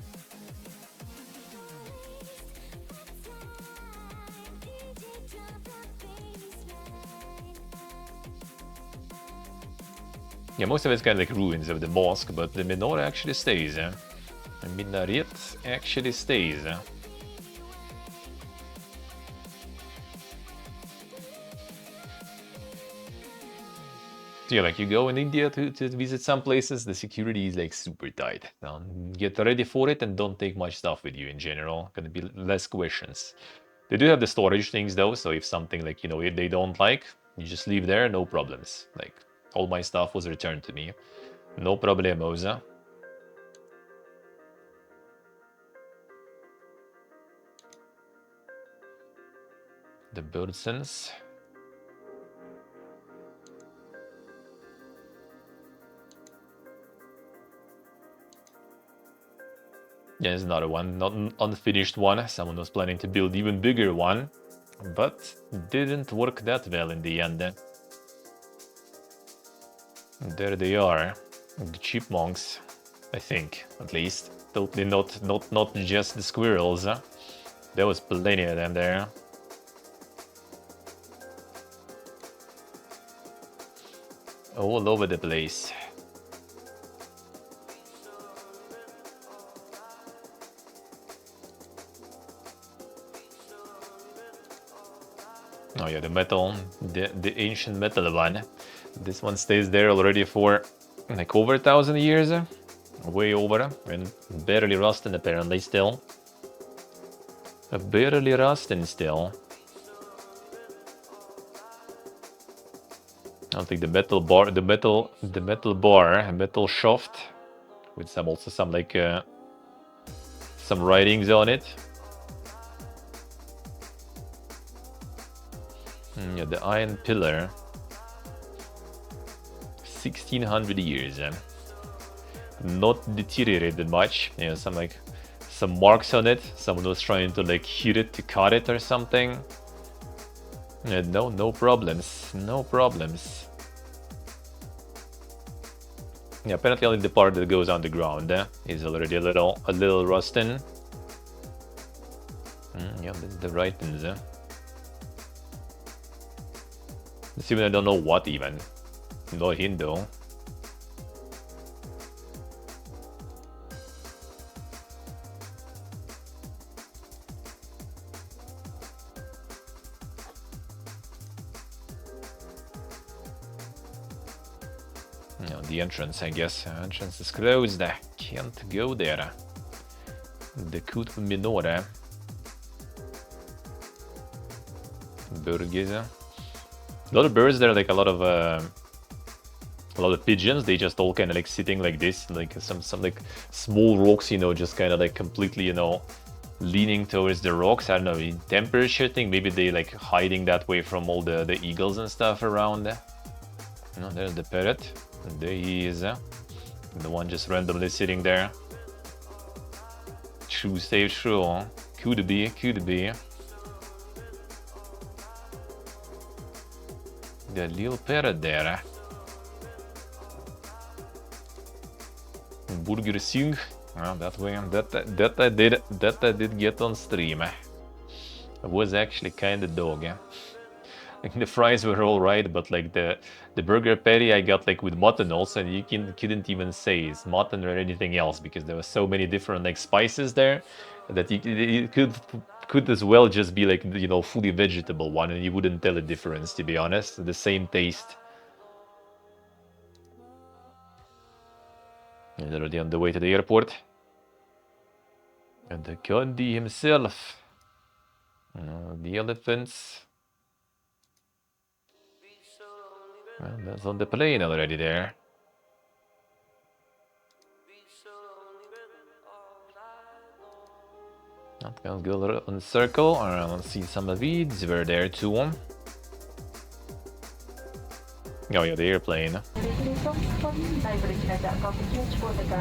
Speaker 3: Yeah, most of it's kind of like ruins of the mosque, but the Minor actually stays. The minaret actually stays. Yeah, like you go in India to visit some places, the security is like super tight. Now, get ready for it and don't take much stuff with you in general. Gonna be less questions. They do have the storage things though, so if something like, you know, they don't like, you just leave there, no problems. Like, all my stuff was returned to me. No problemos. The Birdsons. Yeah, there's another one, not an unfinished one. Someone was planning to build even bigger one, but didn't work that well in the end. There they are, the chipmunks, I think, at least. Totally not just the squirrels. There was plenty of them there. All over the place. Oh yeah, the metal, the ancient metal one. This one stays there already for like over 1,000 years. Way over, and barely rusting apparently still. Barely rusting still. I don't think the metal bar, the metal shaft, with some like some writings on it. Yeah, the iron pillar. 1,600 years. Not deteriorated much. You know, some marks on it. Someone was trying to like hit it to cut it or something. No problems. No problems. Yeah, apparently only the part that goes underground is already a little rusting. Yeah, the writings. Even I don't know what even. No hint though. No, the entrance, I guess. Entrance is closed. Can't go there. The Kut Minore. Burgers. A lot of birds there, like a lot of pigeons. They just all kind of like sitting like this, like some like small rocks, you know, just kind of like completely, you know, leaning towards the rocks. I don't know, in temperature thing. Maybe they like hiding that way from all the eagles and stuff around. No, there's the parrot. There he is. The one just randomly sitting there. True, save true. Could be, could be. The little parrot there. Burger Sing. Well, that way, that I did get on stream. It was actually kind of dog. Like the fries were all right, but like the burger patty I got like with mutton also, and you couldn't even say it's mutton or anything else because there were so many different like spices there that you could as well just be like, you know, fully vegetable one, and you wouldn't tell a difference, to be honest. The same taste. He's already on the way to the airport. And the Gandhi himself. The elephants. Well, that's on the plane already there. Not gonna go on the circle. Alright, let's see some of these. We're there too. Oh yeah, the airplane.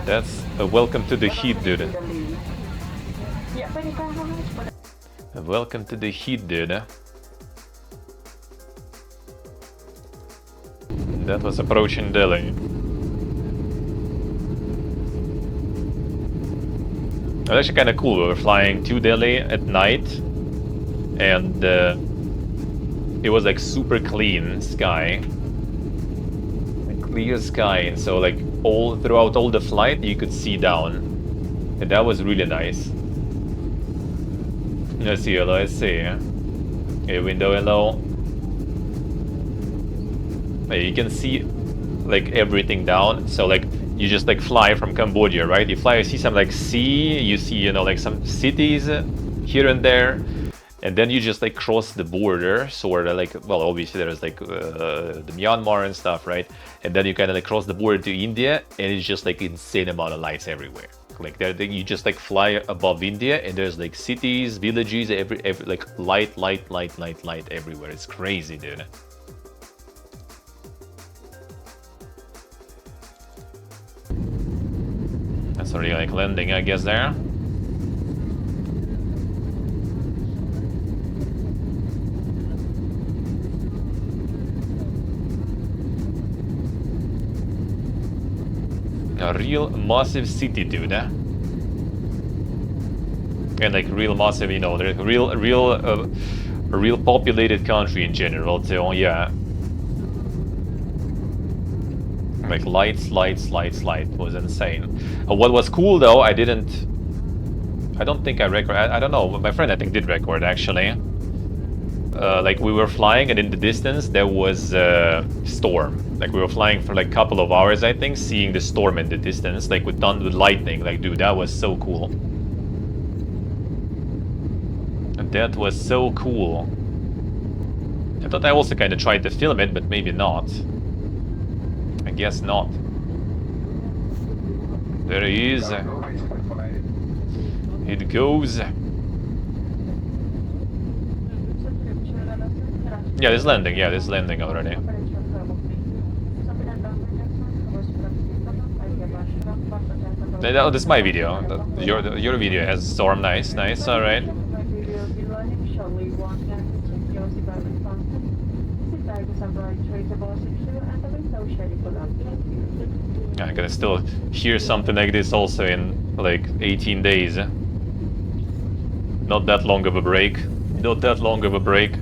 Speaker 3: That's a welcome to the heat, dude. Welcome to the heat, dude. That was approaching Delhi. It was actually kind of cool. We were flying to Delhi at night, and it was like super clean sky, like clear sky, and so like throughout all the flight you could see down, and that was really nice. Let's see, let's see. Okay, window hello. You can see like everything down, so like you just like fly from Cambodia, right? You fly, you see some like sea, you see, you know, like some cities here and there, and then you just like cross the border, sort of like, well, obviously there's like the Myanmar and stuff, right? And then you kind of like cross the border to India, and it's just like insane amount of lights everywhere. Like there, you just like fly above India, and there's like cities, villages, every like light everywhere. It's crazy, dude. That's already like landing, I guess, there. A real massive city, dude. And like real massive, you know, there's a real populated country in general too. Yeah. Like lights was insane. What was cool though, I don't think I record. I don't know. My friend I think did record actually. Like we were flying, and in the distance there was a storm. Like we were flying for like a couple of hours, I think, seeing the storm in the distance, like with thunder, with lightning. Like, dude, that was so cool. And that was so cool. I thought I also kind of tried to film it, but maybe not. I guess not. There he is. It goes. Yeah, this landing. Yeah, this landing already. Oh, this is my video. Your video has storm. Nice, nice. All right. I'm gonna still hear something like this also in like 18 days. Not that long of a break. Not that long of a break.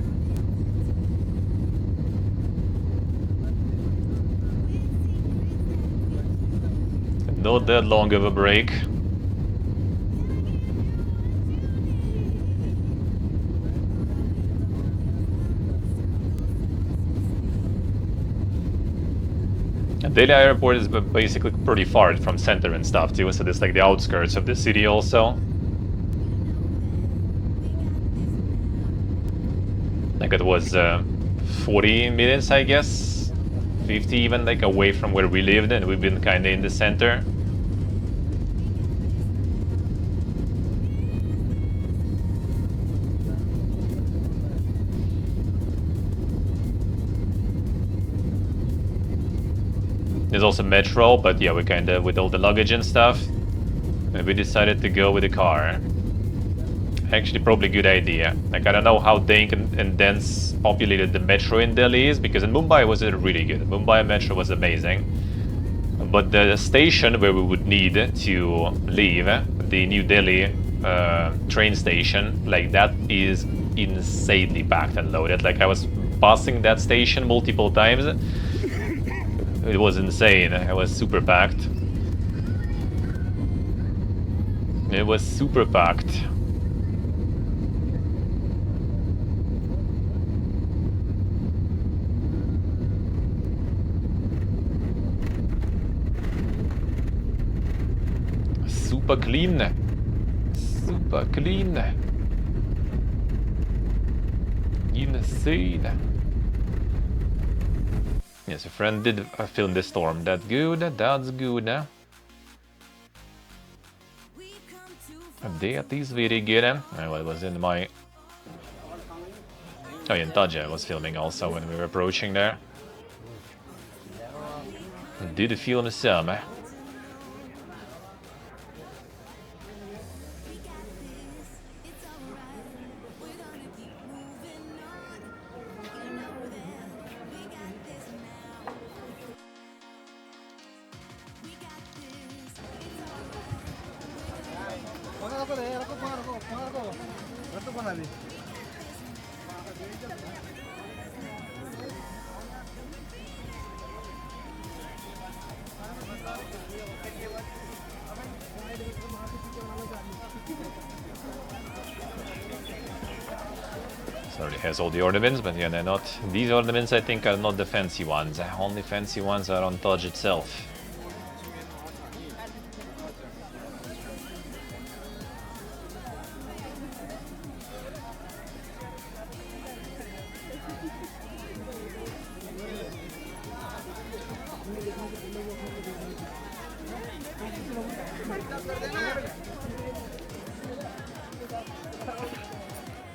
Speaker 3: Not that long of a break. Delhi airport is basically pretty far from center and stuff too, so it's like the outskirts of the city also. Like it was 40 minutes, I guess, 50 even, like away from where we lived, and we've been kind of in the center. There's also metro, but yeah, we kind of, with all the luggage and stuff, and we decided to go with the car. Actually, probably a good idea. Like, I don't know how dank and dense populated the metro in Delhi is, because in Mumbai was really good. Mumbai metro was amazing. But the station where we would need to leave, the New Delhi train station, like that is insanely packed and loaded. Like I was passing that station multiple times. It was insane. It was super packed. It was super packed. super clean. Super clean. Insane. Yes, a friend did film the storm. That's good. That's good. That is very good. Well, it was in my... Oh, in Taja was filming also when we were approaching there. Did film some. Already has all the ornaments, but yeah, they're not. These ornaments, I think, are not the fancy ones. Only fancy ones are on Taj itself.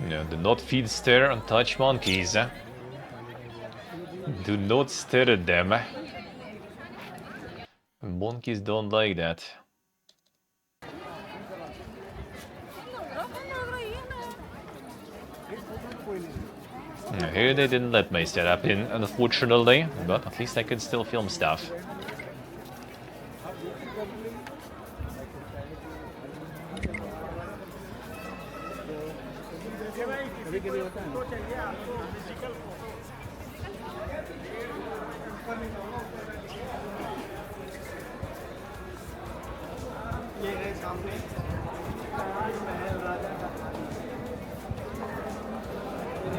Speaker 3: Yeah, do not feed, stare, and touch monkeys. Do not stare at them. Monkeys don't like that. Here they didn't let my setup in, unfortunately, but at least I could still film stuff.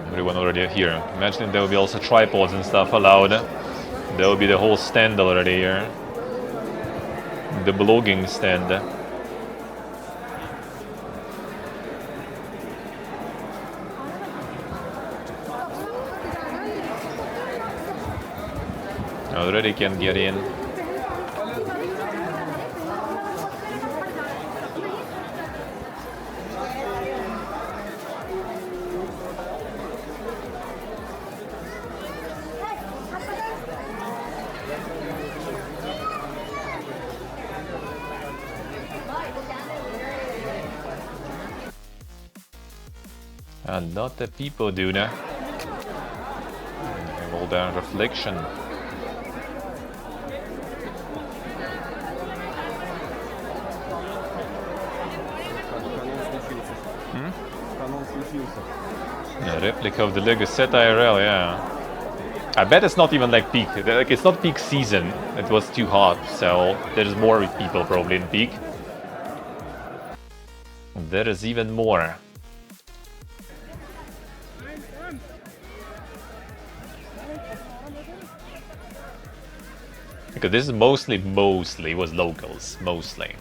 Speaker 3: Everyone already here. Imagine there will be also tripods and stuff allowed. There will be the whole stand already here. The blogging stand. Already can get in. And not the people do now. All the reflection. A replica of the Lego set IRL, yeah. I bet it's not even like peak. Like, it's not peak season. It was too hot, so there's more people probably in peak. There is even more. Because this is mostly was locals, mostly.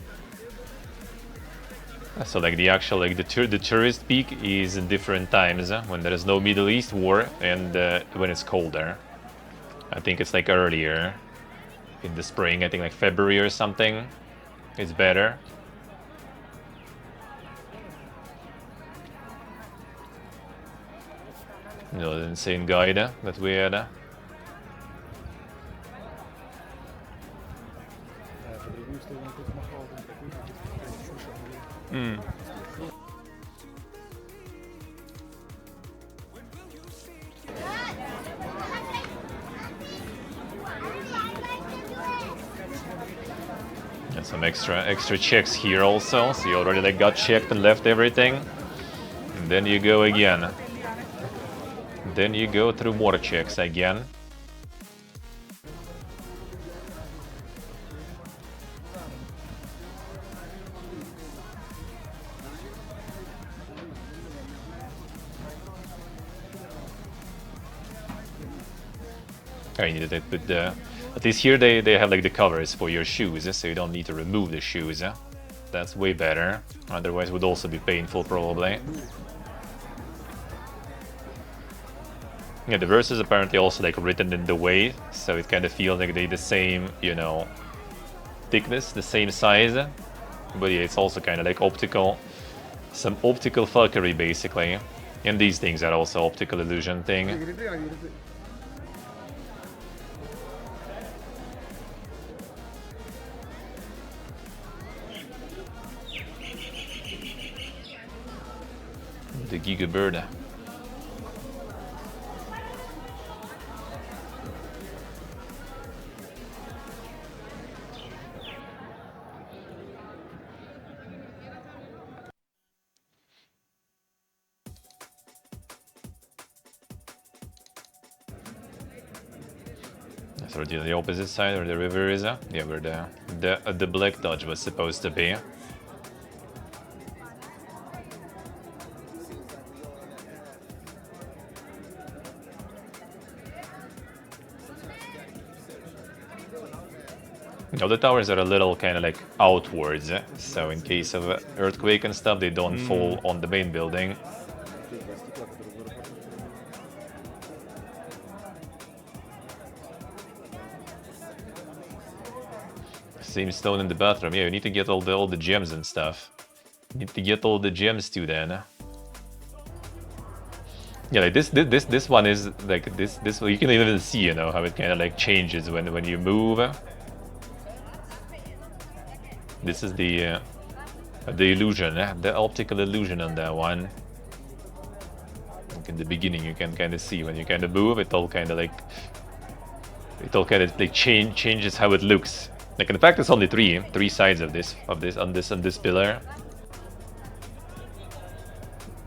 Speaker 3: So like the actual, like the tourist peak is in different times, when there is no Middle East war and when it's colder. I think it's like earlier in the spring, I think like February or something. It's better. You know, the insane guide that we had. And some extra checks here also. So you already like got checked and left everything. And then you go again. Then you go through more checks again. I needed it, but at least here they have like the covers for your shoes, so you don't need to remove the shoes. That's way better. Otherwise, it would also be painful, probably. Yeah, the verse is apparently also like written in the way, so it kind of feels like they the same, you know, thickness, the same size. But yeah, it's also kind of like optical, some optical fuckery basically. And these things are also optical illusion thing. The Giga Bird. So the opposite side where the river is, yeah, where the black dodge was supposed to be. No, the towers are a little kind of like outwards, so in case of earthquake and stuff, they don't fall on the main building. Same stone in the bathroom. Yeah, you need to get all the gems and stuff. You need to get all the gems too, then. Yeah, like this one is like this you can even see, you know, how it kind of like changes when you move. This is the illusion, the optical illusion on that one. Like in the beginning, you can kind of see when you kind of move, it all kind of like changes how it looks. Like in fact, it's only three sides of this on this pillar,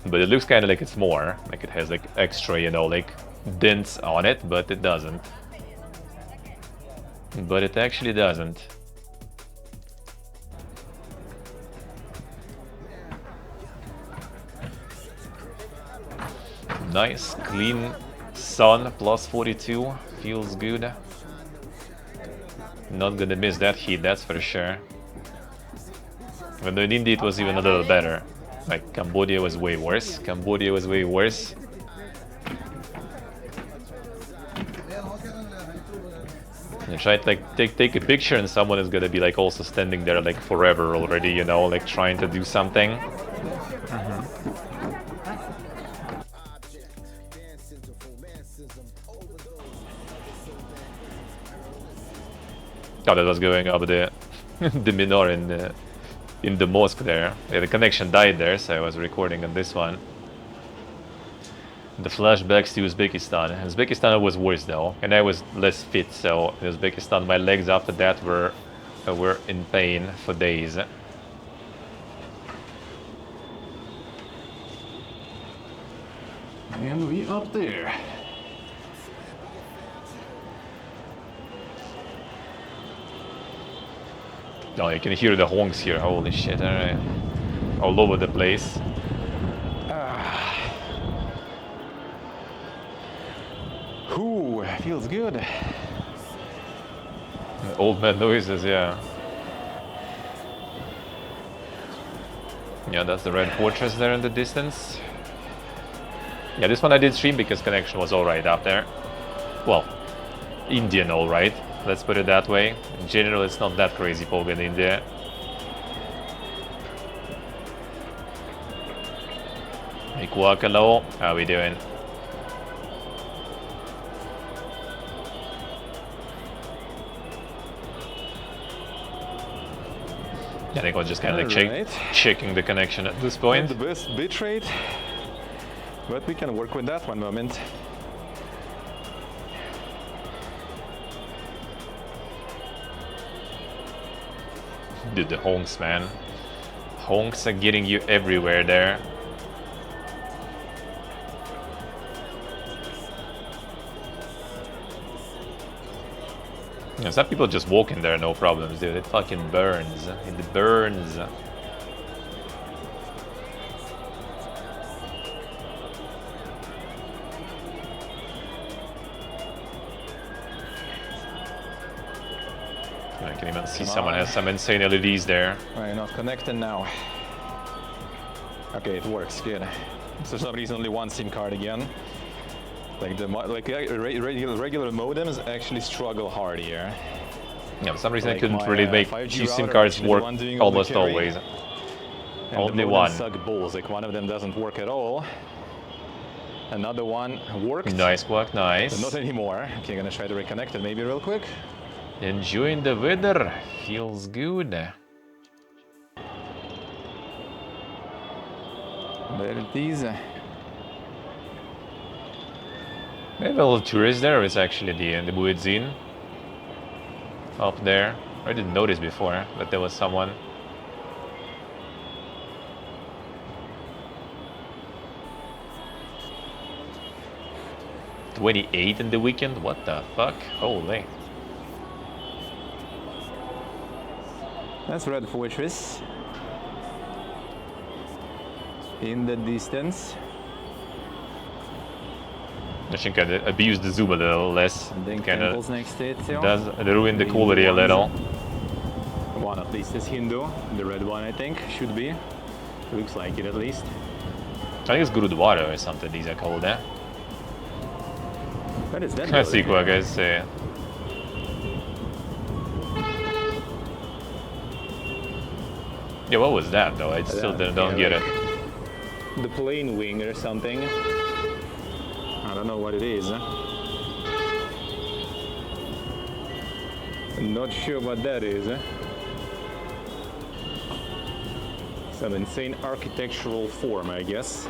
Speaker 3: but it looks kind of like it's more, like it has like extra, you know, like dents on it, but it doesn't. But it actually doesn't. Nice, clean sun, plus 42, feels good. Not gonna miss that heat, that's for sure. But in India it was even a little better. Like Cambodia was way worse. Cambodia was way worse. You try to like take a picture and someone is gonna be like also standing there like forever already, you know, like trying to do something. Oh, that was going up the the menorah in the mosque there. Yeah, the connection died there, so I was recording on this one. The flashbacks to Uzbekistan. Uzbekistan was worse though, and I was less fit, so in Uzbekistan my legs after that were in pain for days. And we up there. Oh, you can hear the honks here. Holy shit! Alright, all over the place. Ooh, feels good. Old man noises, yeah. Yeah, that's the red fortress there in the distance. Yeah, this one I did stream because connection was alright up there. Well, Indian alright. Let's put it that way. In general, it's not that crazy fog in India. Hey, Kwakalo, how we doing? I think I was just kind of like checking the connection at this point.
Speaker 5: Not the best bitrate, but we can work with that one moment.
Speaker 3: Dude, the honks, man. Honks are getting you everywhere there. Yeah, some people just walk in there, no problems, dude. It fucking burns. It burns. I can even see someone has some insane LEDs there.
Speaker 5: Right, not connected now. Okay, it works, good. So for some reason only one SIM card again. Like regular modems actually struggle hard here.
Speaker 3: Yeah, for some reason I
Speaker 5: Like
Speaker 3: couldn't
Speaker 5: my,
Speaker 3: really make
Speaker 5: 5G
Speaker 3: two SIM
Speaker 5: router,
Speaker 3: cards
Speaker 5: actually the
Speaker 3: work
Speaker 5: one doing all the
Speaker 3: almost
Speaker 5: carry.
Speaker 3: always.
Speaker 5: And
Speaker 3: Only
Speaker 5: the
Speaker 3: one.
Speaker 5: modems suck balls. Like one of them doesn't work at all. Another one worked.
Speaker 3: Nice work,
Speaker 5: But
Speaker 3: nice.
Speaker 5: not anymore. Okay, gonna try to reconnect it maybe real quick.
Speaker 3: Enjoying the weather. Feels good.
Speaker 5: There it is.
Speaker 3: Maybe a little tourist there. It's actually the Muezzin up there. I didn't notice before that there was someone. $28 in the weekend? What the fuck? Holy.
Speaker 5: That's Red Fortress. In the distance.
Speaker 3: I think I abused the zoom a little less.
Speaker 5: And then
Speaker 3: Kinda
Speaker 5: temples next to it too.
Speaker 3: does ruin the quality a little.
Speaker 5: One at least is Hindu. The red one I think should be. Looks like it at least.
Speaker 3: I think it's Gurudwara or something these are called, eh?
Speaker 5: What is that?
Speaker 3: Let's see what I say. Yeah, what was that though? I still don't get it.
Speaker 5: The plane wing or something. I don't know what it is. I'm not sure what that is. Some insane architectural form, I guess.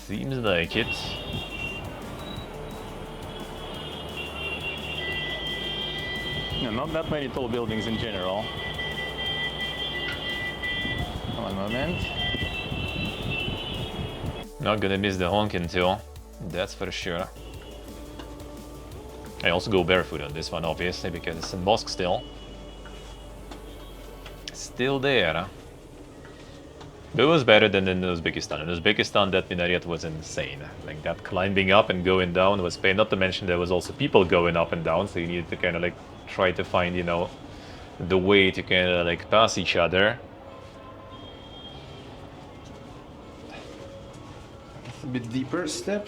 Speaker 3: Seems like it.
Speaker 5: Yeah, not that many tall buildings in general. One moment.
Speaker 3: Not gonna miss the honking too. That's for sure. I also go barefoot on this one, obviously, because it's in Mosque still. Still there. But it was better than in Uzbekistan. In Uzbekistan, that minaret was insane. Like, that climbing up and going down was pain. Not to mention there was also people going up and down, so you needed to kind of like try to find, you know, the way to kind of like pass each other.
Speaker 5: A bit deeper step.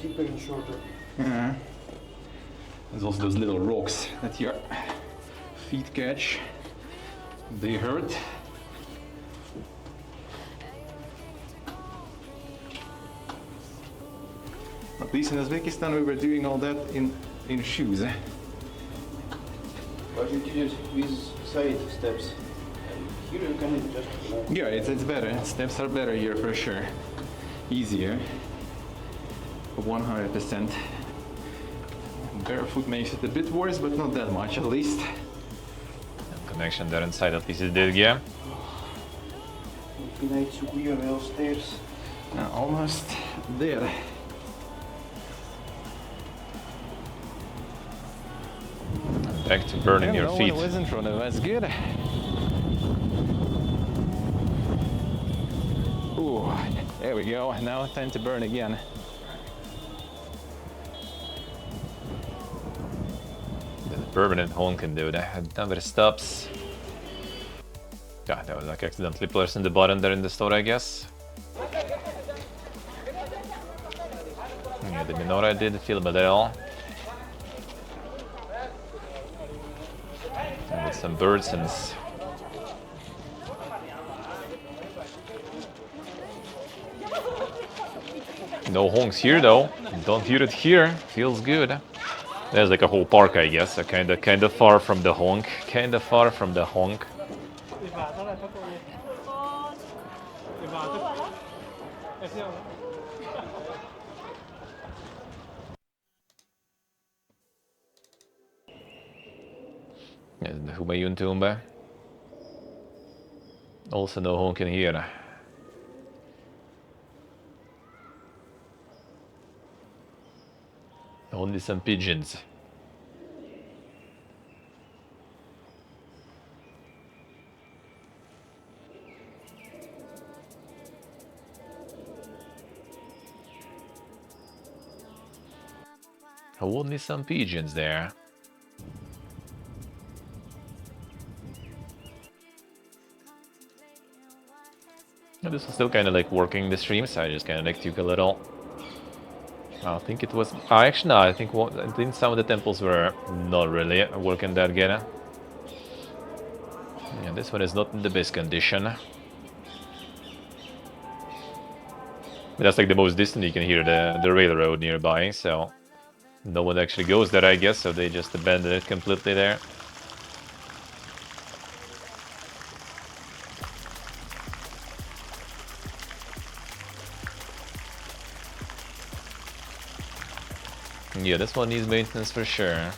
Speaker 4: Deeper and shorter.
Speaker 5: Yeah. There's also those little rocks that your feet catch. They hurt. At least in Uzbekistan we were doing all that in shoes.
Speaker 4: But you did it with side steps. And here you can just walk.
Speaker 5: Yeah, it's better. Steps are better here for sure. Easier. 100%. Barefoot makes it a bit worse, but not that much at least.
Speaker 3: Connection there inside, at least it did, yeah.
Speaker 4: Need to be on stairs.
Speaker 5: Almost there.
Speaker 3: Back to burning your
Speaker 5: no
Speaker 3: feet.
Speaker 5: one was in front of us. Good. Ooh, there we go. Now time to burn again.
Speaker 3: The permanent honking, dude. I had never stops. Yeah, that was like accidentally pressing the button there in the store, I guess. Yeah, the menorah did film a little. And with some birds and no honks here though. Don't hear it here. Feels good. There's like a whole park, I guess. Kind of far from the honk. Kind of far from the honk. Yeah, the Humayun tomb. Also no honking here. Only some pigeons. Only some pigeons there. And this is still kind of like working the stream, so I just kind of like took a little. I think it was. Actually, no. I think some of the temples were not really working that good. Yeah, this one is not in the best condition. But that's like the most distant you can hear the railroad nearby, so no one actually goes there, I guess. So they just abandoned it completely there. Yeah, this one needs maintenance for sure.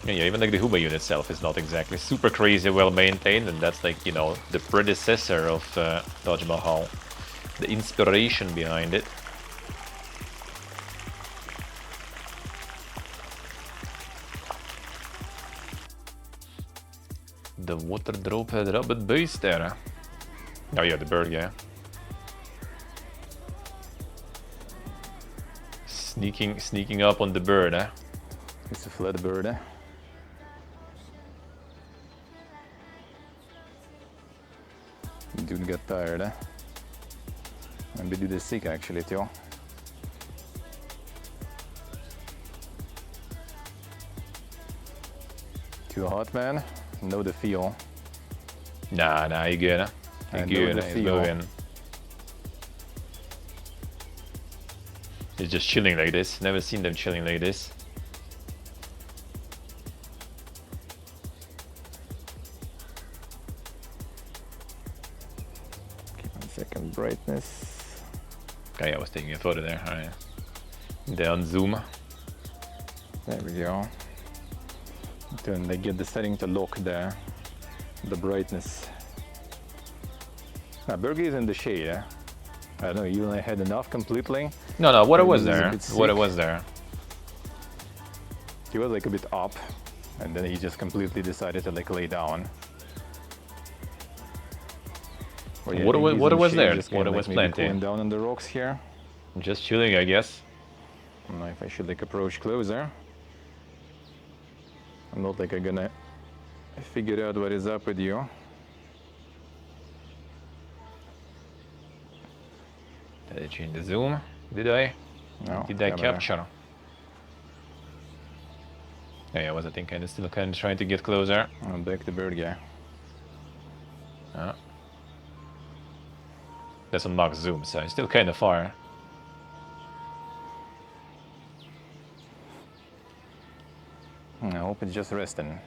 Speaker 3: Yeah, even like the HoMM unit itself is not exactly super crazy well maintained, and that's like, you know, the predecessor of Taj Mahal. The inspiration behind it. The water drop had rabbit base there. Oh yeah, the bird, yeah. Sneaking up on the bird, eh?
Speaker 5: It's a flat bird, eh? Dude got tired, eh? Maybe dude is sick actually, too. Too hot, man? Know the feel.
Speaker 3: Nah, you good, eh? You good, he's moving. He's just chilling like this. Never seen them chilling like this.
Speaker 5: Keep on second brightness.
Speaker 3: Okay, I was taking a photo there. Alright. Then on zoom.
Speaker 5: There we go. Then they get the setting to lock the brightness. Now, Bergie is in the shade, eh? I don't know, you only had enough completely?
Speaker 3: No, what it was
Speaker 5: Maybe
Speaker 3: there.
Speaker 5: he's a bit
Speaker 3: What it
Speaker 5: sick.
Speaker 3: was there.
Speaker 5: He was like a bit up, and then he just completely decided to like lay down. Or, yeah,
Speaker 3: What
Speaker 5: I think he's
Speaker 3: it
Speaker 5: in
Speaker 3: was
Speaker 5: shade,
Speaker 3: there.
Speaker 5: just
Speaker 3: What
Speaker 5: kinda,
Speaker 3: it
Speaker 5: like,
Speaker 3: was
Speaker 5: maybe
Speaker 3: plenty.
Speaker 5: cooling down on the rocks here.
Speaker 3: Just chilling, I guess.
Speaker 5: I don't know if I should like approach closer. I'm not like I'm gonna figure out what is up with you.
Speaker 3: Did I change the zoom? Did I?
Speaker 5: No,
Speaker 3: Did I
Speaker 5: camera.
Speaker 3: capture? Yeah, I was, I think, still kind of trying to get closer.
Speaker 5: I'm back to bird guy.
Speaker 3: That's on max zoom, so it's still kind of far.
Speaker 5: I hope it's just resting.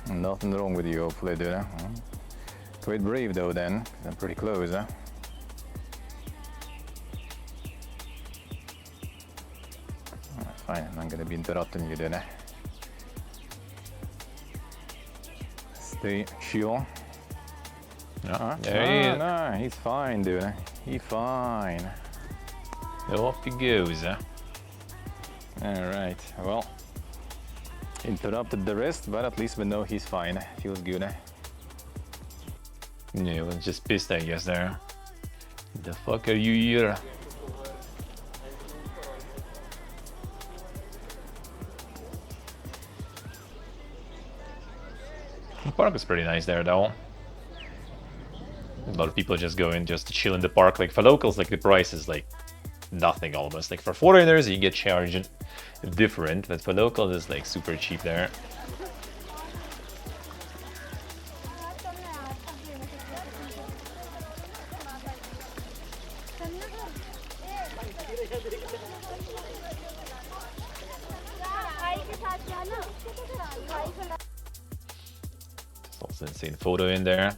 Speaker 5: Nothing wrong with you, hopefully, dude. Huh? Quite brave though, then. I'm pretty close, huh? Fine, I'm not gonna be interrupting you, dude. Stay chill.
Speaker 3: There he is.
Speaker 5: No, he's fine, dude. He's fine.
Speaker 3: Off he goes.
Speaker 5: Alright, well, interrupted the rest, but at least we know he's fine. Feels good, eh?
Speaker 3: Yeah, I was just pissed, I guess, there. The fuck are you here? The park is pretty nice there, though. A lot of people just go in just to chill in the park. Like, for locals, like, the price is, like, nothing almost. Like, for foreigners, you get charged different, but for locals, it's, like, super cheap there. There's also an insane photo in there.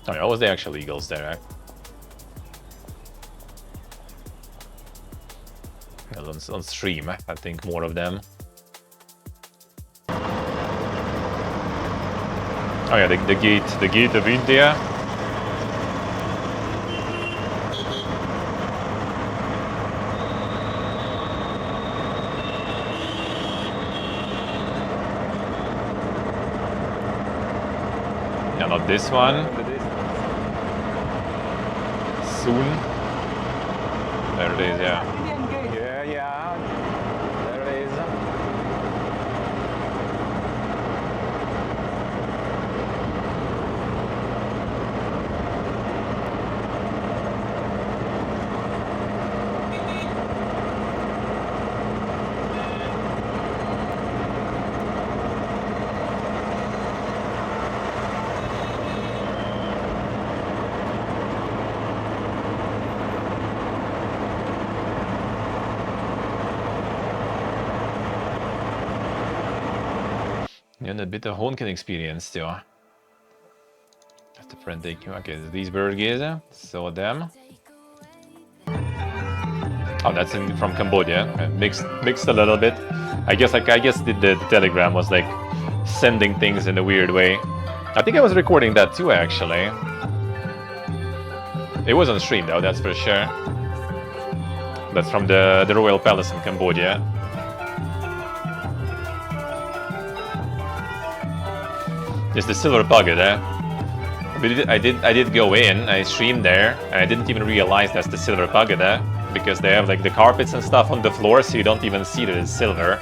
Speaker 3: Oh, yeah, what was the actual eagles there? On stream, I think more of them. Oh yeah, the gate of India. this one. Soon. There it is, yeah.
Speaker 5: Yeah, there it is.
Speaker 3: And a bit of honking experience still. That's the friend taking. Okay, these burgers, so them. Oh, that's from Cambodia. Mixed a little bit. I guess the telegram was like sending things in a weird way. I think I was recording that too, actually. It was on stream though, that's for sure. That's from the Royal Palace in Cambodia. It's the silver bucket, eh? I did go in, I streamed there, and I didn't even realize that's the silver bucket, eh? Because they have like the carpets and stuff on the floor, so you don't even see that it's silver.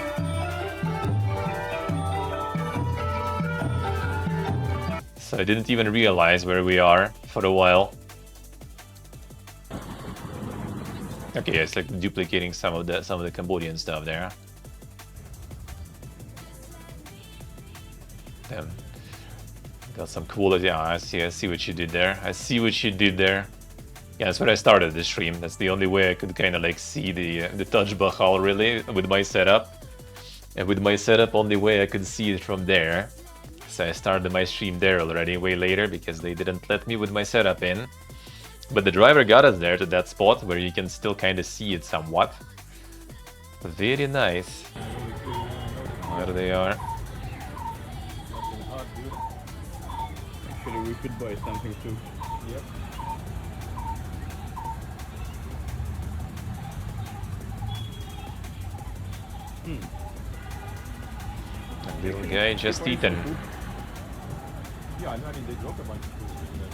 Speaker 3: So I didn't even realize where we are for a while. Okay, yeah, it's like duplicating some of the Cambodian stuff there. Damn. Got some cool, yeah, I see what you did there. I see what you did there. Yeah, that's where I started the stream. That's the only way I could kind of like see the touch Bachal really with my setup. And with my setup, only way I could see it from there. So I started my stream there already way later because they didn't let me with my setup in. But the driver got us there to that spot where you can still kind of see it somewhat. Very nice. There they are.
Speaker 4: Actually, we could buy something too. Yep.
Speaker 3: Little guy just eaten.
Speaker 5: Yeah, I mean, they dropped a bunch of food in there.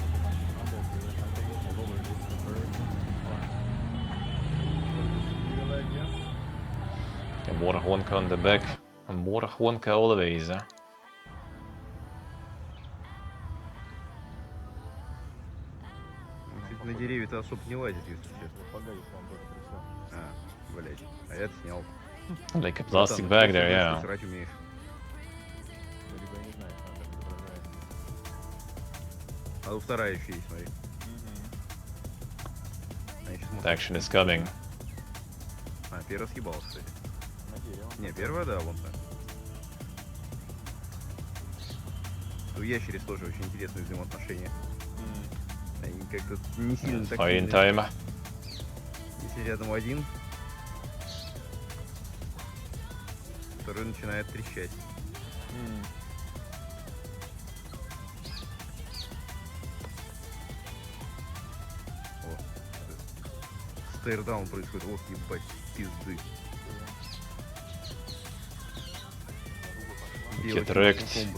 Speaker 5: All over this, the bird.
Speaker 3: En morgonka on the back. En morgonka always.
Speaker 6: На деревья-то особо не лазит, если честно. А, блять. А я это снял.
Speaker 3: Like a plastic bag there, yeah.
Speaker 6: Срать умеешь. А тут вторая еще есть, смотри.
Speaker 3: The action is coming.
Speaker 6: А, первая съебалась, кстати. Не, первая, да, вон так. У ящериц тоже очень интересные взаимоотношения. Они как-то не сильно так...
Speaker 3: Fine time.
Speaker 6: Если рядом один, второй начинает трещать. Стейрдаун происходит, ох, ебать, пизды.
Speaker 3: Get wrecked.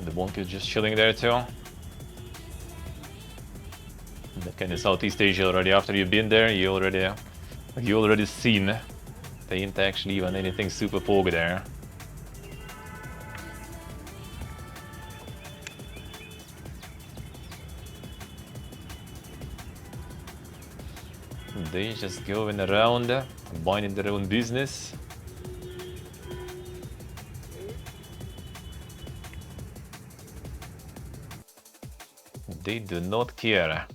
Speaker 3: The bonk is just chilling there too. That kind of Southeast Asia already. After you've been there, you already seen. They ain't actually even anything super pogy there. They just going around, minding their own business. They do not care.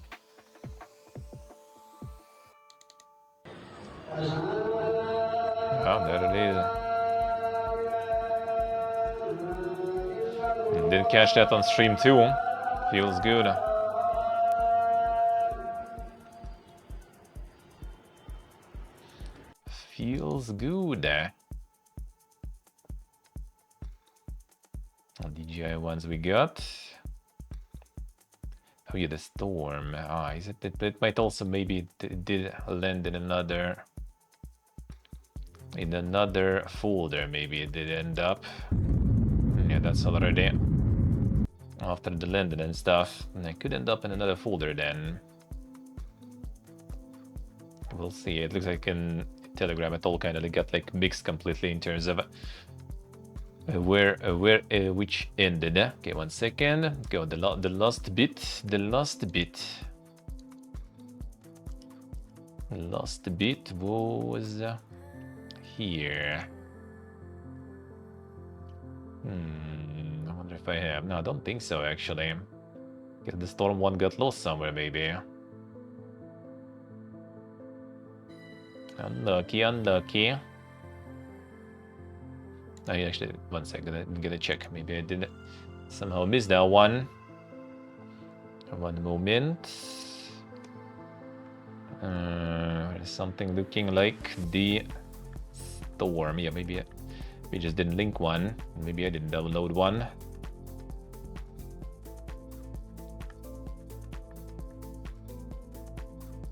Speaker 3: Oh, there it is. Didn't catch that on stream too. Feels good. Feels good. DJI ones we got. Oh yeah, the storm. Ah, is it? It might also maybe did land in another in another folder. Maybe it did end up. Yeah, that's already after the London and stuff. And I could end up in another folder then. We'll see. It looks like in Telegram it all kind of got like mixed completely in terms of which ended. Okay, 1 second. Go the last bit. The last bit. The last bit was here. I wonder if I have. No, I don't think so actually. Guess the storm one got lost somewhere maybe. Unlucky, unlucky. I actually, 1 second, I'm gonna check. Maybe I didn't somehow miss that one. One moment. There's something looking like the storm. Yeah, maybe we just didn't link one. Maybe I didn't download one.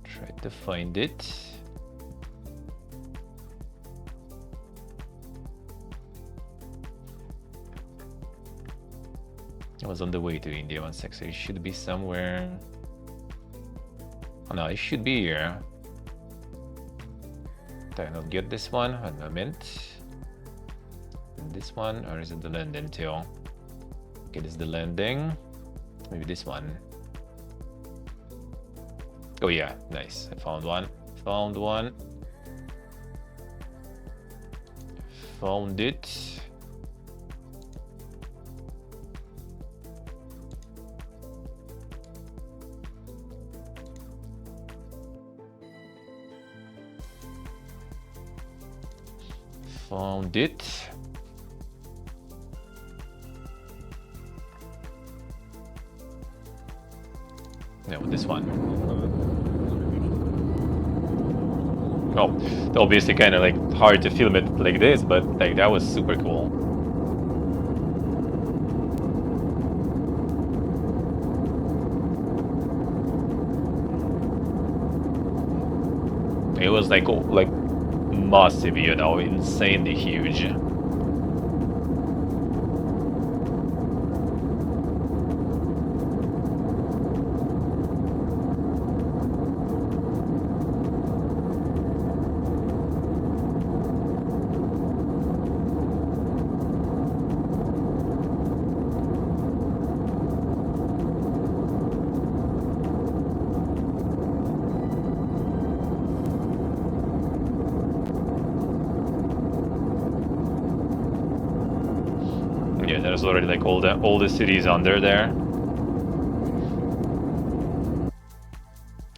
Speaker 3: Try to find it. I was on the way to India 1 sec, so it should be somewhere. Oh no, it should be here. Did I not get this one? One moment. This one, or is it the landing too? Okay, this is the landing. Maybe this one. Oh yeah, nice. I found one. Found one. Found it. Found it. No, this one. Oh, obviously kind of like hard to film it like this, but like that was super cool. It was like massive, you know, insanely huge. Yeah, there's already like all the cities under there.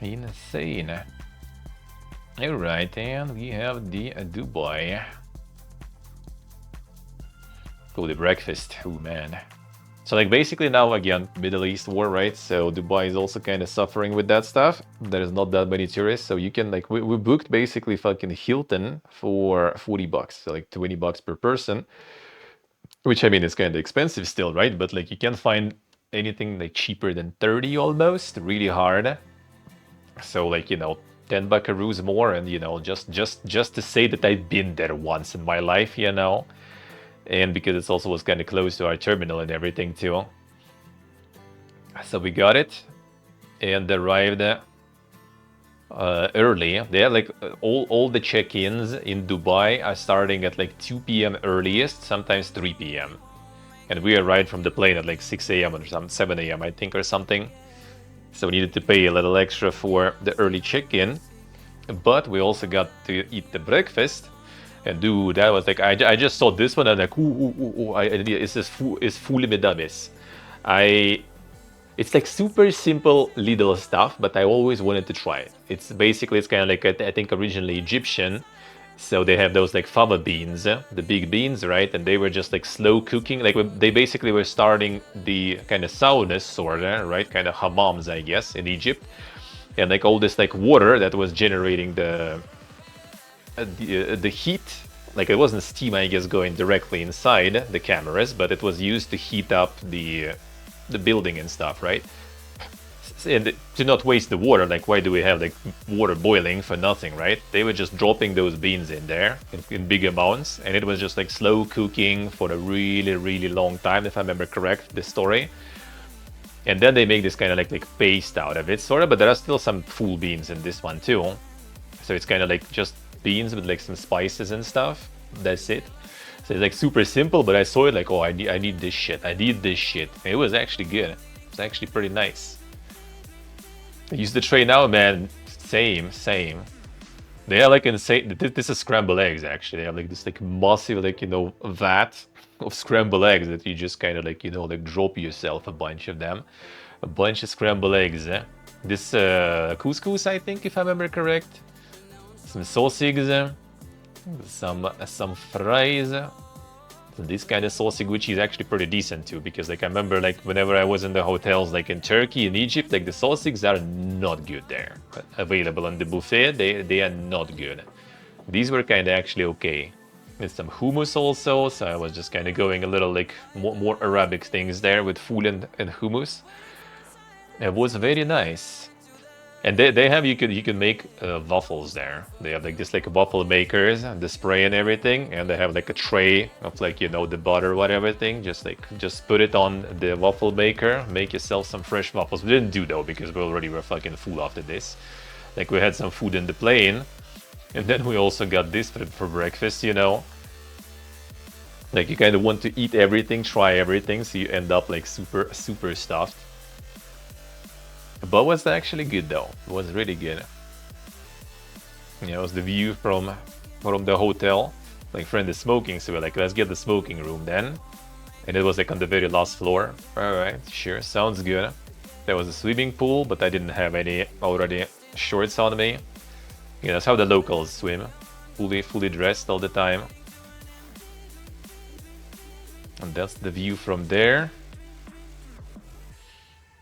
Speaker 3: Insane. Alright, and we have the Dubai. Oh, the breakfast. Oh man. So like basically now again, Middle East war, right? So Dubai is also kind of suffering with that stuff. There's not that many tourists, so you can like we booked basically fucking Hilton for $40, so like $20 per person. Which I mean is kind of expensive still, right? But like you can't find anything like cheaper than 30 almost, really hard. So like, you know, 10 buckaroos more, and you know, just to say that I've been there once in my life, you know. And because it also was kind of close to our terminal and everything too. So we got it and arrived early. They have like all the check-ins in Dubai are starting at like 2 p.m. earliest, sometimes 3 p.m. And we arrived from the plane at like 6 a.m. or 7 a.m. I think or something. So we needed to pay a little extra for the early check-in. But we also got to eat the breakfast. And dude, that was like, I just saw this one and like, it's fully medames. It's like super simple little stuff, but I always wanted to try it. It's kind of like, I think originally Egyptian. So they have those like fava beans, the big beans, right? And they were just like slow cooking. Like they basically were starting the kind of saunas, sort of, right? Kind of HoMMs, I guess, in Egypt. And like all this like water that was generating the heat. Like it wasn't steam, I guess, going directly inside the cameras, but it was used to heat up the building and stuff, right? And to not waste the water, like why do we have like water boiling for nothing, right? They were just dropping those beans in there in big amounts, and it was just like slow cooking for a really, really long time, if I remember correct, the story. And then they make this kind of like paste out of it, sort of, but there are still some full beans in this one too. So it's kind of like just beans with like some spices and stuff. That's it. So it's like super simple, but I saw it like, oh, I need this shit. I need this shit. And it was actually good. It's actually pretty nice. I use the tray now, man. Same. They are like insane. This is scrambled eggs, actually. They have like this like massive, like, you know, vat of scrambled eggs that you just kind of like, you know, like drop yourself a bunch of them. A bunch of scrambled eggs. This couscous, I think, if I remember correct. Some sausage, some fries. This kind of sausage, which is actually pretty decent too, because like I remember like whenever I was in the hotels like in Turkey and Egypt, like the sausages are not good there. Available on the buffet, they are not good. These were kind of actually okay. With some hummus also, so I was just kind of going a little like more Arabic things there with food and hummus. It was very nice. And they have, you can make waffles there. They have like this like waffle makers and the spray and everything, and they have like a tray of like, you know, the butter, whatever thing. Just put it on the waffle maker, make yourself some fresh waffles. We didn't do though because we already were fucking full after this. Like we had some food in the plane, and then we also got this for breakfast, you know. Like you kind of want to eat everything, try everything, so you end up like super stuffed. But it was actually good though. It was really good. Yeah, it was the view from the hotel. Like friend is smoking, so we're like, let's get the smoking room then. And it was like on the very last floor. Alright, sure, sounds good. There was a swimming pool, but I didn't have any already shorts on me. Yeah, that's how the locals swim. Fully dressed all the time. And that's the view from there.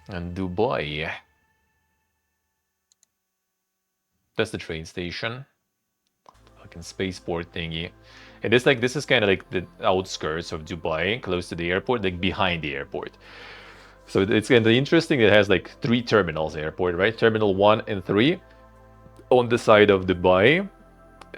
Speaker 3: And Dubai. That's the train station. Fucking spaceport thingy. And this is kind of like the outskirts of Dubai, close to the airport, like behind the airport. So it's kind of interesting. It has like 3 terminals, airport, right? Terminal 1 and 3 on the side of Dubai.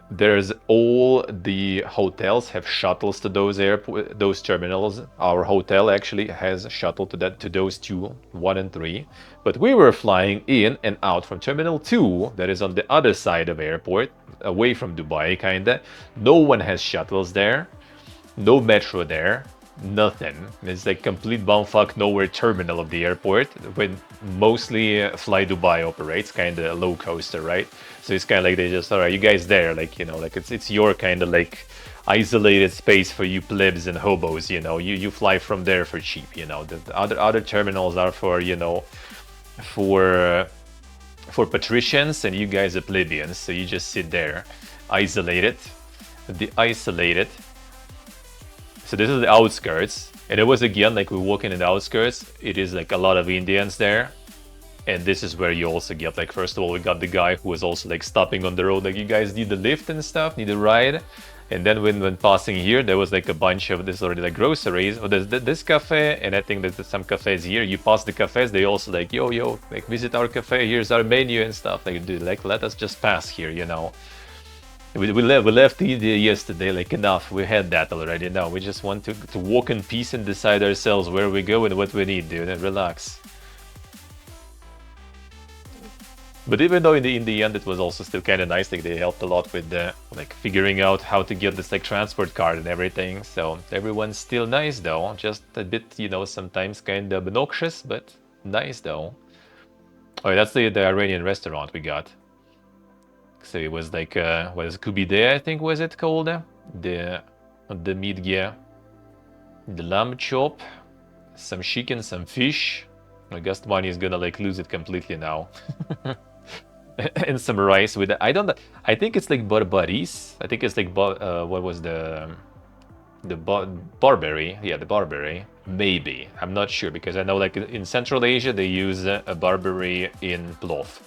Speaker 3: There's all the hotels have shuttles to those terminals. Our hotel actually has a shuttle to those 2, 1 and 3. But we were flying in and out from Terminal 2, that is on the other side of airport, away from Dubai, kinda. No one has shuttles there, no metro there, nothing. It's like complete bumfuck nowhere terminal of the airport, when mostly Fly Dubai operates, kinda low coaster, right? So it's kind of like they just, alright, you guys there, like, you know, like it's your kind of like isolated space for you plebs and hobos, you know. You fly from there for cheap, you know. The other terminals are for, you know, for patricians, and you guys are plebeians, so you just sit there, isolated. So this is the outskirts, and it was again like we walk in the outskirts. It is like a lot of Indians there, and this is where you also get like, first of all, we got the guy who was also like stopping on the road, like, you guys need a lift and stuff, need a ride. And then when passing here, there was like a bunch of this already like groceries. Oh, there's this cafe, and I think there's some cafes here. You pass the cafes, they also like, yo, like visit our cafe. Here's our menu and stuff. Like, dude, like let us just pass here, you know. We left India yesterday, like enough. We had that already. Now we just want to walk in peace and decide ourselves where we go and what we need, dude, and relax. But even though in the end it was also still kind of nice, like they helped a lot with the like figuring out how to get this like transport card and everything. So everyone's still nice though, just a bit, you know, sometimes kind of obnoxious, but nice though. Oh, that's the Iranian restaurant we got. So it was like what is Kubide, I think was it called, the midge, the lamb chop, some chicken, some fish. I guess money is gonna like lose it completely now. And some rice with I think it's like barbaris. I think it's like what was the barberry? Yeah, the barberry. Maybe, I'm not sure, because I know like in Central Asia they use a barberry in plov,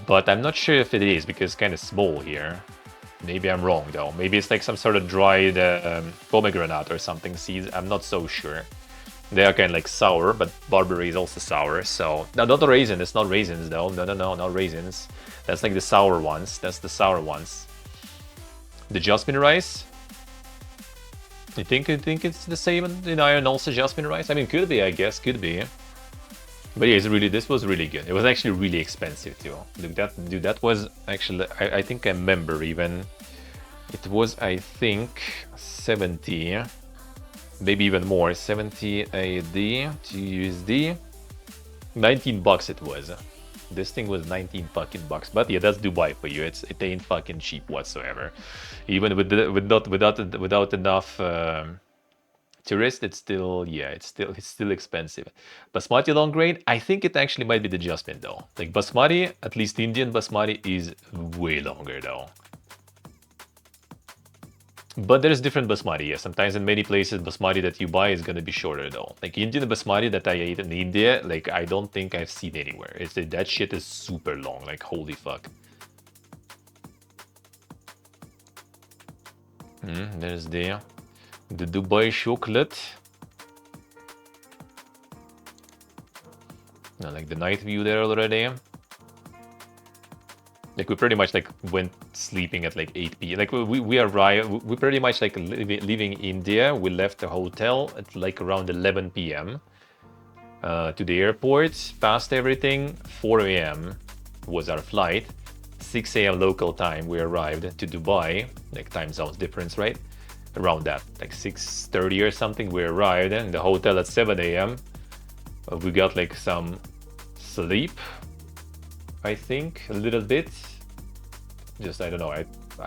Speaker 3: but I'm not sure if it is because it's kind of small here. Maybe I'm wrong though. Maybe it's like some sort of dried pomegranate or something seeds. I'm not so sure. They are kind of like sour, but barberry is also sour. So no, not the raisin. It's not raisins though. No, not raisins. That's like the sour ones. That's the sour ones. The jasmine rice. You think it's the same in iron also jasmine rice? I mean, could be, I guess, could be. But yeah, this was really good. It was actually really expensive too. Look, that was actually, I think I remember even. It was, I think, 70, maybe even more, 70 AD to USD. 19 bucks it was. This thing was 19 fucking bucks. But yeah, that's Dubai for you. It ain't fucking cheap whatsoever. Even without enough tourists, it's still expensive. Basmati long grain, I think it actually might be the jasmine though. Like basmati, at least Indian basmati, is way longer though. But there's different basmati, yeah. Sometimes in many places, basmati that you buy is gonna be shorter though. Like Indian basmati that I ate in India, like I don't think I've seen anywhere. That shit is super long, like holy fuck. There's the Dubai chocolate. Like the night view there already. Like we pretty much like went sleeping at like 8 p.m. Like we arrived, we pretty much like leaving India. We left the hotel at like around 11 p.m. To the airport, past everything. 4 a.m. was our flight. 6 a.m. local time we arrived to Dubai. Like time zones difference, right? Around that, like 6:30 or something, we arrived in the hotel at 7 a.m. We got like some sleep, I think, a little bit. Just, I don't know, I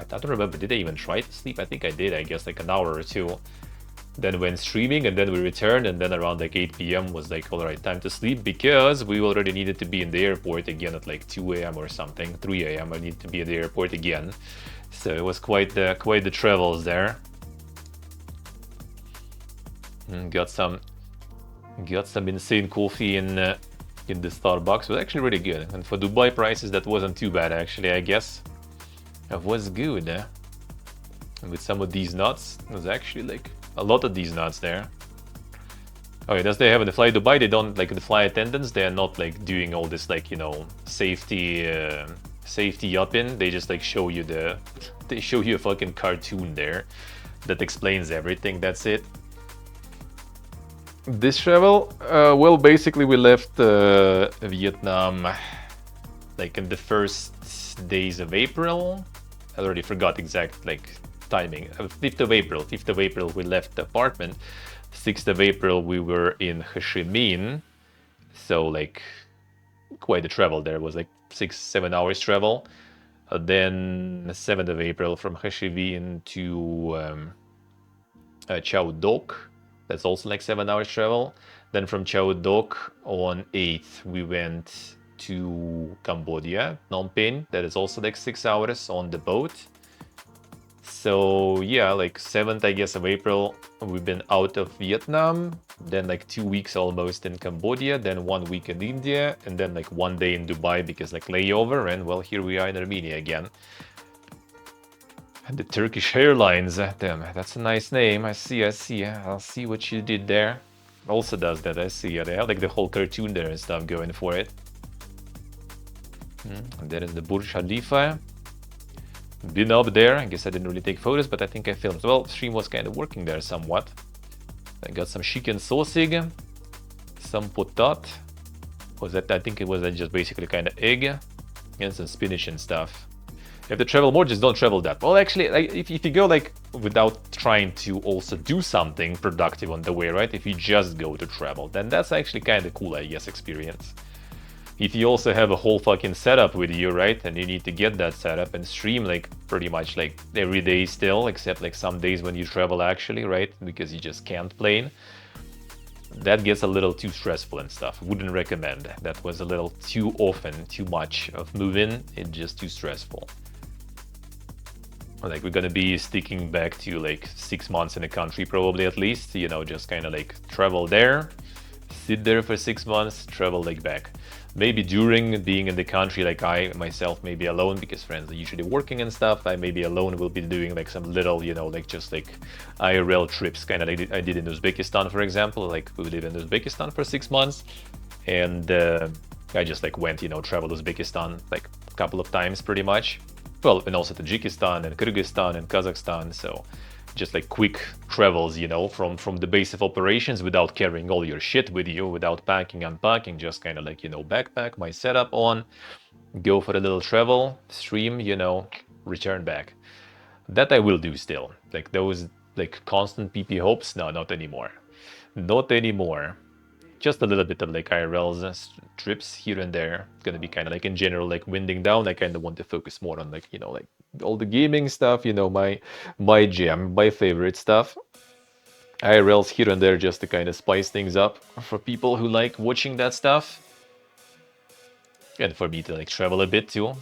Speaker 3: don't remember, did I even try to sleep? I think I did, I guess like an hour or two. Then went streaming and then we returned, and then around like 8 p.m. was like, all right, time to sleep, because we already needed to be in the airport again at like 2 a.m. or something. 3 a.m. I need to be in the airport again. So it was quite the travels there. Got some insane coffee in the Starbucks. It was actually really good, and for Dubai prices that wasn't too bad actually, I guess. It was good. And with some of these nuts, there's actually like a lot of these nuts there. Okay, that's they have in the Fly Dubai. They don't, like the flight attendants, they are not like doing all this like, you know, safety up in. They just like show you they show you a fucking cartoon there that explains everything. That's it. This travel, well, basically we left Vietnam like in the first days of April. I already forgot exact like timing. 5th of April we left the apartment. 6th of April we were in Ho Chi Minh. So like quite a travel there. It was like 6-7 hours travel. Then 7th of April from Ho Chi Minh to Chau Doc. That's also like 7 hours travel. Then from Chau Doc on 8th we went to Cambodia, Phnom Penh. That is also like 6 hours on the boat. So yeah, like 7th, I guess, of April, we've been out of Vietnam. Then like 2 weeks almost in Cambodia. Then 1 week in India. And then like 1 day in Dubai because like layover. And well, here we are in Armenia again. And the Turkish Airlines, damn, that's a nice name. I see. I'll see what you did there. Also does that, I see. They have like the whole cartoon there and stuff going for it. And there is the Burj Khalifa. Been up there. I guess I didn't really take photos, but I think I filmed. Well, stream was kind of working there somewhat. I got some chicken sausage, some potat. Was that? I think it was just basically kind of egg and some spinach and stuff. If you have to travel more, just don't travel that. Well, actually, like, if you go like without trying to also do something productive on the way, right? If you just go to travel, then that's actually kind of cool, I guess, experience. If you also have a whole fucking setup with you, right? And you need to get that setup and stream like pretty much like every day still, except like some days when you travel actually, right? Because you just can't plane. That gets a little too stressful and stuff. Wouldn't recommend. That was a little too often, too much of moving. It's just too stressful. Like we're gonna be sticking back to like 6 months in a country probably at least, you know, just kind of like travel there, sit there for 6 months, travel like back. maybe during being in the country, like I myself may be alone because friends are usually working and stuff. I maybe alone will be doing like some little, you know, like just like IRL trips, kind of like I did in Uzbekistan, for example. Like we lived in Uzbekistan for 6 months, and I just like went, you know, traveled Uzbekistan like a couple of times pretty much. Well, and also Tajikistan and Kyrgyzstan and Kazakhstan. So just like quick travels, you know, from the base of operations without carrying all your shit with you, without packing, unpacking, just kind of like, you know, backpack, my setup on, go for a little travel, stream, you know, return back. That I will do still. Like those like constant PP hopes, no, not anymore. Not anymore. Just a little bit of like IRLs, trips here and there. It's gonna be kind of like in general, like winding down. I kind of want to focus more on like, you know, like all the gaming stuff, you know, my jam, my favorite stuff. IRLs here and there just to kind of spice things up for people who like watching that stuff. And for me to like travel a bit too.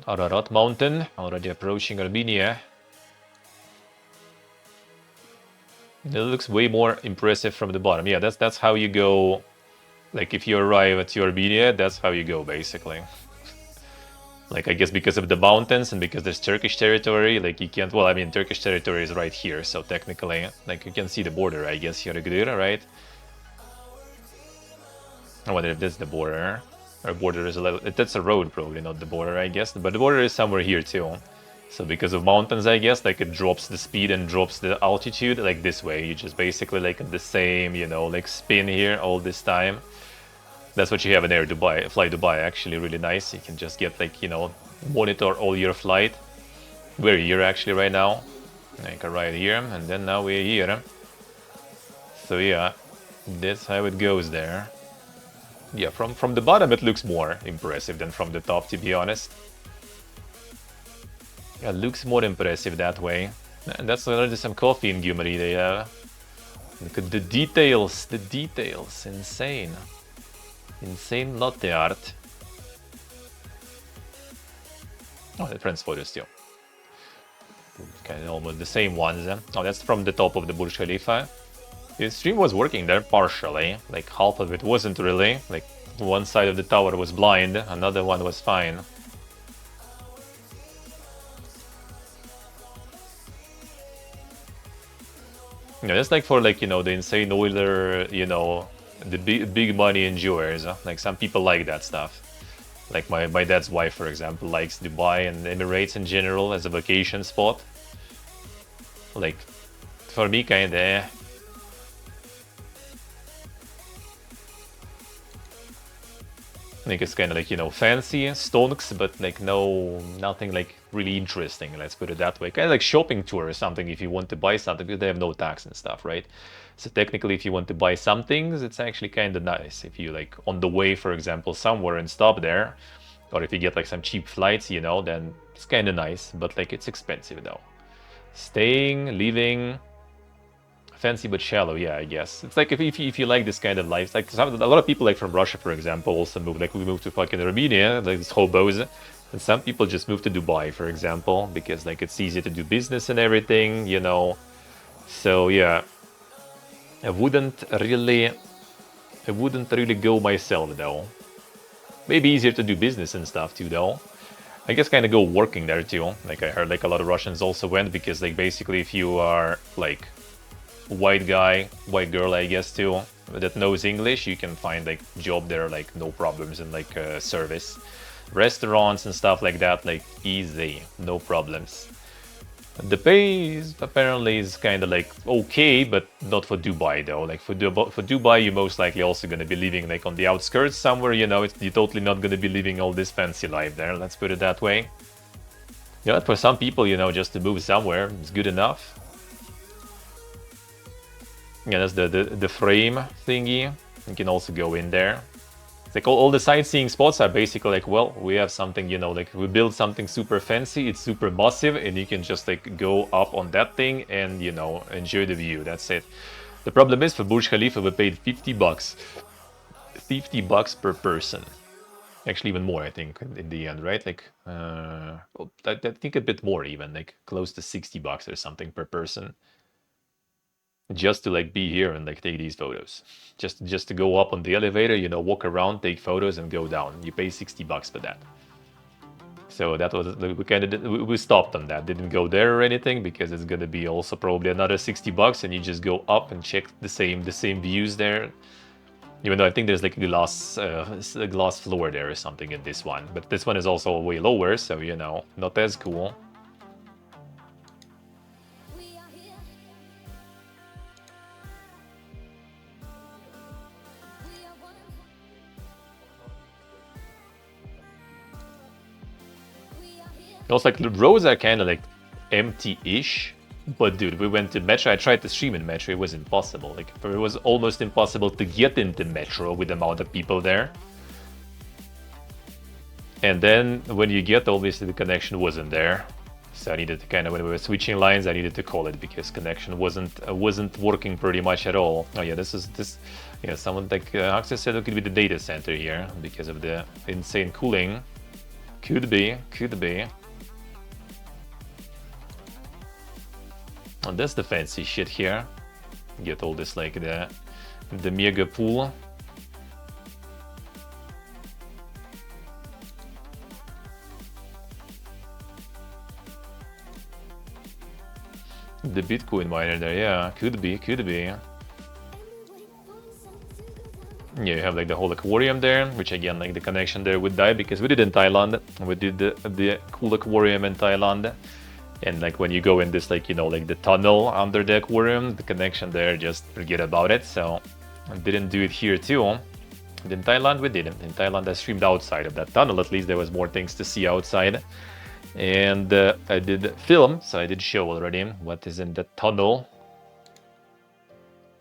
Speaker 3: Ararat Mountain, already approaching Armenia. It looks way more impressive from the bottom. Yeah, that's how you go. Like if you arrive at Armenia, that's how you go basically. Like I guess because of the mountains and because there's Turkish territory, like you can't. Well, I mean Turkish territory is right here, so technically, like you can see the border. I guess Yarıgdırı, right? I wonder if this is the border. Or border is a little. That's a road, probably not the border, I guess. But the border is somewhere here too. So because of mountains, I guess, like it drops the speed and drops the altitude like this way. You just basically like the same, you know, like spin here all this time. That's what you have in Air Dubai. Fly Dubai, actually really nice. You can just get like, you know, monitor all your flight. We're here actually right now. Like right here, and then now we're here. So yeah, that's how it goes there. Yeah, from the bottom it looks more impressive than from the top, to be honest. Yeah, it looks more impressive that way. And that's already some coffee in Gyumri they have. Look at the details, insane. Insane latte art. Oh, the friends photos too. Kind of almost the same ones. Oh, that's from the top of the Burj Khalifa. The stream was working there partially, like half of it wasn't really. Like one side of the tower was blind, another one was fine. Yeah, that's like for like, you know, the insane oiler, you know, the big money enjoyers. Like some people like that stuff. Like my dad's wife, for example, likes Dubai and Emirates in general as a vacation spot. Like for me, kinda. Like it's kind of like, you know, fancy stonks, but like nothing like really interesting. Let's put it that way. Kind of like shopping tour or something if you want to buy something, because they have no tax and stuff, right? So technically, if you want to buy some things, it's actually kind of nice. If you like on the way, for example, somewhere and stop there, or if you get like some cheap flights, you know, then it's kind of nice. But like it's expensive though. Staying, living. Fancy but shallow, yeah, I guess. It's like if you like this kind of life, like a lot of people like from Russia, for example, also move. Like we moved to fucking Armenia, like this hobos, and some people just moved to Dubai, for example, because like it's easier to do business and everything, you know. So yeah, I wouldn't really go myself though. Maybe easier to do business and stuff too, though. I guess kind of go working there too. Like I heard like a lot of Russians also went because like basically if you are like white guy, white girl, I guess too, that knows English, you can find like job there like no problems in like service, restaurants and stuff like that, like easy, no problems. The pay is apparently is kind of like okay, but not for Dubai though. Like for Dubai, you're most likely also going to be living like on the outskirts somewhere, you know. You're totally not going to be living all this fancy life there. Let's put it that way. Yeah, for some people, you know, just to move somewhere is good enough. Yeah, that's the frame thingy. You can also go in there. It's like all the sightseeing spots are basically like, well, we have something, you know, like we build something super fancy, it's super massive, and you can just like go up on that thing and, you know, enjoy the view. That's it. The problem is for Burj Khalifa, we paid $50. $50 per person. Actually, even more, I think, in the end, right? Like, I think a bit more even, like close to $60 or something per person. just to like be here and like take these photos. Just to go up on the elevator, you know, walk around, take photos, and go down. You pay $60 for that. So that was, we kind of we stopped on that. Didn't go there or anything because it's gonna be also probably another $60, and you just go up and check the same views there. Even though I think there's like a glass floor there or something in this one, but this one is also way lower, so you know, not as cool. Also, like the roads are kind of like empty-ish, but dude, we went to Metro. I tried to stream in Metro. It was impossible. Like it was almost impossible to get into Metro with the amount of people there. And then when you get, obviously the connection wasn't there. So I needed to kind of, when we were switching lines, I needed to call it because connection wasn't working pretty much at all. Oh yeah, yeah, someone like Axel said it could be the data center here because of the insane cooling. Could be. And that's the fancy shit here. Get all this like the mega pool. The Bitcoin miner there, yeah, could be. Yeah, you have like the whole aquarium there, which again, like the connection there would die because we did in Thailand. We did the cool aquarium in Thailand. And like when you go in this, like, you know, like the tunnel under the aquarium, the connection there, just forget about it. So I didn't do it here too. But in Thailand, we didn't. In Thailand, I streamed outside of that tunnel. At least there was more things to see outside. And I did film, so I did show already what is in the tunnel.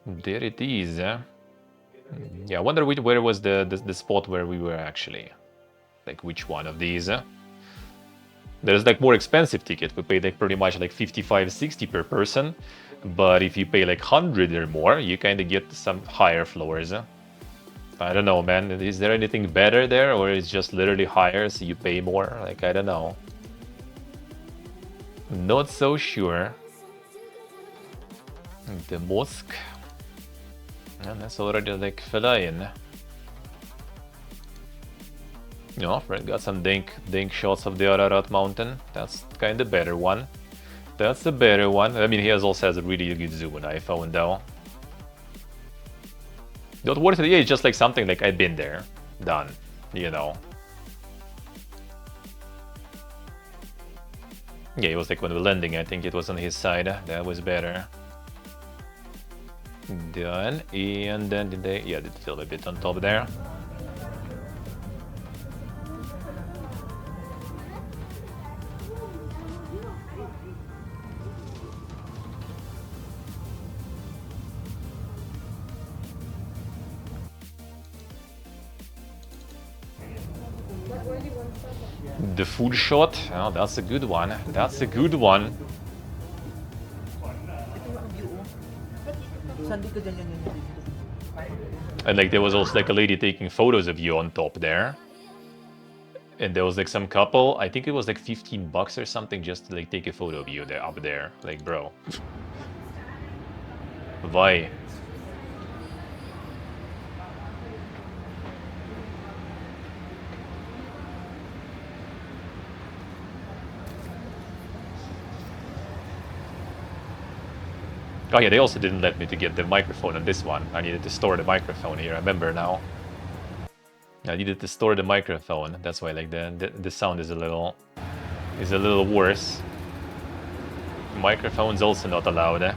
Speaker 3: There it is. Yeah, I wonder where was the spot where we were actually. Like which one of these? There's like more expensive ticket. We paid like pretty much like 55, 60 per person. But if you pay like 100 or more, you kind of get some higher floors. I don't know, man. Is there anything better there, or is just literally higher so you pay more? Like, I don't know. Not so sure. The mosque. And that's already like flying. Yeah, Fred got some dank shots of the Ararat mountain. That's kind of better one. That's the better one. I mean, he also has a really good zoom on iPhone though. Not worth it. Yeah, it's just like something like I've been there, done, you know. Yeah, it was like when we were landing, I think it was on his side. That was better. Done. And then did they? Yeah, did film a bit on top there. The full shot, oh, that's a good one. That's a good one. And like there was also like a lady taking photos of you on top there. And there was like some couple, I think it was like $15 or something just to like take a photo of you there up there. Like, bro. Why? Oh yeah, they also didn't let me to get the microphone on this one. I needed to store the microphone here, I remember now. I needed to store the microphone, that's why like the sound is a little worse. Microphone's also not allowed, eh?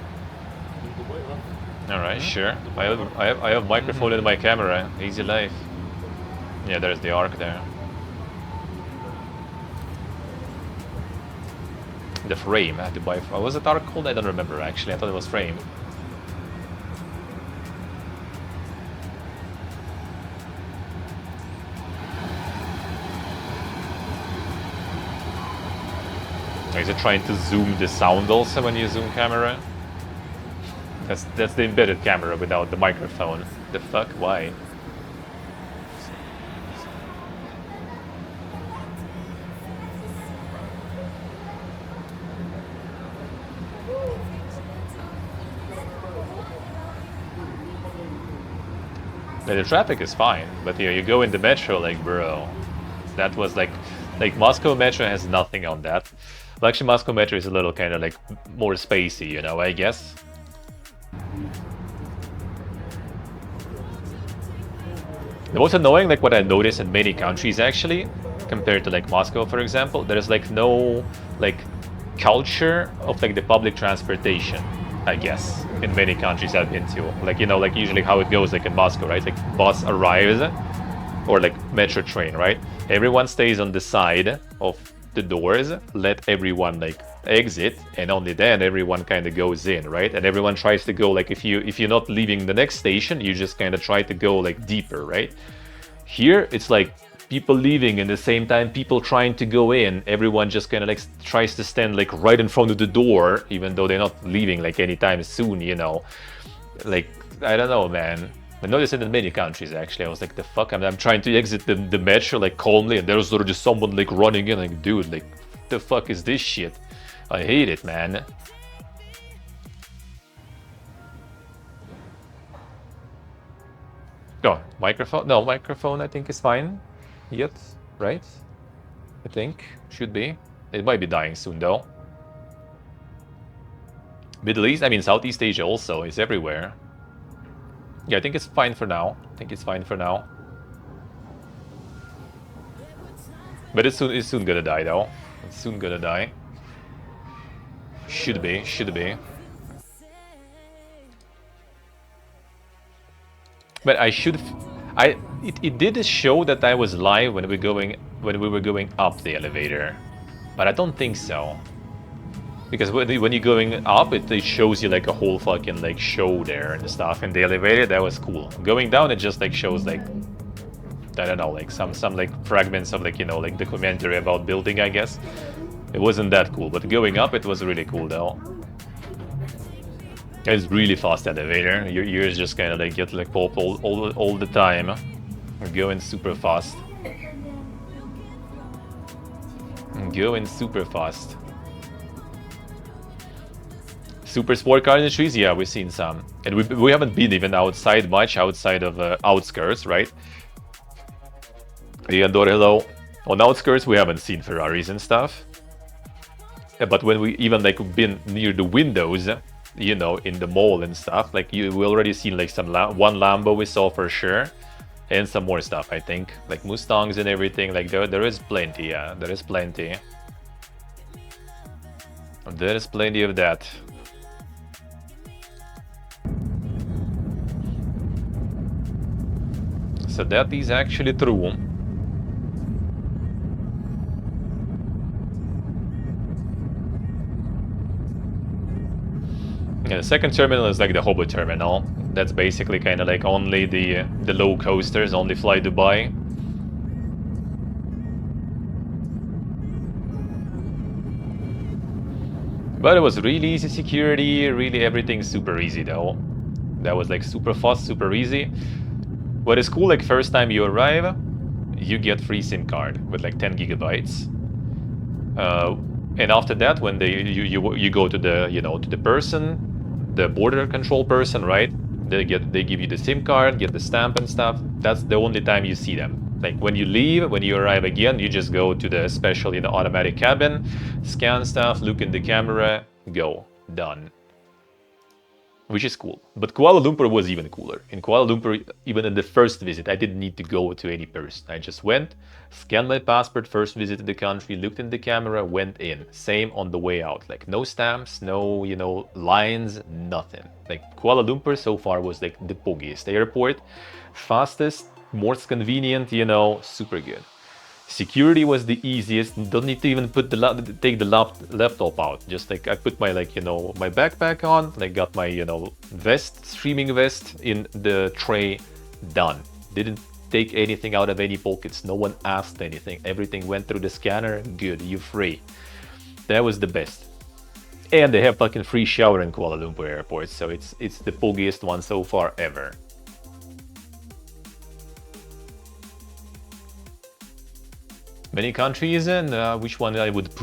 Speaker 3: Alright, sure. I have microphone in my camera, easy life. Yeah, there's the arc there. The frame, I had to buy. What was it arc called? I don't remember actually. I thought it was frame. Is it trying to zoom the sound also when you zoom camera? That's the embedded camera without the microphone. The fuck? Why? The traffic is fine, but you go in the metro, like, bro, that was like Moscow metro has nothing on that. Well, actually, Moscow metro is a little kind of like more spacey, you know, I guess. The most annoying, like what I noticed in many countries actually, compared to like Moscow, for example, there's like no like culture of like the public transportation, I guess, in many countries I've been to. Like, you know, like usually how it goes like in Moscow, right? Like bus arrives, or like metro train, right? Everyone stays on the side of the doors, let everyone like exit, and only then everyone kind of goes in, right? And everyone tries to go like, if you're not leaving the next station, you just kind of try to go like deeper, right? Here it's like people leaving and the same time people trying to go in. Everyone just kind of like tries to stand like right in front of the door, even though they're not leaving like anytime soon, you know. Like, I don't know, man. I noticed it in many countries actually. I was like, the fuck, I'm trying to exit the metro like calmly, and there's already someone like running in, like, dude, like, the fuck is this shit? I hate it, man. Oh, microphone? No, microphone I think is fine. Yet, right? I think, should be. It might be dying soon though. Middle East, I mean Southeast Asia also, is everywhere. Yeah, I think it's fine for now. I think it's fine for now. But it's soon gonna die though. It's soon gonna die. Should be. But it did show that I was live when we were going up the elevator. But I don't think so. Because when you're going up, it shows you like a whole fucking like show there and stuff in the elevator. That was cool. Going down, it just like shows like, I don't know, like some like fragments of like, you know, like documentary about building, I guess. It wasn't that cool, but going up, it was really cool though. It's really fast elevator. Your ears just kind of like get like pop all the time. We're going super fast. Going super fast. Super sport car industries, yeah, we've seen some, and we haven't been even outside much, outside of outskirts, right? Leandor, hello. On outskirts, we haven't seen Ferraris and stuff, but when we even like been near the windows, you know, in the mall and stuff, like we already seen like one Lambo we saw for sure, and some more stuff, I think, like Mustangs and everything. Like there is plenty, yeah, there is plenty. There is plenty of that. So that is actually true. Yeah, the second terminal is like the Hobo terminal. That's basically kind of like only the low coasters only fly Dubai. But it was really easy security, really everything super easy though. That was like super fast, super easy. What is cool, like first time you arrive, you get free SIM card with like 10 gigabytes. And after that, when you go to the, you know, to the person, the border control person, right? They give you the SIM card, get the stamp and stuff. That's the only time you see them. Like when you leave, when you arrive again, you just go to the special, you know, automatic cabin, scan stuff, look in the camera, go, done. Which is cool. But Kuala Lumpur was even cooler. In Kuala Lumpur, even in the first visit, I didn't need to go to any person. I just went, scanned my passport, first visited the country, looked in the camera, went in. Same on the way out. Like no stamps, no, you know, lines, nothing. Like Kuala Lumpur so far was like the poggiest airport. Fastest, most convenient, you know, super good. Security was the easiest. Don't need to even take the laptop out. Just like I put my, like, you know, my backpack on, like got my, you know, vest, streaming vest in the tray, done. Didn't take anything out of any pockets. No one asked anything. Everything went through the scanner. Good, you're free. That was the best. And they have fucking free shower in Kuala Lumpur airport, so it's the poggiest one so far ever. Many countries, and which one I would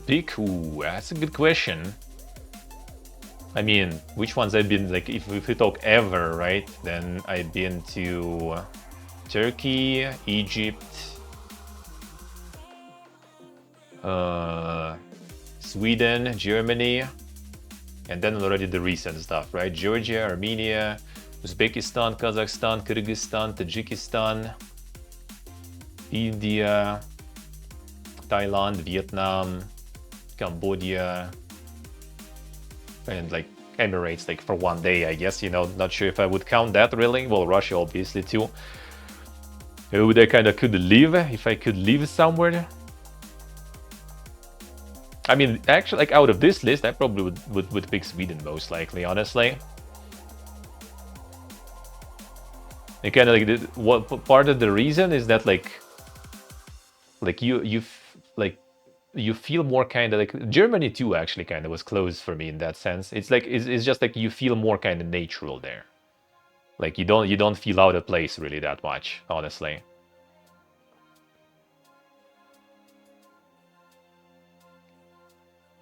Speaker 3: pick? Ooh, that's a good question. I mean, which ones I've been, like, if we talk ever, right? Then I've been to Turkey, Egypt, Sweden, Germany, and then already the recent stuff, right? Georgia, Armenia, Uzbekistan, Kazakhstan, Kyrgyzstan, Tajikistan, India, Thailand, Vietnam, Cambodia, and like Emirates, like for one day, I guess, you know, not sure if I would count that really. Well, Russia obviously too. Would I kind of could live, if I could live somewhere? I mean, actually, like out of this list, I probably would pick Sweden most likely, honestly. And kind of like what part of the reason is that like you feel more kind of like Germany too. Actually, kind of was close for me in that sense. It's like it's just like you feel more kind of natural there. Like you don't feel out of place really that much, honestly.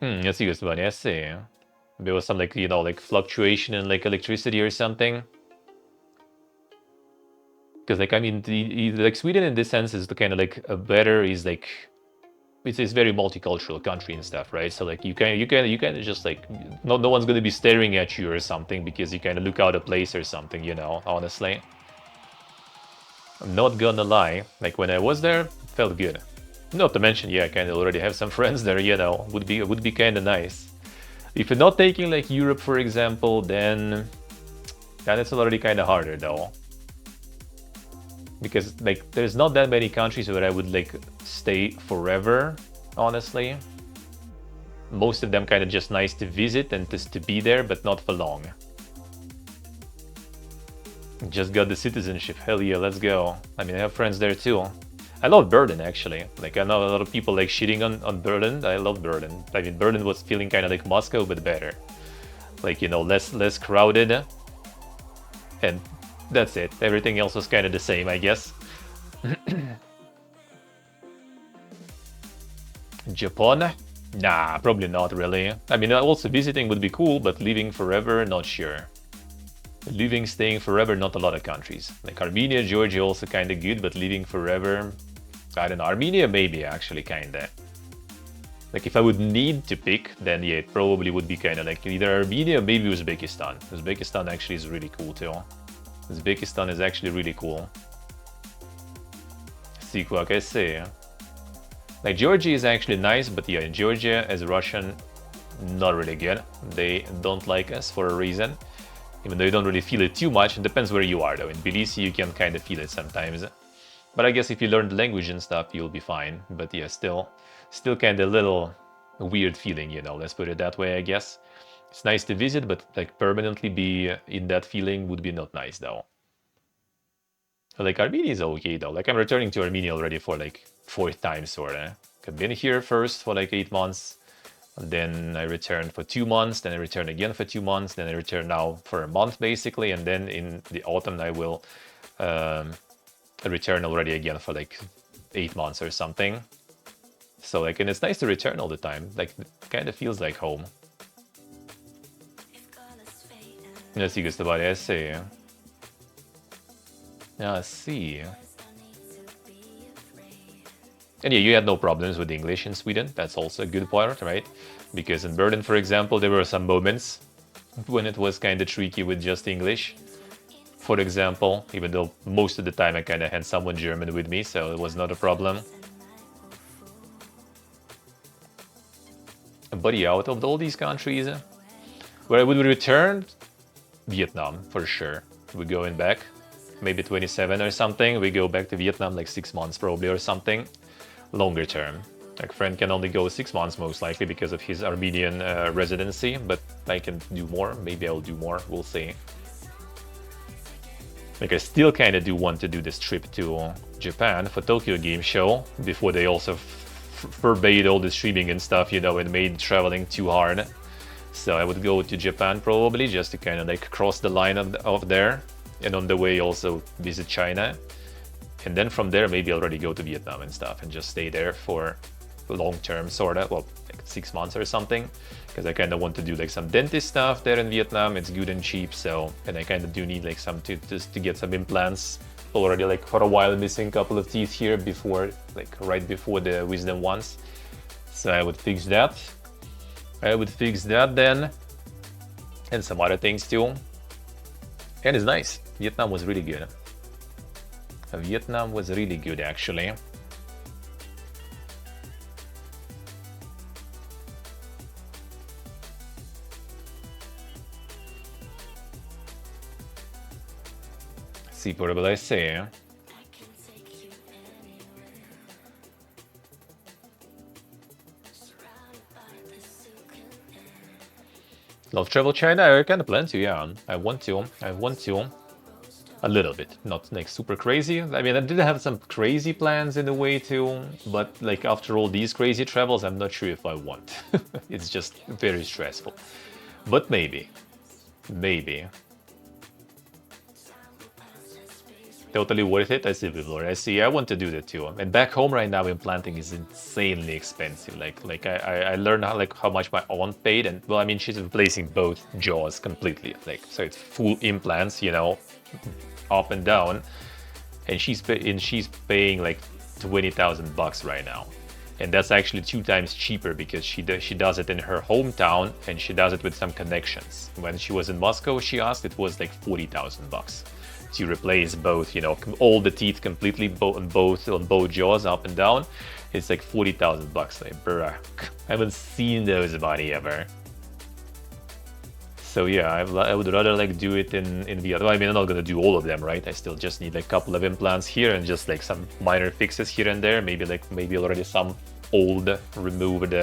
Speaker 3: That's a good one. I see. There was some like, you know, like fluctuation in like electricity or something. Because like I mean, like Sweden in this sense is the kind of like a better is like it's very multicultural country and stuff, right? So like you kind of just like no one's gonna be staring at you or something because you kind of look out of place or something, you know. Honestly, I'm not gonna lie. Like when I was there, it felt good. Not to mention, yeah, I kind of already have some friends there, you know, would be kind of nice. If you're not taking like Europe, for example, then it's already kind of harder though. Because like there's not that many countries where I would like stay forever, honestly. Most of them kind of just nice to visit and just to be there, but not for long. Just got the citizenship, hell yeah, let's go. I mean, I have friends there too. I love Berlin actually. Like I know a lot of people like shitting on Berlin. I love Berlin. I mean, Berlin was feeling kind of like Moscow, but better. Like, you know, less crowded. And that's it. Everything else was kind of the same, I guess. Japan? Nah, probably not really. I mean, also visiting would be cool, but living forever, not sure. Living, staying forever, not a lot of countries. Like Armenia, Georgia also kind of good, but living forever, I don't know. Armenia maybe actually kind of. Like if I would need to pick, then yeah, it probably would be kind of like either Armenia or maybe Uzbekistan. Uzbekistan actually is really cool too. Uzbekistan is actually really cool. See what I say. Like Georgia is actually nice, but yeah, in Georgia as a Russian, not really good. They don't like us for a reason. Even though you don't really feel it too much, it depends where you are though. In Tbilisi you can kind of feel it sometimes. But I guess if you learn the language and stuff, you'll be fine. But yeah, still kind of a little weird feeling, you know, let's put it that way, I guess. It's nice to visit, but like permanently be in that feeling would be not nice though. Like Armenia is okay though. Like I'm returning to Armenia already for like 4th time sorta. I've been here first for like 8 months. And then I returned for 2 months, then I returned again for 2 months, then I return now for a month basically, and then in the autumn I will return already again for like 8 months or something. So like, and it's nice to return all the time. Like, it kind of feels like home. Let's see, Gustavare, I see. I see. And yeah, you had no problems with English in Sweden. That's also a good part, right? Because in Berlin, for example, there were some moments when it was kind of tricky with just English. For example, even though most of the time I kind of had someone German with me, so it was not a problem. But yeah, out of all these countries, where I would return, Vietnam, for sure. We're going back, maybe 27 or something. We go back to Vietnam like 6 months probably or something. Longer term. Like friend can only go 6 months most likely because of his Armenian residency, but I can do more. Maybe I'll do more. We'll see. Like I still kind of do want to do this trip to Japan for Tokyo Game Show before they also forbade all the streaming and stuff, you know, and made traveling too hard. So I would go to Japan probably just to kind of like cross the line of there, and on the way also visit China. And then from there, maybe already go to Vietnam and stuff and just stay there for long term, sort of, well, like 6 months or something, because I kind of want to do like some dentist stuff there in Vietnam. It's good and cheap, so, and I kind of do need like some just to get some implants. Already like for a while missing a couple of teeth here before, like right before the wisdom ones. So I would fix that. I would fix that then, and some other things too. And it's nice. Vietnam was really good. Vietnam was really good actually. See portable I say. Love travel China? I kind of plan to, yeah. I want to. A little bit, not like super crazy. I mean, I did have some crazy plans in a way too, but like after all these crazy travels, I'm not sure if I want. It's just very stressful. But maybe. Totally worth it. I see people. I see. I want to do that too. And back home right now, implanting is insanely expensive. Like I learned how much my aunt paid, and well, I mean, she's replacing both jaws completely. Like, so it's full implants, you know, up and down, and she's paying like $20,000 right now, and that's actually 2 times cheaper because she does it in her hometown and she does it with some connections. When she was in Moscow, she asked, it was like $40,000 to replace both, you know, all the teeth completely on both jaws up and down. It's like $40,000. Like, bruh, I haven't seen those money ever. So yeah, I would rather like do it in Vietnam. I mean, I'm not gonna do all of them, right? I still just need like a couple of implants here and just like some minor fixes here and there. Maybe already some old removed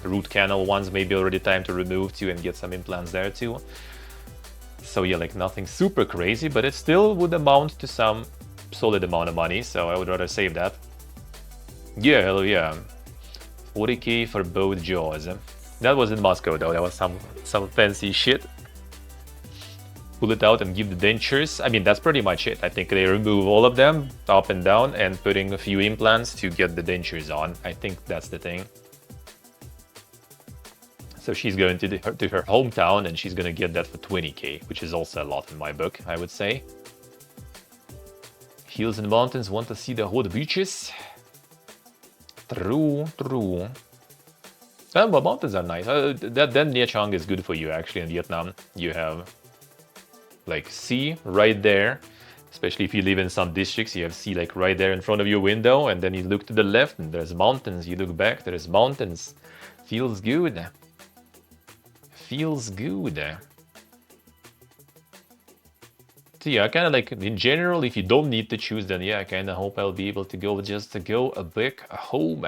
Speaker 3: root canal ones. Maybe already time to remove too and get some implants there too. So yeah, like nothing super crazy, but it still would amount to some solid amount of money. So I would rather save that. Yeah, hell yeah, 40K for both jaws. That was in Moscow though. That was some fancy shit. Pull it out and give the dentures. I mean, that's pretty much it. I think they remove all of them up and down and putting a few implants to get the dentures on. I think that's the thing. So she's going to her hometown and she's going to get that for 20K, which is also a lot in my book, I would say. Hills and mountains, want to see the hot beaches. True. Well, mountains are nice. That Nha Trang is good for you actually in Vietnam. You have like sea right there, especially if you live in some districts, you have sea like right there in front of your window, and then you look to the left and there's mountains, you look back, there's mountains. Feels good. So yeah, I kind of like, in general, if you don't need to choose, then yeah, I kind of hope I'll be able to go back home,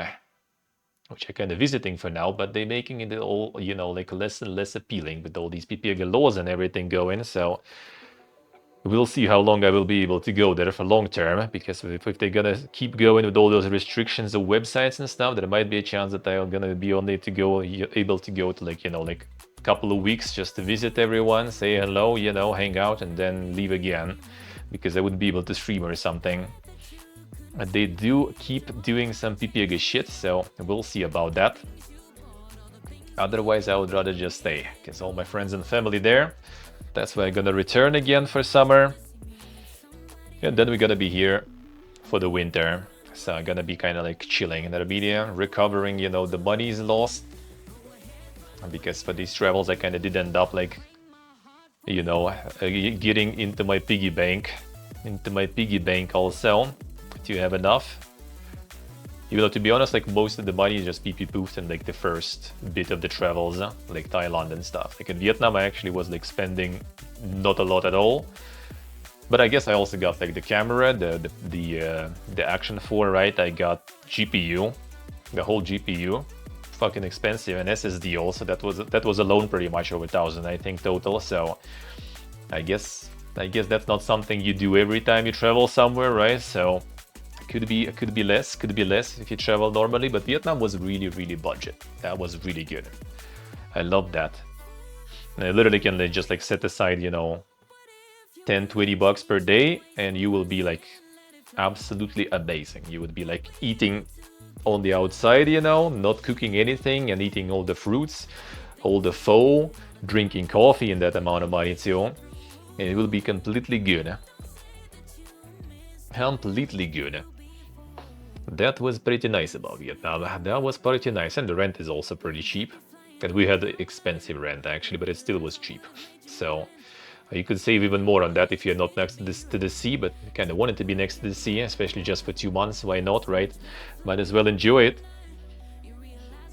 Speaker 3: which I kind of visiting for now, but they're making it all, you know, like less and less appealing with all these PPG laws and everything going. So we'll see how long I will be able to go there for long term, because if they're gonna keep going with all those restrictions of websites and stuff, there might be a chance that I'm gonna be able to go to like, you know, like a couple of weeks just to visit everyone, say hello, you know, hang out, and then leave again, because I wouldn't be able to stream or something. They do keep doing some PPG shit, so we'll see about that. Otherwise, I would rather just stay, because all my friends and family there. That's why I'm gonna return again for summer. And then we're gonna be here for the winter. So I'm gonna be kind of like chilling in Armenia, recovering, you know, the money is lost. Because for these travels, I kind of did end up like, you know, getting into my piggy bank also to have enough. Even though, to be honest, like most of the money is just PP poofed in like the first bit of the travels, like Thailand and stuff. Like in Vietnam, I actually was like spending not a lot at all. But I guess I also got like the camera, the Action 4, right? I got GPU, the whole GPU, fucking expensive, and SSD also. That was alone pretty much over 1,000, I think, total. So I guess that's not something you do every time you travel somewhere, right? So could be less if you travel normally, but Vietnam was really budget. That was really good. I love that. And I literally can just like set aside, you know, $10-20 per day, and you will be like absolutely amazing. You would be like eating on the outside, you know, not cooking anything and eating all the fruits, all the pho, drinking coffee in that amount of money too. And it will be completely good. Completely good. That was pretty nice about Vietnam. That was pretty nice. And the rent is also pretty cheap. And we had expensive rent actually, but it still was cheap. So you could save even more on that if you're not next to the sea, but kind of wanted to be next to the sea, especially just for 2 months. Why not, right? Might as well enjoy it.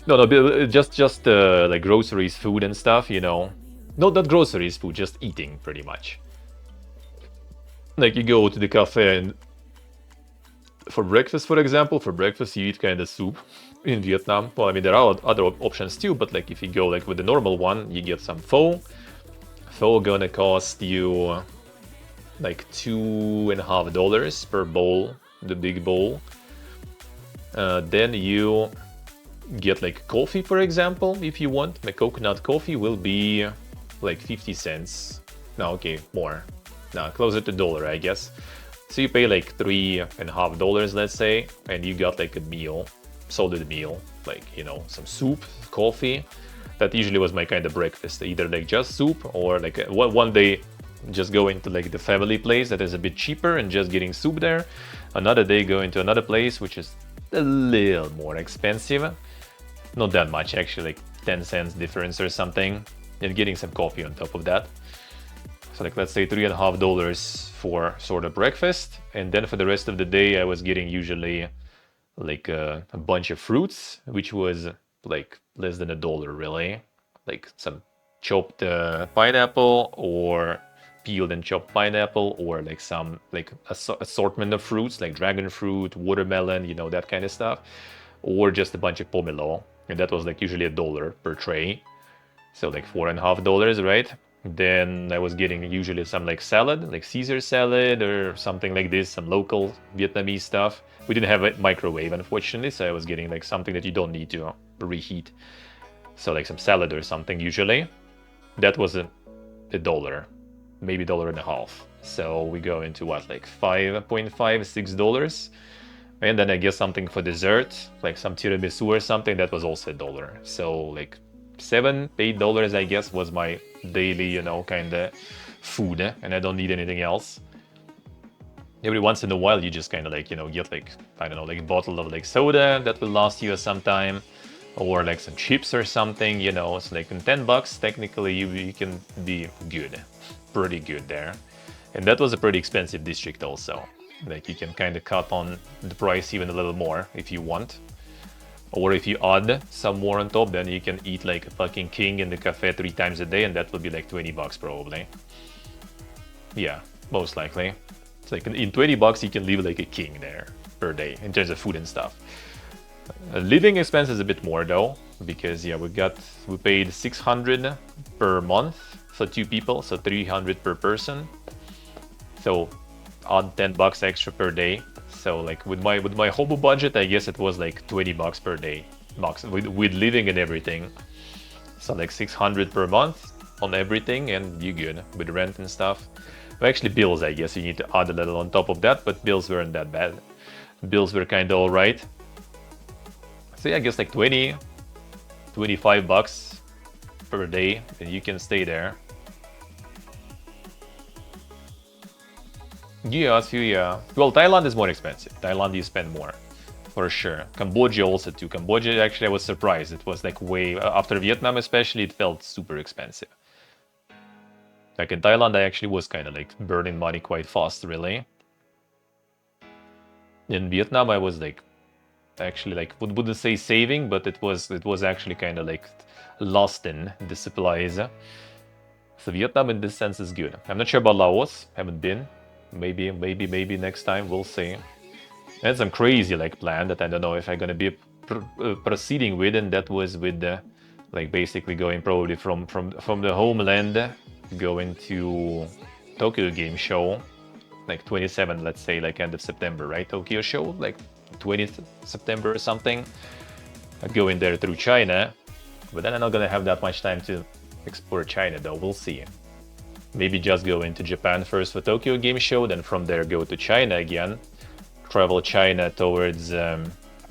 Speaker 3: No, just like groceries, food and stuff, you know. No, not groceries, food, just eating pretty much. Like you go to the cafe and for breakfast, for example, you eat kind of soup in Vietnam. Well, I mean, there are other options too, but like if you go like with the normal one, you get some pho. Pho gonna cost you like $2.50 per bowl, the big bowl. Then you get like coffee, for example, if you want. My coconut coffee will be like 50 cents. No, okay, more. No, closer to $1, I guess. So you pay like $3.50, let's say, and you got like a meal, solid meal, like, you know, some soup, coffee. That usually was my kind of breakfast, either like just soup or like one day just going to like the family place that is a bit cheaper and just getting soup there. Another day going to another place which is a little more expensive. Not that much actually, like 10 cents difference or something, and getting some coffee on top of that. So like let's say $3.50 for sort of breakfast, and then for the rest of the day I was getting usually like a bunch of fruits, which was like less than $1 really, like some chopped pineapple or peeled and chopped pineapple, or like some like assortment of fruits like dragon fruit, watermelon, you know, that kind of stuff, or just a bunch of pomelo, and that was like usually $1 per tray, so like $4.50, right? Then I was getting usually some like salad, like Caesar salad or something like this, some local Vietnamese stuff. We didn't have a microwave, unfortunately, so I was getting like something that you don't need to reheat. So like some salad or something usually. That was $1, maybe $1.50. So we go into what, like $5.5, $6. And then I guess something for dessert, like some tiramisu or something, that was also $1. So like $7, $8, I guess, was my daily, you know, kind of food, and I don't need anything else. Every once in a while, you just kind of like, you know, get like, I don't know, like a bottle of like soda that will last you some time, or like some chips or something, you know. It's like in $10, technically you can be good, pretty good there. And that was a pretty expensive district also. Like you can kind of cut on the price even a little more if you want. Or if you add some more on top, then you can eat like a fucking king in the cafe 3 times a day, and that will be like $20 probably. Yeah, most likely. It's like in $20 you can live like a king there per day in terms of food and stuff. Living expense is a bit more though, because yeah, we paid $600 per month for 2 people, so $300 per person. So add $10 extra per day. So like with my HoMM budget, I guess it was like $20 per day, max, with living and everything. So like $600 per month on everything, and you good with rent and stuff. Well, actually bills, I guess you need to add a little on top of that, but bills weren't that bad. Bills were kind of all right. So yeah, I guess like $25 per day, and you can stay there. Yeah, so yeah. Well, Thailand is more expensive. Thailand you spend more, for sure. Cambodia also too. Cambodia, actually, I was surprised. It was like way, after Vietnam especially, it felt super expensive. Like in Thailand, I actually was kind of like burning money quite fast, really. In Vietnam, I was like, actually like, wouldn't say saving, but it was actually kind of like lost in the supplies. So Vietnam in this sense is good. I'm not sure about Laos, haven't been. Maybe next time, we'll see. I had some crazy like plan that I don't know if I'm gonna be proceeding with, and that was with like basically going probably from the homeland, going to Tokyo Game Show, like 27, let's say, like end of September, right? Tokyo Show, like 20th September or something. I'd go in there through China, but then I'm not gonna have that much time to explore China though, we'll see. Maybe just go into Japan first for Tokyo Game Show, then from there go to China again. Travel China towards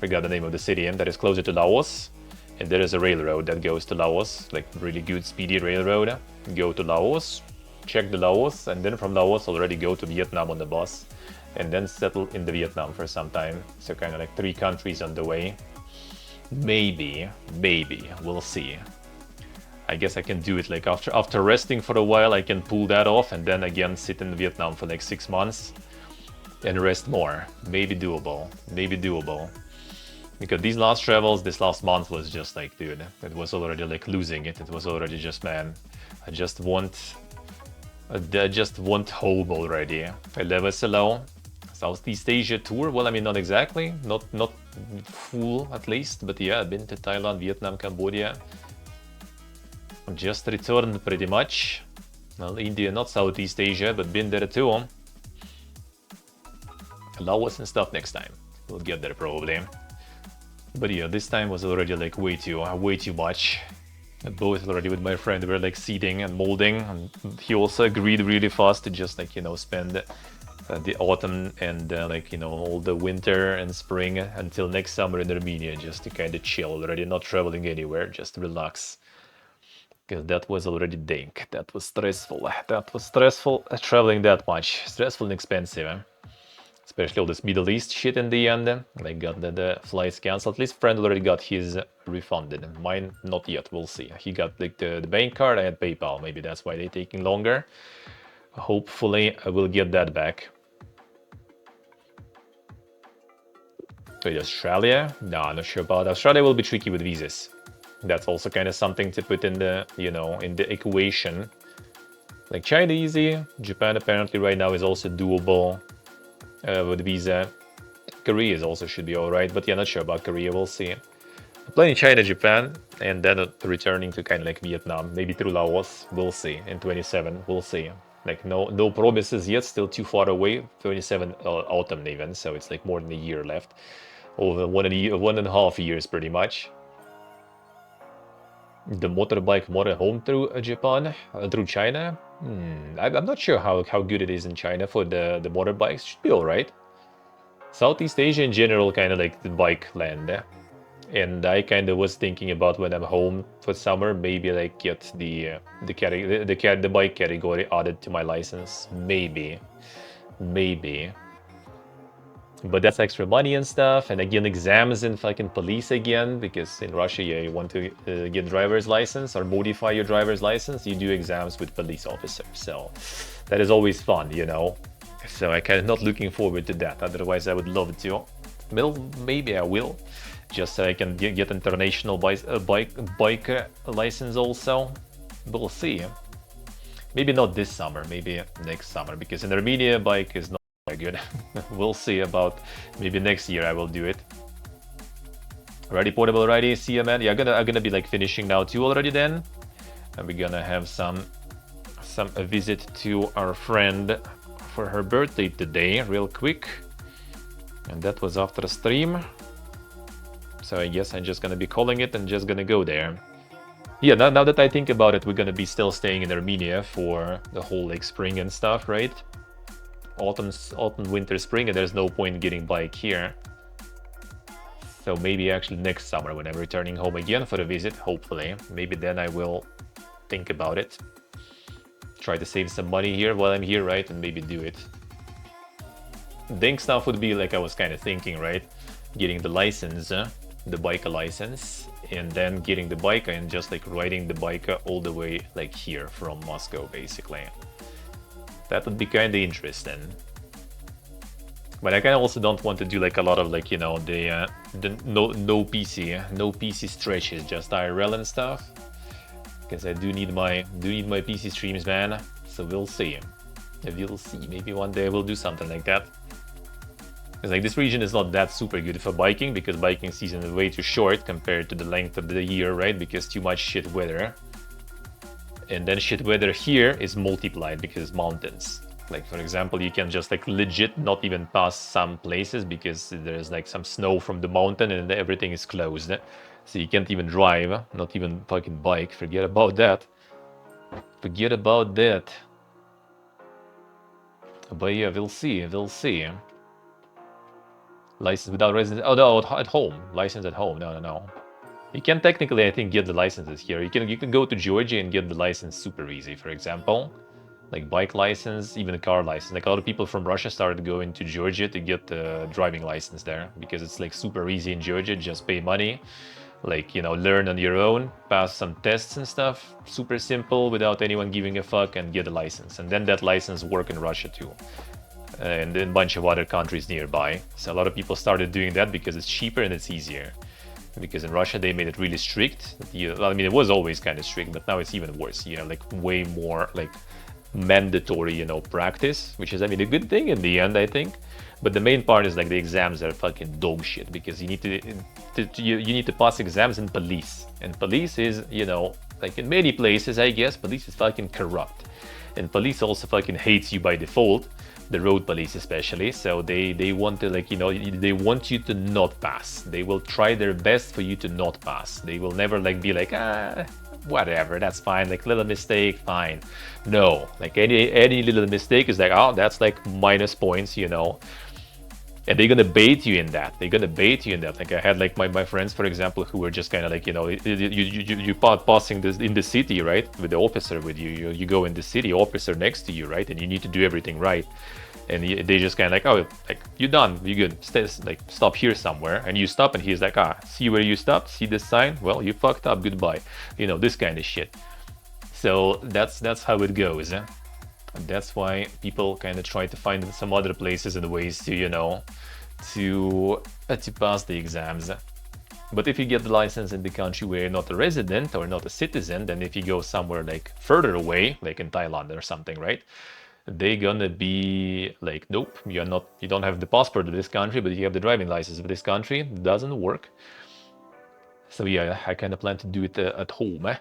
Speaker 3: forgot the name of the city, that is closer to Laos. And there is a railroad that goes to Laos, like really good speedy railroad. Go to Laos, check the Laos, and then from Laos already go to Vietnam on the bus. And then settle in the Vietnam for some time. So kind of like 3 countries on the way. Maybe, we'll see. I guess I can do it like after resting for a while, I can pull that off and then again sit in Vietnam for like 6 months and rest more. Maybe doable, Because these last travels, this last month was just like, dude, it was already like losing it. It was already just, man, I just want home already. I live as alone. Southeast Asia tour, well, I mean, not exactly, not full at least, but yeah, I've been to Thailand, Vietnam, Cambodia. Just returned pretty much. Well, India, not Southeast Asia, but been there too. Laos and stuff next time. We'll get there probably. But yeah, this time was already like way too much. Both already with my friend were like seeding and molding, and he also agreed really fast to just like, you know, spend the autumn and like, you know, all the winter and spring until next summer in Armenia, just to kind of chill already, not traveling anywhere, just relax. Because that was already dank. That was stressful. Traveling that much. Stressful and expensive. Especially all this Middle East shit in the end. Like got the flights cancelled. At least friend already got his refunded. Mine not yet. We'll see. He got like the bank card. I had PayPal. Maybe that's why they're taking longer. Hopefully I will get that back. Wait, Australia? No, I'm not sure about Australia. Will be tricky with visas. That's also kind of something to put in the, you know, in the equation. Like China easy. Japan apparently right now is also doable with visa. Korea is also should be alright, but yeah, not sure about Korea. We'll see. Playing China, Japan, and then returning to kind of like Vietnam, maybe through Laos. We'll see. In 27, we'll see. Like no promises yet. Still too far away. 27 autumn even, so it's like more than a year left. Over 1.5 years pretty much. The motorbike motorhome through Japan, through China. I'm not sure how good it is in China for the motorbikes. Should be alright. Southeast Asia in general, kind of like the bike land. And I kind of was thinking about when I'm home for summer, maybe like get the bike category added to my license. Maybe. But that's extra money and stuff, and again exams in fucking police again, because in Russia, yeah, you want to get driver's license or modify your driver's license, you do exams with police officers, so that is always fun, you know. So I kind of not looking forward to that, otherwise I would love to. Well, maybe I will, just so I can get international bike license also. We'll see. Maybe not this summer, maybe next summer, because in Armenia bike is not good. We'll see about maybe next year I will do it. Ready, portable, ready, see ya, man. Yeah, I'm gonna be like finishing now too already then, and we're gonna have a visit to our friend for her birthday today, real quick, and that was after a stream. So I guess I'm just gonna be calling it and just gonna go there. Yeah, now that I think about it, we're gonna be still staying in Armenia for the whole like spring and stuff, right? Autumn, winter, spring, and there's no point getting bike here. So maybe actually next summer when I'm returning home again for a visit, hopefully, maybe then I will think about it. Try to save some money here while I'm here, right? And maybe do it. Dink stuff would be like I was kind of thinking, right? Getting the license, the biker license, and then getting the biker and just like riding the biker all the way like here from Moscow, basically. That would be kind of interesting. But I kind of also don't want to do like a lot of like, you know, the no PC stretches, just IRL and stuff. Because I do need my PC streams, man. So we'll see. We'll see. Maybe one day we'll do something like that. Because like this region is not that super good for biking, because biking season is way too short compared to the length of the year, right? Because too much shit weather. And then shit weather here is multiplied because it's mountains. Like for example, you can just like legit not even pass some places because there's like some snow from the mountain and everything is closed. So you can't even drive, not even fucking bike. Forget about that. Forget about that. But yeah, we'll see. License without residence. Oh no, at home. License at home. No. You can technically, I think, get the licenses here. You can go to Georgia and get the license super easy. For example, like bike license, even a car license. Like a lot of people from Russia started going to Georgia to get the driving license there because it's like super easy in Georgia. Just pay money, like, you know, learn on your own, pass some tests and stuff. Super simple without anyone giving a fuck, and get a license. And then that license work in Russia too. And then a bunch of other countries nearby. So a lot of people started doing that because it's cheaper and it's easier. Because in Russia they made it really strict. I mean, it was always kind of strict, but now it's even worse. You know, like way more like mandatory, you know, practice, which is, I mean, a good thing in the end, I think. But the main part is like the exams are fucking dog shit because you need you need to pass exams in police, and police is, you know, like in many places, I guess, police is fucking corrupt, and police also fucking hates you by default. The road police especially, so they want to, like, you know, they want you to not pass. They will try their best for you to not pass. They will never like be like, whatever, that's fine, like little mistake, fine. No, like any little mistake is like, oh, that's like minus points, you know. And they're gonna bait you in that. Like I had like my friends, for example, who were just kind of like, you know, you passing this in the city, right, with the officer with you. You go in the city, officer next to you, right, and you need to do everything right. And they just kind of like, oh, like, you're done, you're good, stop here somewhere. And you stop, and he's like, see where you stopped, see this sign, well, you fucked up, goodbye, you know, this kind of shit. So that's how it goes, eh? And that's why people kind of try to find some other places and ways to, you know, to pass the exams. But if you get the license in the country where you're not a resident or not a citizen, then if you go somewhere like further away, like in Thailand or something, right, they're gonna be like, nope, you don't have the passport of this country, but you have the driving license of this country. It doesn't work. So yeah, I kind of plan to do it at home, eh?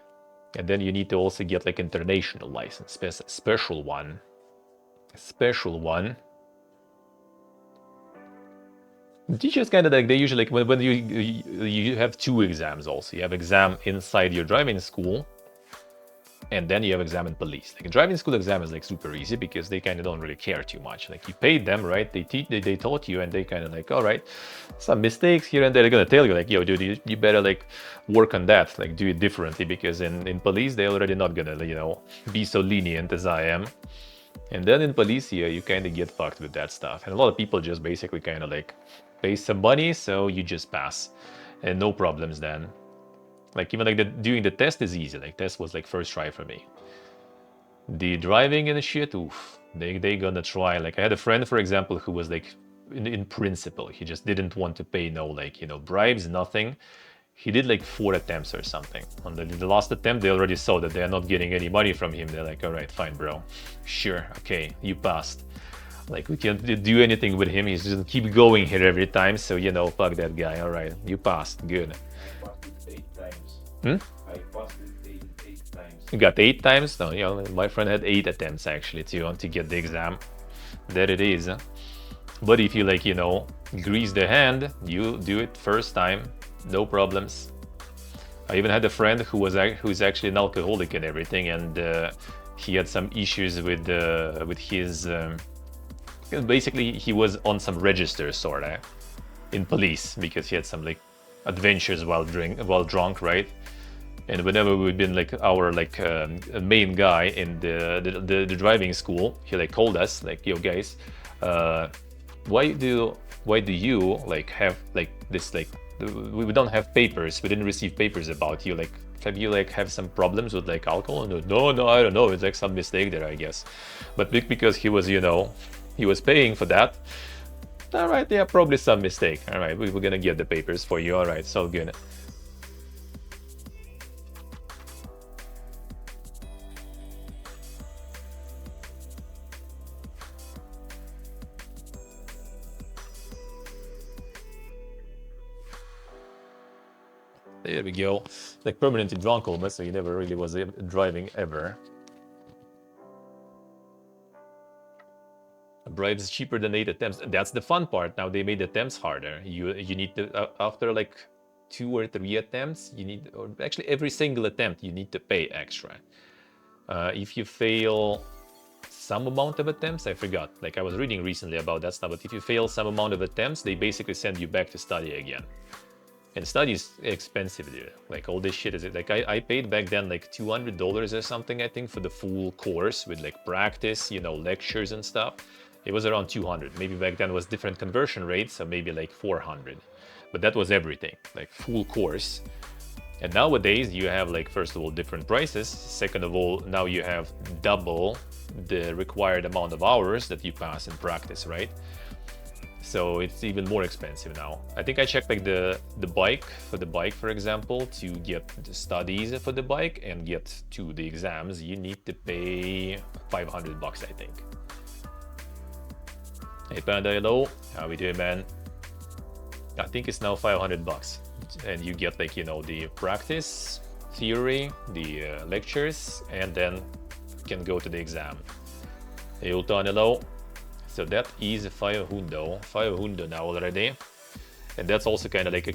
Speaker 3: And then you need to also get like international license, special one. Teachers kind of like, they usually like when you have two exams also. You have exam inside your driving school, and then you have exam in police. Like a driving school exam is like super easy because they kind of don't really care too much. Like you paid them, right? They taught you, and they kind of like, all right, some mistakes here and there. They're gonna tell you like, yo, dude, you better like work on that, like do it differently, because in police they already not gonna, you know, be so lenient as I am. And then in police here, you kind of get fucked with that stuff. And a lot of people just basically kind of like pay some money, so you just pass, and no problems then. Like even like doing the test is easy. Like test was like first try for me. The driving and the shit, oof, they gonna try. Like I had a friend, for example, who was like, in principle, he just didn't want to pay no, like, you know, bribes, nothing. He did like 4 attempts or something. On the last attempt, they already saw that they are not getting any money from him. They're like, all right, fine, bro. Sure, okay, you passed. Like, we can't do anything with him. He's just keep going here every time. So, you know, fuck that guy. All right, you passed. Good.
Speaker 4: I passed it 8 times.
Speaker 3: Hmm?
Speaker 4: I passed it 8 times.
Speaker 3: You got 8 times? No, you know, my friend had 8 attempts actually to get the exam. There it is. But if you, like, you know, grease the hand, you do it first time, no problems. I even had a friend who's actually an alcoholic and everything, and he had some issues with his. Basically, he was on some register sorta in police because he had some like adventures while drunk, right? And whenever we've been like our like main guy in the driving school, he like called us like, yo guys, why do you like have like this, like we don't have papers, we didn't receive papers about you, like have you like have some problems with like alcohol? No, I don't know, it's like some mistake there, I guess. But because he was, you know, he was paying for that, all right, yeah, probably some mistake. All right, we're gonna get the papers for you. All right, so good. There we go. Like permanently drunk almost, so he never really was driving ever. Bribes cheaper than 8 attempts. That's the fun part. Now they made attempts harder. You need to after like 2 or 3 attempts, you need, or actually every single attempt, you need to pay extra. If you fail some amount of attempts. I forgot. Like I was reading recently about that stuff. But if you fail some amount of attempts, they basically send you back to study again. And study is expensive, dude. Like all this shit is like I paid back then like $200 or something, I think, for the full course with like practice, you know, lectures and stuff. It was around 200. Maybe back then was different conversion rates, so maybe like 400. But that was everything, like full course. And nowadays you have like, first of all, different prices. Second of all, now you have double the required amount of hours that you pass in practice, right? So it's even more expensive now. I think I checked like the bike, for example, to get the studies for the bike and get to the exams, you need to pay $500, I think. Hey Panda, hello. How we doing, man? I think it's now $500. And you get like, you know, the practice, theory, the lectures, and then you can go to the exam. Hey Ultan, hello. So that is 500 now already. And that's also kind of like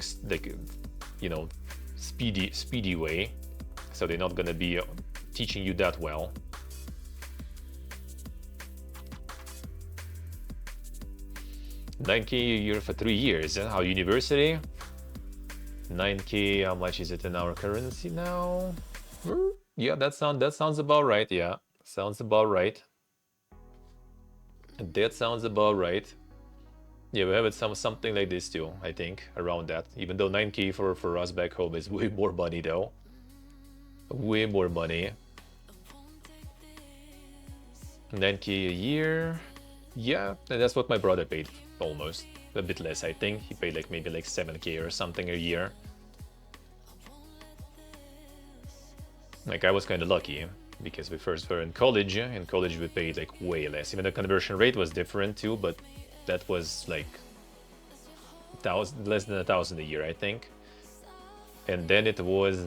Speaker 3: you know, speedy way. So they're not gonna be teaching you that well. $9K a year for 3 years. How university? 9K, how much is it in our currency now? Yeah, that sounds about right. Yeah, sounds about right. That sounds about right. Yeah, we have it something like this too, I think, around that. Even though 9K for us back home is way more money though. Way more money. 9K a year. Yeah, and that's what my brother paid, almost. A bit less, I think. He paid like maybe like 7K or something a year. Like I was kind of lucky because we first were in college. In college we paid like way less. Even the conversion rate was different too, but that was like less than 1,000 a year, I think. And then it was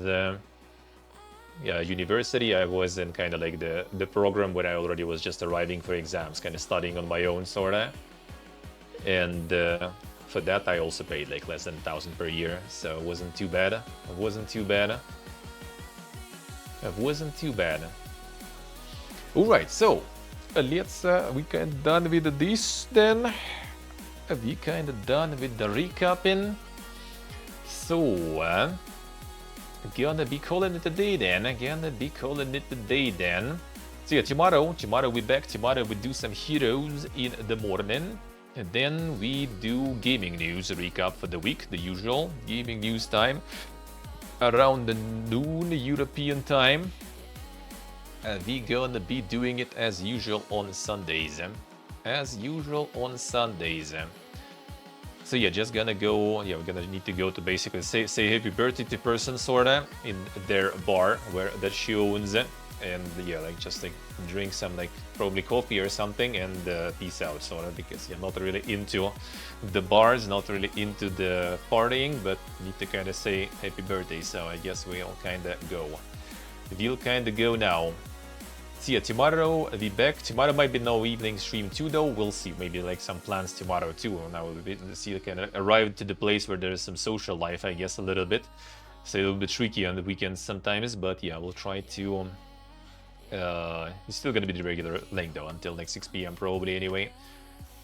Speaker 3: yeah, university. I was in kind of like the program where I already was just arriving for exams, kind of studying on my own, sorta. And for that I also paid like less than 1,000 per year, so it wasn't too bad. It wasn't too bad. It wasn't too bad. All right, so let's we kind of done with this then. We kind of done with the recapping. So gonna be calling it a day then. So yeah, tomorrow we back. Tomorrow we do some heroes in the morning. And then we do gaming news recap for the week, the usual gaming news time, around the noon European time. We gonna be doing it as usual on Sundays. So yeah, just gonna go. Yeah, we're gonna need to go to basically say happy birthday to person sorta in their bar where that she owns. And yeah, like just like drink some like probably coffee or something and peace out sort of, because you're not really into the bars, not really into the partying, but need to kind of say happy birthday. So I guess we'll kind of go. We'll kind of go now. So yeah, tomorrow I'll be back. Tomorrow might be no evening stream too though. We'll see. Maybe like some plans tomorrow too. Now we'll see, kind of arrive to the place where there's some social life, I guess, a little bit. So it'll be tricky on the weekends sometimes, but yeah, we'll try to it's still gonna be the regular length though until like 6 p.m. probably anyway.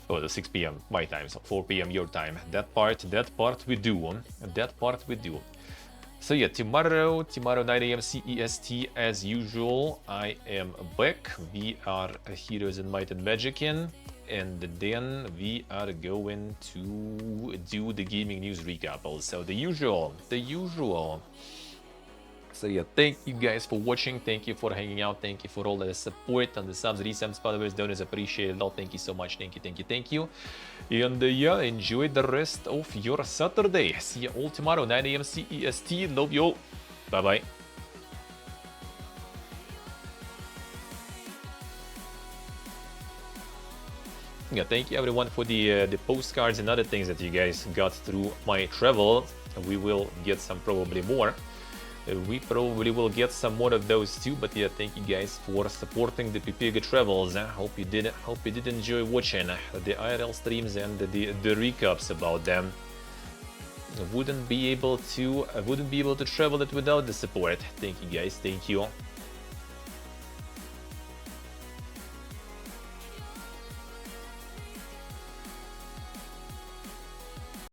Speaker 3: Oh, the 6 p.m. my time, so 4 p.m. your time. That part we do. So yeah, tomorrow 9 a.m. CEST as usual. I am back. We are Heroes in Might and Magickin, and then we are going to do the gaming news recap also. The usual. So yeah, thank you guys for watching, thank you for hanging out, thank you for all the support and the subs, resubs, followers, donors, appreciate it all. Thank you so much, thank you. And yeah, enjoy the rest of your Saturday. See you all tomorrow, 9 a.m. CEST. Love you all. Bye bye. Yeah, thank you everyone for the postcards and other things that you guys got through my travel. We will get some probably more. We probably will get some more of those too, but yeah, thank you guys for supporting the Pipega travels. Hope you did enjoy watching the IRL streams and the recaps about them. I wouldn't be able to travel it without the support. Thank you guys, thank you.